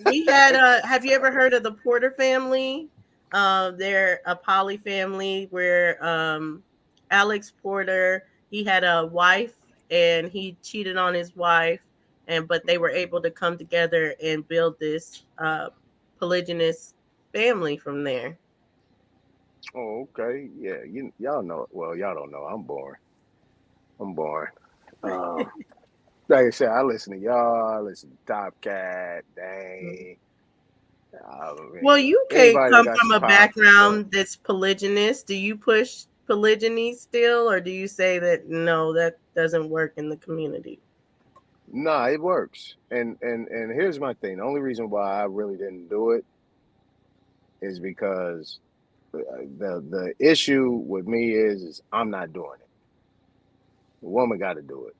We had have you ever heard of the Portah family? They're a poly family where Alex Porter, he had a wife and he cheated on his wife, but they were able to come together and build this polygynous family from there. Oh, okay. Yeah, y'all know. Well, y'all don't know. I'm boring. Like I said, I listen to y'all. I listen to Top Cat, Dane. Well, you can't anybody that come got from some a powerful stuff. background that's polygynous. Do you push polygyny still, or do you say that no, that doesn't work in the community? Nah, it works. And here's my thing. The only reason why I really didn't do it is because the issue with me is I'm not doing it. The woman got to do it.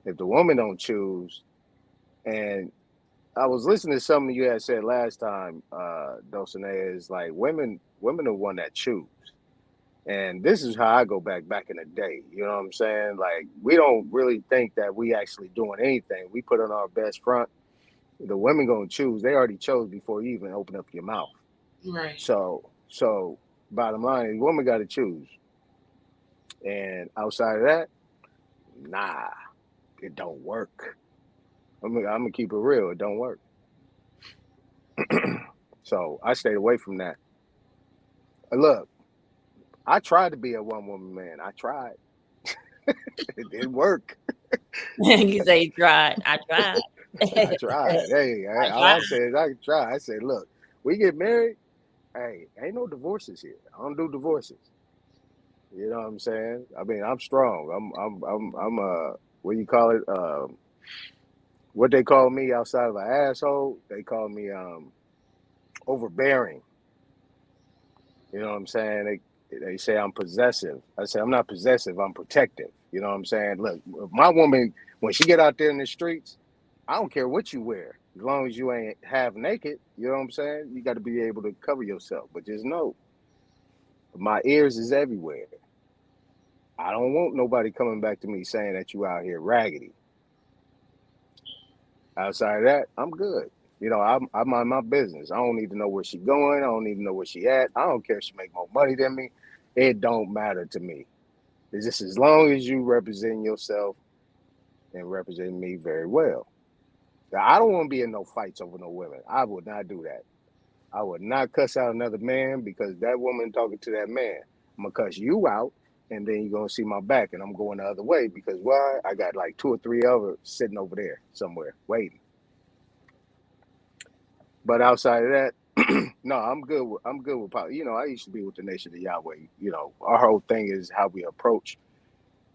If the woman don't choose, and I was listening to something you had said last time, Dulcinea, is like women are one that choose. And this is how I go back in the day. You know what I'm saying? Like, we don't really think that we actually doing anything. We put on our best front. The women gonna choose. They already chose before you even open up your mouth. Right. So bottom line is, woman got to choose. And outside of that, nah, it don't work. I'm gonna keep it real. It don't work. So I stayed away from that. Look, I tried to be a one woman man. I tried. It didn't work. You say you tried. I tried. I tried. Hey, all I said is I tried. I said, look, we get married. Hey, ain't no divorces here. I don't do divorces. You know what I'm saying? I mean, I'm strong. I'm what do you call it? What they call me outside of an asshole, they call me overbearing. You know what I'm saying? They say I'm possessive. I say I'm not possessive. I'm protective. You know what I'm saying? Look, my woman, when she get out there in the streets, I don't care what you wear, as long as you ain't half naked. You know what I'm saying? You got to be able to cover yourself. But just know, my ears is everywhere. I don't want nobody coming back to me saying that you out here raggedy. Outside of that, I'm good. You know, I mind my business. I don't need to know where she going. I don't need to know where she at. I don't care if she make more money than me. It don't matter to me. It's just as long as you represent yourself and represent me very well. Now, I don't want to be in no fights over no women. I would not do that. I would not cuss out another man because that woman talking to that man. I'm gonna cuss you out, and then you're gonna see my back, and I'm going the other way because why? I got like 2 or 3 others sitting over there somewhere waiting. But outside of that, no, I'm good. I'm good with power. You know, I used to be with the Nation of Yahweh. You know, our whole thing is how we approach.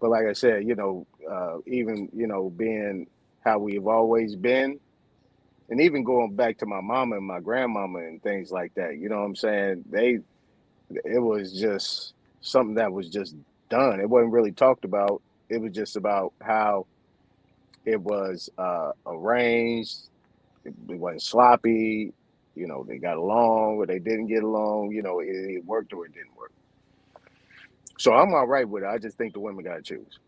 But like I said, even being how we've always been. And even going back to my mama and my grandmama and things like that, you know what I'm saying? It was just something that was just done. It wasn't really talked about. It was just about how it was arranged. It wasn't sloppy. You know, they got along or they didn't get along. You know, it worked or it didn't work. So I'm all right with it. I just think the women got to choose.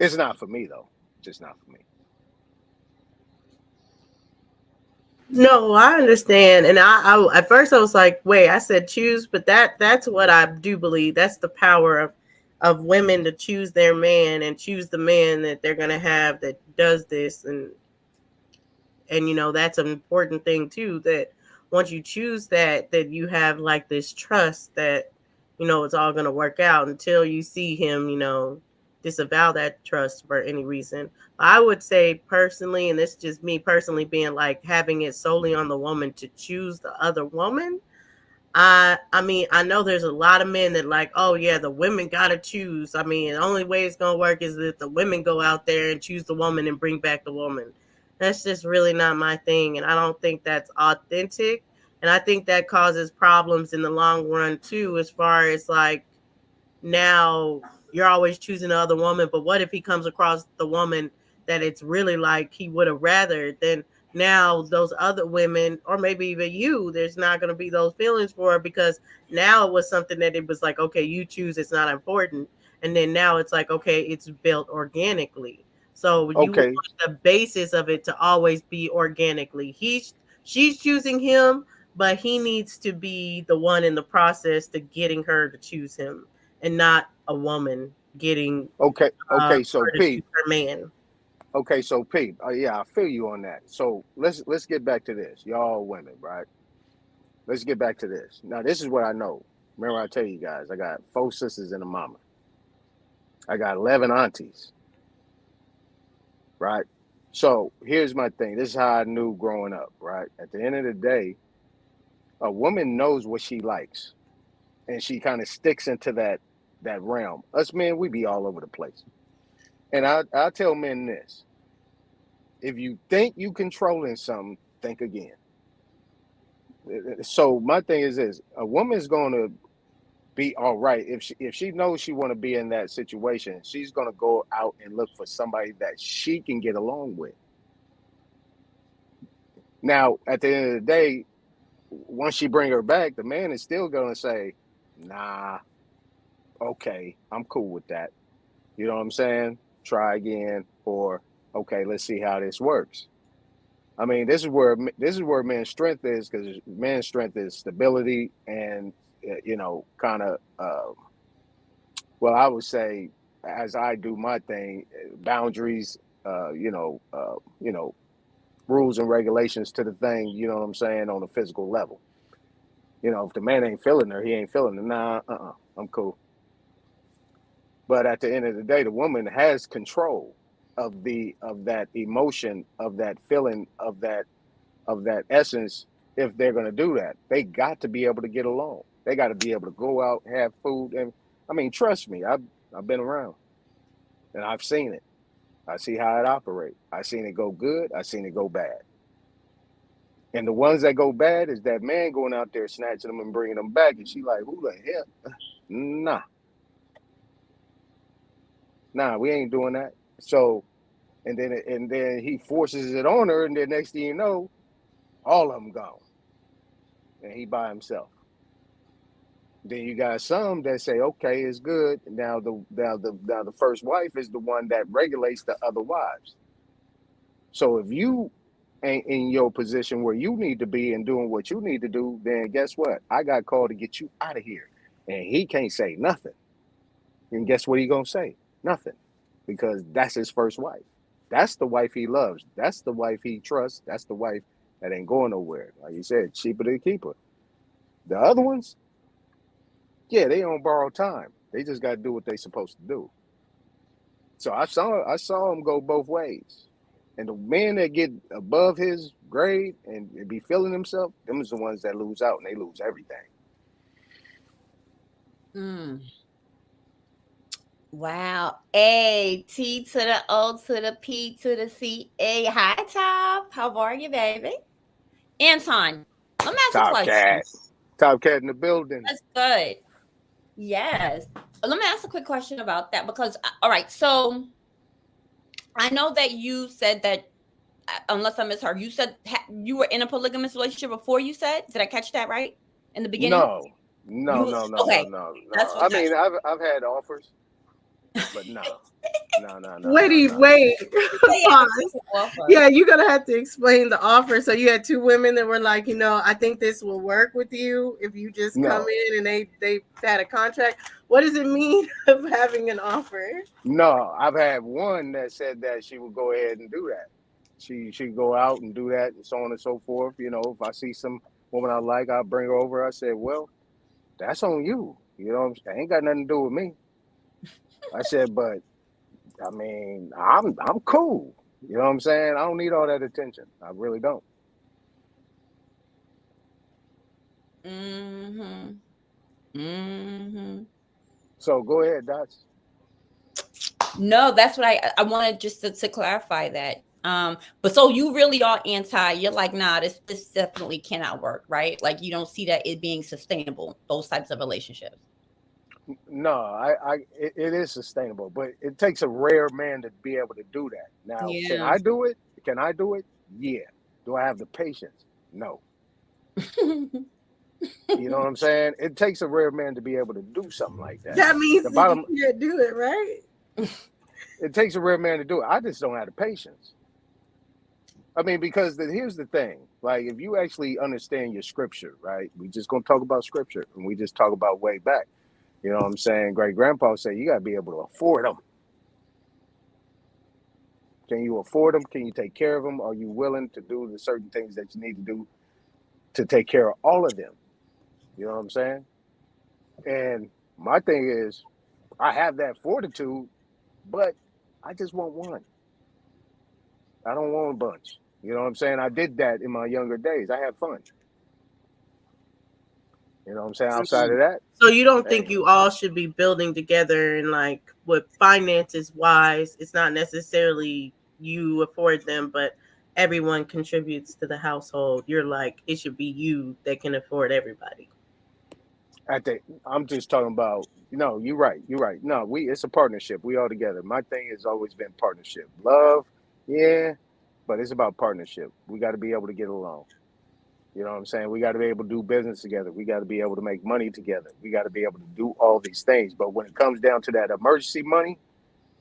It's not for me though. Just not for me. No, I understand. And I at first I was like, wait, I said choose, but that's what I do believe. That's the power of women to choose their man and choose the man that they're gonna have that does this. And you know, that's an important thing too, that once you choose that you have like this trust that, you know, it's all gonna work out until you see him, you know, disavow that trust for any reason. I would say personally, and this is just me personally being like having it solely on the woman to choose the other woman. I mean, I know there's a lot of men that like, oh yeah, the women gotta choose. I mean, the only way it's gonna work is if the women go out there and choose the woman and bring back the woman. That's just really not my thing, and I don't think that's authentic. And I think that causes problems in the long run too, as far as like now you're always choosing the other woman, but what if he comes across the woman that it's really like he would have rather? Then now those other women, or maybe even you, there's not going to be those feelings for her, because now it was something that it was like, okay, you choose, it's not important. And then now it's like, okay, it's built organically. So you want Okay. the basis of it to always be organically. She's choosing him, but he needs to be the one in the process to getting her to choose him, and not a woman getting Okay. Okay. So her to choose Pete. her man. Okay. So Pete. Yeah, I feel you on that. So let's get back to this. Y'all women, right? Let's get back to this. Now, this is what I know. Remember, I tell you guys, I got 4 sisters and a mama. I got 11 aunties, right? So here's my thing. This is how I knew growing up, right? At the end of the day, a woman knows what she likes, and she kind of sticks into that realm. Us men, we be all over the place. And I tell men this: if you think you controlling something, think again. So my thing is this: a woman's going to be all right if she knows she want to be in that situation. She's going to go out and look for somebody that she can get along with. Now, at the end of the day, once she bring her back, the man is still going to say, "Nah, okay, I'm cool with that." You know what I'm saying? Try again, or okay, let's see how this works. I mean, this is where men's strength is, because men's strength is stability and kind of well, I would say, as I do my thing, boundaries, rules and regulations to the thing. You know what I'm saying, on a physical level. If the man ain't feeling her, he ain't feeling her. Nah, I'm cool. But at the end of the day, the woman has control of that emotion, of that feeling, of that essence. If they're going to do that, they got to be able to get along. They got to be able to go out, have food, and I mean, trust me, I've been around and I've seen it. I see how it operates. I seen it go good. I seen it go bad. And the ones that go bad is that man going out there snatching them and bringing them back, and she like, who the hell? Nah, nah, we ain't doing that. So, and then he forces it on her, and then next thing you know, all of them gone, and he by himself. Then you got some that say, okay, it's good. Now the first wife is the one that regulates the other wives. So if you ain't in your position where you need to be and doing what you need to do, then guess what? I got called to get you out of here. And he can't say nothing. And guess what he gonna say? Nothing. Because that's his first wife. That's the wife he loves. That's the wife he trusts. That's the wife that ain't going nowhere. Like you said, cheaper to keep her. The other ones, yeah, they on borrowed time. They just got to do what they supposed to do. So I saw him go both ways. And the men that get above his grade and be feeling himself, them is the ones that lose out, and they lose everything. Wow. A T to the O to the P to the C. A. Hi, Top. How are you, baby? Anton, let me ask you a Top question. cat. Top cat in the building. That's good. Yes. Let me ask a quick question about that because, all right. So I know that you said that, unless I misheard, you said you were in a polygamous relationship before you said, did I catch that right in the beginning? No, no, You, no, no, no, okay. no, That's no. what I that. mean, I've had offers, but no, no, no, no, no, Wait, no. wait. Yeah, Pause. offer. Yeah, you're gonna have to explain the offer. So you had two women that were like, I think this will work with you if you just come No, in and they had a contract. What does it mean of having an offer? no. I've had one that said that she would go ahead and do that. She'd go out and do that and so on and so forth. You know, if I see some woman I like, I'll bring her over. I said, well, that's on you. You know what I'm saying? Ain't got nothing to do with me. I said, but I mean, I'm cool. You know what I'm saying? I don't need all that attention. I really don't. Mm-hmm. Mm-hmm. So go ahead, Dots. No, that's what I wanted just to clarify that. But so you really are anti, you're like, nah, this definitely cannot work, right? Like you don't see that it being sustainable, those types of relationships. No, it is sustainable, but it takes a rare man to be able to do that. Now, can Yeah. I do it? Can I do it? Yeah. Do I have the patience? No. You know what I'm saying? It takes a rare man to be able to do something like that. That means The that you bottom, can't do it, right? it takes a rare man to do it. I just don't have the patience. I mean, because here's the thing: like, if you actually understand your scripture, right? We just gonna talk about scripture, and we just talk about way back. You know what I'm saying? Great grandpa said you gotta be able to afford them. Can you afford them? Can you take care of them? Are you willing to do the certain things that you need to do to take care of all of them? You know what I'm saying? And my thing is, I have that fortitude, but I just want one. I don't want a bunch. You know what I'm saying? I did that in my younger days. I had fun. You know what I'm saying? Outside of that, So you don't think hey, you all should be building together and like with finances wise, it's not necessarily you afford them, but everyone contributes to the household. You're like it should be you that can afford everybody. I think I'm just talking about. No, you're right. You're right. No, it's a partnership. We all together. My thing has always been partnership. Love, yeah, but it's about partnership. We got to be able to get along. You know what I'm saying? We got to be able to do business together. We got to be able to make money together. We got to be able to do all these things. But when it comes down to that emergency money,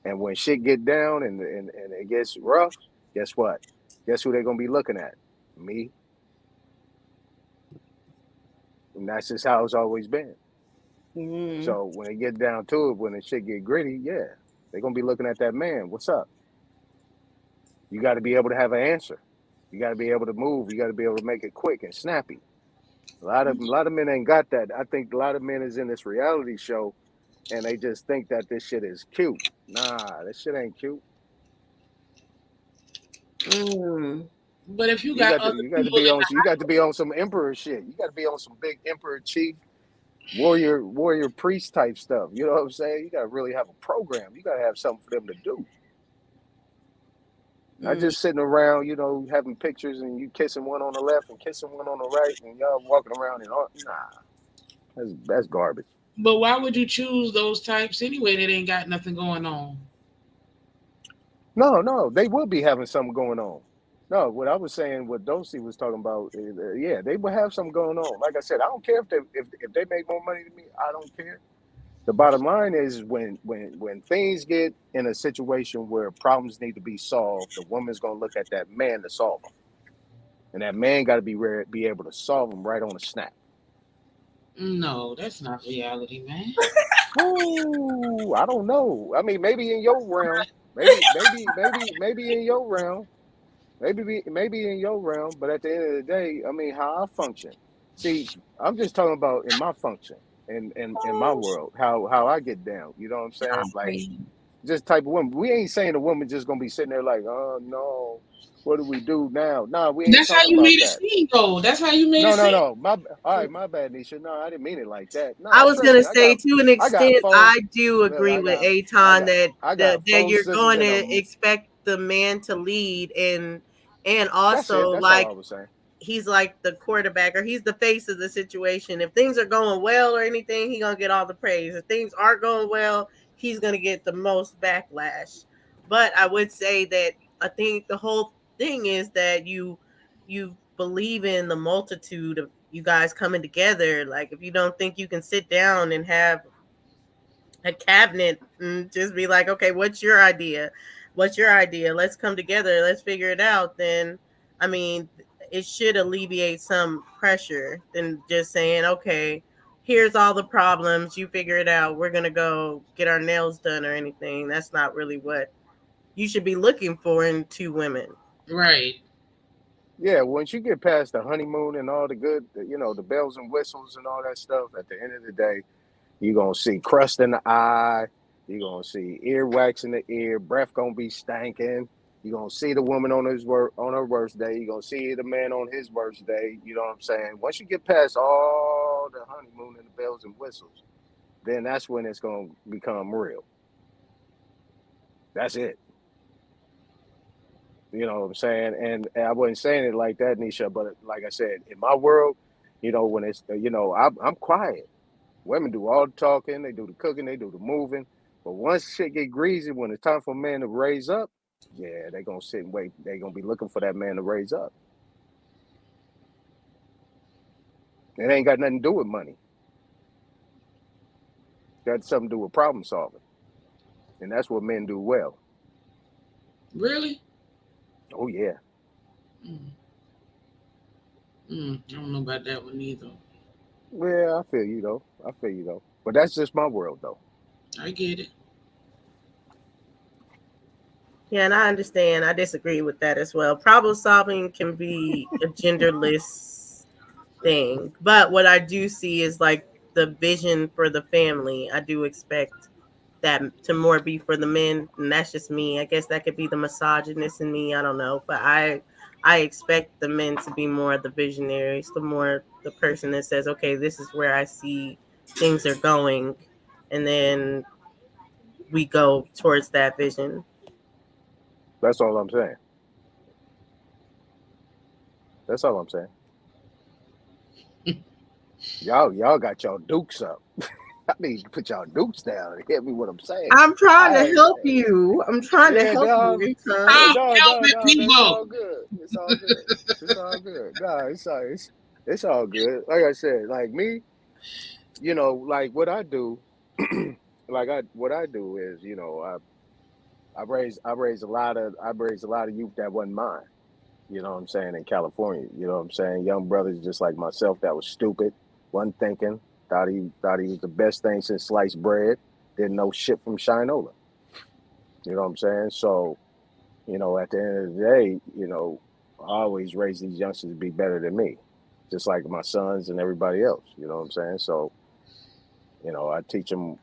and when shit get down and it gets rough, guess what? Guess who they're gonna be looking at? Me. And that's just how it's always been. Mm. So when it get down to it, when the shit get gritty, yeah, they're gonna be looking at that man. What's up? You got to be able to have an answer. You got to be able to move. You got to be able to make it quick and snappy. A lot of men ain't got that. I think a lot of men is in this reality show and they just think that this shit is cute. Nah, this shit ain't cute. Mm. But if you You got got to other you got to people be in on you got to be on some emperor shit. You got to be on some big emperor chief warrior priest type stuff. You know what I'm saying? You got to really have a program. You got to have something for them to do. Not Mm. just sitting around, having pictures and you kissing one on the left and kissing one on the right and y'all walking around and all. Nah, that's garbage. but why would you choose those types anyway that ain't got nothing going on? No, no, they would be having something going on. No, what I was saying, what Dosey was talking about, yeah, they would have something going on. Like I said, I don't care if they make more money than me. I don't care. The bottom line is when things get in a situation where problems need to be solved, the woman's gonna look at that man to solve them, and that man got to be able to solve them right on the snap. No, that's not reality, man. Ooh, I don't know. I mean, maybe in your realm, maybe in your realm, maybe in your realm. But at the end of the day, I mean, how I function. See, I'm just talking about in my function, in my world, how I get down. You know what I'm saying? Like, just type of woman. We ain't saying a woman just gonna be sitting there like, oh no, What do we do now? No, we ain't That's how talking you about made it that. seem, though. That's how you made it seem. No. All right, my bad, Nisha. No, I didn't mean it like that. I No, was trust gonna me. say, to an I got extent, four. I do Look, agree with Aton I that got four you're sisters going and to expect the man to lead, and that's it. also That's all like I was saying. he's like the quarterback, or he's the face of the situation. If things are going well or anything, he's gonna get all the praise. If things aren't going well, he's gonna get the most backlash. But I would say that I think the whole thing is that you believe in the multitude of you guys coming together. Like, if you don't think you can sit down and have a cabinet and just be like, okay, what's your idea? Let's come together, let's figure it out. Then, I mean, it should alleviate some pressure than just saying, okay, here's all the problems, you figure it out, we're gonna go get our nails done or anything. That's not really what you should be looking for in two women. Right. Yeah, once you get past the honeymoon and all the good, the bells and whistles and all that stuff, at the end of the day, you're going to see crust in the eye. You're going to see earwax in the ear. Breath going to be stanking. You're going to see the woman on her worst day. You're going to see the man on his worst day. You know what I'm saying? Once you get past all the honeymoon and the bells and whistles, then that's when it's going to become real. That's it. You know what I'm saying? And I wasn't saying it like that, Nisha, but like I said, in my world, when it's, I'm quiet. Women do all the talking, they do the cooking, they do the moving. But once shit get greasy, when it's time for a man to raise up, yeah, they're going to sit and wait. They're going to be looking for that man to raise up. It ain't got nothing to do with money. It got something to do with problem solving. And that's what men do well. Really? Oh, yeah. I don't know about that one either. Well, I feel you, though. But that's just my world, though. I get it. Yeah, and I understand. I disagree with that as well. Problem solving can be a genderless thing. But what I do see is like the vision for the family. I do expect that to more be for the men, and that's just me. I guess that could be the misogynist in me. I don't know. But I expect the men to be more the visionaries, the person that says, okay, this is where I see things are going, and then we go towards that vision. That's all I'm saying. Y'all got y'all dukes up. I need to put y'all dukes down and hear me what I'm saying. I'm trying to help you. It's all good. It's all good. Like I said, like me, like what I do, what I do is, I raised a lot of youth that wasn't mine. You know what I'm saying, in California. You know what I'm saying? Young brothers just like myself that was stupid, wasn't thinking, thought he was the best thing since sliced bread, didn't know shit from Shinola. You know what I'm saying? So, at the end of the day, I always raise these youngsters to be better than me, just like my sons and everybody else. You know what I'm saying? So, I teach them,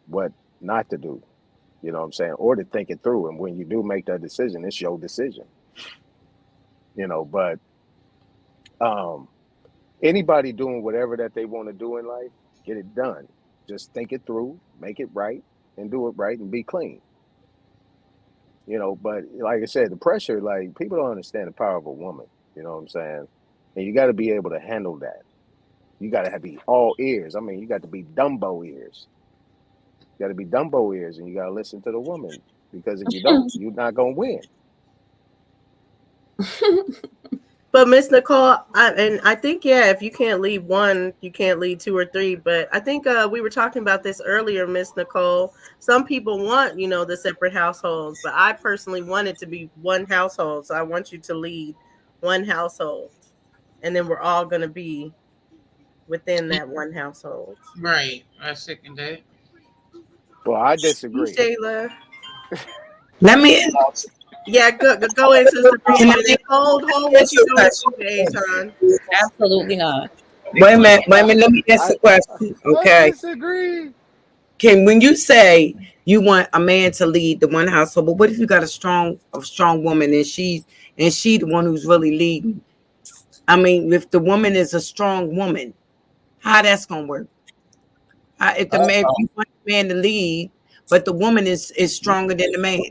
what not to do. You know what I'm saying? Or to think it through. And when you do make that decision, it's your decision. But anybody doing whatever that they want to do in life, get it done. Just think it through, make it right, and do it right and be clean. But like I said, the pressure, like, people don't understand the power of a woman. You know what I'm saying? And you got to be able to handle that. You got to be all ears. I mean, you got to be Dumbo ears. You got to be Dumbo ears, and you got to listen to the woman, because if you don't, you're not going to win. But Miss Nicole, I think, if you can't lead one, you can't lead two or three. But I think we were talking about this earlier, Miss Nicole. Some people want, the separate households, but I personally want it to be one household. So I want you to lead one household, and then we're all going to be within that one household. Right. I second that. Well, I disagree. Shayla. Let me. Yeah, go ahead, Sister Bree. Hold what you doing, Aton. Absolutely not. Wait a minute. Let me ask a question. Okay. I disagree. when you say you want a man to lead the one household, but what if you got a strong woman and she the one who's really leading? I mean, if the woman is a strong woman, how that's gonna work? If you want the man to lead, but the woman is stronger than the man,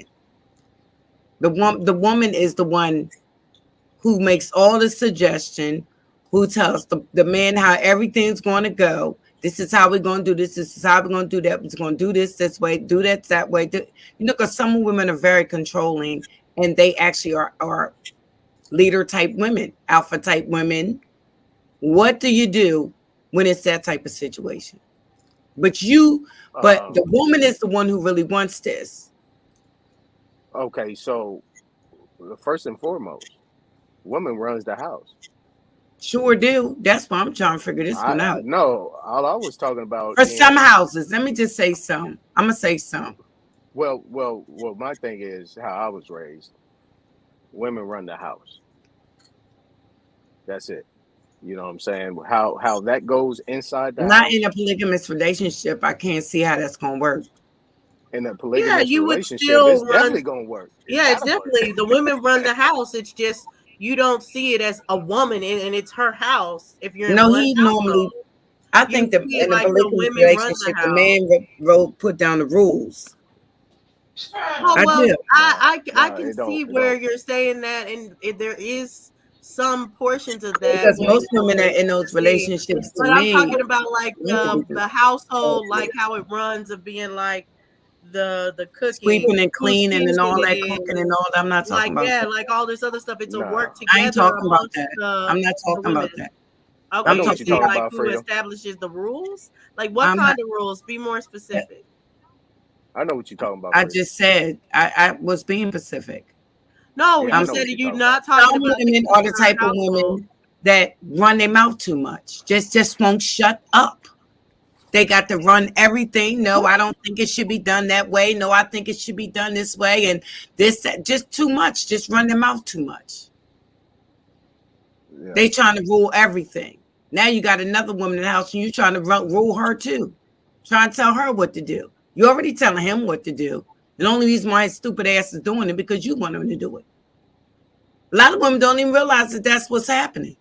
the woman is the one who makes all the suggestion, who tells the man how everything's going to go. This is how we're going to do this. This is how we're going to do that. We're going to do this way, do that way. Because some women are very controlling, and they actually are leader type women, alpha type women. What do you do when it's that type of situation? But the woman is the one who really wants this. Okay, so first and foremost, woman runs the house. Sure do. That's why I'm trying to figure this one out. No, all I was talking about for some houses. Let me just say some. I'm gonna say some. Well, my thing is how I was raised. Women run the house. That's it. You know what I'm saying? How that goes inside the Not house. in a polygamous relationship. I can't see how that's gonna work. In a polygamous you would relationship, still it's run. definitely gonna work. It's definitely the women run the house. It's just you don't see it as a woman, and it's her house. If you're in one normally. I think that in a polygamous relationship, the man put down the rules. Oh, well, I can see where you're saying that, and there is some portions of that because most women are in those relationships. But I'm talking about like the household, like how it runs of being like the cooking, sweeping and cleaning and all that, cooking and all that. I'm not talking about that. like all this other stuff. It's a work together. I ain't talking about that. I'm not talking about that. Okay, I'm talking about like who establishes the rules. Like what kind of rules? Be more specific. I know what you're talking about. I just said I was being specific. No, you said you're not talking about. Some women are the type of women that run their mouth too much. Just won't shut up. They got to run everything. No, I don't think it should be done that way. No, I think it should be done this way. And this just too much. Just run their mouth too much. Yeah. They trying to rule everything. Now you got another woman in the house and you trying to rule her too. Trying to tell her what to do. You're already telling him what to do. The only reason why his stupid ass is doing it because you want him to do it. A lot of women don't even realize that that's what's happening.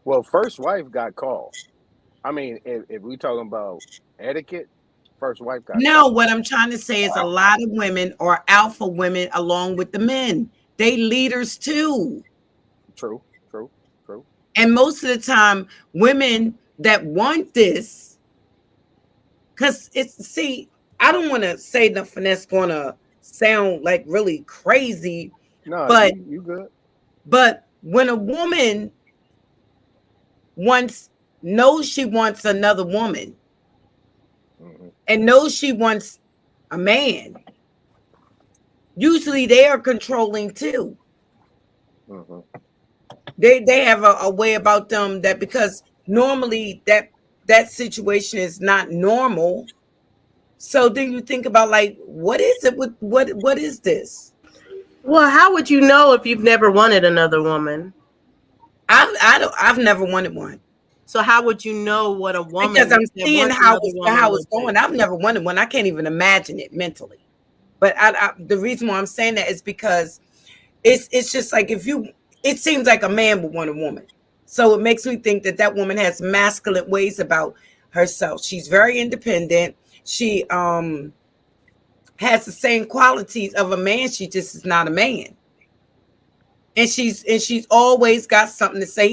Well, first wife got called. I mean, if we're talking about etiquette, first wife got called. What I'm trying to say is a lot of women are alpha women along with the men. They leaders too. True. And most of the time, women that want this, because I don't want to say nothing that's going to sound like really crazy. No, but you good. But when a woman knows she wants another woman and knows she wants a man, usually they are controlling too. They have a way about them that because normally that situation is not normal. So then you think about like, what is it? What is this? Well, how would you know if you've never wanted another woman? I've never wanted one. So how would you know what a woman? Because I'm seeing how it's going. I've never wanted one. I can't even imagine it mentally. But the reason why I'm saying that is because it's just like it seems like a man would want a woman. So it makes me think that woman has masculine ways about herself. She's very independent. She has the same qualities of a man. She just is not a man. And she's always got something to say.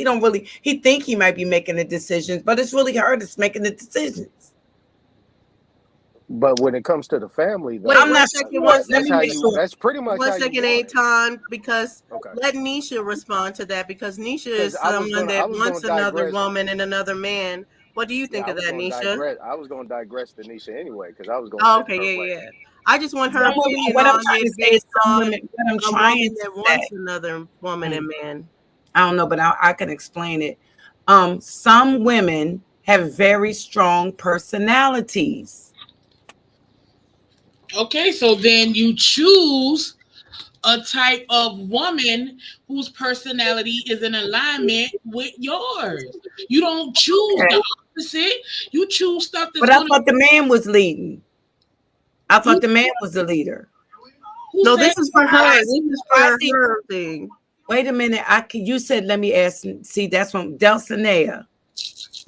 He think he might be making the decisions, but it's really her that's making the decisions. But when it comes to the family, though, I'm not sure. That's pretty much. 1 second, Aton, because let Nisha respond to that because Nisha is someone that wants another woman and another man. What do you think of that, Nisha? I was going to digress to Nisha anyway because I was going. Oh, okay, yeah. I just want her opinion on it based on a woman that wants another woman and man. I don't know, but I can explain it. Some women have very strong personalities. Okay, so then you choose a type of woman whose personality is in alignment with yours. You don't choose the opposite. You choose stuff that's But I gonna. thought the man was leading. I thought You- the man was the leader. Who No, said this is for her. I This see. is I for see. her thing. Wait a minute. You said let me ask. See, that's from Delcinea.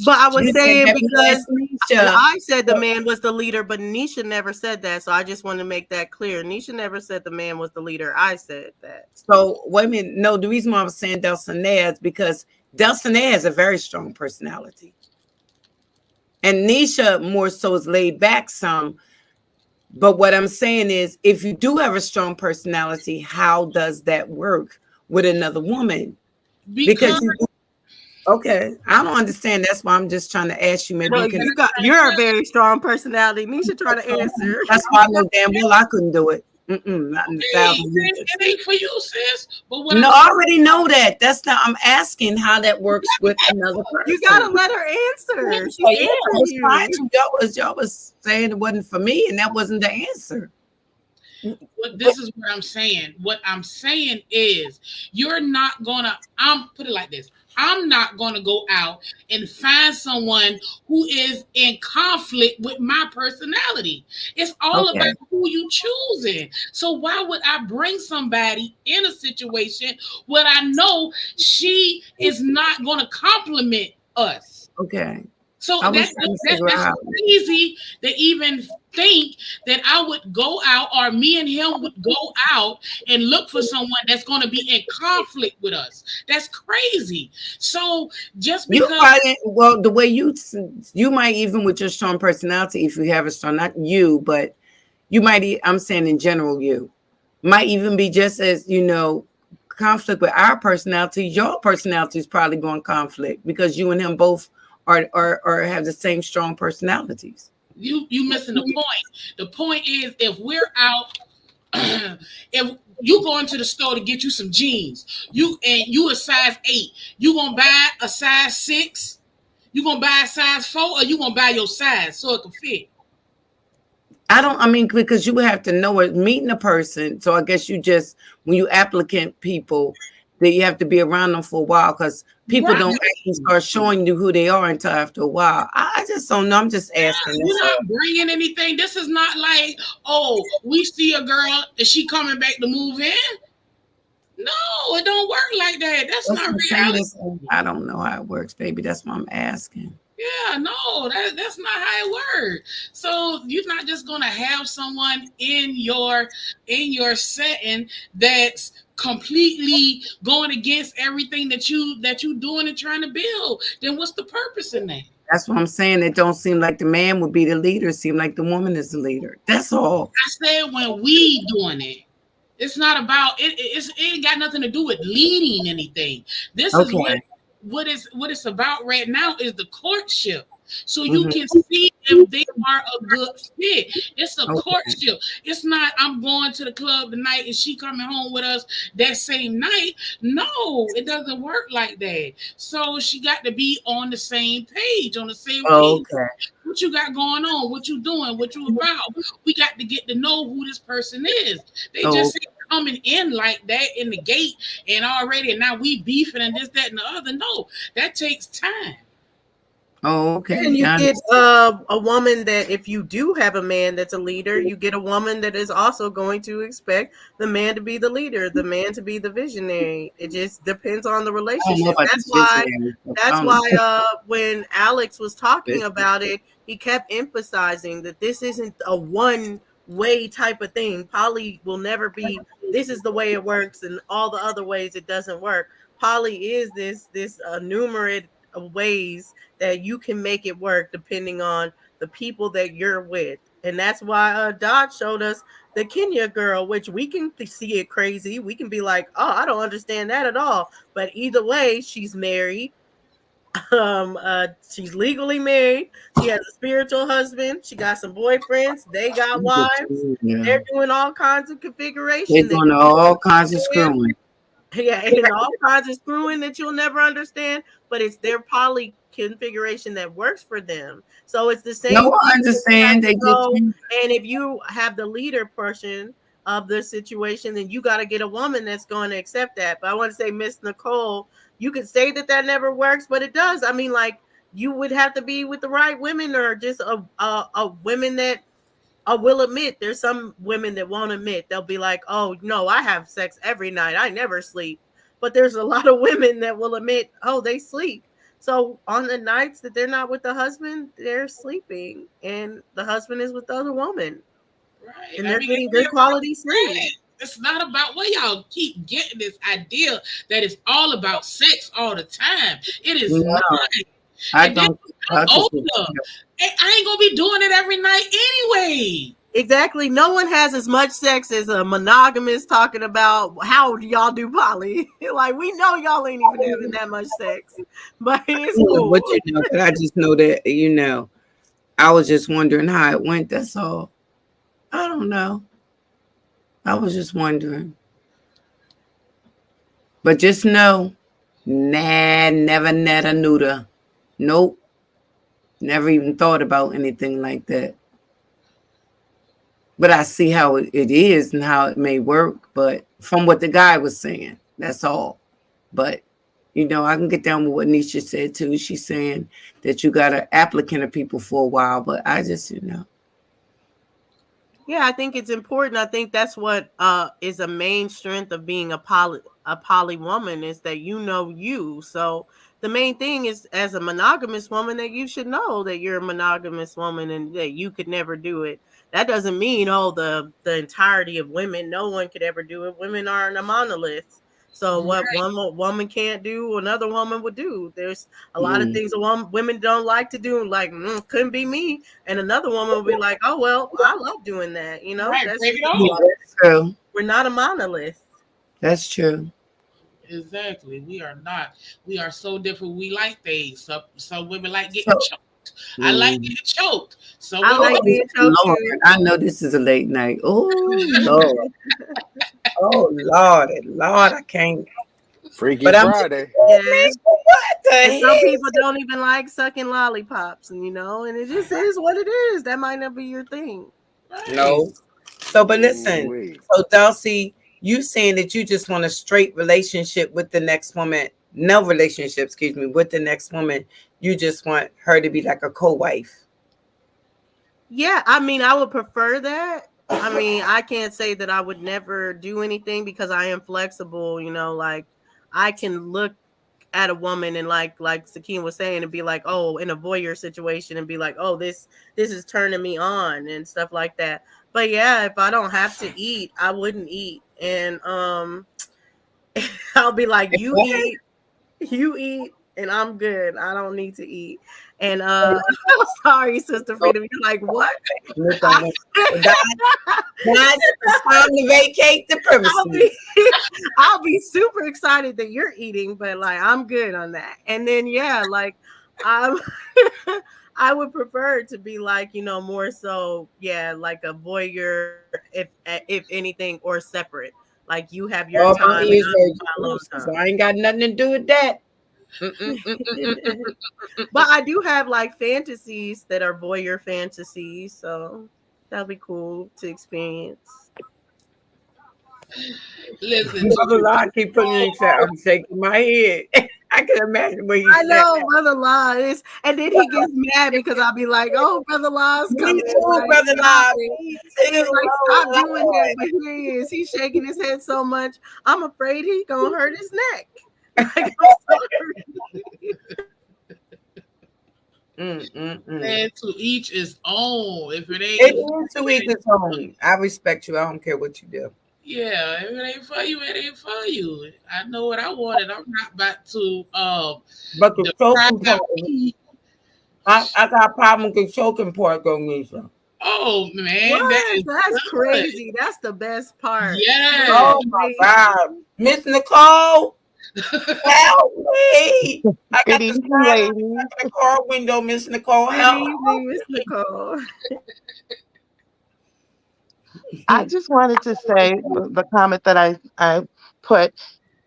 But I was You said saying let me because ask Nisha. I said the man was the leader, but Nisha never said that. So I just want to make that clear. Nisha never said the man was the leader. I said that. So wait a minute. No, the reason why I was saying Delcinea is because Delcinea has a very strong personality. And Nisha more so is laid back some. But what I'm saying is, if you do have a strong personality, how does that work with another woman? Because okay, I don't understand. That's why I'm just trying to ask you. Maybe No, you can. you're a very strong personality. Nisha try to answer. That's why I know damn well I couldn't do it. Not in a thousand years. It ain't for you, sis. But what No, I'm I already know that. That's not. I'm asking how that works with another person. You gotta let her answer. She's Oh, yeah, I answering was you. trying to. Y'all was saying it wasn't for me, and that wasn't the answer. This is what I'm saying. What I'm saying is you're not gonna, put it like this. I'm not gonna go out and find someone who is in conflict with my personality. It's all Okay. about who you choosing. So why would I bring somebody in a situation where I know she is not gonna compliment us? Okay. So I was that's trying to figure that's out. crazy to even think that I would go out or me and him would go out and look for someone that's going to be in conflict with us. That's crazy. So just You because probably, well, the way you might, even with your strong personality, if you have a strong, not you, but you might, I'm saying in general, you might even be just as, conflict with our personality. Your personality is probably going conflict because you and him both are have the same strong personalities. you missing the point. The point is if we're out if you go into the store to get you some jeans, you a size 8, you gonna buy a size 6, you gonna buy a size 4, or you gonna buy your size so it can fit? I mean, because you would have to know it, meeting a person. So I guess when you applicant people, that you have to be around them for a while because people Right. don't actually start showing you who they are until after a while. I just don't know. I'm just asking. You're not bringing anything. This is not like, oh, we see a girl, is she coming back to move in? No, it don't work like that. That's not reality. I don't know how it works, baby. That's why I'm asking. Yeah, no, that's not how it works. So you're not just gonna have someone in your setting that's completely going against everything that you doing and trying to build. Then what's the purpose in that? That's what I'm saying. It don't seem like the man would be the leader. It seems like the woman is the leader. That's all. I said when we doing it. It's not about it. It ain't got nothing to do with leading anything. This is what it's about right now is the courtship. So you can see if they are a good fit. It's a courtship. It's not I'm going to the club tonight and she coming home with us that same night. No, it doesn't work like that. So she got to be on the same page, on the same page. What you got going on? What you doing? What you about? We got to get to know who this person is. They just ain't coming in like that in the gate and now we beefing and this, that, and the other. No, that takes time. Oh, okay. And you get a woman that if you do have a man that's a leader, you get a woman that is also going to expect the man to be the leader, the man to be the visionary. It just depends on the relationship. That's why when Alex was talking about it, he kept emphasizing that this isn't a one way type of thing. Poly will never be this is the way it works and all the other ways it doesn't work. Poly is this numerate of ways that you can make it work depending on the people that you're with. And that's why Dodge showed us the Kenya girl, which we can see it crazy. We can be like, oh, I don't understand that at all. But either way, she's married. She's legally married. She has a spiritual husband. She got some boyfriends. They got wives. They're doing all kinds of configuration. They're doing all kinds of screwing. Yeah, and all kinds of screwing that you'll never understand, but it's their poly configuration that works for them. So it's the same. No, I understand. And if you have the leader portion of the situation, then you got to get a woman that's going to accept that. But I want to say, Miss Nicole, you could say that never works, but it does. I mean, like you would have to be with the right women, or just a women that I will admit there's some women that won't admit. They'll be like, oh, no, I have sex every night. I never sleep. But there's a lot of women that will admit, oh, they sleep. So on the nights that they're not with the husband, they're sleeping. And the husband is with the other woman. Right. And I they're mean, getting good quality sleep. it's not about where y'all keep getting this idea that it's all about sex all the time. It is No, not. I And then don't. I'm older. I ain't gonna be doing it every night anyway. Exactly. No one has as much sex as a monogamous talking about how y'all do poly. Like, we know y'all ain't even having that much sex, but it's cool. But but I just know that I was just wondering how it went. That's all. I don't know. I was just wondering. But just know, nah, never, netta, neuter. Nope. Never even thought about anything like that. But I see how it is and how it may work. But from what the guy was saying, that's all. But, I can get down with what Nisha said too. She's saying that you got an applicant of people for a while. But I just, Yeah, I think it's important. I think that's what is a main strength of being a poly woman, is that you. So the main thing is, as a monogamous woman, that you should know that you're a monogamous woman and that you could never do it. That doesn't mean the entirety of women. No one could ever do it. Women aren't a monolith. So what one woman can't do, another woman would do. There's a lot of things women don't like to do. Like, couldn't be me. And another woman will be like, oh, well, I love doing that. Right, That's true. We're not a monolith. That's true. Exactly. We are not. We are so different. We like things. Some women like getting choked. I like getting choked. So I like being choked too. I know this is a late night. Oh Lord. Oh Lord, I can't. Freaky But Friday. Yes. What the And some heck? people don't even like sucking lollipops, and it just is what it is. That might not be your thing. No. So, but listen. So, Dulcie, you saying that you just want a straight relationship with the next woman? No relationship, excuse me, with the next woman. You just want her to be like a co-wife. Yeah, I mean, I would prefer that. I mean, I can't say that I would never do anything because I am flexible. Like I can look at a woman and like Sakine was saying, and be like, oh, in a voyeur situation, and be like, oh, this is turning me on and stuff like that. But yeah, if I don't have to eat, I wouldn't eat, and I'll be like, you eat, and I'm good. I don't need to eat. And I'm sorry, Sister Freedom. You're like, what? Guys, it's time to vacate the premises. I'll be super excited that you're eating, but like I'm good on that. And then like I'm I would prefer to be like, more so, like a voyeur, if anything, or separate. Like you have your time and I ain't got nothing to do with that. But I do have like fantasies that are voyeur fantasies, so that'll be cool to experience. Listen, I keep putting it in chat. I'm shaking my head. I can imagine what you I know, said. Brother Law is, and then he gets mad because I'll be like, "Oh, Brother Law's coming." Me too, like, Brother Law. He's like, "Stop doing that!" But here he is. He's shaking his head so much. I'm afraid he's gonna hurt his neck. Like, and to each his own. If it ain't, it is to each his own. I respect you. I don't care what you do. Yeah, if it ain't for you, it ain't for you. I know what I wanted. I'm not about to But the choking part, I got a problem with the choking part, Nisha. Oh man, that's crazy. That's the best part. Yeah. Oh my God, Miss Nicole, help me! I got the sign on the car window, Miss Nicole. Help me, Miss Nicole. I just wanted to say the comment that I put.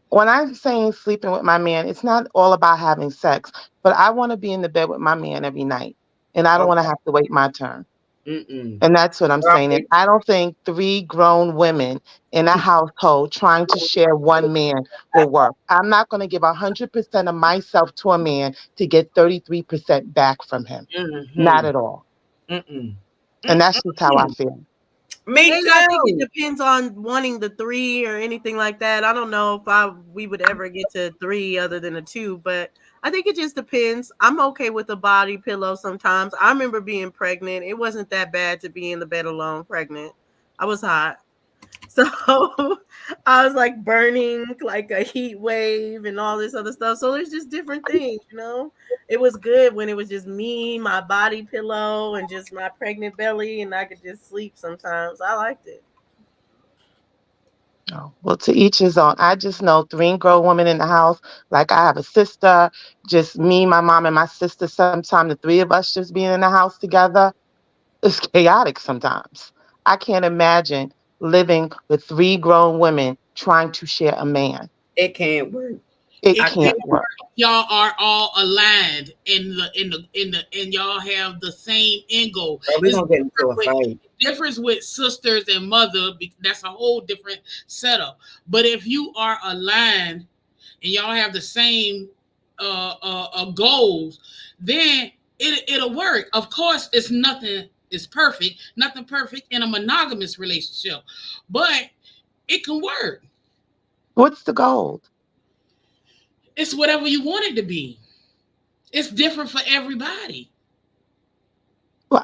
When I'm saying sleeping with my man, it's not all about having sex, but I want to be in the bed with my man every night, and I don't want to have to wait my turn. And that's what I'm saying. And I don't think 3 grown women in a household trying to share one man will work. I'm not going to give 100% of myself to a man to get 33% back from him. Not at all. And that's just how I feel. Me and too. I think it depends on wanting the 3 or anything like that. I don't know if we would ever get to 3 other than a 2, but I think it just depends. I'm okay with a body pillow sometimes. I remember being pregnant. It wasn't that bad to be in the bed alone pregnant. I was hot. So I was like burning like a heat wave and all this other stuff. So there's just different things, you know. It was good when it was just me, my body pillow, and just my pregnant belly, and I could just sleep sometimes. I liked it. Oh, well, to each his own. I just know 3 grown women in the house. Like I have a sister, just me, my mom, and my sister. Sometimes the 3 of us just being in the house together. It's chaotic sometimes. I can't imagine living with 3 grown women trying to share a man. It can't work. It It can't can't work. y'all are all aligned and y'all have the same end goal. Or we It's gonna get into a fight. difference with sisters and mother. That's a whole different setup. But if you are aligned and y'all have the same goals, then it'll work. Of course, it's nothing is perfect, nothing perfect in a monogamous relationship, but it can work. What's the goal? It's whatever you want it to be. It's different for everybody. Well,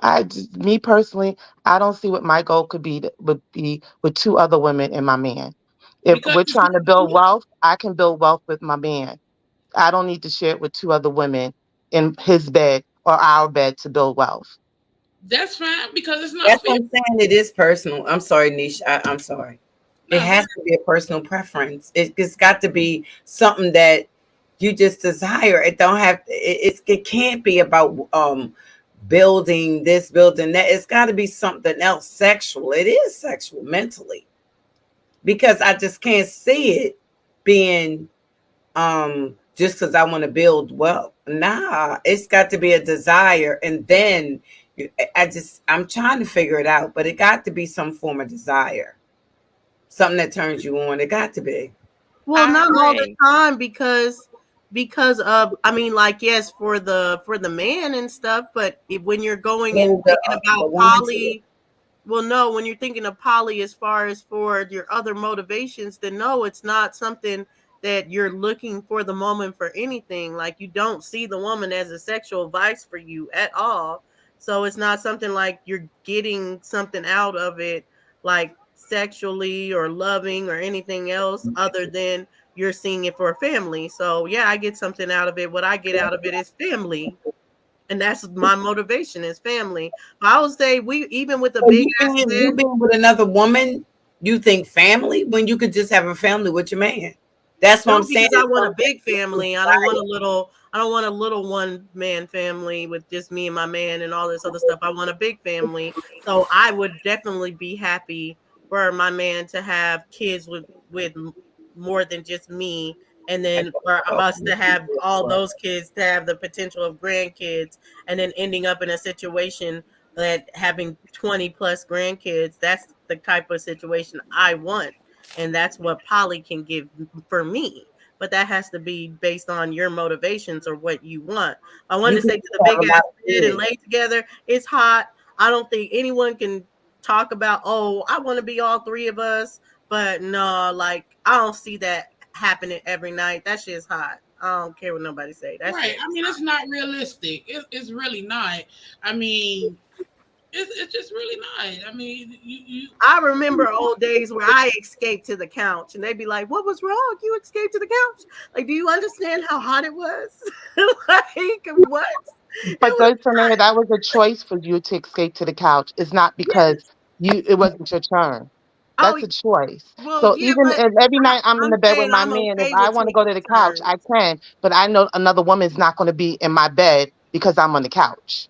me personally, I don't see what my goal could be would be with 2 other women and my man. If Because we're trying to build wealth, I can build wealth with my man. I don't need to share it with 2 other women in his bed or our bed to build wealth. that's fine because it's not That's fair. what I'm saying. It is personal. I'm sorry, Niche. I'm sorry. It No, has to be a personal preference. It's got to be something that you just desire. It don't have. It can't be about building this, building that. It's got to be something else. Sexual. It is sexual mentally because I just can't see it being just because I want to build wealth. Nah, it's got to be a desire, and then I'm trying to figure it out, but it got to be some form of desire, something that turns you on. It got to be. Well, not all the time because of I mean, like yes, for the man and stuff, but when you're going and Well, thinking the about woman too. poly, well, no, when you're thinking of poly as far as for your other motivations, then no, it's not something that you're looking for the moment for anything. Like you don't see the woman as a sexual vice for you at all. So it's not something like you're getting something out of it, like sexually or loving or anything else other than you're seeing it for a family. So yeah, I get something out of it. What I get out of it is family, and that's my motivation is family. I would say we even with a So big ass you head. being with another woman, you think family when you could just have a family with your man. That's what I'm No, saying. because I want a big family. I don't want a little. I don't want a little one man family with just me and my man and all this other stuff. I want a big family. So I would definitely be happy for my man to have kids with more than just me, and then for us to have all those kids to have the potential of grandkids, and then ending up in a situation that having 20 plus grandkids. That's the type of situation I want, and that's what poly can give for me. But that has to be based on your motivations or what you want. I wanted You to could say to just the have big a ass lot of bed and kids. lay together. It's hot. I don't think anyone can talk about, oh, I want to be all 3 of us. But no, like I don't see that happening every night. That shit's hot. I don't care what nobody say. That Right. shit. I mean, it's not realistic. It's really not. I mean, it's just really not. I mean, I remember old days where I escaped to the couch and they'd be like, "What was wrong? You escaped to the couch? Like, do you understand how hot it was? Like, what? It But was those Fernanda, that was a choice for you to escape to the couch. It's not because yes. it wasn't your turn. Oh, That's a choice. well, So yeah, even but if every night I'm in I'm the bed with saying my I'm man, if okay I with want to go to taking the couch, turns. I can. But I know another woman's not going to be in my bed because I'm on the couch.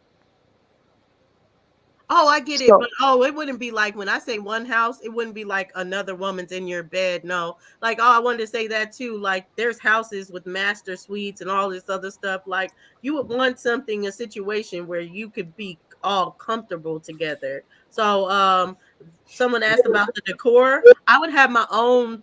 Oh, I get it, So but oh, it wouldn't be like when I say one house, it wouldn't be like another woman's in your bed. No, like oh, I wanted to say that too. Like there's houses with master suites and all this other stuff. Like you would want something, a situation where you could be all comfortable together. So someone asked about the decor. I would have my own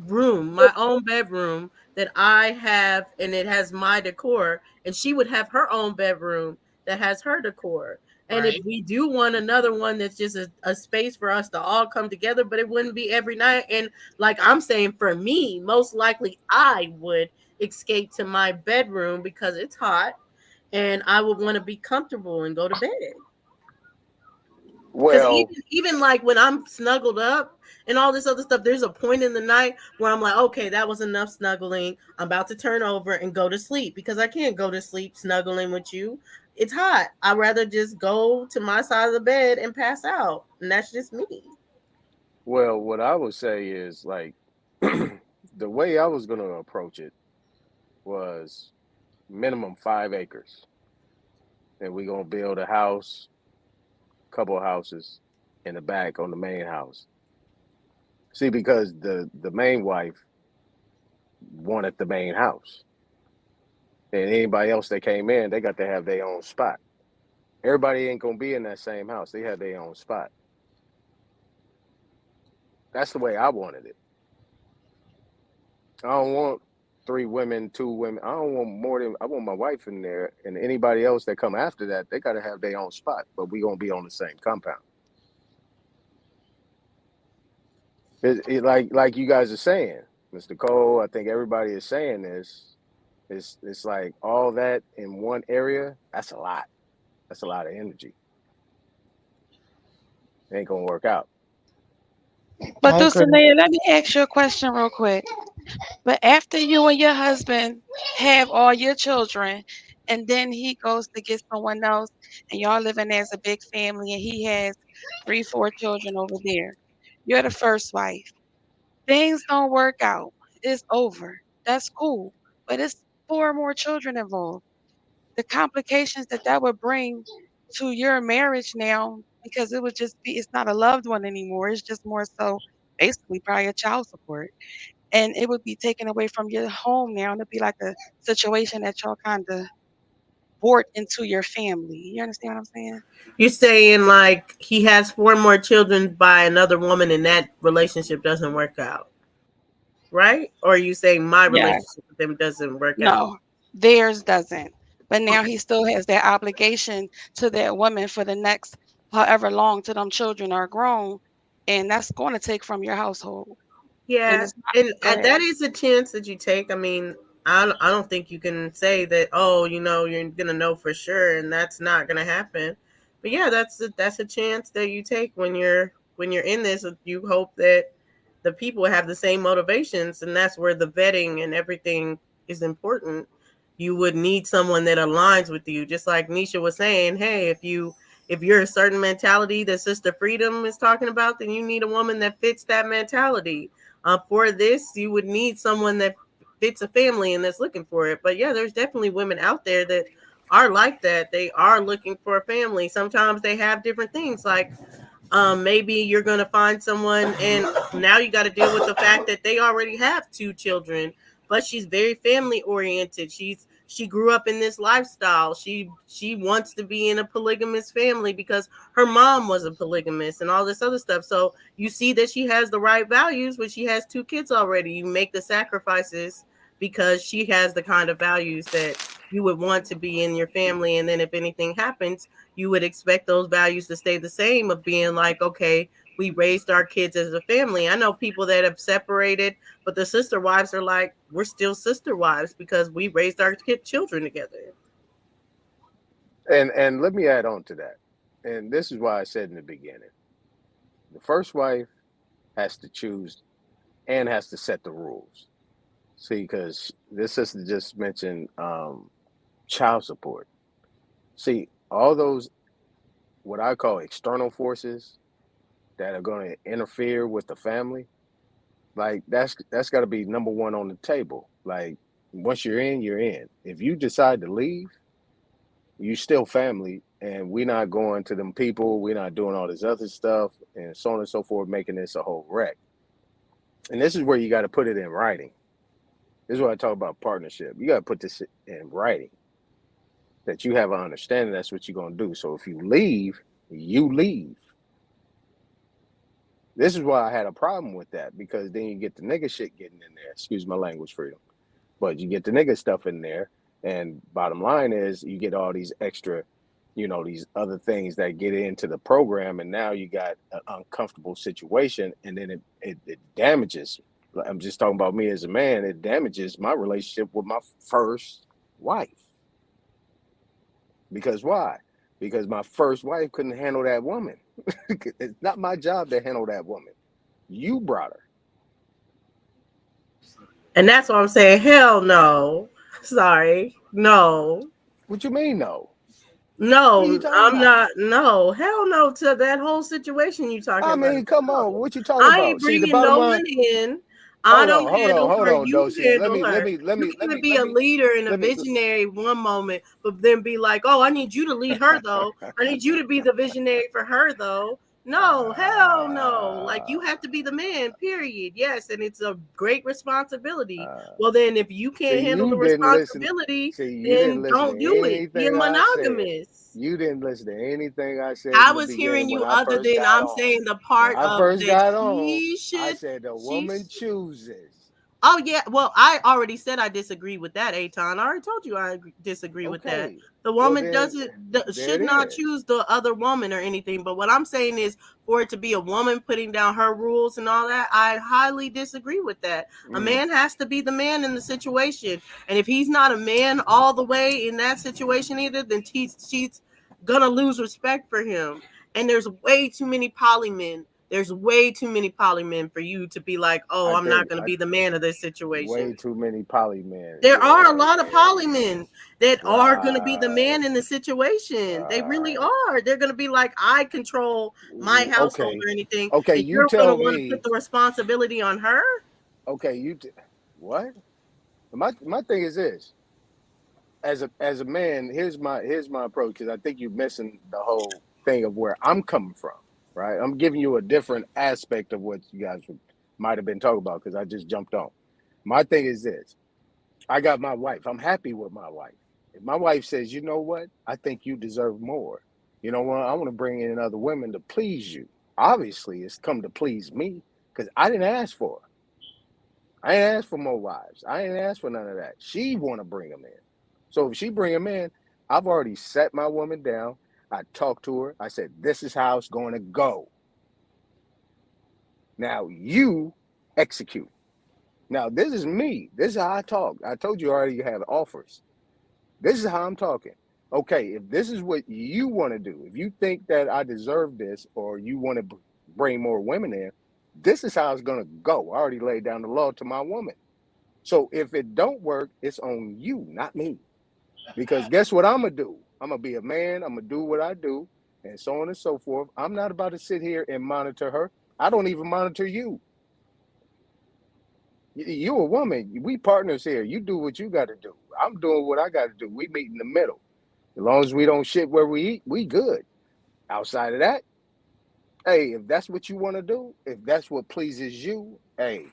room, my own bedroom that I have, and it has my decor, and she would have her own bedroom that has her decor. And if we do want another one that's just a space for us to all come together, but it wouldn't be every night. And like I'm saying, for me, most likely I would escape to my bedroom because it's hot and I would want to be comfortable and go to bed. Because Well, even like when I'm snuggled up and all this other stuff, there's a point in the night where I'm like, okay, that was enough snuggling. I'm about to turn over and go to sleep because I can't go to sleep snuggling with you. It's hot. I'd rather just go to my side of the bed and pass out. And that's just me. well, what I would say is like the way I was gonna approach it was minimum 5 acres, and we're gonna build a house, couple of houses in the back on the main house. See, because the main wife wanted the main house, and anybody else that came in, they got to have their own spot. Everybody ain't gonna be in that same house. They have their own spot. That's the way I wanted it. I don't want 3 women, 2 women. I don't want more than I want my wife in there, and anybody else that come after that, they got to have their own spot. But we gonna be on the same compound. Like you guys are saying, Mr. Cole. I think everybody is saying this. It's like all that in one area. That's a lot. That's a lot of energy. It ain't gonna work out. But I agree. Dulcinea, let me ask you a question real quick. But after you and your husband have all your children, and then he goes to get someone else, and y'all living as a big family, and he has 3, 4 children over there. You're the first wife. Things don't work out. It's over. That's cool. But it's 4 more children involved. The complications that that would bring to your marriage now, because it would just be, it's not a loved one anymore. It's just more so basically probably a child support. And it would be taken away from your home now. And it'd be like a situation that y'all kind of brought into your family. You understand what I'm saying? You're saying like he has 4 more children by another woman and that relationship doesn't work out, right? Or are you saying my Yeah. relationship with them doesn't work out? No, theirs doesn't. But now he still has that obligation to that woman for the next however long till them children are grown. And that's going to take from your household. And Yeah, it's not, and go ahead. that is a chance that you take. I mean, I don't think you can say that. Oh, you're gonna know for sure, and that's not gonna happen. But yeah, that's a chance that you take when you're in this. You hope that the people have the same motivations, and that's where the vetting and everything is important. You would need someone that aligns with you, just like Nisha was saying. Hey, if you're a certain mentality that Sister Freedom is talking about, then you need a woman that fits that mentality. For this, you would need someone that fits a family and that's looking for it. But yeah, there's definitely women out there that are like that. They are looking for a family. Sometimes they have different things like maybe you're going to find someone and now you got to deal with the fact that they already have 2 children, but she's very family oriented. She grew up in this lifestyle. She wants to be in a polygamous family because her mom was a polygamist and all this other stuff. So you see that she has the right values, but she has 2 kids already. You make the sacrifices because she has the kind of values that you would want to be in your family. And then if anything happens, you would expect those values to stay the same of being like, okay, we raised our kids as a family. I know people that have separated, but the sister wives are like, we're still sister wives because we raised our children together. And let me add on to that. And this is why I said in the beginning, the first wife has to choose and has to set the rules. See, because this sister just mentioned child support. See, all those what I call external forces that are going to interfere with the family, like that's got to be number one on the table. Like once you're in, you're in. If you decide to leave, you still family, and we're not going to them people. We're not doing all this other stuff, and so on and so forth, making this a whole wreck. And this is where you got to put it in writing. This is what I talk about partnership. You got to put this in writing. that you have an understanding that's what you're gonna do. So if you leave, you leave. This is why I had a problem with that, because then you get the nigga shit getting in there. Excuse my language, freedom. But you get the nigga stuff in there, and bottom line is you get all these extra, these other things that get into the program, and now you got an uncomfortable situation, and then it damages. I'm just talking about me as a man. It damages my relationship with my first wife. Because why? Because my first wife couldn't handle that woman. It's not my job to handle that woman. You brought her. And that's why I'm saying, hell no. Sorry. No. What you mean, no? No, What you talking I'm about? not. No, hell no to that whole situation you talking I about. mean, come on. What you talking I about? ain't See, the bringing bottom no line. one in. I don't handle Hold her. on, You Dosia. handle her. You can't be a leader and a visionary one moment, but then be like, "Oh, I need you to lead her, though. I need you to be the visionary for her, though." No, hell no. Like, you have to be the man, period. Yes, and it's a great responsibility. Well, then, if you can't handle the responsibility, You then didn't listen don't to do it. Be anything I said. monogamous. You didn't listen to anything I said I in the was beginning hearing when you I other first than got I'm on. saying the When part I of first that got on, she I should. said the woman chooses. Oh yeah, well, I already said I disagree with that, Aton. I already told you I disagree with that. The Well, woman then, should there not it is. choose the other woman or anything. But what I'm saying is, for it to be a woman putting down her rules and all that, I highly disagree with that. A man has to be the man in the situation, and if he's not a man all the way in that situation either, then she's gonna lose respect for him. And there's way too many poly men. There's way too many poly men for you to be like, oh, I'm not going to be the man of this situation. Way too many poly men. There are a lot of poly men that are going to be the man in the situation. They really are. They're going to be like, I control my household or anything. Okay, and you you're going tell to want to me. put the responsibility on her? Okay, what? My thing is this. As a man, here's my approach, because I think you're missing the whole thing of where I'm coming from, right? I'm giving you a different aspect of what you guys might have been talking about, because I just jumped on. My thing is this. I got my wife. I'm happy with my wife. If my wife says, you know what? I think you deserve more. You know what? I want to bring in other women to please you. Obviously, it's come to please me, because I didn't ask for her. I ain't asked for more wives. I ain't asked for none of that. She want to bring them in. So if she bring them in, I've already set my woman down. I talked to her. I said, this is how it's going to go. Now you execute. Now this is me. This is how I talk. I told you already you have offers. This is how I'm talking. Okay, if this is what you want to do, if you think that I deserve this, or you want to bring more women in, this is how it's going to go. I already laid down the law to my woman. So if it don't work, it's on you, not me. Because guess what I'm going to do? I'm going to be a man. I'm going to do what I do, and so on and so forth. I'm not about to sit here and monitor her. I don't even monitor you. You a woman. We partners here. You do what you got to do. I'm doing what I got to do. We meet in the middle. As long as we don't shit where we eat, we good. Outside of that, hey, if that's what you want to do, if that's what pleases you, hey,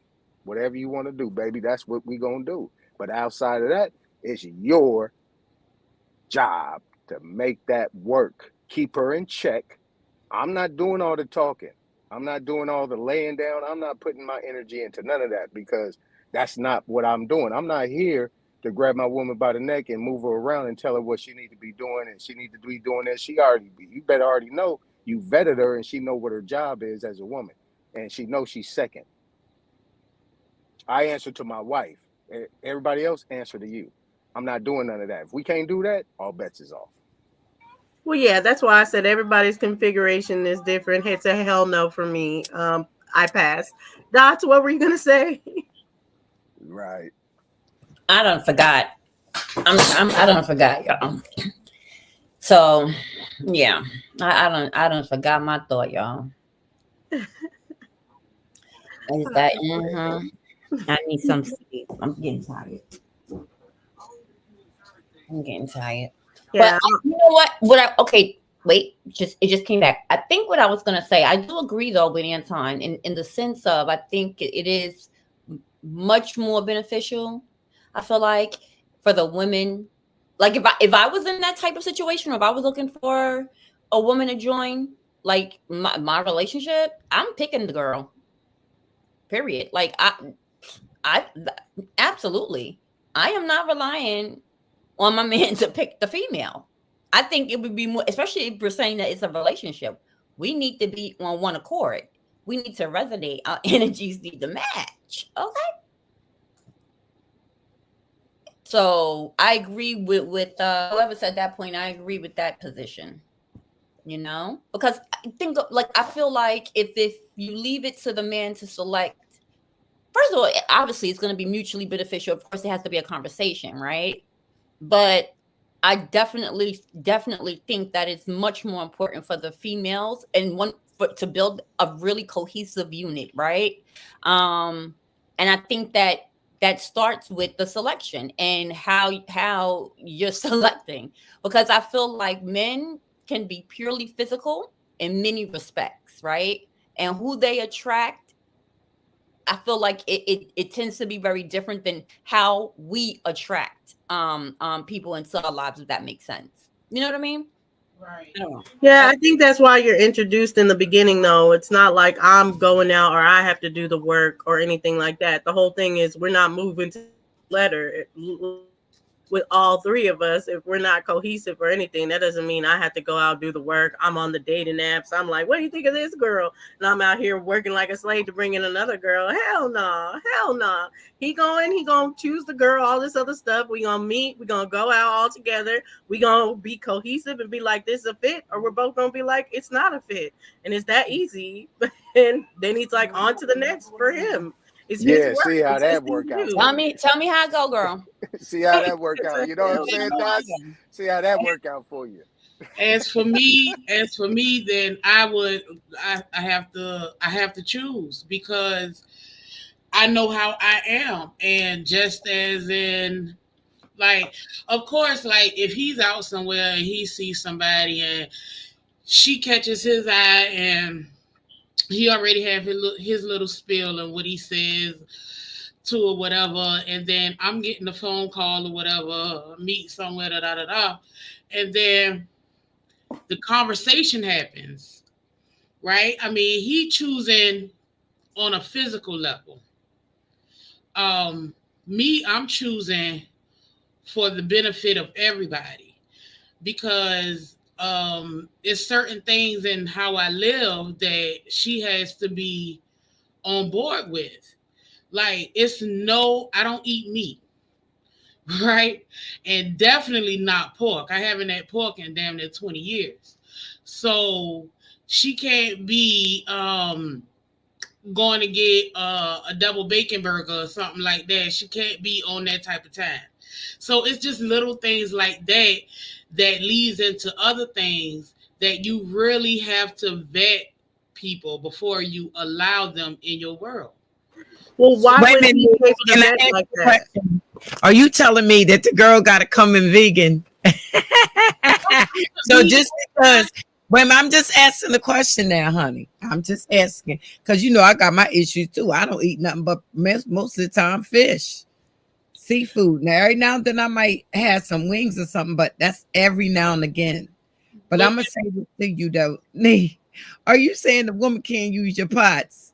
whatever you want to do, baby, that's what we gonna do. But outside of that, it's your job to make that work. Keep her in check. I'm not doing all the talking. I'm not doing all the laying down. I'm not putting my energy into none of that, because that's not what I'm doing. I'm not here to grab my woman by the neck and move her around and tell her what she need to be doing, and she need to be doing this. You better already know you vetted her, and she know what her job is as a woman, and she knows she's second. I answer to my wife. Everybody else answer to you. I'm not doing none of that. If we can't do that, all bets is off. Well, yeah, that's why I said everybody's configuration is different. It's a hell no for me. I passed. Dots, what were you gonna say? Right. I done forgot. I done forgot, y'all. So, yeah, I done forgot my thought, y'all. Is that? I need some sleep. I'm getting tired. Yeah. But you know what? Okay, wait. It just came back. I think what I was gonna say. I do agree though with Anton in the sense of I think it is much more beneficial. I feel like for the women Like if I was in that type of situation, or if I was looking for a woman to join like my relationship, I'm picking the girl. Period. Like I absolutely. I am not relying on my man to pick the female. I think it would be more, especially if we're saying that it's a relationship. We need to be on one accord. We need to resonate. Our energies need to match. Okay. So I agree with whoever said that point. I agree with that position. You know, because I think like I feel like if you leave it to the man to select, first of all, obviously it's going to be mutually beneficial. Of course, it has to be a conversation, right? But I definitely think that it's much more important for the females and to build a really cohesive unit, right? And I think that starts with the selection and how you're selecting, because I feel like men can be purely physical in many respects, right? And who they attract, I feel like it tends to be very different than how we attract people into our lives, if that makes sense. You know what I mean? Right. Yeah, I think that's why you're introduced in the beginning, though. It's not like I'm going out or I have to do the work or anything like that. The whole thing is we're not moving to letter with all three of us. If we're not cohesive or anything, that doesn't mean I have to go out do the work. I'm on the dating apps. I'm like, what do you think of this girl? And I'm out here working like a slave to bring in another girl. Hell no, hell no. He gonna choose the girl, all this other stuff. We gonna meet, we gonna go out all together, we gonna be cohesive and be like, this is a fit, or we're both gonna be like, it's not a fit. And it's that easy. And then he's like, on to the next for him. It's yeah, see how that work out. Tell me how it go, girl. See how that work out. You know what I'm saying, Doc? See how that work out for you. As for me, then I have to choose, because I know how I am. And just as in, like, of course, like if he's out somewhere and he sees somebody and she catches his eye and he already have his little spiel and what he says to or whatever, and then I'm getting a phone call or whatever, meet somewhere, da da da da, and then the conversation happens, right? I mean, he choosing on a physical level. Me, I'm choosing for the benefit of everybody, because it's certain things in how I live that she has to be on board with. Like, I don't eat meat, right? And definitely not pork. I haven't had pork in damn near 20 years. So she can't be going to get a double bacon burger or something like that. She can't be on that type of time. So it's just little things like that that leads into other things that you really have to vet people before you allow them in your world. Well, why would he pay for the vet like that? Are you telling me that the girl got to come in vegan? So just because, when I'm just asking the question now, honey, I'm just asking, because you know I got my issues too. I don't eat nothing but most of the time fish, seafood. Now every now and then I might have some wings or something, but that's every now and again. But I'm gonna say this to you though, Nee, are you saying the woman can't use your pots?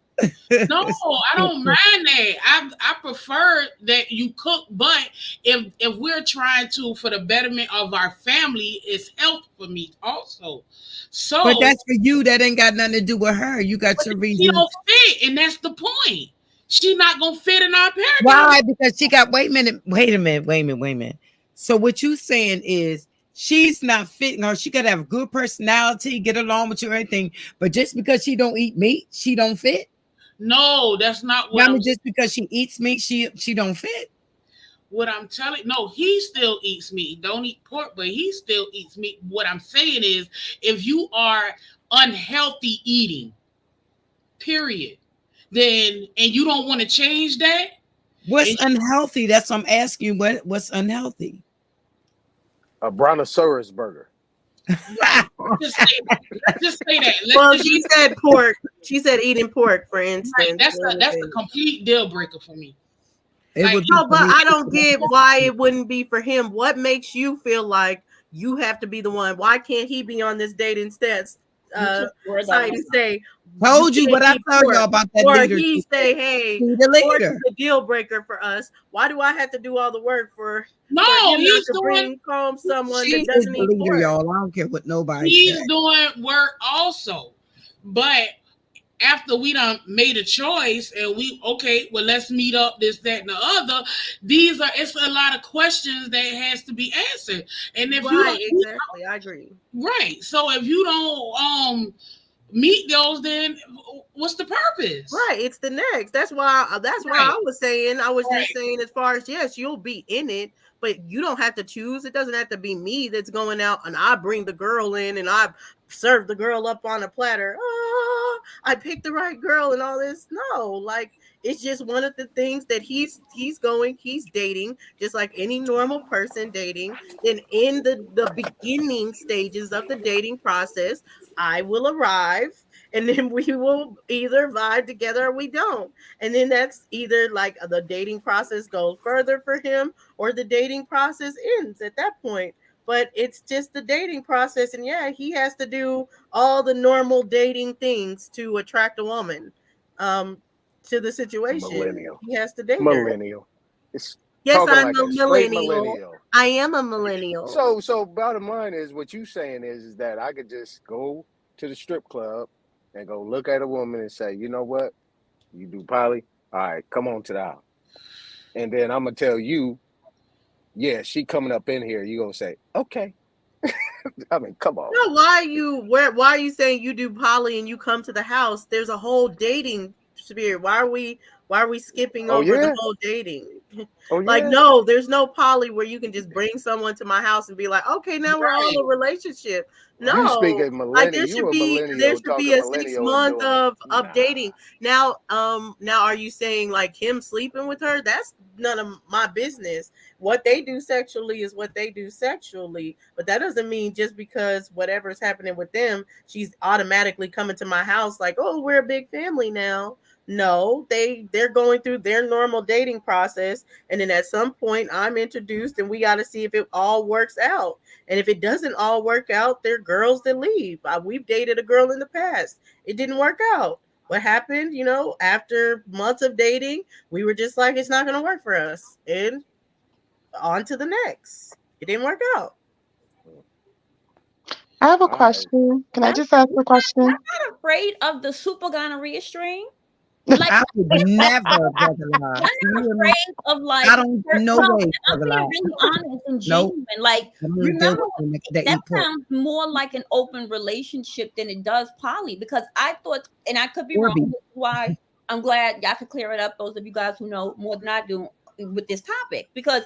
No, I don't mind that. I prefer that you cook, but if we're trying to, for the betterment of our family, it's health for me also. So, but that's for you. That ain't got nothing to do with her. You got your reason. She don't fit, and that's the point. She not gonna fit in our paradise. Why? Because she got. Wait a minute. So what you saying is, she's not fitting her. She gotta have a good personality, get along with you, or anything. But just because she don't eat meat, she don't fit. No, that's not what. I mean, just because she eats meat, she don't fit. What I'm telling, no, he still eats meat. Don't eat pork, but he still eats meat. What I'm saying is, if you are unhealthy eating, period, then and you don't want to change that. What's unhealthy? That's what I'm asking you. What's unhealthy? A brontosaurus burger. Just say that. Well, she said pork. She said eating pork, for instance. Right, that's a complete deal breaker for me. It Like, would be No, for but me. I don't get why it wouldn't be for him. What makes you feel like you have to be the one? Why can't he be on this dating stats You took words out of site my and mouth. say you Told you can't what I be told y'all court, about that or leader. he say, "Hey, Be the court is leader. a deal breaker for us. Why do I have to do all the work for no, him not he's to doing bring home someone She that is doesn't the need leader, court?" y'all. I don't care what nobody he's says. doing work also. But after we done made a choice and we okay, well let's meet up, this, that, and the other. It's a lot of questions that has to be answered. And if you Right, don't exactly. I agree. right, so if you don't meet those, then what's the purpose? Right, it's the next. That's why Right, I was saying. I was just right. saying, as far as, yes, you'll be in it, but you don't have to choose. It doesn't have to be me that's going out and I bring the girl in and I serve the girl up on a platter. Oh, I picked the right girl and all this. No, like, it's just one of the things that he's dating, just like any normal person dating. Then in the beginning stages of the dating process, I will arrive, and then we will either vibe together or we don't. And then that's either like the dating process goes further for him or the dating process ends at that point. But it's just the dating process. And yeah, he has to do all the normal dating things to attract a woman um, to the situation. Millennial. He has to date her. Millennial. It's Yes, talking I'm like a a straight millennial. millennial. I am a millennial. So bottom line is what you saying is that I could just go to the strip club and go look at a woman and say, you know what? You do poly? All right, come on to the house. And then I'm gonna tell you, yeah, she coming up in here. You gonna say, okay. I mean, come on. No, why are you saying you do poly and you come to the house? There's a whole dating spirit. Why are we skipping Oh over the yeah. whole dating? Oh Like, yeah. no, there's no poly where you can just bring someone to my house and be like, okay, now we're all Right. a relationship. You speak No, as like millennial. there You should a be there millennial should be talking a six millennial and month doing it. of Nah. dating. Now are you saying like him sleeping with her? That's none of my business. What they do sexually is what they do sexually, but that doesn't mean just because whatever's happening with them, she's automatically coming to my house like, oh, we're a big family now. No, they're going through their normal dating process, and then at some point I'm introduced and we got to see if it all works out. And if it doesn't all work out, there are girls that leave. We've dated a girl in the past, it didn't work out. What happened, after months of dating, we were just like, it's not going to work for us, and on to the next. It didn't work out. I have a All right. question. Can I I'm, just ask a I'm question? not afraid of the super gonorrhea strain. Like, I would never, brother I'm lie. You not hear me? afraid of I like don't, hurt. no No, way, I'm brother being lie. really honest and Nope. genuine. Like, I don't even deal remember, with women that that eat pork. sounds more like an open relationship than it does poly, because I thought, and I could be Or wrong, beef. which is why I'm glad y'all could clear it up, those of you guys who know more than I do with this topic, because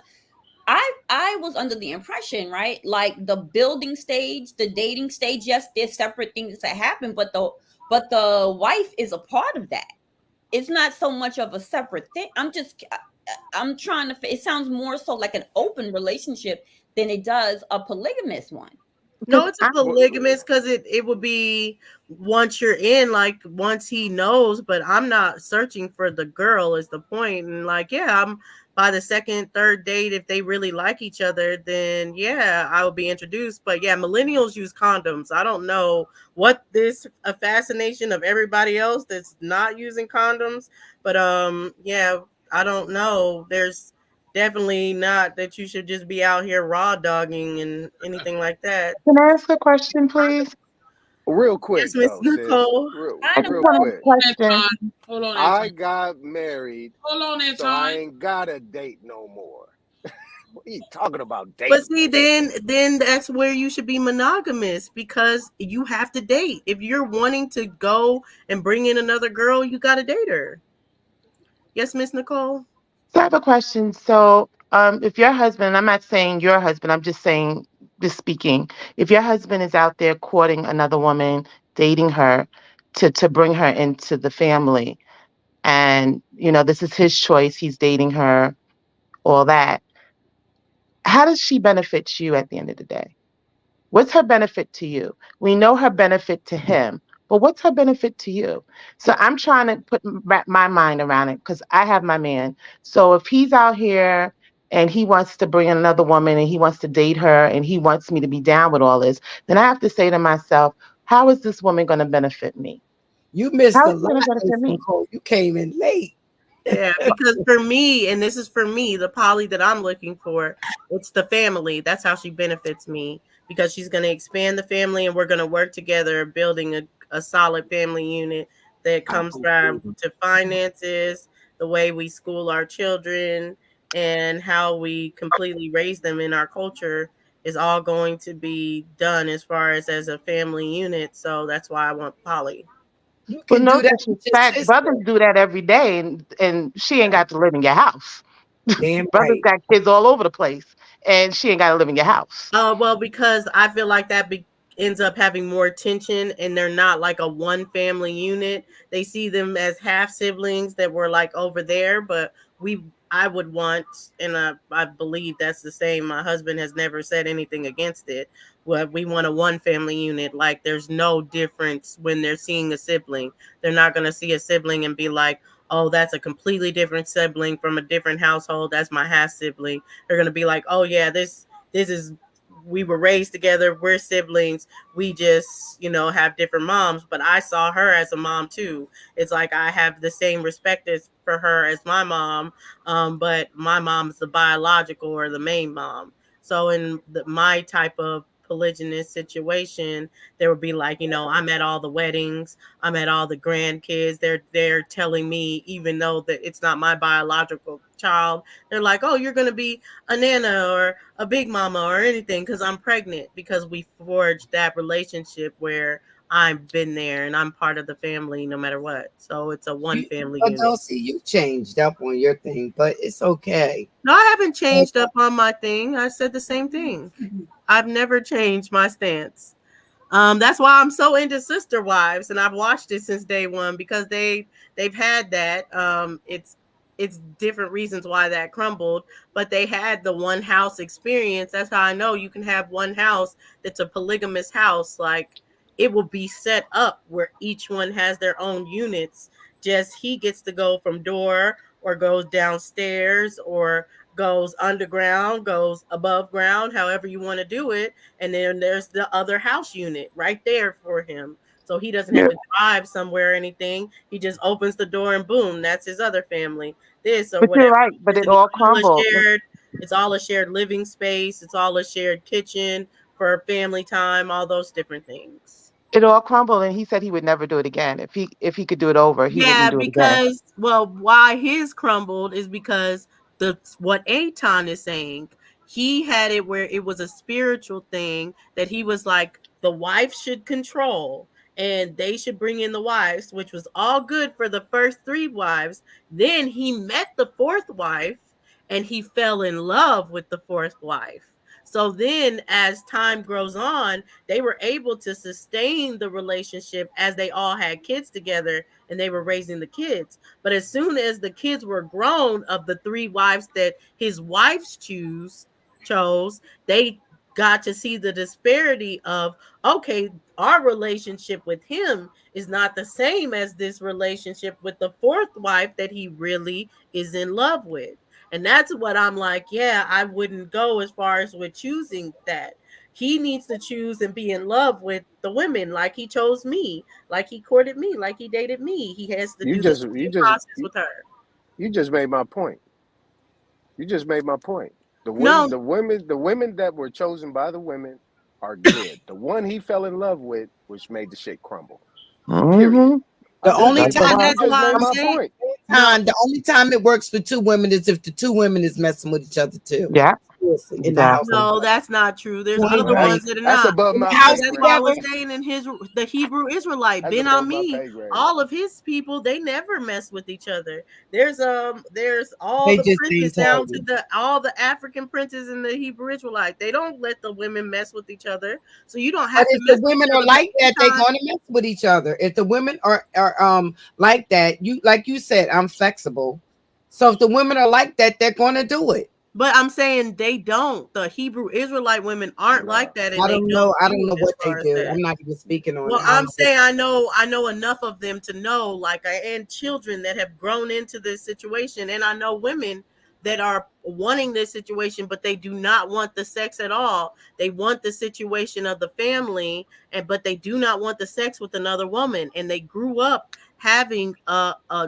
I was under the impression, right? Like the building stage, the dating stage, yes, there's separate things that happen, but the wife is a part of that. It's not so much of a separate thing. I'm trying to, it sounds more so like an open relationship than it does a polygamous one. Because No, it's a I, polygamous because it would be once you're in, like once he knows, but I'm not searching for the girl is the point. And like, yeah, I'm by the second, third date, if they really like each other, then yeah, I will be introduced. But yeah, millennials use condoms. I don't know what this a fascination of everybody else that's not using condoms, but yeah, I don't know. There's definitely not that you should just be out here raw dogging and anything like that. can I ask a question, please? Real Yes, quick Miss though, sis. Nicole. I I just know. Real want quick. a question. Anton. Hold on, I Anton. got married, Hold on, so I Anton. ain't gotta date no more. What are you talking about But dating? see, then that's where you should be monogamous because you have to date. If you're wanting to go and bring in another girl, you got to date her. Yes, Miss Nicole. So I have a question. So, if your husband, I'm not saying your husband, I'm just saying, just speaking, if your husband is out there courting another woman, dating her to bring her into the family, and this is his choice, he's dating her, all that. How does she benefit you at the end of the day? What's her benefit to you? We know her benefit to him. But what's her benefit to you? So I'm trying to wrap my mind around it because I have my man. So if he's out here and he wants to bring in another woman and he wants to date her and he wants me to be down with all this, then I have to say to myself, how is this woman going to benefit me? You missed How a is it going to lot. benefit me? You came in late. Yeah, because for me, and this is for me, the poly that I'm looking for, it's the family. That's how she benefits me because she's going to expand the family and we're going to work together building a solid family unit that comes down to finances, the way we school our children, and how we completely raise them in our culture is all going to be done as a family unit. So that's why I want poly. You Well, can no do that with your disrespect. sister. Brothers do that every day, and she ain't got to live in your house. Damn Brothers right. got kids all over the place, and she ain't got to live in your house. Well, because I feel like that ends up having more tension, and they're not like a one family unit. They see them as half siblings that were like over there, but I would want, and I believe that's the same. My husband has never said anything against it. Well, we want a one family unit. Like there's no difference when they're seeing a sibling. They're not going to see a sibling and be like, oh, that's a completely different sibling from a different household. That's my half sibling. They're going to be like, oh yeah, this is we were raised together, we're siblings, we just have different moms, but I saw her as a mom too. It's like I have the same respect for her as my mom, but my mom is the biological or the main mom. So in my type of polygynous situation, there would be like, I'm at all the weddings, I'm at all the grandkids, they're telling me, even though that it's not my biological child, they're like, oh, you're going to be a nana or a big mama or anything because I'm pregnant, because we forged that relationship where I've been there and I'm part of the family no matter what. So it's a one family But unit. don't see you changed up on your thing, but it's okay. No, I haven't changed up on my thing. I said the same thing. I've never changed my stance. That's why I'm so into Sister Wives, and I've watched it since day one because they've had that. It's different reasons why that crumbled, but they had the one house experience. That's how I know you can have one house that's a polygamous house. Like it will be set up where each one has their own units. Just he gets to go from door or goes downstairs or goes underground, goes above ground, however you want to do it. And then there's the other house unit right there for him. So he doesn't have Yeah. to drive somewhere or anything. He just opens the door and boom, that's his other family. This or But you're whatever. right. But it It's all all a crumbled. shared, it's all a shared living space. It's all a shared kitchen for family time, all those different things. It all crumbled, and he said he would never do it again. If he could do it over, he Yeah, wouldn't do it again. because why his crumbled is because what Aton is saying, he had it where it was a spiritual thing that he was like the wife should control and they should bring in the wives, which was all good for the first three wives. Then he met the fourth wife and he fell in love with the fourth wife. So then as time grows on, they were able to sustain the relationship as they all had kids together and they were raising the kids. But as soon as the kids were grown, of the three wives that his wives chose, they got to see the disparity of, okay, our relationship with him is not the same as this relationship with the fourth wife that he really is in love with. And that's what I'm like, yeah, I wouldn't go as far as with choosing that. He needs to choose and be in love with the women like he chose me, like he courted me, like he dated me. He has to You do the just same process with her. you just made my point. You just made my point. No, The women that were chosen by the women are good. The one he fell in love with, which made the shit crumble. Period. Mm-hmm. The only time You that's just why made I'm my saying point. no. the only time it works for two women is if the two women is messing with each other too. Yeah. Seriously, in the house. Exactly. No, that's not true. There's Point other blank. ones that are That's not. above In my the pay house That's why I grade. was together. saying in the Hebrew Israelite, That's Ben above my Ami, pay grade. all of his people, they never mess with each other. There's all They the just princes ain't tell down to you. all the African princes in the Hebrew Israelite. They don't let the women mess with each other. So you don't But have to if the mess with women each are other. But like that, they're gonna mess with each other. If the women are like that, you like you said, I'm flexible. So if the women are like that, they're gonna do it. But I'm saying they don't. The Hebrew Israelite women aren't like that, and I they don't don't know. I don't cheat know as what they far as do. that. I'm not even speaking on. Well, I'm saying I know enough of them to know, like, and children that have grown into this situation, and I know women that are wanting this situation, but they do not want the sex at all. They want the situation of the family, and but they do not want the sex with another woman, and they grew up having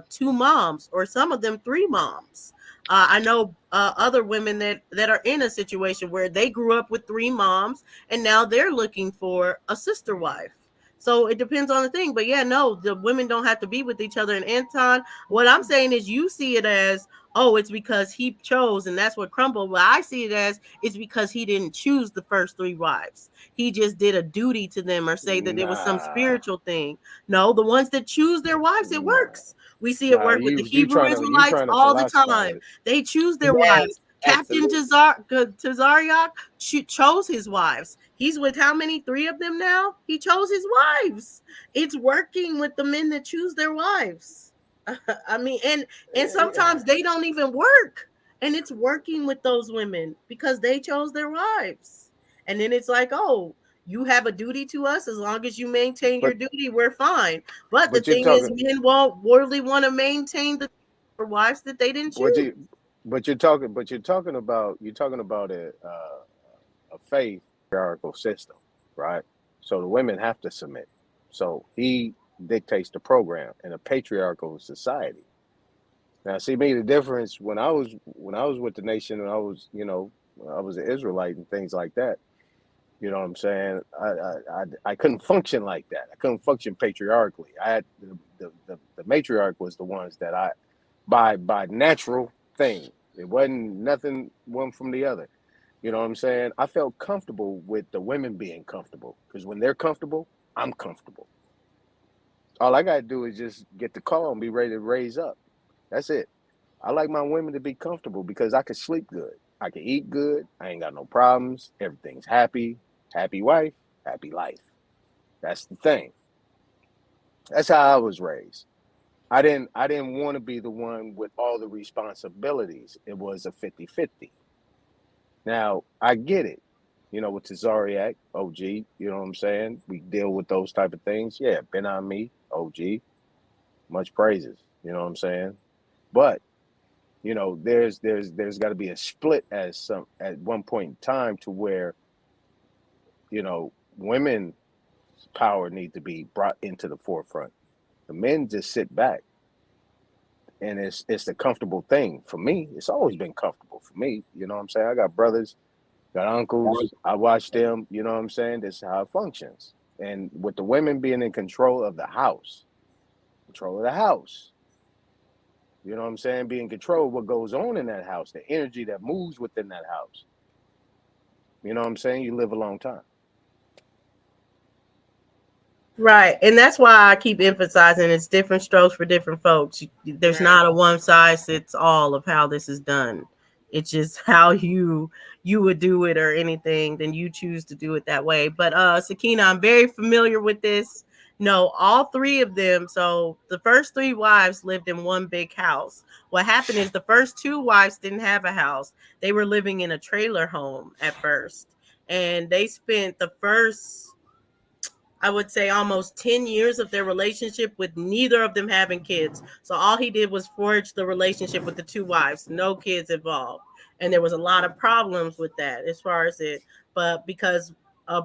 two moms, or some of them three moms. I know other women that are in a situation where they grew up with three moms, and now they're looking for a sister wife. So it depends on the thing. But yeah, no, the women don't have to be with each other. And Anton, what I'm saying is you see it as, oh, it's because he chose and that's what crumbled. But I see it as it's because he didn't choose the first three wives. He just did a duty to them, or say that it was some Nah, spiritual thing. No, the ones that choose their wives, it nah, works. We see it nah. work with the You Hebrew trying to you Israelites trying to all the philosophize time. it. They choose their Yes, wives. Captain absolutely. Tazariak chose his wives. He's with how many? Three of them now? He chose his wives. It's working with the men that choose their wives. I mean, and sometimes they don't even work. And it's working with those women because they chose their wives. And then it's like, oh, you have a duty to us. As long as you maintain your But duty, we're fine. But the but you're thing is, talking. men won't really want to maintain the wives that they didn't What choose. you but you're talking about a faith hierarchical system, right? So the women have to submit. So he dictates the program in a patriarchal society. Now, see me the difference when I was with the nation and I was, I was an Israelite and things like that. You know what I'm saying? I couldn't function like that. I couldn't function patriarchally. I had the matriarch was the ones that I by natural thing. It wasn't nothing one from the other. You know what I'm saying? I felt comfortable with the women being comfortable because when they're comfortable, I'm comfortable. All I gotta do is just get the call and be ready to raise up. That's it. I like my women to be comfortable because I can sleep good. I can eat good. I ain't got no problems. Everything's happy. Happy wife, happy life. That's the thing. That's how I was raised. I didn't want to be the one with all the responsibilities. It was a 50-50. Now, I get it. With the Zariac, OG, you know what I'm saying? We deal with those type of things. Yeah, been on me, OG. Much praises. You know what I'm saying? But there's got to be a split at one point in time to where women's power need to be brought into the forefront. The men just sit back, and it's the comfortable thing for me. It's always been comfortable for me. You know what I'm saying? I got brothers, got uncles. I watch them. You know what I'm saying? This is how it functions. And with the women being in control of the house. You know what I'm saying? Be in control of what goes on in that house, the energy that moves within that house. You know what I'm saying? You live a long time. Right. And that's why I keep emphasizing it's different strokes for different folks. There's Right. not a one size fits all of how this is done. It's just how you would do it or anything, then you choose to do it that way. But Sakina, I'm very familiar with this. No, all three of them. So the first three wives lived in one big house. What happened is the first two wives didn't have a house. They were living in a trailer home at first. And they spent the first, I would say, almost 10 years of their relationship with neither of them having kids. So all he did was forge the relationship with the two wives, no kids involved. And there was a lot of problems with that as far as it, but because a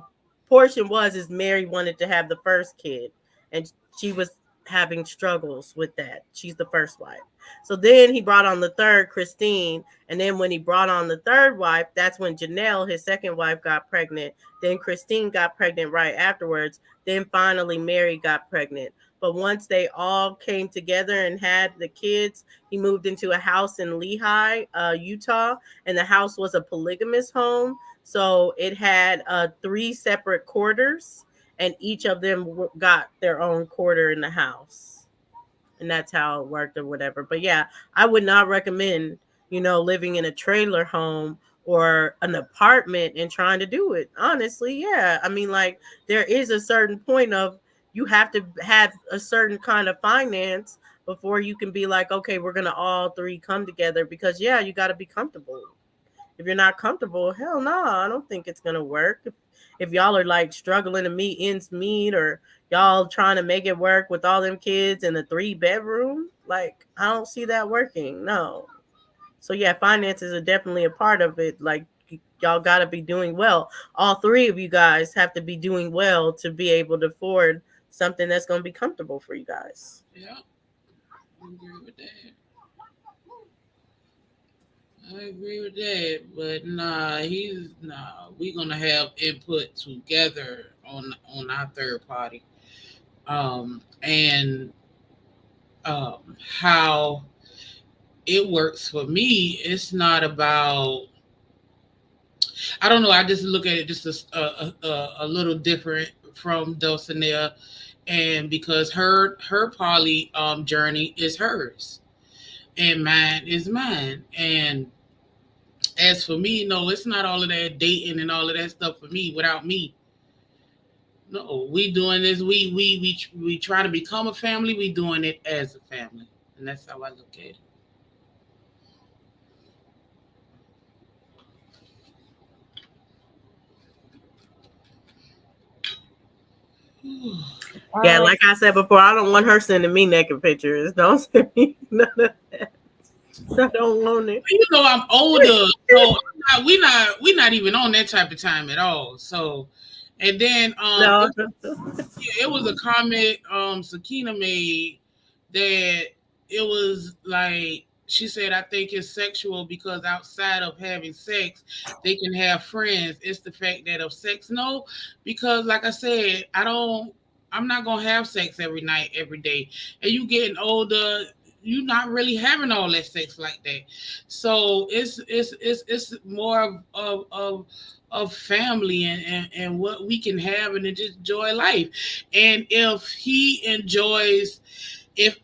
portion was is Mary wanted to have the first kid, and she was having struggles with that. She's the first wife. So then he brought on the third, Christine. And then when he brought on the third wife, that's when Janelle, his second wife, got pregnant. Then Christine got pregnant right afterwards. Then finally Mary got pregnant. But once they all came together and had the kids, he moved into a house in Lehigh, Utah, and the house was a polygamous home. So it had three separate quarters, and each of them got their own quarter in the house. And that's how it worked or whatever. But yeah, I would not recommend, living in a trailer home or an apartment and trying to do it. Honestly, yeah. I mean, like, there is a certain point of you have to have a certain kind of finance before you can be like, okay, we're gonna all three come together, because yeah, you got to be comfortable. if you're not comfortable, hell no, I don't think it's gonna work. If y'all are like struggling to meet ends meet, or y'all trying to make it work with all them kids in a 3 bedroom, like I don't see that working. No. So yeah, finances are definitely a part of it. Like y'all got to be doing well. All three of you guys have to be doing well to be able to afford something that's going to be comfortable for you guys. Yeah, I agree with that. I agree with that, but we gonna have input together on our third party. And how it works for me, it's not about. I don't know. I just look at it just a little different from Dulcinea, and because her poly journey is hers, and mine is mine, and as for me, no, it's not all of that dating and all of that stuff for me without me. No, we doing this. We trying to become a family. We doing it as a family, and that's how I look at it. Yeah, right. like I said before, I don't want her sending me naked pictures. Don't send me none of that. I don't want it. You know, I'm older, so we not even on that type of time at all. So, and then No. it was a comment Sakina made that it was like she said, I think it's sexual because outside of having sex, they can have friends. It's the fact that of sex. No, because like I said, I'm not gonna have sex every night, every day. And you getting older, you're not really having all that sex like that. So it's more of family and what we can have and to just enjoy life. And if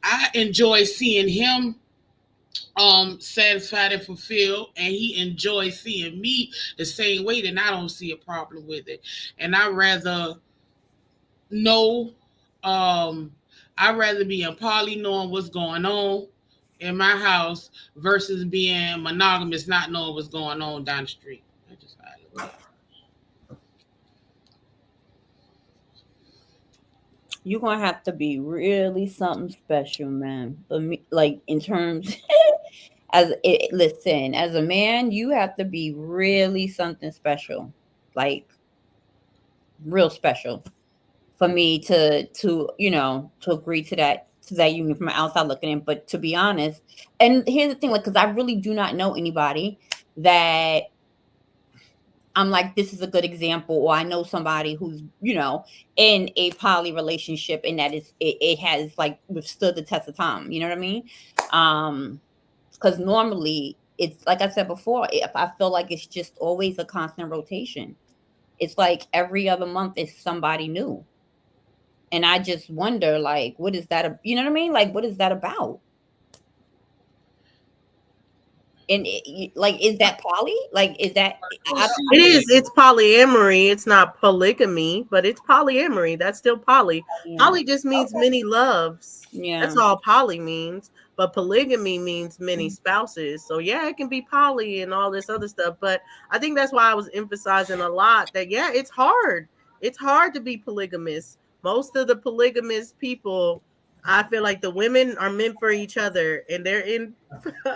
I enjoy seeing him satisfied and fulfilled, and he enjoys seeing me the same way, then I don't see a problem with it. And know um I'd rather be in poly knowing what's going on in my house versus being monogamous not knowing what's going on down the street. That's just how I look at it. You're gonna have to be really something special, man. For me, like in terms listen, as a man, you have to be really something special, like real special, for me to agree to that union from outside looking in. But to be honest, and here's the thing, like, because I really do not know anybody that I'm like, this is a good example, or I know somebody who's, in a poly relationship and that it has like withstood the test of time. You know what I mean? Because normally it's like I said before, if I feel like it's just always a constant rotation. It's like every other month is somebody new. And I just wonder, like, what is that? You know what I mean? Like, what is that about? And like, is that poly? Like, is that? It is. It's polyamory. It's not polygamy, but it's polyamory. That's still poly. Poly just means many loves. Yeah. That's all poly means. But polygamy means many spouses. So yeah, it can be poly and all this other stuff. But I think that's why I was emphasizing a lot that yeah, it's hard. It's hard to be polygamous. Most of the polygamous people, I feel like the women are meant for each other and they're in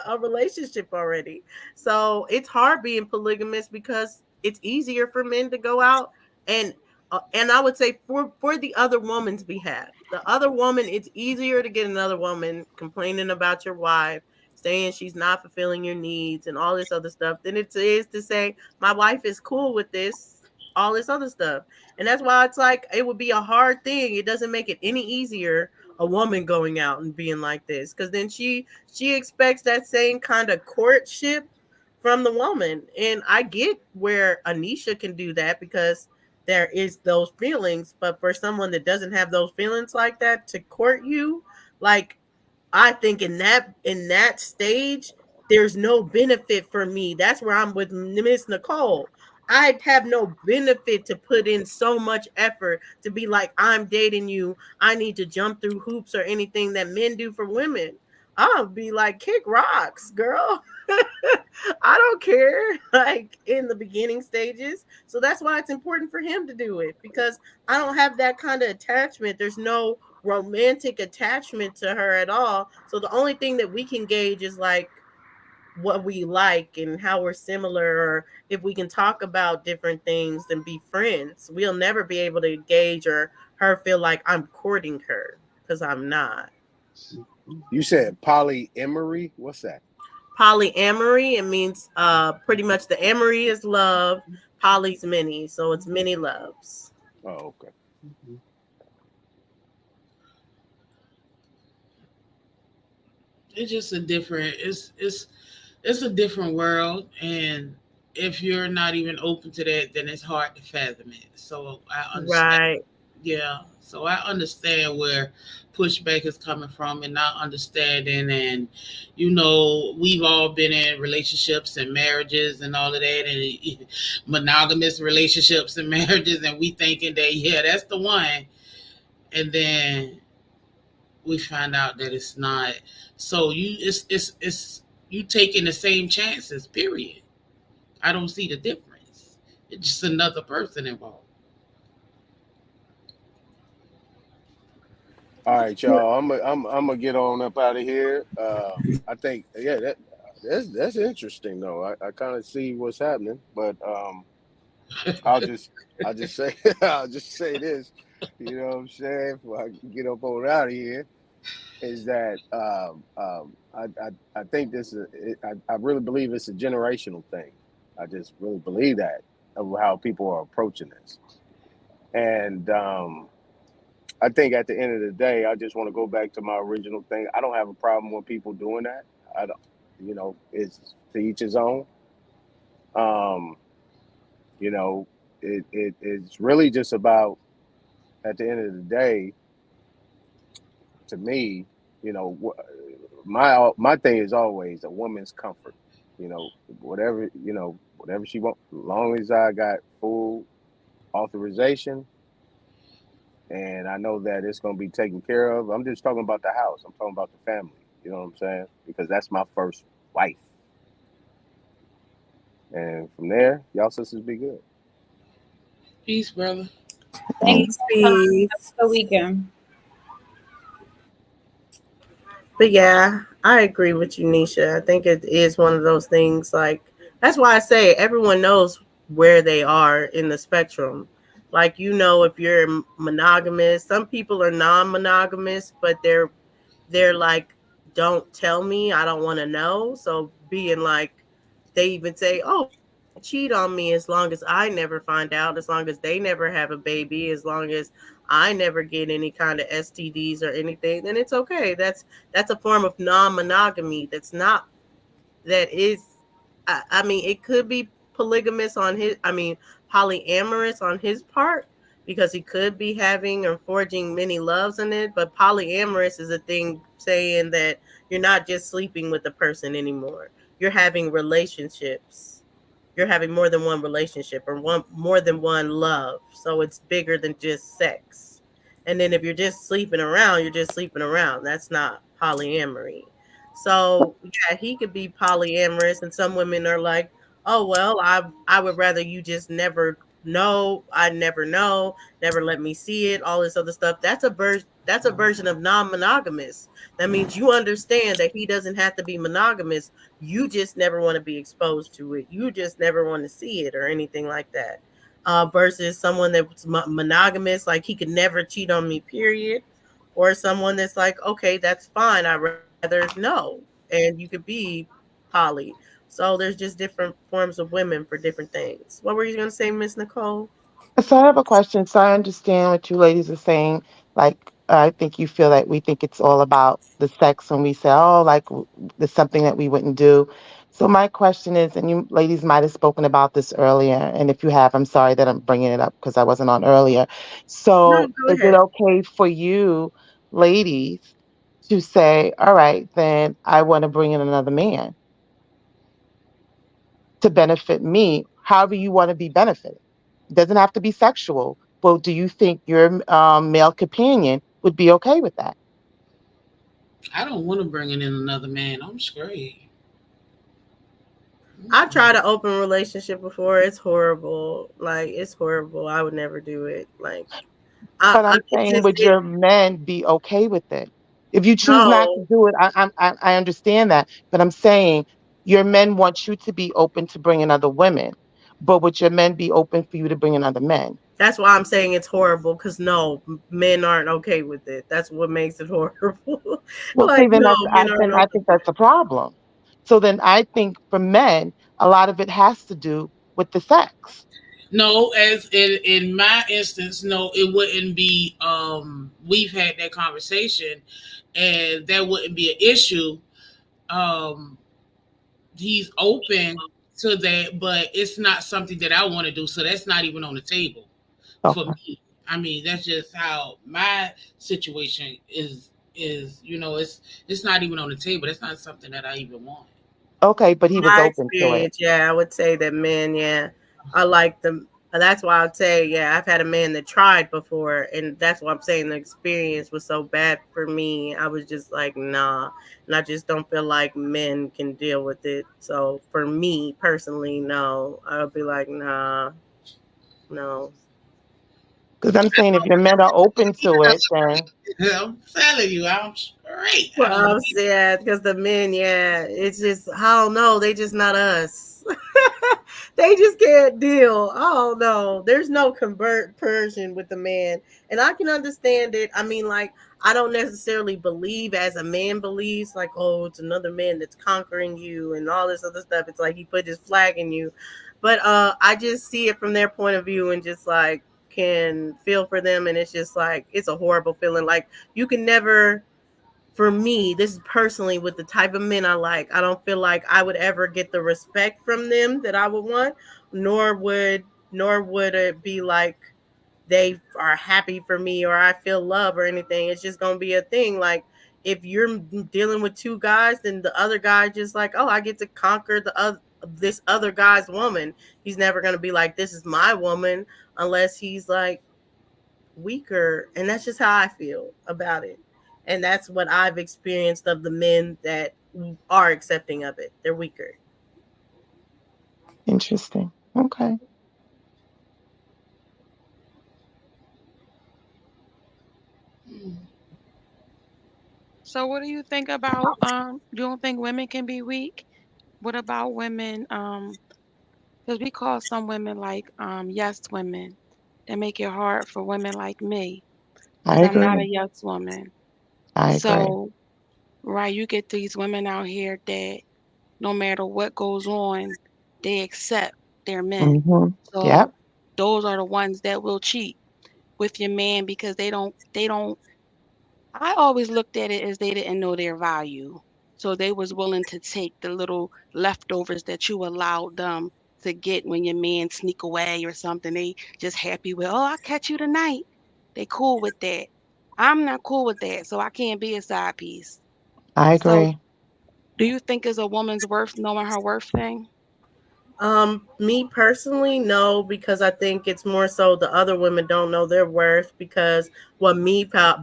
a relationship already. So it's hard being polygamous because it's easier for men to go out and I would say for the other woman's behalf, the other woman, it's easier to get another woman complaining about your wife, saying she's not fulfilling your needs and all this other stuff than it is to say my wife is cool with this, all this other stuff. And that's why it's like it would be a hard thing. It doesn't make it any easier a woman going out and being like this because then she expects that same kind of courtship from the woman. And I get where Anisha can do that because there is those feelings, but for someone that doesn't have those feelings like that to court you, like I think in that stage, there's no benefit for me. That's where I'm with Miss Nicole. I have no benefit to put in so much effort to be like, I'm dating you. I need to jump through hoops or anything that men do for women. I'll be like, kick rocks, girl. I don't care, like in the beginning stages. So that's why it's important for him to do it because I don't have that kind of attachment. There's no romantic attachment to her at all. So the only thing that we can gauge is like what we like and how we're similar, or if we can talk about different things and be friends. We'll never be able to gauge or her feel like I'm courting her because I'm not. You said polyamory. What's that? Polyamory, it means pretty much the amory is love, poly's many, so it's many loves. Oh, okay. It's just a different. It's a different world, and if you're not even open to that, then it's hard to fathom it. So I understand. Right. Yeah. So I understand where pushback is coming from and not understanding. And, we've all been in relationships and marriages and all of that, and monogamous relationships and marriages, and we thinking that, yeah, that's the one. And then we find out that it's not. So it's you taking the same chances, period. I don't see the difference. It's just another person involved. All right, y'all. I'm gonna get on up out of here. I think yeah, that's interesting though. I kind of see what's happening, but I'll just I'll just say I'll just say this. You know what I'm saying? Before I get up on out of here, is that I think I really believe it's a generational thing. I just really believe that of how people are approaching this, and I think at the end of the day, I just want to go back to my original thing. I don't have a problem with people doing that. I don't, it's to each his own. Um, you know, it's really just about at the end of the day, to me, my thing is always a woman's comfort. Whatever she wants, as long as I got full authorization and I know that it's going to be taken care of. I'm just talking about the house. I'm talking about the family. You know what I'm saying? Because that's my first wife. And from there, y'all sisters be good. Peace, brother. Thank Peace, you. Have peace. a good weekend. But yeah, I agree with you, Nisha. I think it is one of those things like that's why I say everyone knows where they are in the spectrum. Like if you're monogamous, some people are non-monogamous, but they're like, don't tell me, I don't want to know. So being like, they even say, oh, you can cheat on me as long as I never find out, as long as they never have a baby, as long as I never get any kind of STDs or anything, then it's okay. That's a form of non-monogamy. That is, I mean, it could be polygamous on his, I mean, polyamorous on his part, because he could be having or forging many loves in it. But polyamorous is a thing saying that you're not just sleeping with the person anymore. You're having relationships. You're having more than one relationship or more than one love. So it's bigger than just sex. And then if you're just sleeping around, you're just sleeping around. That's not polyamory. So yeah, he could be polyamorous, and some women are like, "Oh well, I would rather you just never know. I never know, never let me see it. All this other stuff. That's a version of non-monogamous. That means you understand that he doesn't have to be monogamous. You just never want to be exposed to it. You just never want to see it or anything like that. Versus someone that's monogamous, like he could never cheat on me, period, or someone that's like, okay, that's fine. I'd rather know. And you could be poly. So there's just different forms of women for different things. What were you going to say, Miss Nicole? So I have a question. So I understand what you ladies are saying. Like, I think you feel like we think it's all about the sex when we say, oh, like there's something that we wouldn't do. So my question is, and you ladies might have spoken about this earlier, and if you have, I'm sorry that I'm bringing it up because I wasn't on earlier. No, So go is it ahead. okay for you, ladies, to say, all right, then I want to bring in another man to benefit me, however you want to be benefited? It doesn't have to be sexual. Well, do you think your male companion would be okay with that? I don't want to bring in another man. I'm straight. I tried an open relationship before. It's horrible. Like it's horrible. I would never do it. Like But I I'm it saying, just would it your men be okay with it? If you choose not to no. do it, I understand that. But I'm saying your men want you to be open to bringing other women. But would your men be open for you to bring in other men? That's why I'm saying it's horrible because no, men aren't okay with it. That's what makes it horrible. Well, Like see, then no, that's men aren't I okay. think that's a problem. So then I think for men, a lot of it has to do with the sex. No, as in my instance, no, it wouldn't be. We've had that conversation, and that wouldn't be an issue. Um, he's open to that, but it's not something that I want to do. So that's not even on the table for Okay. me. I mean, that's just how my situation is. It's not even on the table. That's not something that I even want. Okay, but he was My open to it. experience, yeah, I would say that men, yeah, I like them. That's why I'd say, yeah, I've had a man that tried before, and that's why I'm saying the experience was so bad for me. I was just like, nah, and I just don't feel like men can deal with it. So for me personally, no, I'll be like, nah, no. Because I'm saying if your men are open to it, then I'm telling you, I'm straight. I don't Well, need. yeah, because the men, yeah, it's just I don't know, they just not us. They just can't deal. I don't know. There's no conversion with the man, and I can understand it. I mean, like I don't necessarily believe as a man believes, like oh, it's another man that's conquering you and all this other stuff. It's like he put his flag in you, but I just see it from their point of view and just like can feel for them, and it's just like it's a horrible feeling. Like you can never for me, this is personally with the type of men I like. I don't feel like I would ever get the respect from them that I would want, nor would it be like they are happy for me or I feel love or anything. It's just gonna be a thing. Like if you're dealing with two guys, then the other guy just like, oh, I get to conquer the other this other guy's woman. He's never gonna be like, this is my woman unless he's like weaker, and that's just how I feel about it. And that's what I've experienced of the men that are accepting of it. They're weaker. interesting. Okay. So what do you think about you don't think women can be weak? What about women because we call some women like yes women that make it hard for women like me I because I'm not a agree. yes woman. I agree. So right, you get these women out here that no matter what goes on, they accept their men. Mm-hmm. So Yep. those are the ones that will cheat with your man because they don't I always looked at it as they didn't know their value. So they was willing to take the little leftovers that you allowed them to get when your man sneak away or something. They just happy with, oh, I'll catch you tonight. They cool with that. I'm not cool with that, so I can't be a side piece. I So agree. do you think is a woman's worth knowing her worth thing? Me personally, no, because I think it's more so the other women don't know their worth. Because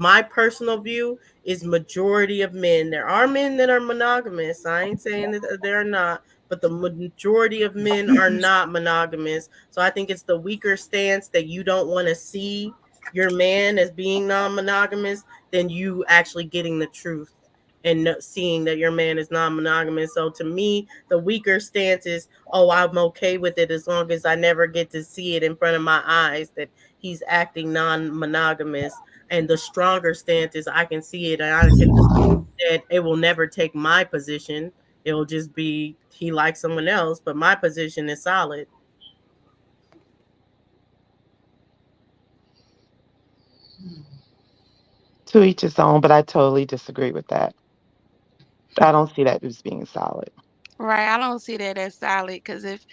my personal view is majority of men. There are men that are monogamous. I ain't saying that they're not, but the majority of men are not monogamous. So I think it's the weaker stance that you don't want to see your man as being non-monogamous than you actually getting the truth and seeing that your man is non-monogamous. So to me, the weaker stance is, oh, I'm okay with it as long as I never get to see it in front of my eyes that he's acting non-monogamous. And the stronger stance is I can see it and I can that it will never take my position. It'll just be he likes someone else, but my position is solid. To each his own, but I totally disagree with that. I don't see that as being solid. Right, I don't see that as solid because if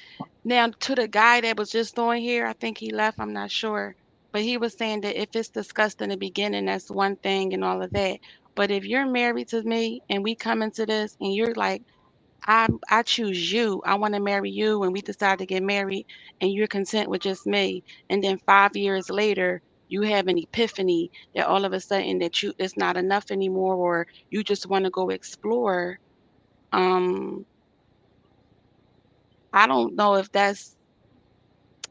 now to the guy that was just on here, I think he left, I'm not sure. But he was saying that if it's discussed in the beginning, that's one thing and all of that. But if you're married to me and we come into this and you're like, I choose you, I want to marry you, and we decide to get married and you're content with just me, and then 5 years later you have an epiphany that all of a sudden that it's not enough anymore, or you just want to go explore. Um, I don't know if that's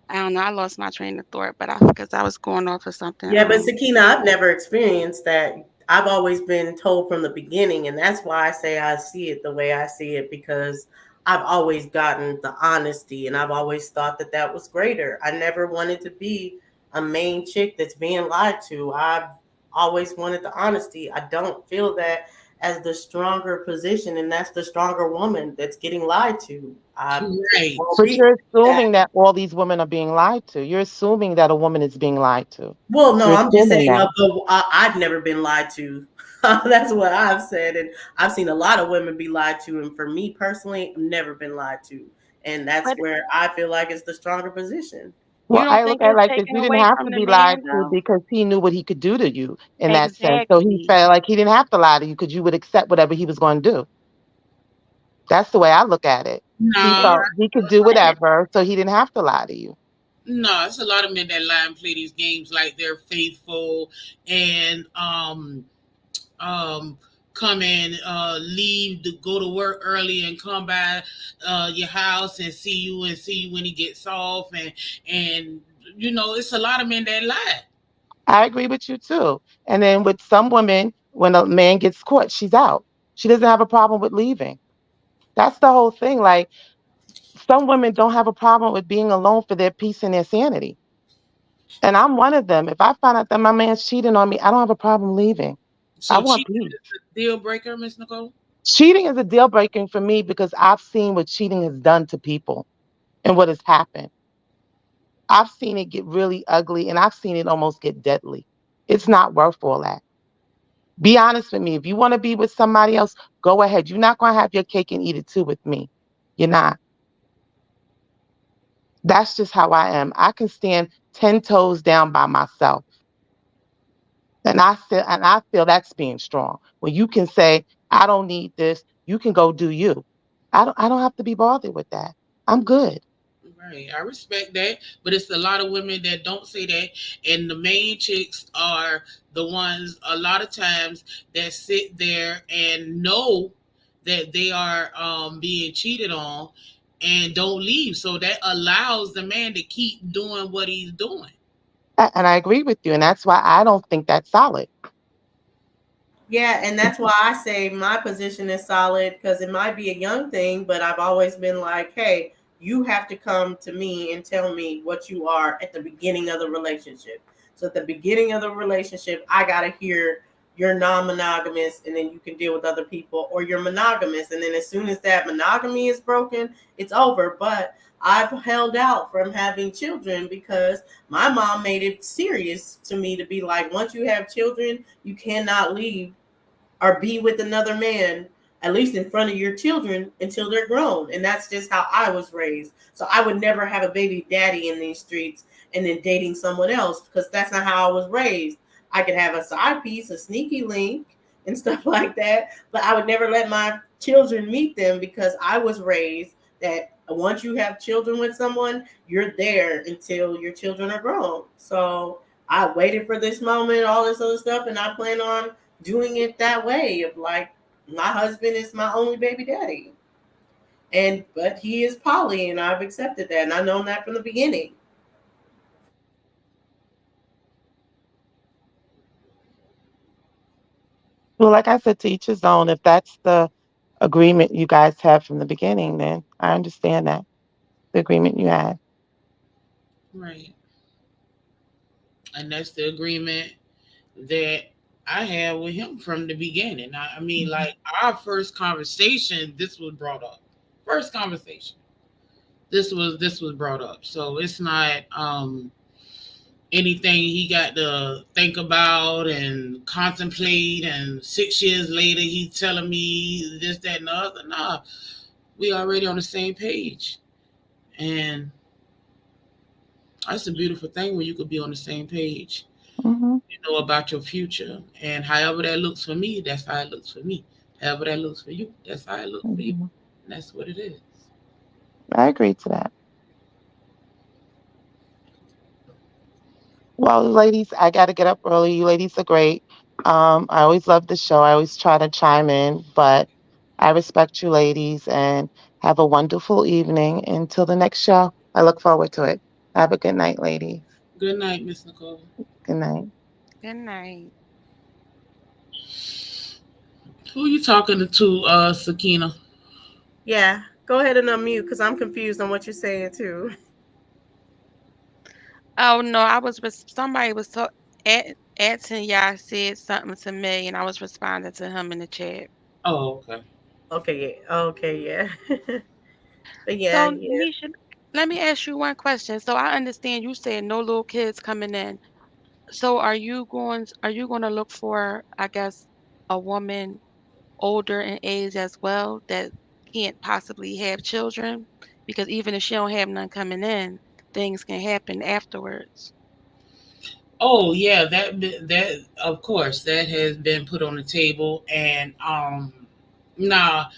I don't know. I lost my train of thought, but because I was going off of something. Yeah, but Sakina, I've never experienced that. I've always been told from the beginning, and that's why I say I see it the way I see it, because I've always gotten the honesty, and I've always thought that that was greater. I never wanted to be a main chick that's being lied to. I've always wanted the honesty. I don't feel that as the stronger position, and that's the stronger woman that's getting lied to. I Right. But you're assuming that all these women are being lied to. You're assuming that a woman is being lied to. Well, no, You're I'm just assuming saying that. I've never been lied to. That's what I've said. And I've seen a lot of women be lied to. And for me personally, I've never been lied to. And that's But where I feel like it's the stronger position. you Well, don't I think look at it it's like this. taken You didn't away have from to the be lied man to though? because he knew what he could do to you in that sense. So he Exactly. felt like he didn't have to lie to you because you would accept whatever he was going to do. That's the way I look at it. He No, felt he could do whatever, so he didn't have to lie to you. no, it's a lot of men that lie and play these games like they're faithful and um come and leave to go to work early and come by your house and see you when he gets off and it's a lot of men that lie. I agree with you too. And then with some women, when a man gets caught, she's out. She doesn't have a problem with leaving. That's the whole thing. Like some women don't have a problem with being alone for their peace and their sanity. And I'm one of them. If I find out that my man's cheating on me, I don't have a problem leaving. I So want cheating peace. is a deal breaker, Miss Nicole? Cheating is a deal breaking for me because I've seen what cheating has done to people and what has happened. I've seen it get really ugly and I've seen it almost get deadly. It's not worth all that. Be honest with me. If you want to be with somebody else, go ahead. You're not going to have your cake and eat it too with me. You're not. That's just how I am. I can stand 10 toes down by myself. And I feel that's being strong. When you can say, I don't need this, you can go do you. I don't have to be bothered with that. I'm good. Right, I respect that, but it's a lot of women that don't say that, and the main chicks are the ones a lot of times that sit there and know that they are being cheated on and don't leave. So that allows the man to keep doing what he's doing. And I agree with you. And that's why I don't think that's solid. Yeah, and that's why I say my position is solid, because it might be a young thing, but I've always been like, hey, you have to come to me and tell me what you are at the beginning of the relationship. So at the beginning of the relationship, I got to hear you're non-monogamous, and then you can deal with other people, or you're monogamous, and then as soon as that monogamy is broken, it's over. But I've held out from having children because my mom made it serious to me to be like, once you have children, you cannot leave or be with another man, at least in front of your children, until they're grown. And that's just how I was raised. So I would never have a baby daddy in these streets and then dating someone else, because that's not how I was raised. I could have a side piece, a sneaky link, and stuff like that, but I would never let my children meet them, because I was raised that once you have children with someone, you're there until your children are grown. So I waited for this moment, all this other stuff, and I plan on doing it that way, of like, my husband is my only baby daddy, and but he is poly, and I've accepted that, and I've known that from the beginning. Well, like I said, to each his own. If that's the agreement you guys have from the beginning, then I understand that. The agreement you had. Right, and that's the agreement that I had with him from the beginning. I mean, Mhm. like our first conversation, this was brought up. First conversation, this was brought up. So it's not anything he got to think about and contemplate. And 6 years later, he's telling me this, that, and the other. Nah, we already on the same page, and that's a beautiful thing when you could be on the same page. Mhm. You know about your future, and however that looks for me, that's how it looks for me. However that looks for you, that's how it looks for you. Mhm. And that's what it is. I agree to that. Well, ladies, I got to get up early. You ladies are great. I always love the show. I always try to chime in, but I respect you ladies and have a wonderful evening until the next show. I look forward to it. Have a good night, ladies. Good night, Miss Nicole. Good night. Good night. Who you talking to, Sakina? Yeah, go ahead and unmute because I'm confused on what you're saying too. Oh no, I was somebody was asking y'all said something to me, and I was responding to him in the chat. Oh, okay. Okay, yeah. Okay, yeah. But yeah, So, yeah. Nisha, let me ask you one question. So I understand you said no little kids coming in. So are you going to look for, I guess, a woman older in age as well that can't possibly have children? Because even if she don't have none coming in, things can happen afterwards. Oh yeah, that of course that has been put on the table, and nah,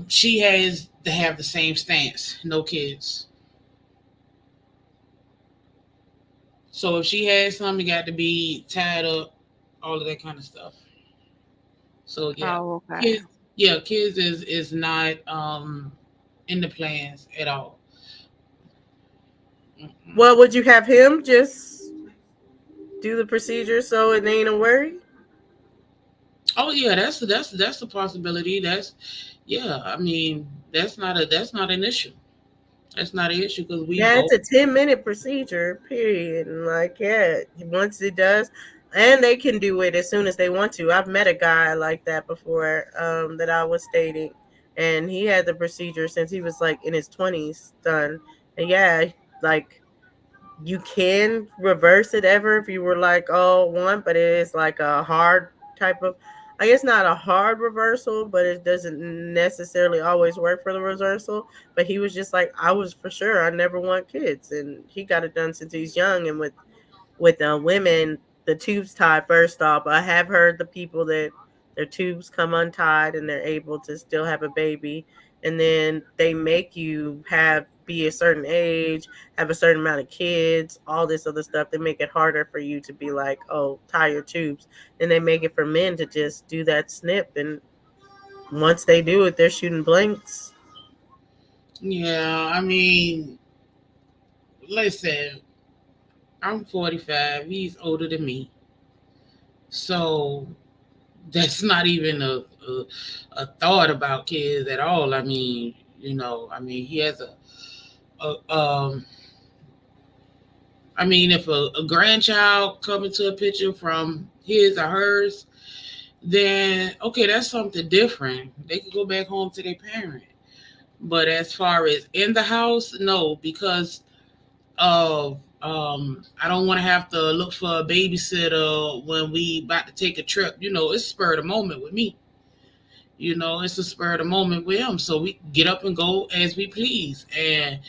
she has to have the same stance, no kids. So if she has some, it got to be tied up, all of that kind of stuff. So yeah, Oh, okay. kids, yeah, kids is not in the plans at all. Mm-mm. Well, would you have him just do the procedure so it ain't a worry? Oh yeah, that's a possibility. That's yeah. I mean, that's not an issue. That's not an issue because we Yeah, both. it's a 10-minute procedure, period. And like, yeah, once it does, and they can do it as soon as they want to. I've met a guy like that before, that I was dating, and he had the procedure since he was like in his 20s done. And yeah, like you can reverse it ever if you were like, oh, one, but it is like a hard type of, I guess not a hard reversal, but it doesn't necessarily always work for the reversal. But he was just like, I was for sure I never want kids, and he got it done since he's young. And with women, the tubes tied first off. I have heard the people that their tubes come untied and they're able to still have a baby, and then they make you have be a certain age, have a certain amount of kids, all this other stuff. They make it harder for you to be like, oh, tie your tubes. And they make it for men to just do that snip, and once they do it, they're shooting blanks. Yeah, I mean, listen, I'm 45. He's older than me, so that's not even a thought about kids at all. I mean, I mean, he has a I mean, if a grandchild come into a picture from his or hers, then okay, that's something different. They could go back home to their parent. But as far as in the house, no, because of I don't want to have to look for a babysitter when we about to take a trip. It's spur of the moment with me. It's a spur of the moment with him. So we get up and go as we please. And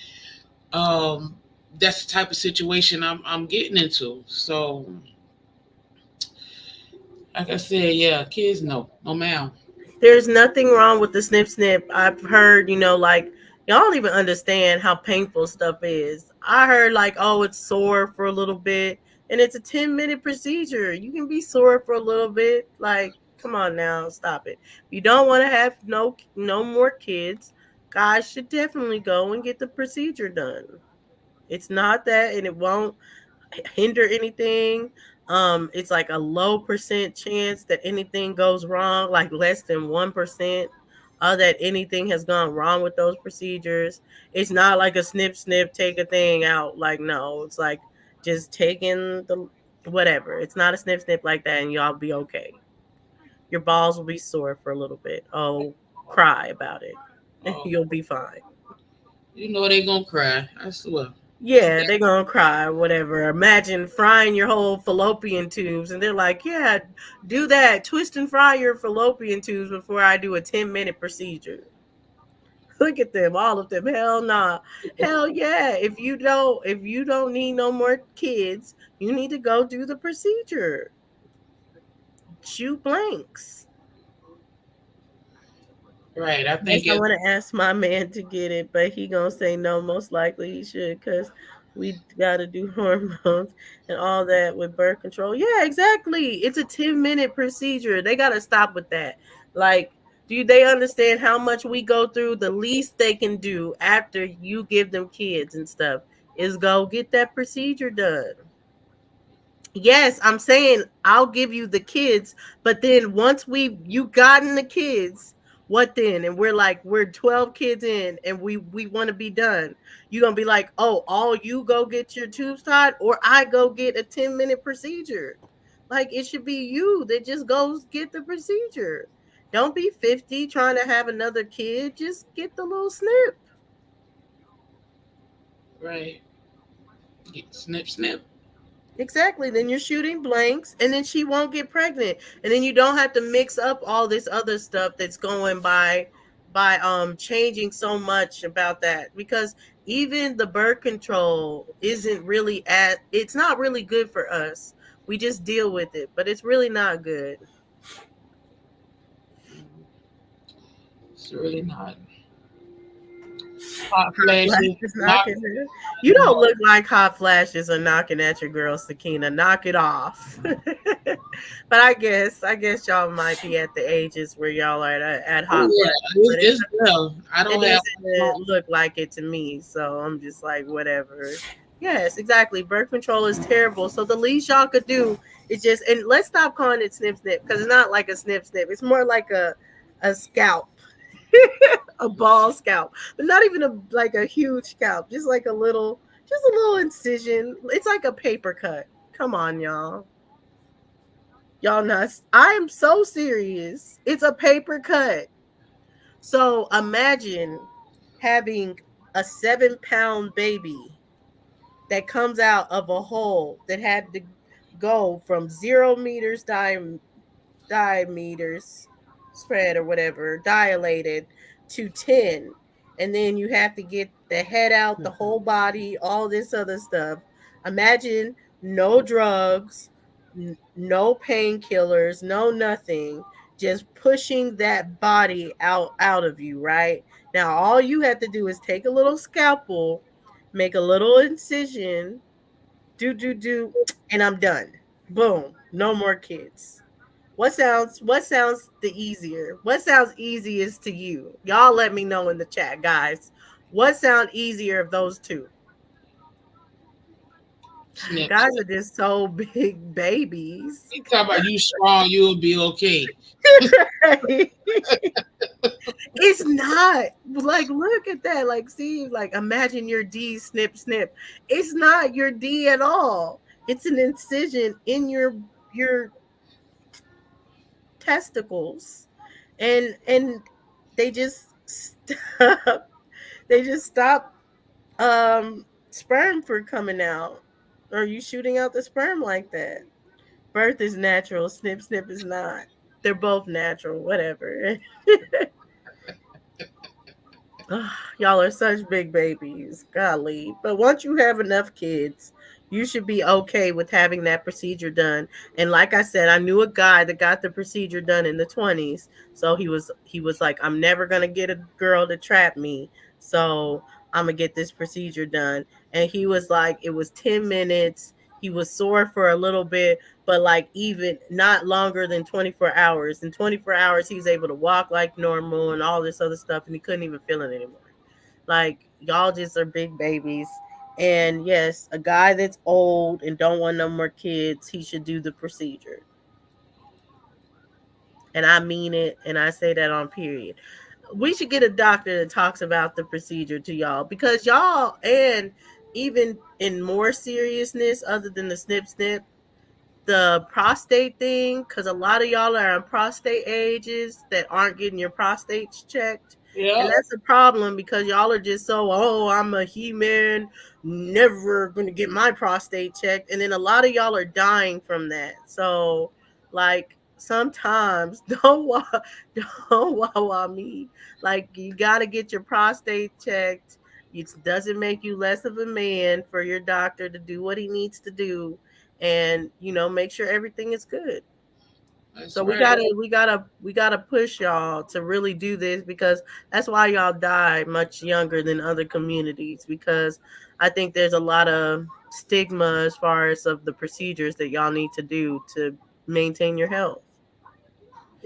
um that's the type of situation I'm getting into. So like I said, yeah, kids no ma'am. There's nothing wrong with the snip snip. I've heard, like y'all don't even understand how painful stuff is. I heard like, oh, it's sore for a little bit, and it's a 10-minute procedure. You can be sore for a little bit. Like, come on now, stop it. If you don't want to have no more kids, guys should definitely go and get the procedure done. It's not that, and it won't hinder anything. It's like a low percent chance that anything goes wrong, like less than 1%, that anything has gone wrong with those procedures. It's not like a snip snip, take a thing out. Like, no, it's like just taking the whatever. It's not a snip snip like that, and y'all be okay. Your balls will be sore for a little bit. Oh, cry about it. Oh, You'll be fine. they gonna cry. I swear. Yeah, they're gonna cry, whatever. Imagine frying your whole fallopian tubes, and they're like, "Yeah, do that. Twist and fry your fallopian tubes before I do a 10-minute procedure." Look at them, all of them. Hell nah, hell yeah. If you don't need no more kids, you need to go do the procedure. Shoot blanks. Right. I Yes, think I it. want to ask my man to get it, but he gonna say no. Most likely he should, cause We got to do hormones and all that with birth control. Yeah, exactly. It's a 10-minute procedure. They got to stop with that. Like, do they understand how much we go through? The least they can do after you give them kids and stuff is go get that procedure done. Yes, I'm saying I'll give you the kids, but then once you gotten the kids, what then? And we're 12 kids in and we want to be done. You're gonna be like, oh, all you go get your tubes tied, or I go get a 10-minute procedure. Like it should be you that just goes get the procedure. Don't be 50 trying to have another kid. Just get the little snip. Right. Snip, snip. Exactly. Then you're shooting blanks, and then she won't get pregnant, and then you don't have to mix up all this other stuff that's going by changing so much about that, because even the birth control isn't really it's not really good for us. We just deal with it, but it's really not good. It's really not. Hot flashes. You don't look like hot flashes are knocking at your girl, Sakina. Knock it off. But I guess y'all might be at the ages where y'all are at hot Yeah, flashes. But it's well. I don't it have. doesn't look like it to me. So I'm just like, whatever. Yes, exactly. Birth control is terrible. So the least y'all could do is just, and let's stop calling it snip snip, because it's not like a snip snip. It's more like a scalp. A ball scalp, but not even like a huge scalp, just like just a little incision. It's like a paper cut. Come on, y'all not. I am so serious. It's a paper cut. So imagine having a 7-pound baby that comes out of a hole that had to go from 0 meters diameters spread or whatever, dilated to 10. And then you have to get the head out, the whole body, all this other stuff. Imagine no drugs, no painkillers, no nothing, just pushing that body out of you, right? Now all you have to do is take a little scalpel, make a little incision, do, and I'm done. Boom, no more kids. What sounds the easier? What sounds easiest to you? Y'all let me know in the chat, guys. What sound easier of those two? Snip, Guys snip. are just so big babies. You talk about you strong, you'll be okay. It's not like, look at that. Like, see, like imagine your D snip snip. It's not your D at all. It's an incision in your testicles, and they just stop. They just stop sperm for coming out. Are you shooting out the sperm like that? Birth is natural. Snip snip is not. They're both natural. Whatever. Y'all are such big babies. Golly. But once you have enough kids, you should be okay with having that procedure done. And like I said, I knew a guy that got the procedure done in the 20s. So he was like, I'm never gonna get a girl to trap me. So I'm gonna get this procedure done. And he was like, it was 10 minutes. He was sore for a little bit, but like even not longer than 24 hours. In 24 hours, he was able to walk like normal and all this other stuff, and he couldn't even feel it anymore. Like y'all just are big babies. And yes, a guy that's old and don't want no more kids, he should do the procedure. And I mean it, and I say that on period. We should get a doctor that talks about the procedure to y'all, because y'all, and even in more seriousness, other than the snip snip, the prostate thing, because a lot of y'all are in prostate ages that aren't getting your prostates checked. Yeah. And that's a problem, because y'all are just so, oh, I'm a he-man, never gonna get my prostate checked. And then a lot of y'all are dying from that. So like sometimes don't me. Like you gotta get your prostate checked. It doesn't make you less of a man for your doctor to do what he needs to do, and make sure everything is good. That's So we right. gotta push y'all to really do this because that's why y'all die much younger than other communities because I think there's a lot of stigma as far as of the procedures that y'all need to do to maintain your health.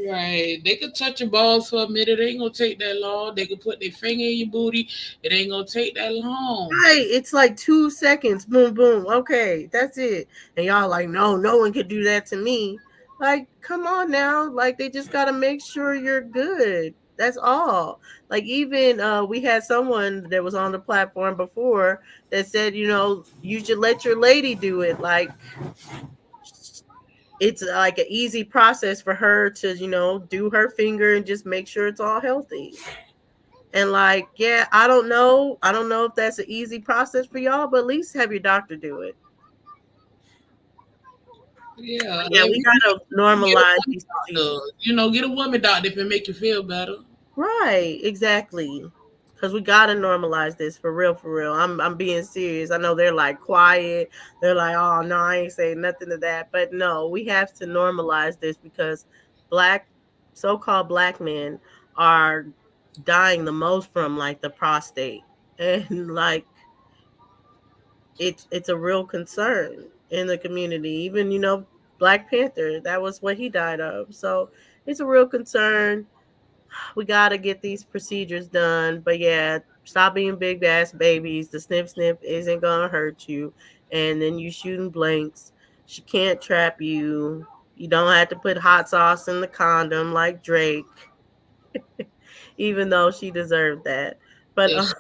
Right. They could touch your balls for a minute. It ain't gonna take that long. They could put their finger in your booty. It ain't gonna take that long. Right, it's like 2 seconds, boom, boom. Okay, that's it. And y'all like, no, no one could do that to me. Like, come on now. Like, they just gotta make sure you're good. That's all. Like, even we had someone that was on the platform before that said, you should let your lady do it. Like, it's like an easy process for her to, do her finger and just make sure it's all healthy. And like, yeah, I don't know. I don't know if that's an easy process for y'all, but at least have your doctor do it. Yeah, Yeah, we gotta get a normalize woman these doctor. procedures. Get a woman doctor if it make you feel better. Right, exactly. Because we gotta normalize this for real, for real. I'm being serious. I know they're like quiet. They're like, oh no, I ain't saying nothing to that. But no, we have to normalize this because black, so-called black men are dying the most from like the prostate. And like it's a real concern in the community. Even Black Panther, that was what he died of. So it's a real concern. We got to get these procedures done. But yeah, stop being big ass babies. The snip snip isn't gonna hurt you, and then you shooting blanks. She can't trap you. You don't have to put hot sauce in the condom like Drake, even though she deserved that. But Yes,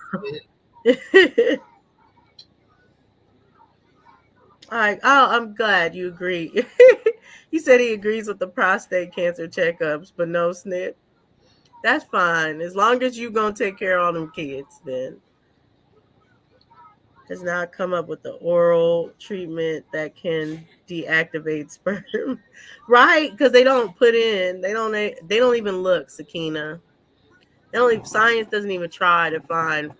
shit. I'm glad you agree. He said he agrees with the prostate cancer checkups, but no snip. That's fine. As long as you gonna take care of all them kids, then has not come up with the oral treatment that can deactivate sperm. Right? Because they don't put in, they don't even look, Sakina. They don't even, science doesn't even try to find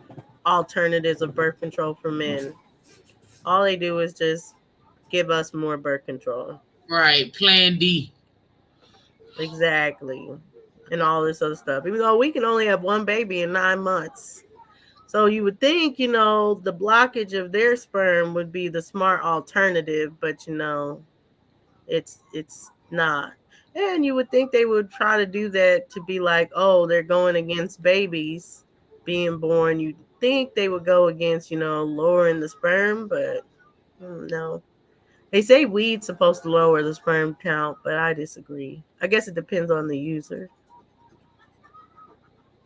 alternatives of birth control for men. All they do is just give us more birth control. Right. Plan D. Exactly. And all this other stuff. Even though we can only have one baby in 9 months. So you would think, the blockage of their sperm would be the smart alternative, but it's not. And you would think they would try to do that to be like, oh, they're going against babies being born. You'd think they would go against, lowering the sperm, but no. They say weed's supposed to lower the sperm count, but I disagree. I guess it depends on the user.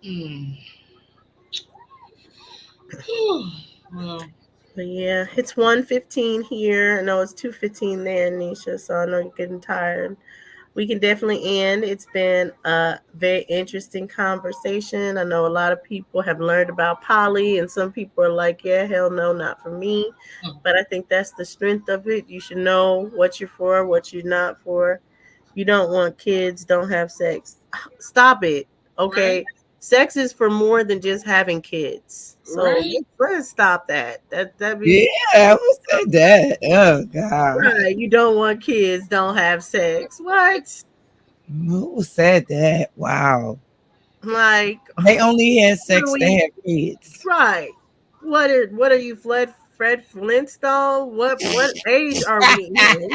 Mm. Well, But yeah, it's 1:15 here. I know it's 2:15 there, Nisha, so I know you're getting tired. We can definitely end. It's been a very interesting conversation. I know a lot of people have learned about poly, and some people are like, yeah, hell no, not for me. But I think that's the strength of it. You should know what you're for, what you're not for. You don't want kids, don't have sex. Stop it. Okay. right. Sex is for more than just having kids. So Right. let's stop that. That be Yeah, who said that? Oh God. right. You don't want kids, don't have sex. What? Who said that? Wow. Like They only had what are sex to we have kids. right? What are you, Fred Flintstone? What age are we in?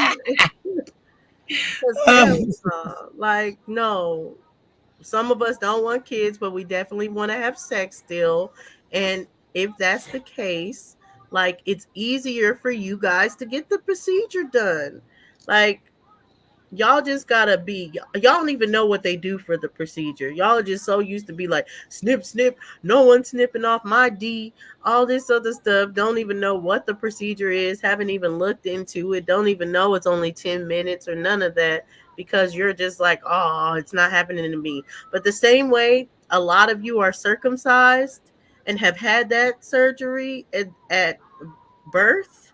Because hell Um, no. Like, no. Some of us don't want kids, but we definitely want to have sex still. And if that's the case, like it's easier for you guys to get the procedure done. Like y'all just gotta be, y'all don't even know what they do for the procedure. Y'all are just so used to be like snip snip, no one's snipping off my D, all this other stuff. Don't even know what the procedure is, haven't even looked into it, don't even know it's only 10 minutes or none of that, because you're just like, oh, it's not happening to me. But the same way a lot of you are circumcised and have had that surgery at birth,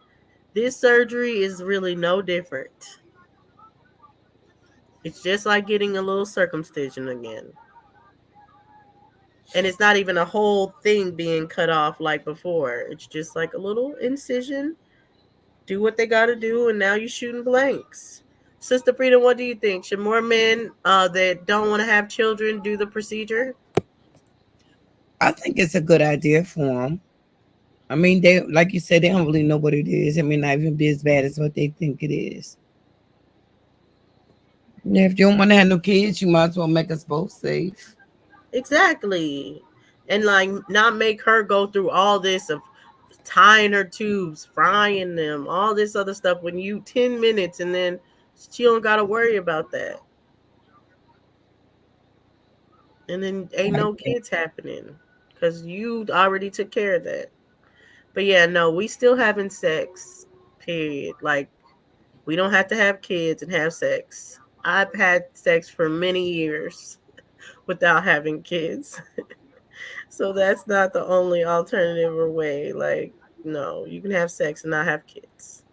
this surgery is really no different. It's just like getting a little circumcision again. And it's not even a whole thing being cut off like before. It's just like a little incision. Do what they got to do, and now you're shooting blanks. Sister Freedom, what do you think? Should more men that don't want to have children do the procedure? I think it's a good idea for them. I mean, they, like you said, they don't really know what it is. It may not even be as bad as what they think it is. Yeah, if you don't want to have no kids, you might as well make us both safe. Exactly. And like not make her go through all this of tying her tubes, frying them, all this other stuff when you 10 minutes and then she don't gotta worry about that. And then ain't no kids happening. Because you already took care of that. But yeah, no, we still having sex. Period. Like we don't have to have kids and have sex. I've had sex for many years without having kids. So that's not the only alternative or way. Like, no, you can have sex and not have kids.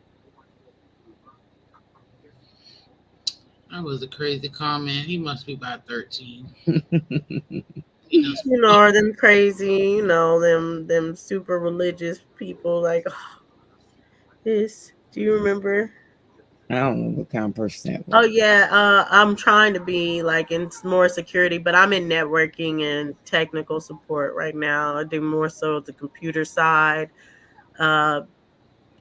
That was a crazy comment. He must be about 13. You know, are them crazy, them super religious people like oh, this. Do you remember? I don't know what kind of person that Oh was. yeah, I'm trying to be like in more security, but I'm in networking and technical support right now. I do more so the computer side, uh,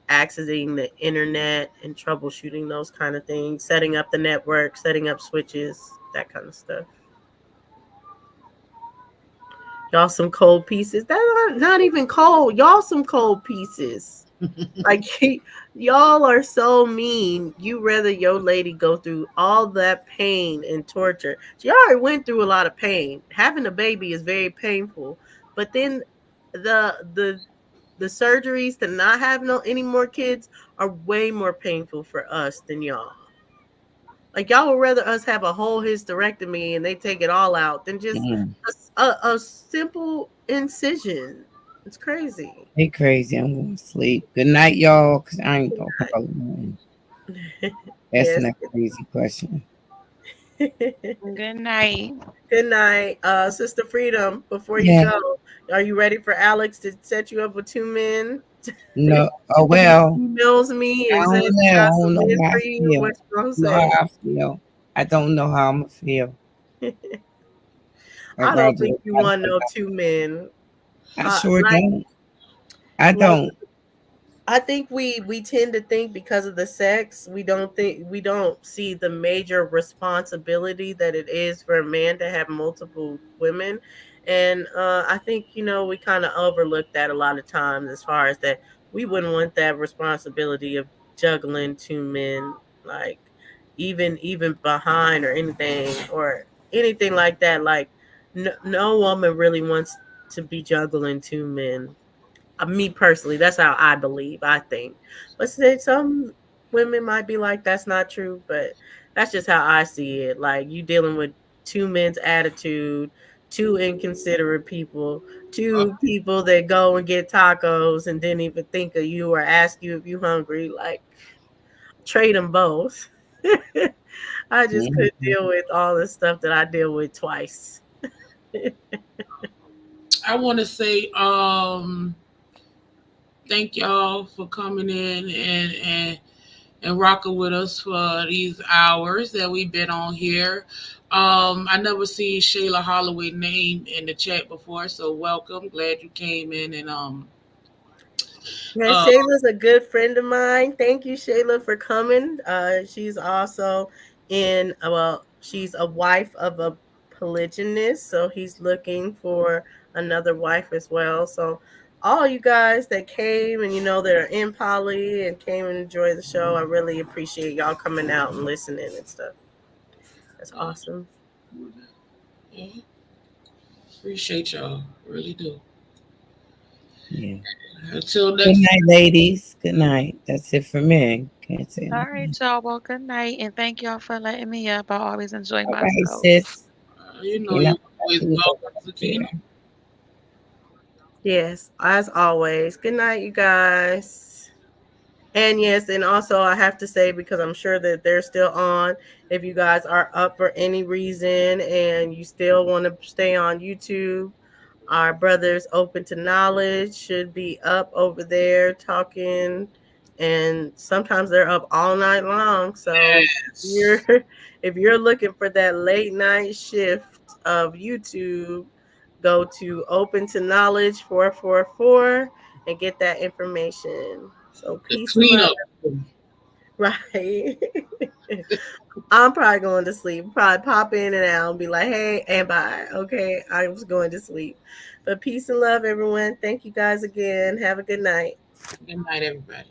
accessing the internet and troubleshooting those kind of things, setting up the network, setting up switches, that kind of stuff. Y'all some cold pieces. That's not even cold. Y'all some cold pieces. Like y'all are so mean. You rather your lady go through all that pain and torture. She already went through a lot of pain. Having a baby is very painful. But then the surgeries to not have no any more kids are way more painful for us than y'all. Like y'all would rather us have a whole hysterectomy and they take it all out than just a simple incision. It's crazy. They crazy. I'm going to sleep. Good night, y'all, because I ain't going to alone. That's Yes. not a crazy question. Good night. Good night. Sister Freedom, before you Yeah. go, are you ready for Alex to set you up with two men? No. Oh, well. He emails me I and says don't he know. I got don't some know men how for I you. feel. What you gonna know how say? I feel. I don't know how I'm going to feel. I don't think you want no two men. I sure Like don't. I like don't. I think we tend to think because of the sex, we don't see the major responsibility that it is for a man to have multiple women. And I think, we kind of overlook that a lot of times as far as that we wouldn't want that responsibility of juggling two men, like even behind or anything like that. Like no woman really wants to be juggling two men, me personally, that's how I believe, I think. But some women might be like, that's not true, but that's just how I see it. Like you dealing with two men's attitude, two inconsiderate people, two people that go and get tacos and didn't even think of you or ask you if you hungry. Like trade them both. I just couldn't deal with all the stuff that I deal with twice. I want to say thank y'all for coming in and rocking with us for these hours that we've been on here. I never seen Shayla Holloway name in the chat before, so welcome. Glad you came in and Yeah, Shayla's a good friend of mine. Thank you, Shayla, for coming. She's also she's a wife of a polygynist, so he's looking for another wife as well. So all you guys that came and that are in poly and came and enjoyed the show, I really appreciate y'all coming out and listening and stuff. That's awesome. yeah, appreciate y'all. Really do. Yeah. Until Good next night, ladies. Good night. That's it for me. Can't say All anything. right, y'all. Well, good night, and thank y'all for letting me up. I always enjoy All right, myself. sis. you know Sakina, you always welcome, Sakina. Yes, as always. Good night, you guys. And yes, and also I have to say, because I'm sure that they're still on, if you guys are up for any reason and you still want to stay on YouTube, our brothers Open to Knowledge should be up over there talking and sometimes they're up all night long. So Yes. if you're looking for that late night shift of YouTube, go to Open to Knowledge 444 and get that information. So The peace and love. cleanup. Right. I'm probably going to sleep. Probably pop in and out and be like, hey, and bye. Okay. I was going to sleep. But peace and love, everyone. Thank you guys again. Have a good night. Good night, everybody.